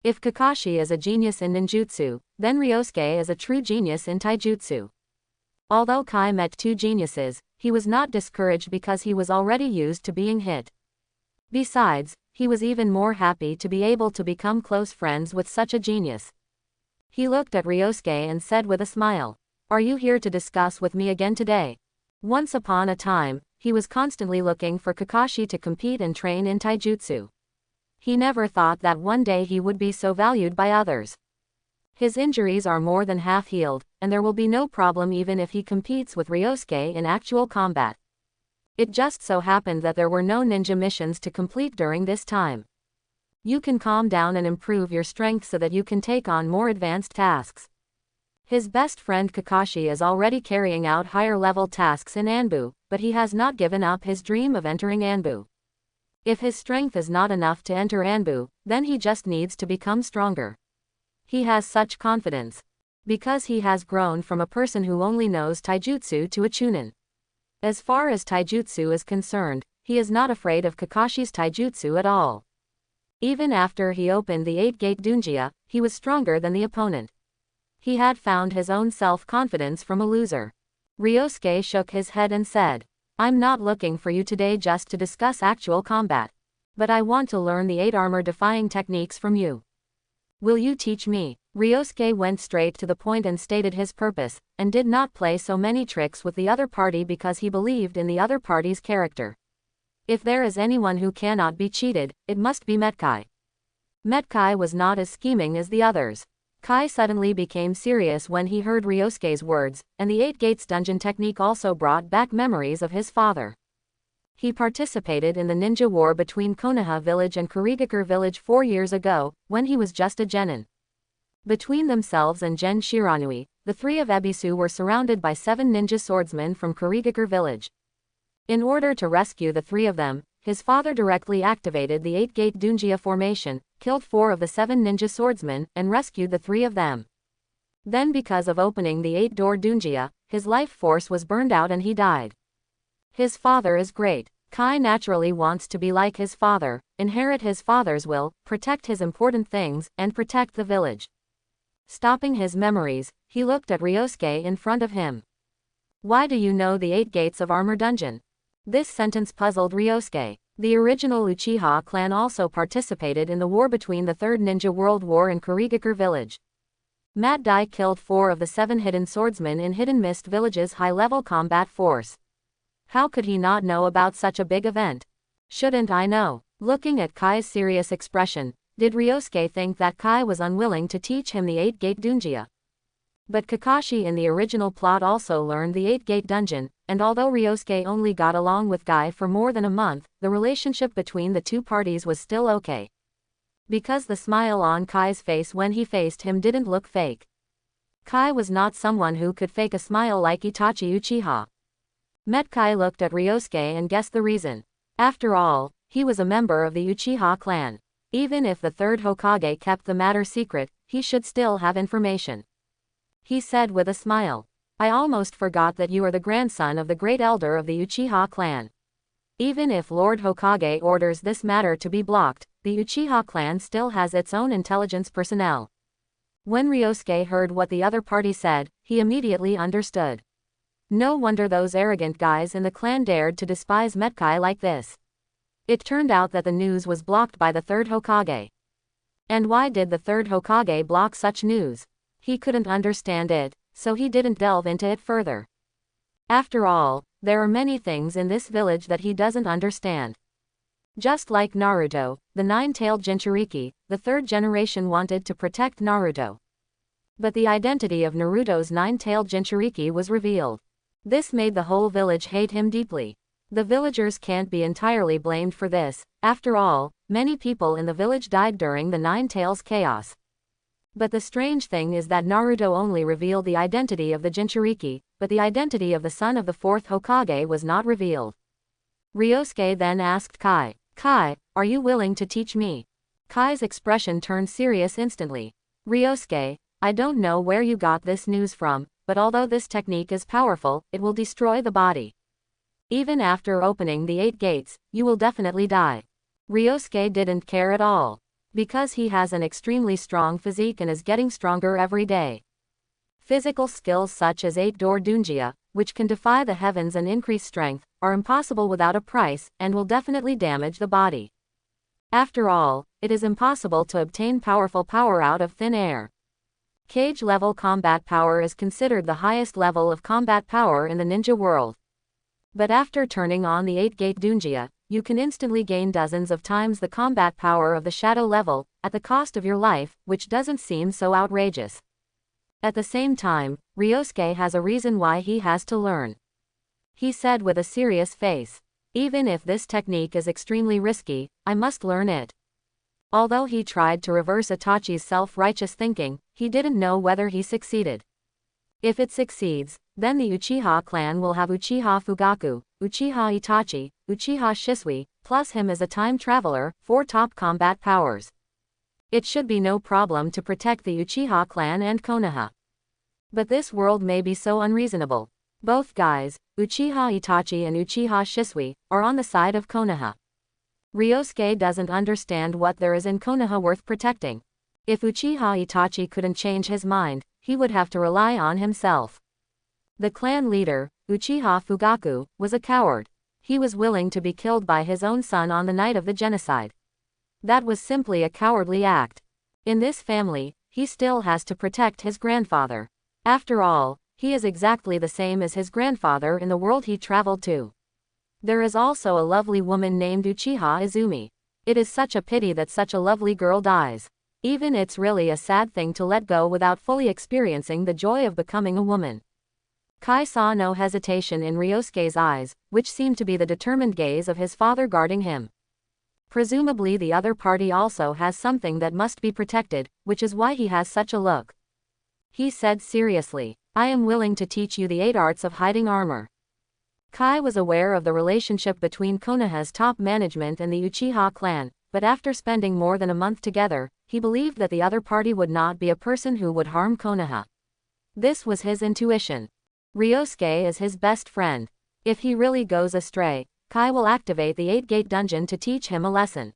If Kakashi is a genius in ninjutsu, then Ryosuke is a true genius in taijutsu. Although Kai met two geniuses, he was not discouraged because he was already used to being hit. Besides, he was even more happy to be able to become close friends with such a genius. He looked at Ryosuke and said with a smile, "Are you here to discuss with me again today?" Once upon a time, he was constantly looking for Kakashi to compete and train in taijutsu. He never thought that one day he would be so valued by others. His injuries are more than half healed, and there will be no problem even if he competes with Ryosuke in actual combat. It just so happened that there were no ninja missions to complete during this time. You can calm down and improve your strength so that you can take on more advanced tasks. His best friend Kakashi is already carrying out higher-level tasks in Anbu, but he has not given up his dream of entering Anbu. If his strength is not enough to enter Anbu, then he just needs to become stronger. He has such confidence. Because he has grown from a person who only knows taijutsu to a chunin. As far as taijutsu is concerned, he is not afraid of Kakashi's taijutsu at all. Even after he opened the 8-gate Dunjia, he was stronger than the opponent. He had found his own self-confidence from a loser. Ryosuke shook his head and said, "I'm not looking for you today just to discuss actual combat. But I want to learn the 8 armor-defying techniques from you. Will you teach me?" Ryosuke went straight to the point and stated his purpose, and did not play so many tricks with the other party because he believed in the other party's character. If there is anyone who cannot be cheated, it must be Metkai. Metkai was not as scheming as the others. Kai suddenly became serious when he heard Ryosuke's words, and the 8 gates dungeon technique also brought back memories of his father. He participated in the ninja war between Konoha village and Kurigakure village 4 years ago, when he was just a genin. Between themselves and Gen Shiranui, the three of Ebisu were surrounded by 7 ninja swordsmen from Kurigakure village. In order to rescue the 3 of them, his father directly activated the 8-gate Dunjia formation, killed 4 of the 7 ninja swordsmen, and rescued the 3 of them. Then because of opening the 8-door Dunjia, his life force was burned out and he died. His father is great. Kai naturally wants to be like his father, inherit his father's will, protect his important things, and protect the village. Stopping his memories, he looked at Ryosuke in front of him. Why do you know the 8 gates of Armor Dungeon? This sentence puzzled Ryosuke. The original Uchiha clan also participated in the war between the Third Ninja World War in Kurigakure village. Mad Dai killed 4 of the 7 hidden swordsmen in Hidden Mist Village's high-level combat force. How could he not know about such a big event? Shouldn't I know? Looking at Kai's serious expression, did Ryosuke think that Kai was unwilling to teach him the 8-gate Dunjia? But Kakashi in the original plot also learned the 8-gate dungeon, and although Ryosuke only got along with Kai for more than a month, the relationship between the two parties was still okay. Because the smile on Kai's face when he faced him didn't look fake. Kai was not someone who could fake a smile like Itachi Uchiha. Kai looked at Ryosuke and guessed the reason. After all, he was a member of the Uchiha clan. Even if the third Hokage kept the matter secret, he should still have information. He said with a smile, I almost forgot that you are the grandson of the great elder of the Uchiha clan. Even if Lord Hokage orders this matter to be blocked, the Uchiha clan still has its own intelligence personnel. When Ryosuke heard what the other party said, he immediately understood. No wonder those arrogant guys in the clan dared to despise Kai like this. It turned out that the news was blocked by the third Hokage. And why did the third Hokage block such news? He couldn't understand it, so he didn't delve into it further. After all, there are many things in this village that he doesn't understand. Just like Naruto, the 9-tailed Jinchuriki, the third generation wanted to protect Naruto. But the identity of Naruto's 9-tailed Jinchuriki was revealed. This made the whole village hate him deeply. The villagers can't be entirely blamed for this, after all, many people in the village died during the 9 Tails chaos. But the strange thing is that Naruto only revealed the identity of the Jinchuriki, but the identity of the son of the 4th Hokage was not revealed. Ryosuke then asked Kai, Kai, are you willing to teach me? Kai's expression turned serious instantly. Ryosuke, I don't know where you got this news from, but although this technique is powerful, it will destroy the body. Even after opening the 8 gates, you will definitely die. Ryosuke didn't care at all. Because he has an extremely strong physique and is getting stronger every day. Physical skills such as 8-door Dunjia, which can defy the heavens and increase strength, are impossible without a price, and will definitely damage the body. After all, it is impossible to obtain powerful power out of thin air. Cage-level combat power is considered the highest level of combat power in the ninja world. But after turning on the 8-gate Dunjia, you can instantly gain dozens of times the combat power of the shadow level, at the cost of your life, which doesn't seem so outrageous. At the same time, Ryosuke has a reason why he has to learn. He said with a serious face, even if this technique is extremely risky, I must learn it. Although he tried to reverse Itachi's self-righteous thinking, he didn't know whether he succeeded. If it succeeds, then the Uchiha clan will have Uchiha Fugaku, Uchiha Itachi, Uchiha Shisui, plus him as a time traveler, 4 top combat powers. It should be no problem to protect the Uchiha clan and Konoha. But this world may be so unreasonable. Both guys, Uchiha Itachi and Uchiha Shisui, are on the side of Konoha. Ryosuke doesn't understand what there is in Konoha worth protecting. If Uchiha Itachi couldn't change his mind, he would have to rely on himself. The clan leader, Uchiha Fugaku, was a coward. He was willing to be killed by his own son on the night of the genocide. That was simply a cowardly act. In this family, he still has to protect his grandfather. After all, he is exactly the same as his grandfather in the world he traveled to. There is also a lovely woman named Uchiha Izumi. It is such a pity that such a lovely girl dies. Even it's really a sad thing to let go without fully experiencing the joy of becoming a woman. Kai saw no hesitation in Ryosuke's eyes, which seemed to be the determined gaze of his father guarding him. Presumably the other party also has something that must be protected, which is why he has such a look. He said seriously, I am willing to teach you the 8 arts of hiding armor. Kai was aware of the relationship between Konoha's top management and the Uchiha clan, but after spending more than a month together, he believed that the other party would not be a person who would harm Konoha. This was his intuition. Ryosuke is his best friend. If he really goes astray, Kai will activate the 8-gate dungeon to teach him a lesson.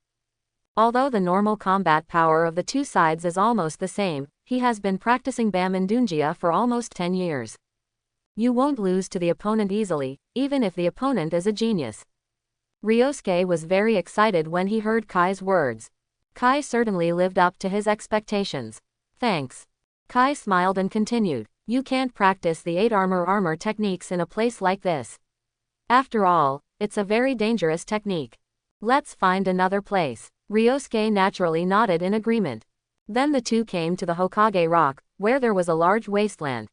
Although the normal combat power of the two sides is almost the same, he has been practicing Bamindunjia for almost 10 years. You won't lose to the opponent easily, even if the opponent is a genius. Ryosuke was very excited when he heard Kai's words. Kai certainly lived up to his expectations. Thanks. Kai smiled and continued, you can't practice the 8 armor techniques in a place like this. After all, it's a very dangerous technique. Let's find another place. Ryosuke naturally nodded in agreement. Then the two came to the Hokage Rock, where there was a large wasteland.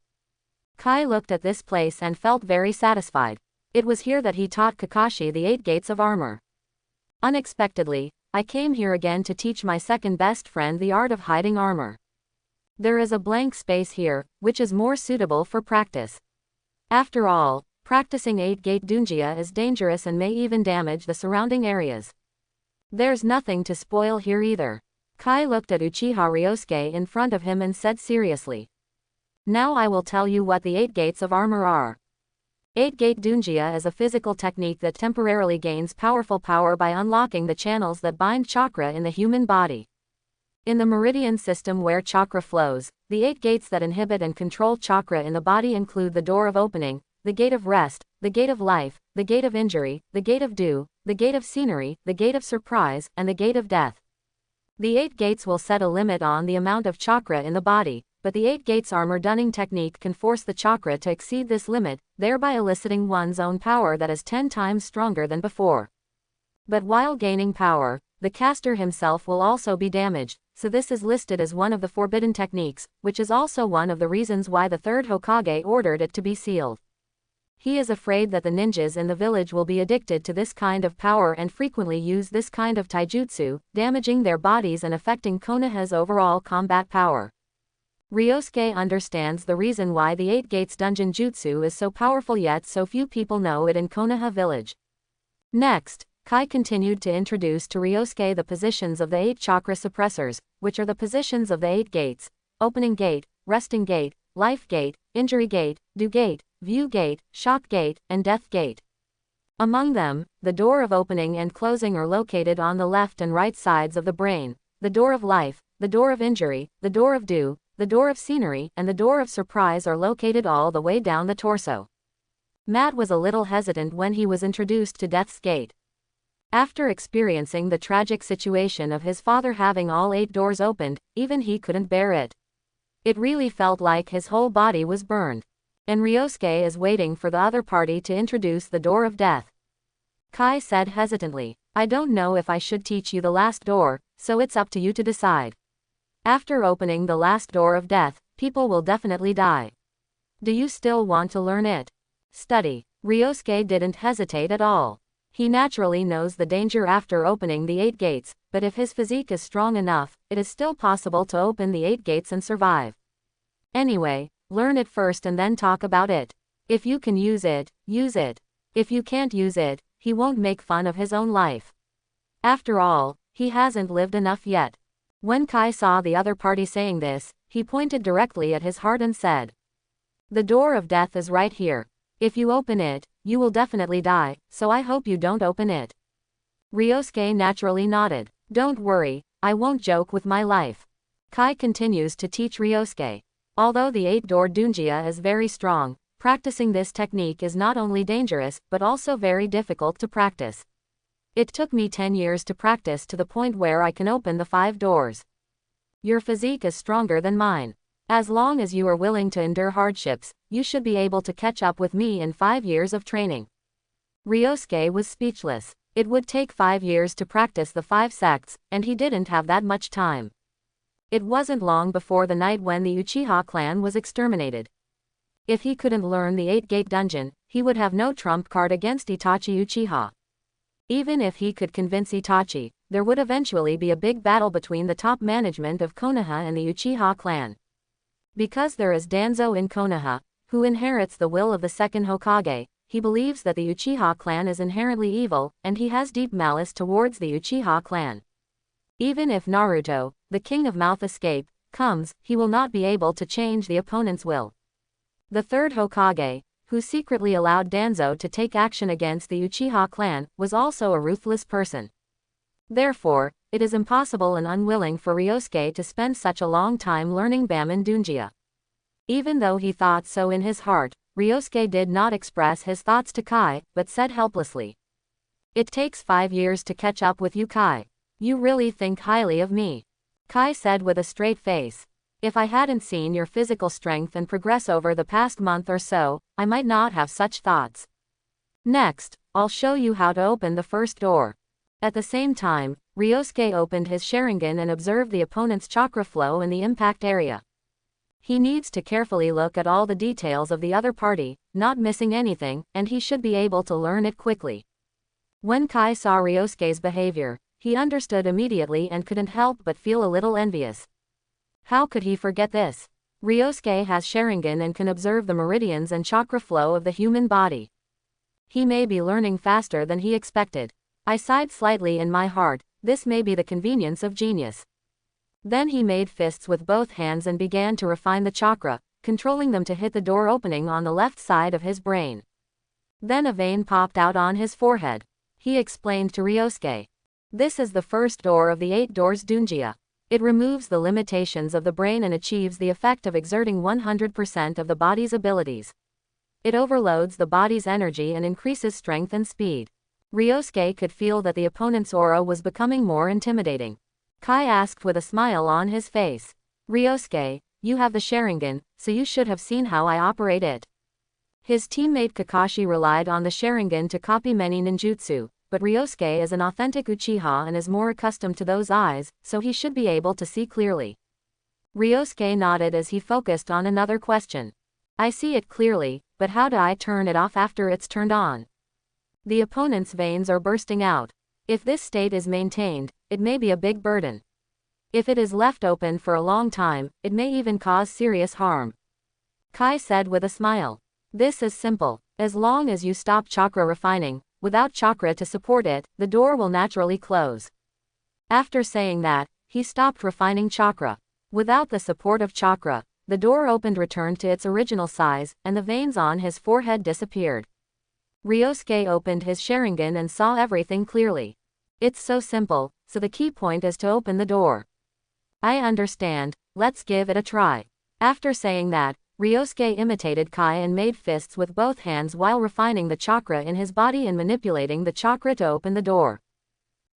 Kai looked at this place and felt very satisfied. It was here that he taught Kakashi the 8 gates of armor. Unexpectedly, I came here again to teach my second best friend the art of hiding armor. There is a blank space here, which is more suitable for practice. After all, practicing 8-gate dunjia is dangerous and may even damage the surrounding areas. There's nothing to spoil here either. Kai looked at Uchiha Ryosuke in front of him and said seriously. Now I will tell you what the 8 gates of armor are. 8-gate dunjia is a physical technique that temporarily gains powerful power by unlocking the channels that bind chakra in the human body. In the meridian system where chakra flows, the 8 gates that inhibit and control chakra in the body include the door of opening, the gate of rest, the gate of life, the gate of injury, the gate of dew, the gate of scenery, the gate of surprise, and the gate of death. The 8 gates will set a limit on the amount of chakra in the body, but the 8 gates armor dunning technique can force the chakra to exceed this limit, thereby eliciting one's own power that is 10 times stronger than before. But while gaining power, the caster himself will also be damaged, so this is listed as one of the forbidden techniques, which is also one of the reasons why the third Hokage ordered it to be sealed. He is afraid that the ninjas in the village will be addicted to this kind of power and frequently use this kind of taijutsu, damaging their bodies and affecting Konoha's overall combat power. Ryosuke understands the reason why the 8 gates dungeon jutsu is so powerful, yet so few people know it in Konoha village. Next, Kai continued to introduce to Ryosuke the positions of the 8 chakra suppressors, which are the positions of the 8 gates: opening gate, resting gate, life gate, injury gate, dew gate, view gate, shock gate, and death gate. Among them, the door of opening and closing are located on the left and right sides of the brain, the door of life, the door of injury, the door of dew, the door of scenery, and the door of surprise are located all the way down the torso. Matt was a little hesitant when he was introduced to Death's Gate. After experiencing the tragic situation of his father having all 8 doors opened, even he couldn't bear it. It really felt like his whole body was burned. And Ryosuke is waiting for the other party to introduce the door of death. Kai said hesitantly, I don't know if I should teach you the last door, so it's up to you to decide. After opening the last door of death, people will definitely die. Do you still want to learn it? Study. Ryosuke didn't hesitate at all. He naturally knows the danger after opening the 8 gates, but if his physique is strong enough, it is still possible to open the 8 gates and survive. Anyway, learn it first and then talk about it. If you can use it, use it. If you can't use it, he won't make fun of his own life. After all, he hasn't lived enough yet. When Kai saw the other party saying this, he pointed directly at his heart and said, the door of death is right here. If you open it, you will definitely die, so I hope you don't open it. Ryosuke naturally nodded. Don't worry, I won't joke with my life. Kai continues to teach Ryosuke. Although the 8-door dunjia is very strong, practicing this technique is not only dangerous but also very difficult to practice. It took me 10 years to practice to the point where I can open the 5 doors. Your physique is stronger than mine. As long as you are willing to endure hardships, you should be able to catch up with me in 5 years of training. Ryosuke was speechless. It would take 5 years to practice the 5 sects, and he didn't have that much time. It wasn't long before the night when the Uchiha clan was exterminated. If he couldn't learn the 8-gate dungeon, he would have no trump card against Itachi Uchiha. Even if he could convince Itachi, there would eventually be a big battle between the top management of Konoha and the Uchiha clan. Because there is Danzo in Konoha, who inherits the will of the second Hokage, he believes that the Uchiha clan is inherently evil, and he has deep malice towards the Uchiha clan. Even if Naruto, the king of mouth escape, comes, he will not be able to change the opponent's will. The third Hokage, who secretly allowed Danzo to take action against the Uchiha clan, was also a ruthless person. Therefore, it is impossible and unwilling for Ryosuke to spend such a long time learning Baman Dunjia. Even though he thought so in his heart, Ryosuke did not express his thoughts to Kai, but said helplessly. "It takes 5 years to catch up with you, Kai. You really think highly of me." Kai said with a straight face. "If I hadn't seen your physical strength and progress over the past month or so, I might not have such thoughts. Next, I'll show you how to open the first door." At the same time, Ryosuke opened his Sharingan and observed the opponent's chakra flow in the impact area. He needs to carefully look at all the details of the other party, not missing anything, and he should be able to learn it quickly. When Kai saw Ryosuke's behavior, he understood immediately and couldn't help but feel a little envious. How could he forget this? Ryosuke has Sharingan and can observe the meridians and chakra flow of the human body. He may be learning faster than he expected. I sighed slightly in my heart, this may be the convenience of genius. Then he made fists with both hands and began to refine the chakra, controlling them to hit the door opening on the left side of his brain. Then a vein popped out on his forehead. He explained to Ryosuke. "This is the first door of the 8 doors Dunjia. It removes the limitations of the brain and achieves the effect of exerting 100% of the body's abilities. It overloads the body's energy and increases strength and speed." Ryosuke could feel that the opponent's aura was becoming more intimidating. Kai asked with a smile on his face. "Ryosuke, you have the Sharingan, so you should have seen how I operate it." His teammate Kakashi relied on the Sharingan to copy many ninjutsu, but Ryosuke is an authentic Uchiha and is more accustomed to those eyes, so he should be able to see clearly. Ryosuke nodded as he focused on another question. "I see it clearly, but how do I turn it off after it's turned on?" The opponent's veins are bursting out. If this state is maintained, it may be a big burden. If it is left open for a long time, it may even cause serious harm. Kai said with a smile. "This is simple. As long as you stop chakra refining, without chakra to support it, the door will naturally close." After saying that, he stopped refining chakra. Without the support of chakra, the door opened, returned to its original size, and the veins on his forehead disappeared. Ryosuke opened his Sharingan and saw everything clearly. "It's so simple, so the key point is to open the door." "I understand, let's give it a try." After saying that, Ryosuke imitated Kai and made fists with both hands while refining the chakra in his body and manipulating the chakra to open the door.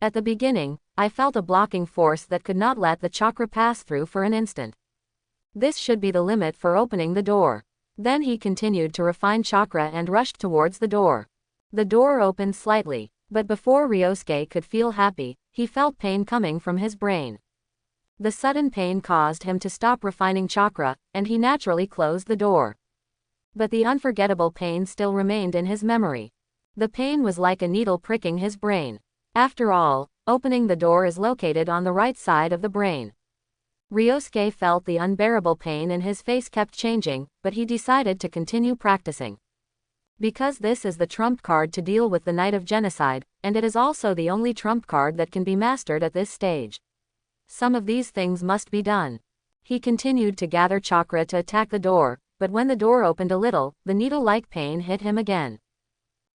At the beginning, I felt a blocking force that could not let the chakra pass through for an instant. This should be the limit for opening the door. Then he continued to refine chakra and rushed towards the door. The door opened slightly, but before Ryosuke could feel happy, he felt pain coming from his brain. The sudden pain caused him to stop refining chakra, and he naturally closed the door. But the unforgettable pain still remained in his memory. The pain was like a needle pricking his brain. After all, opening the door is located on the right side of the brain. Ryosuke felt the unbearable pain and his face kept changing, but he decided to continue practicing. Because this is the trump card to deal with the Night of Genocide, and it is also the only trump card that can be mastered at this stage. Some of these things must be done. He continued to gather chakra to attack the door, but when the door opened a little, the needle-like pain hit him again.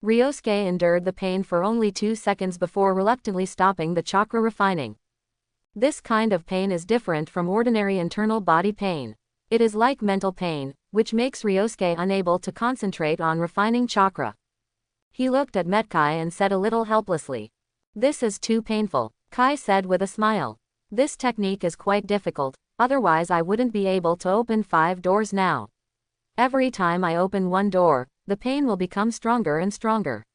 Ryosuke endured the pain for only 2 seconds before reluctantly stopping the chakra refining. This kind of pain is different from ordinary internal body pain. It is like mental pain, which makes Ryosuke unable to concentrate on refining chakra. He looked at Kai and said a little helplessly. "This is too painful," Kai said with a smile. "This technique is quite difficult, otherwise I wouldn't be able to open 5 doors now. Every time I open one door, the pain will become stronger and stronger.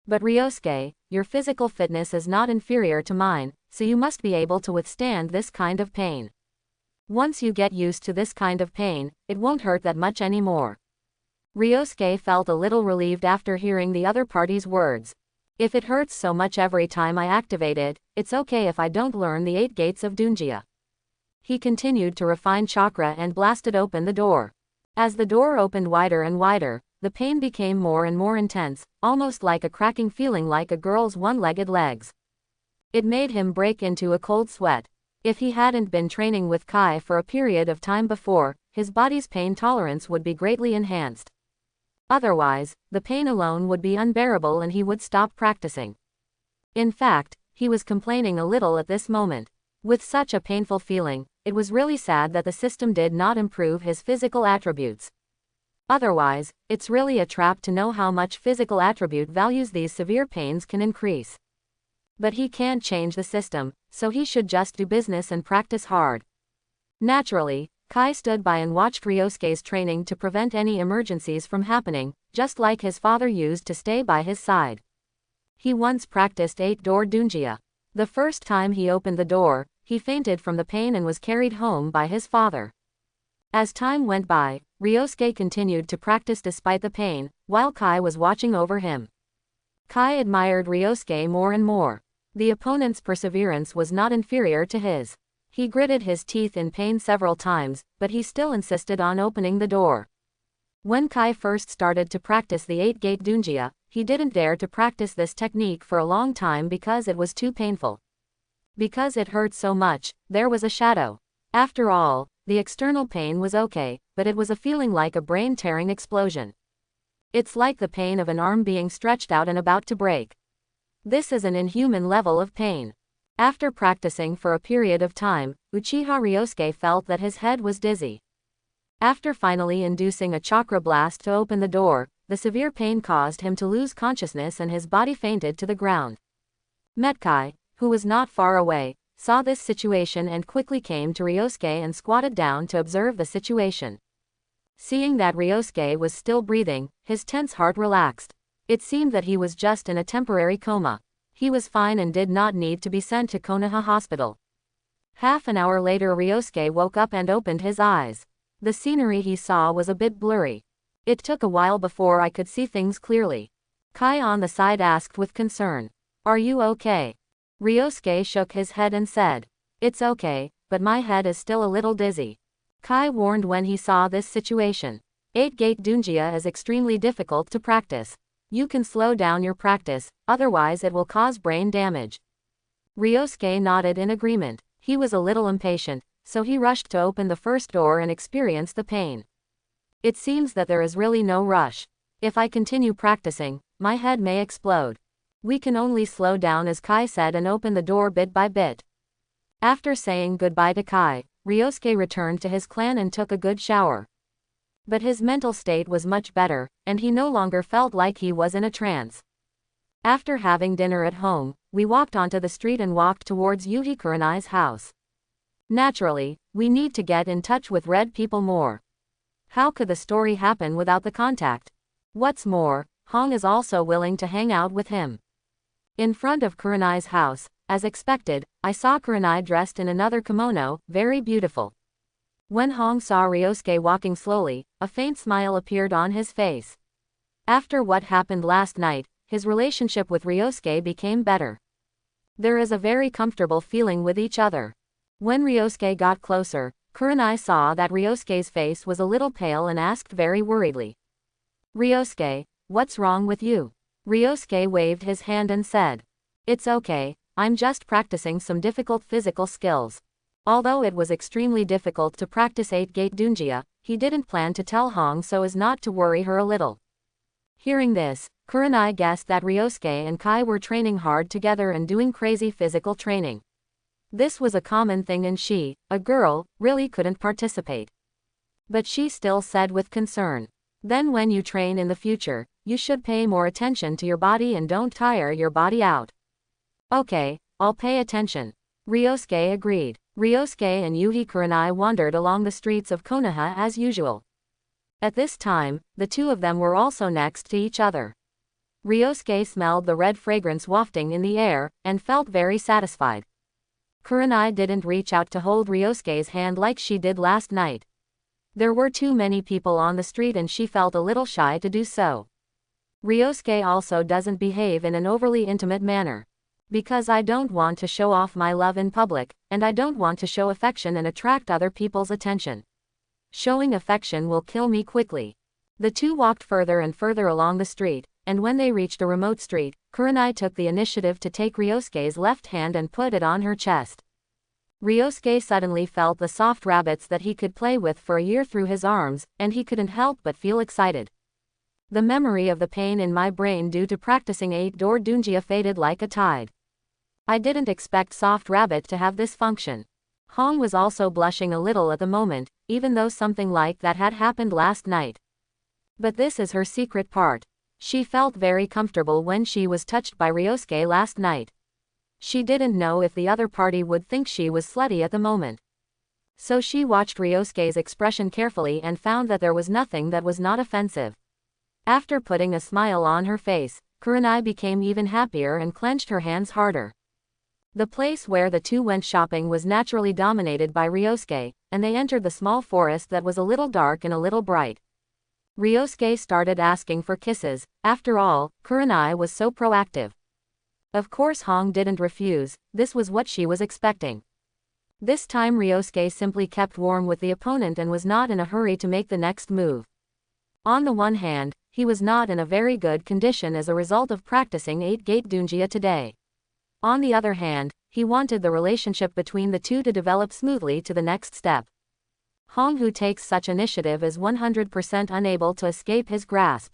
But Ryosuke, your physical fitness is not inferior to mine, so you must be able to withstand this kind of pain. Once you get used to this kind of pain, it won't hurt that much anymore." Ryosuke felt a little relieved after hearing the other party's words. If it hurts so much every time I activate it, it's okay if I don't learn the 8 gates of Dunjia. He continued to refine chakra and blasted open the door. As the door opened wider and wider, the pain became more and more intense, almost like a cracking feeling like a girl's one-legged legs. It made him break into a cold sweat. If he hadn't been training with Kai for a period of time before, his body's pain tolerance would be greatly enhanced. Otherwise, the pain alone would be unbearable and he would stop practicing. In fact, he was complaining a little at this moment. With such a painful feeling, it was really sad that the system did not improve his physical attributes. Otherwise, it's really a trap to know how much physical attribute values these severe pains can increase. But he can't change the system, so he should just do business and practice hard. Naturally, Kai stood by and watched Ryosuke's training to prevent any emergencies from happening, just like his father used to stay by his side. He once practiced 8-door Dunjia. The first time he opened the door, he fainted from the pain and was carried home by his father. As time went by, Ryosuke continued to practice despite the pain, while Kai was watching over him. Kai admired Ryosuke more and more. The opponent's perseverance was not inferior to his. He gritted his teeth in pain several times, but he still insisted on opening the door. When Kai first started to practice the 8-gate Dunjia, he didn't dare to practice this technique for a long time because it was too painful. Because it hurt so much, there was a shadow. After all, the external pain was okay, but it was a feeling like a brain-tearing explosion. It's like the pain of an arm being stretched out and about to break. This is an inhuman level of pain. After practicing for a period of time, Uchiha Ryosuke felt that his head was dizzy. After finally inducing a chakra blast to open the door, the severe pain caused him to lose consciousness and his body fainted to the ground. Metkai, who was not far away, saw this situation and quickly came to Ryosuke and squatted down to observe the situation. Seeing that Ryosuke was still breathing, his tense heart relaxed. It seemed that he was just in a temporary coma. He was fine and did not need to be sent to Konoha Hospital. Half an hour later Ryosuke woke up and opened his eyes. The scenery he saw was a bit blurry. It took a while before I could see things clearly. Kai on the side asked with concern. Are you okay? Ryosuke shook his head and said. It's okay, but my head is still a little dizzy. Kai warned when he saw this situation. 8-gate Dunjia is extremely difficult to practice. You can slow down your practice, otherwise it will cause brain damage. Ryosuke nodded in agreement. He was a little impatient, so he rushed to open the first door and experience the pain. It seems that there is really no rush. If I continue practicing, my head may explode. We can only slow down, as Kai said, and open the door bit by bit. After saying goodbye to Kai, Ryosuke returned to his clan and took a good shower. But his mental state was much better, and he no longer felt like he was in a trance. After having dinner at home, we walked onto the street and walked towards Yuhi Kurenai's house. Naturally, we need to get in touch with red people more. How could the story happen without the contact? What's more, Hong is also willing to hang out with him. In front of Kurenai's house, as expected, I saw Kurenai dressed in another kimono, very beautiful. When Hong saw Ryosuke walking slowly, a faint smile appeared on his face. After what happened last night, his relationship with Ryosuke became better. There is a very comfortable feeling with each other. When Ryosuke got closer, Kurenai saw that Ryosuke's face was a little pale and asked very worriedly. Ryosuke, what's wrong with you? Ryosuke waved his hand and said. It's okay, I'm just practicing some difficult physical skills. Although it was extremely difficult to practice 8-gate Dunjia, he didn't plan to tell Hong so as not to worry her a little. Hearing this, Kurenai guessed that Ryosuke and Kai were training hard together and doing crazy physical training. This was a common thing and she, a girl, really couldn't participate. But she still said with concern. Then when you train in the future, you should pay more attention to your body and don't tire your body out. Okay, I'll pay attention. Ryosuke agreed. Ryosuke and Yuhi Kurenai wandered along the streets of Konoha as usual. At this time, the two of them were also next to each other. Ryosuke smelled the red fragrance wafting in the air, and felt very satisfied. Kurenai didn't reach out to hold Ryosuke's hand like she did last night. There were too many people on the street and she felt a little shy to do so. Ryosuke also doesn't behave in an overly intimate manner. Because I don't want to show off my love in public, and I don't want to show affection and attract other people's attention. Showing affection will kill me quickly. The two walked further and further along the street, and when they reached a remote street, Kurenai took the initiative to take Ryosuke's left hand and put it on her chest. Ryosuke suddenly felt the soft rabbits that he could play with for a year through his arms, and he couldn't help but feel excited. The memory of the pain in my brain due to practicing 8-door dunjia faded like a tide. I didn't expect Soft Rabbit to have this function. Hong was also blushing a little at the moment, even though something like that had happened last night. But this is her secret part. She felt very comfortable when she was touched by Ryosuke last night. She didn't know if the other party would think she was slutty at the moment. So she watched Ryosuke's expression carefully and found that there was nothing that was not offensive. After putting a smile on her face, Kurenai became even happier and clenched her hands harder. The place where the two went shopping was naturally dominated by Ryosuke, and they entered the small forest that was a little dark and a little bright. Ryosuke started asking for kisses. After all, Kurenai was so proactive. Of course Hong didn't refuse, this was what she was expecting. This time Ryosuke simply kept warm with the opponent and was not in a hurry to make the next move. On the one hand, he was not in a very good condition as a result of practicing 8-gate dunjia today. On the other hand, he wanted the relationship between the two to develop smoothly to the next step. Hong, who takes such initiative, is 100% unable to escape his grasp.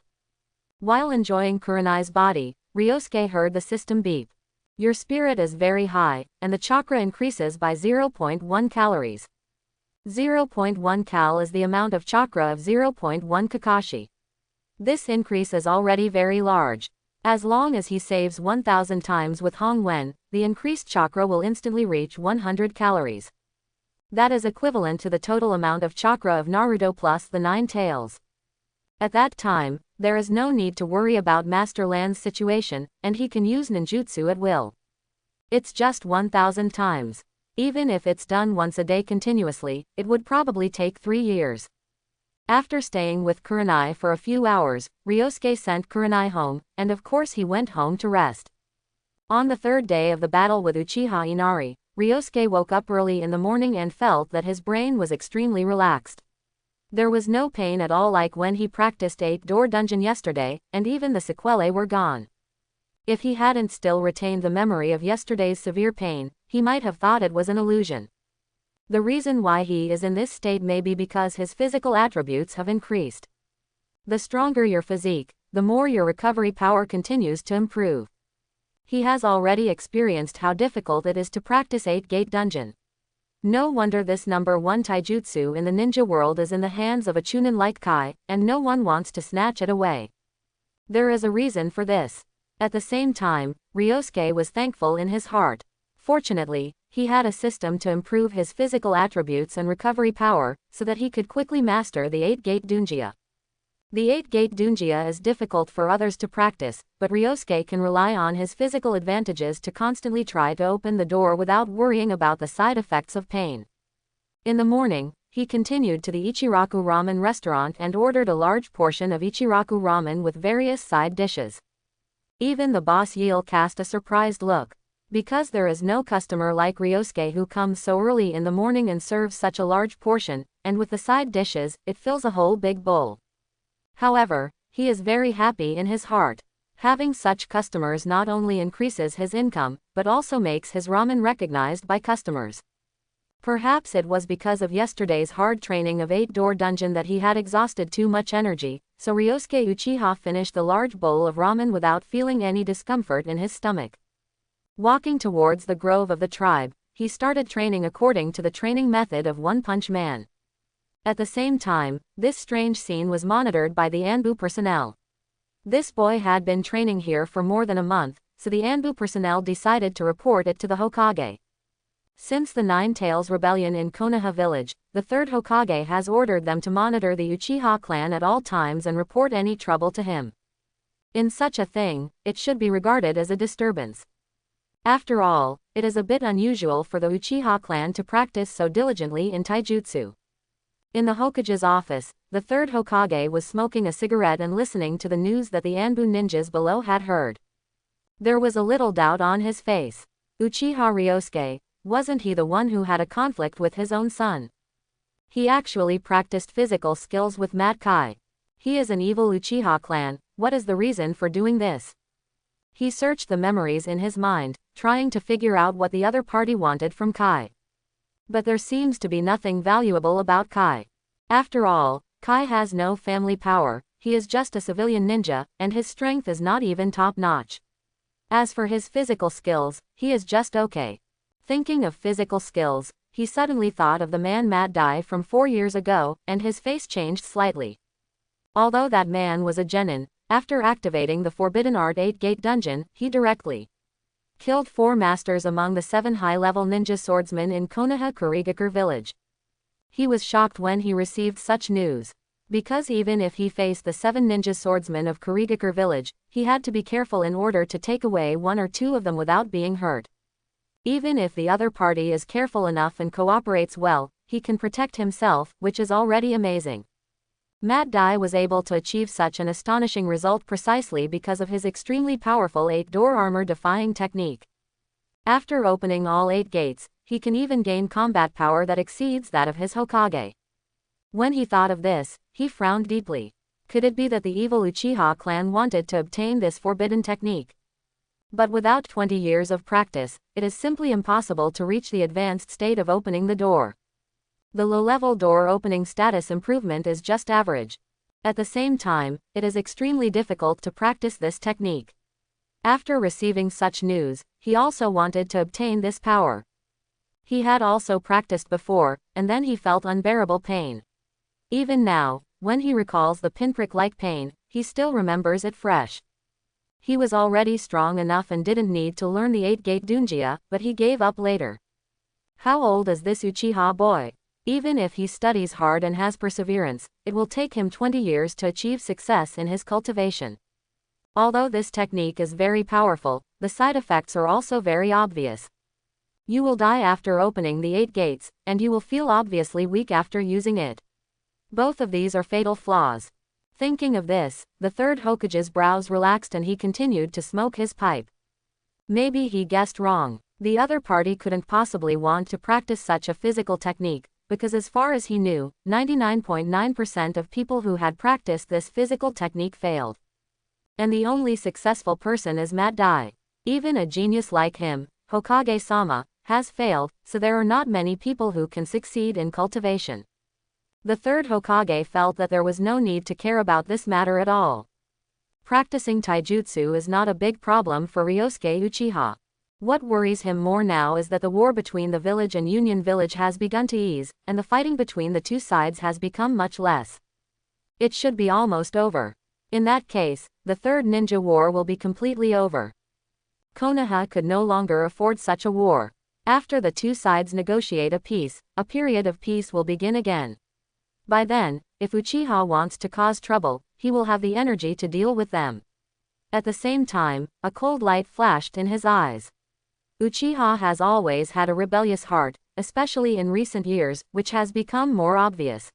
While enjoying Kurenai's body, Ryosuke heard the system beep. Your spirit is very high, and the chakra increases by 0.1 calories. 0.1 cal is the amount of chakra of 0.1 Kakashi. This increase is already very large. As long as he saves 1000 times with Hong Wen, the increased chakra will instantly reach 100 calories. That is equivalent to the total amount of chakra of Naruto plus the 9 tails. At that time, there is no need to worry about Master Land's situation, and he can use ninjutsu at will. It's just 1000 times. Even if it's done once a day continuously, it would probably take 3 years. After staying with Kurenai for a few hours, Ryosuke sent Kurenai home, and of course he went home to rest. On the third day of the battle with Uchiha Inari, Ryosuke woke up early in the morning and felt that his brain was extremely relaxed. There was no pain at all like when he practiced 8-door dungeon yesterday, and even the sequelae were gone. If he hadn't still retained the memory of yesterday's severe pain, he might have thought it was an illusion. The reason why he is in this state may be because his physical attributes have increased. The stronger your physique, the more your recovery power continues to improve. He has already experienced how difficult it is to practice 8-gate dungeon. No wonder this number 1 taijutsu in the ninja world is in the hands of a chunin like Kai, and no one wants to snatch it away. There is a reason for this. At the same time, Ryosuke was thankful in his heart. Fortunately, he had a system to improve his physical attributes and recovery power, so that he could quickly master the 8-gate dunjia. The 8-gate dunjia is difficult for others to practice, but Ryosuke can rely on his physical advantages to constantly try to open the door without worrying about the side effects of pain. In the morning, he continued to the Ichiraku ramen restaurant and ordered a large portion of Ichiraku ramen with various side dishes. Even the boss Yale cast a surprised look. Because there is no customer like Ryosuke who comes so early in the morning and serves such a large portion, and with the side dishes, it fills a whole big bowl. However, he is very happy in his heart. Having such customers not only increases his income, but also makes his ramen recognized by customers. Perhaps it was because of yesterday's hard training of 8-door dungeon that he had exhausted too much energy, so Ryosuke Uchiha finished the large bowl of ramen without feeling any discomfort in his stomach. Walking towards the grove of the tribe, he started training according to the training method of One Punch Man. At the same time, this strange scene was monitored by the Anbu personnel. This boy had been training here for more than a month, so the Anbu personnel decided to report it to the Hokage. Since the Nine Tails rebellion in Konoha village, the third Hokage has ordered them to monitor the Uchiha clan at all times and report any trouble to him. In such a thing, it should be regarded as a disturbance. After all, it is a bit unusual for the Uchiha clan to practice so diligently in taijutsu. In the Hokage's office, the third Hokage was smoking a cigarette and listening to the news that the Anbu ninjas below had heard. There was a little doubt on his face. Uchiha Ryosuke, wasn't he the one who had a conflict with his own son? He actually practiced physical skills with Mad Kai. He is an evil Uchiha clan, what is the reason for doing this? He searched the memories in his mind, trying to figure out what the other party wanted from Kai. But there seems to be nothing valuable about Kai. After all, Kai has no family power, he is just a civilian ninja, and his strength is not even top-notch. As for his physical skills, he is just okay. Thinking of physical skills, he suddenly thought of the man Mad Dai from 4 years ago, and his face changed slightly. Although that man was a genin, after activating the Forbidden Art 8-Gate dungeon, he directly killed 4 masters among the 7 high-level ninja swordsmen in Konoha Kurigakure village. He was shocked when he received such news. Because even if he faced the 7 ninja swordsmen of Kurigakure village, he had to be careful in order to take away 1 or 2 of them without being hurt. Even if the other party is careful enough and cooperates well, he can protect himself, which is already amazing. Mad Dai was able to achieve such an astonishing result precisely because of his extremely powerful 8-door armor-defying technique. After opening all 8 gates, he can even gain combat power that exceeds that of his Hokage. When he thought of this, he frowned deeply. Could it be that the evil Uchiha clan wanted to obtain this forbidden technique? But without 20 years of practice, it is simply impossible to reach the advanced state of opening the door. The low-level door opening status improvement is just average. At the same time, it is extremely difficult to practice this technique. After receiving such news, he also wanted to obtain this power. He had also practiced before, and then he felt unbearable pain. Even now, when he recalls the pinprick-like pain, he still remembers it fresh. He was already strong enough and didn't need to learn the 8-gate Dunjia, but he gave up later. How old is this Uchiha boy? Even if he studies hard and has perseverance, it will take him 20 years to achieve success in his cultivation. Although this technique is very powerful, the side effects are also very obvious. You will die after opening the 8 gates, and you will feel obviously weak after using it. Both of these are fatal flaws. Thinking of this, the third Hokage's brows relaxed and he continued to smoke his pipe. Maybe he guessed wrong. The other party couldn't possibly want to practice such a physical technique, because as far as he knew, 99.9% of people who had practiced this physical technique failed. And the only successful person is Mad Dai. Even a genius like him, Hokage-sama, has failed, so there are not many people who can succeed in cultivation. The third Hokage felt that there was no need to care about this matter at all. Practicing taijutsu is not a big problem for Ryosuke Uchiha. What worries him more now is that the war between the village and Union Village has begun to ease, and the fighting between the two sides has become much less. It should be almost over. In that case, the third ninja war will be completely over. Konoha could no longer afford such a war. After the two sides negotiate a peace, a period of peace will begin again. By then, if Uchiha wants to cause trouble, he will have the energy to deal with them. At the same time, a cold light flashed in his eyes. Uchiha has always had a rebellious heart, especially in recent years, which has become more obvious.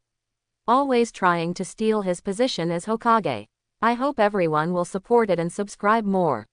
Always trying to steal his position as Hokage. I hope everyone will support it and subscribe more.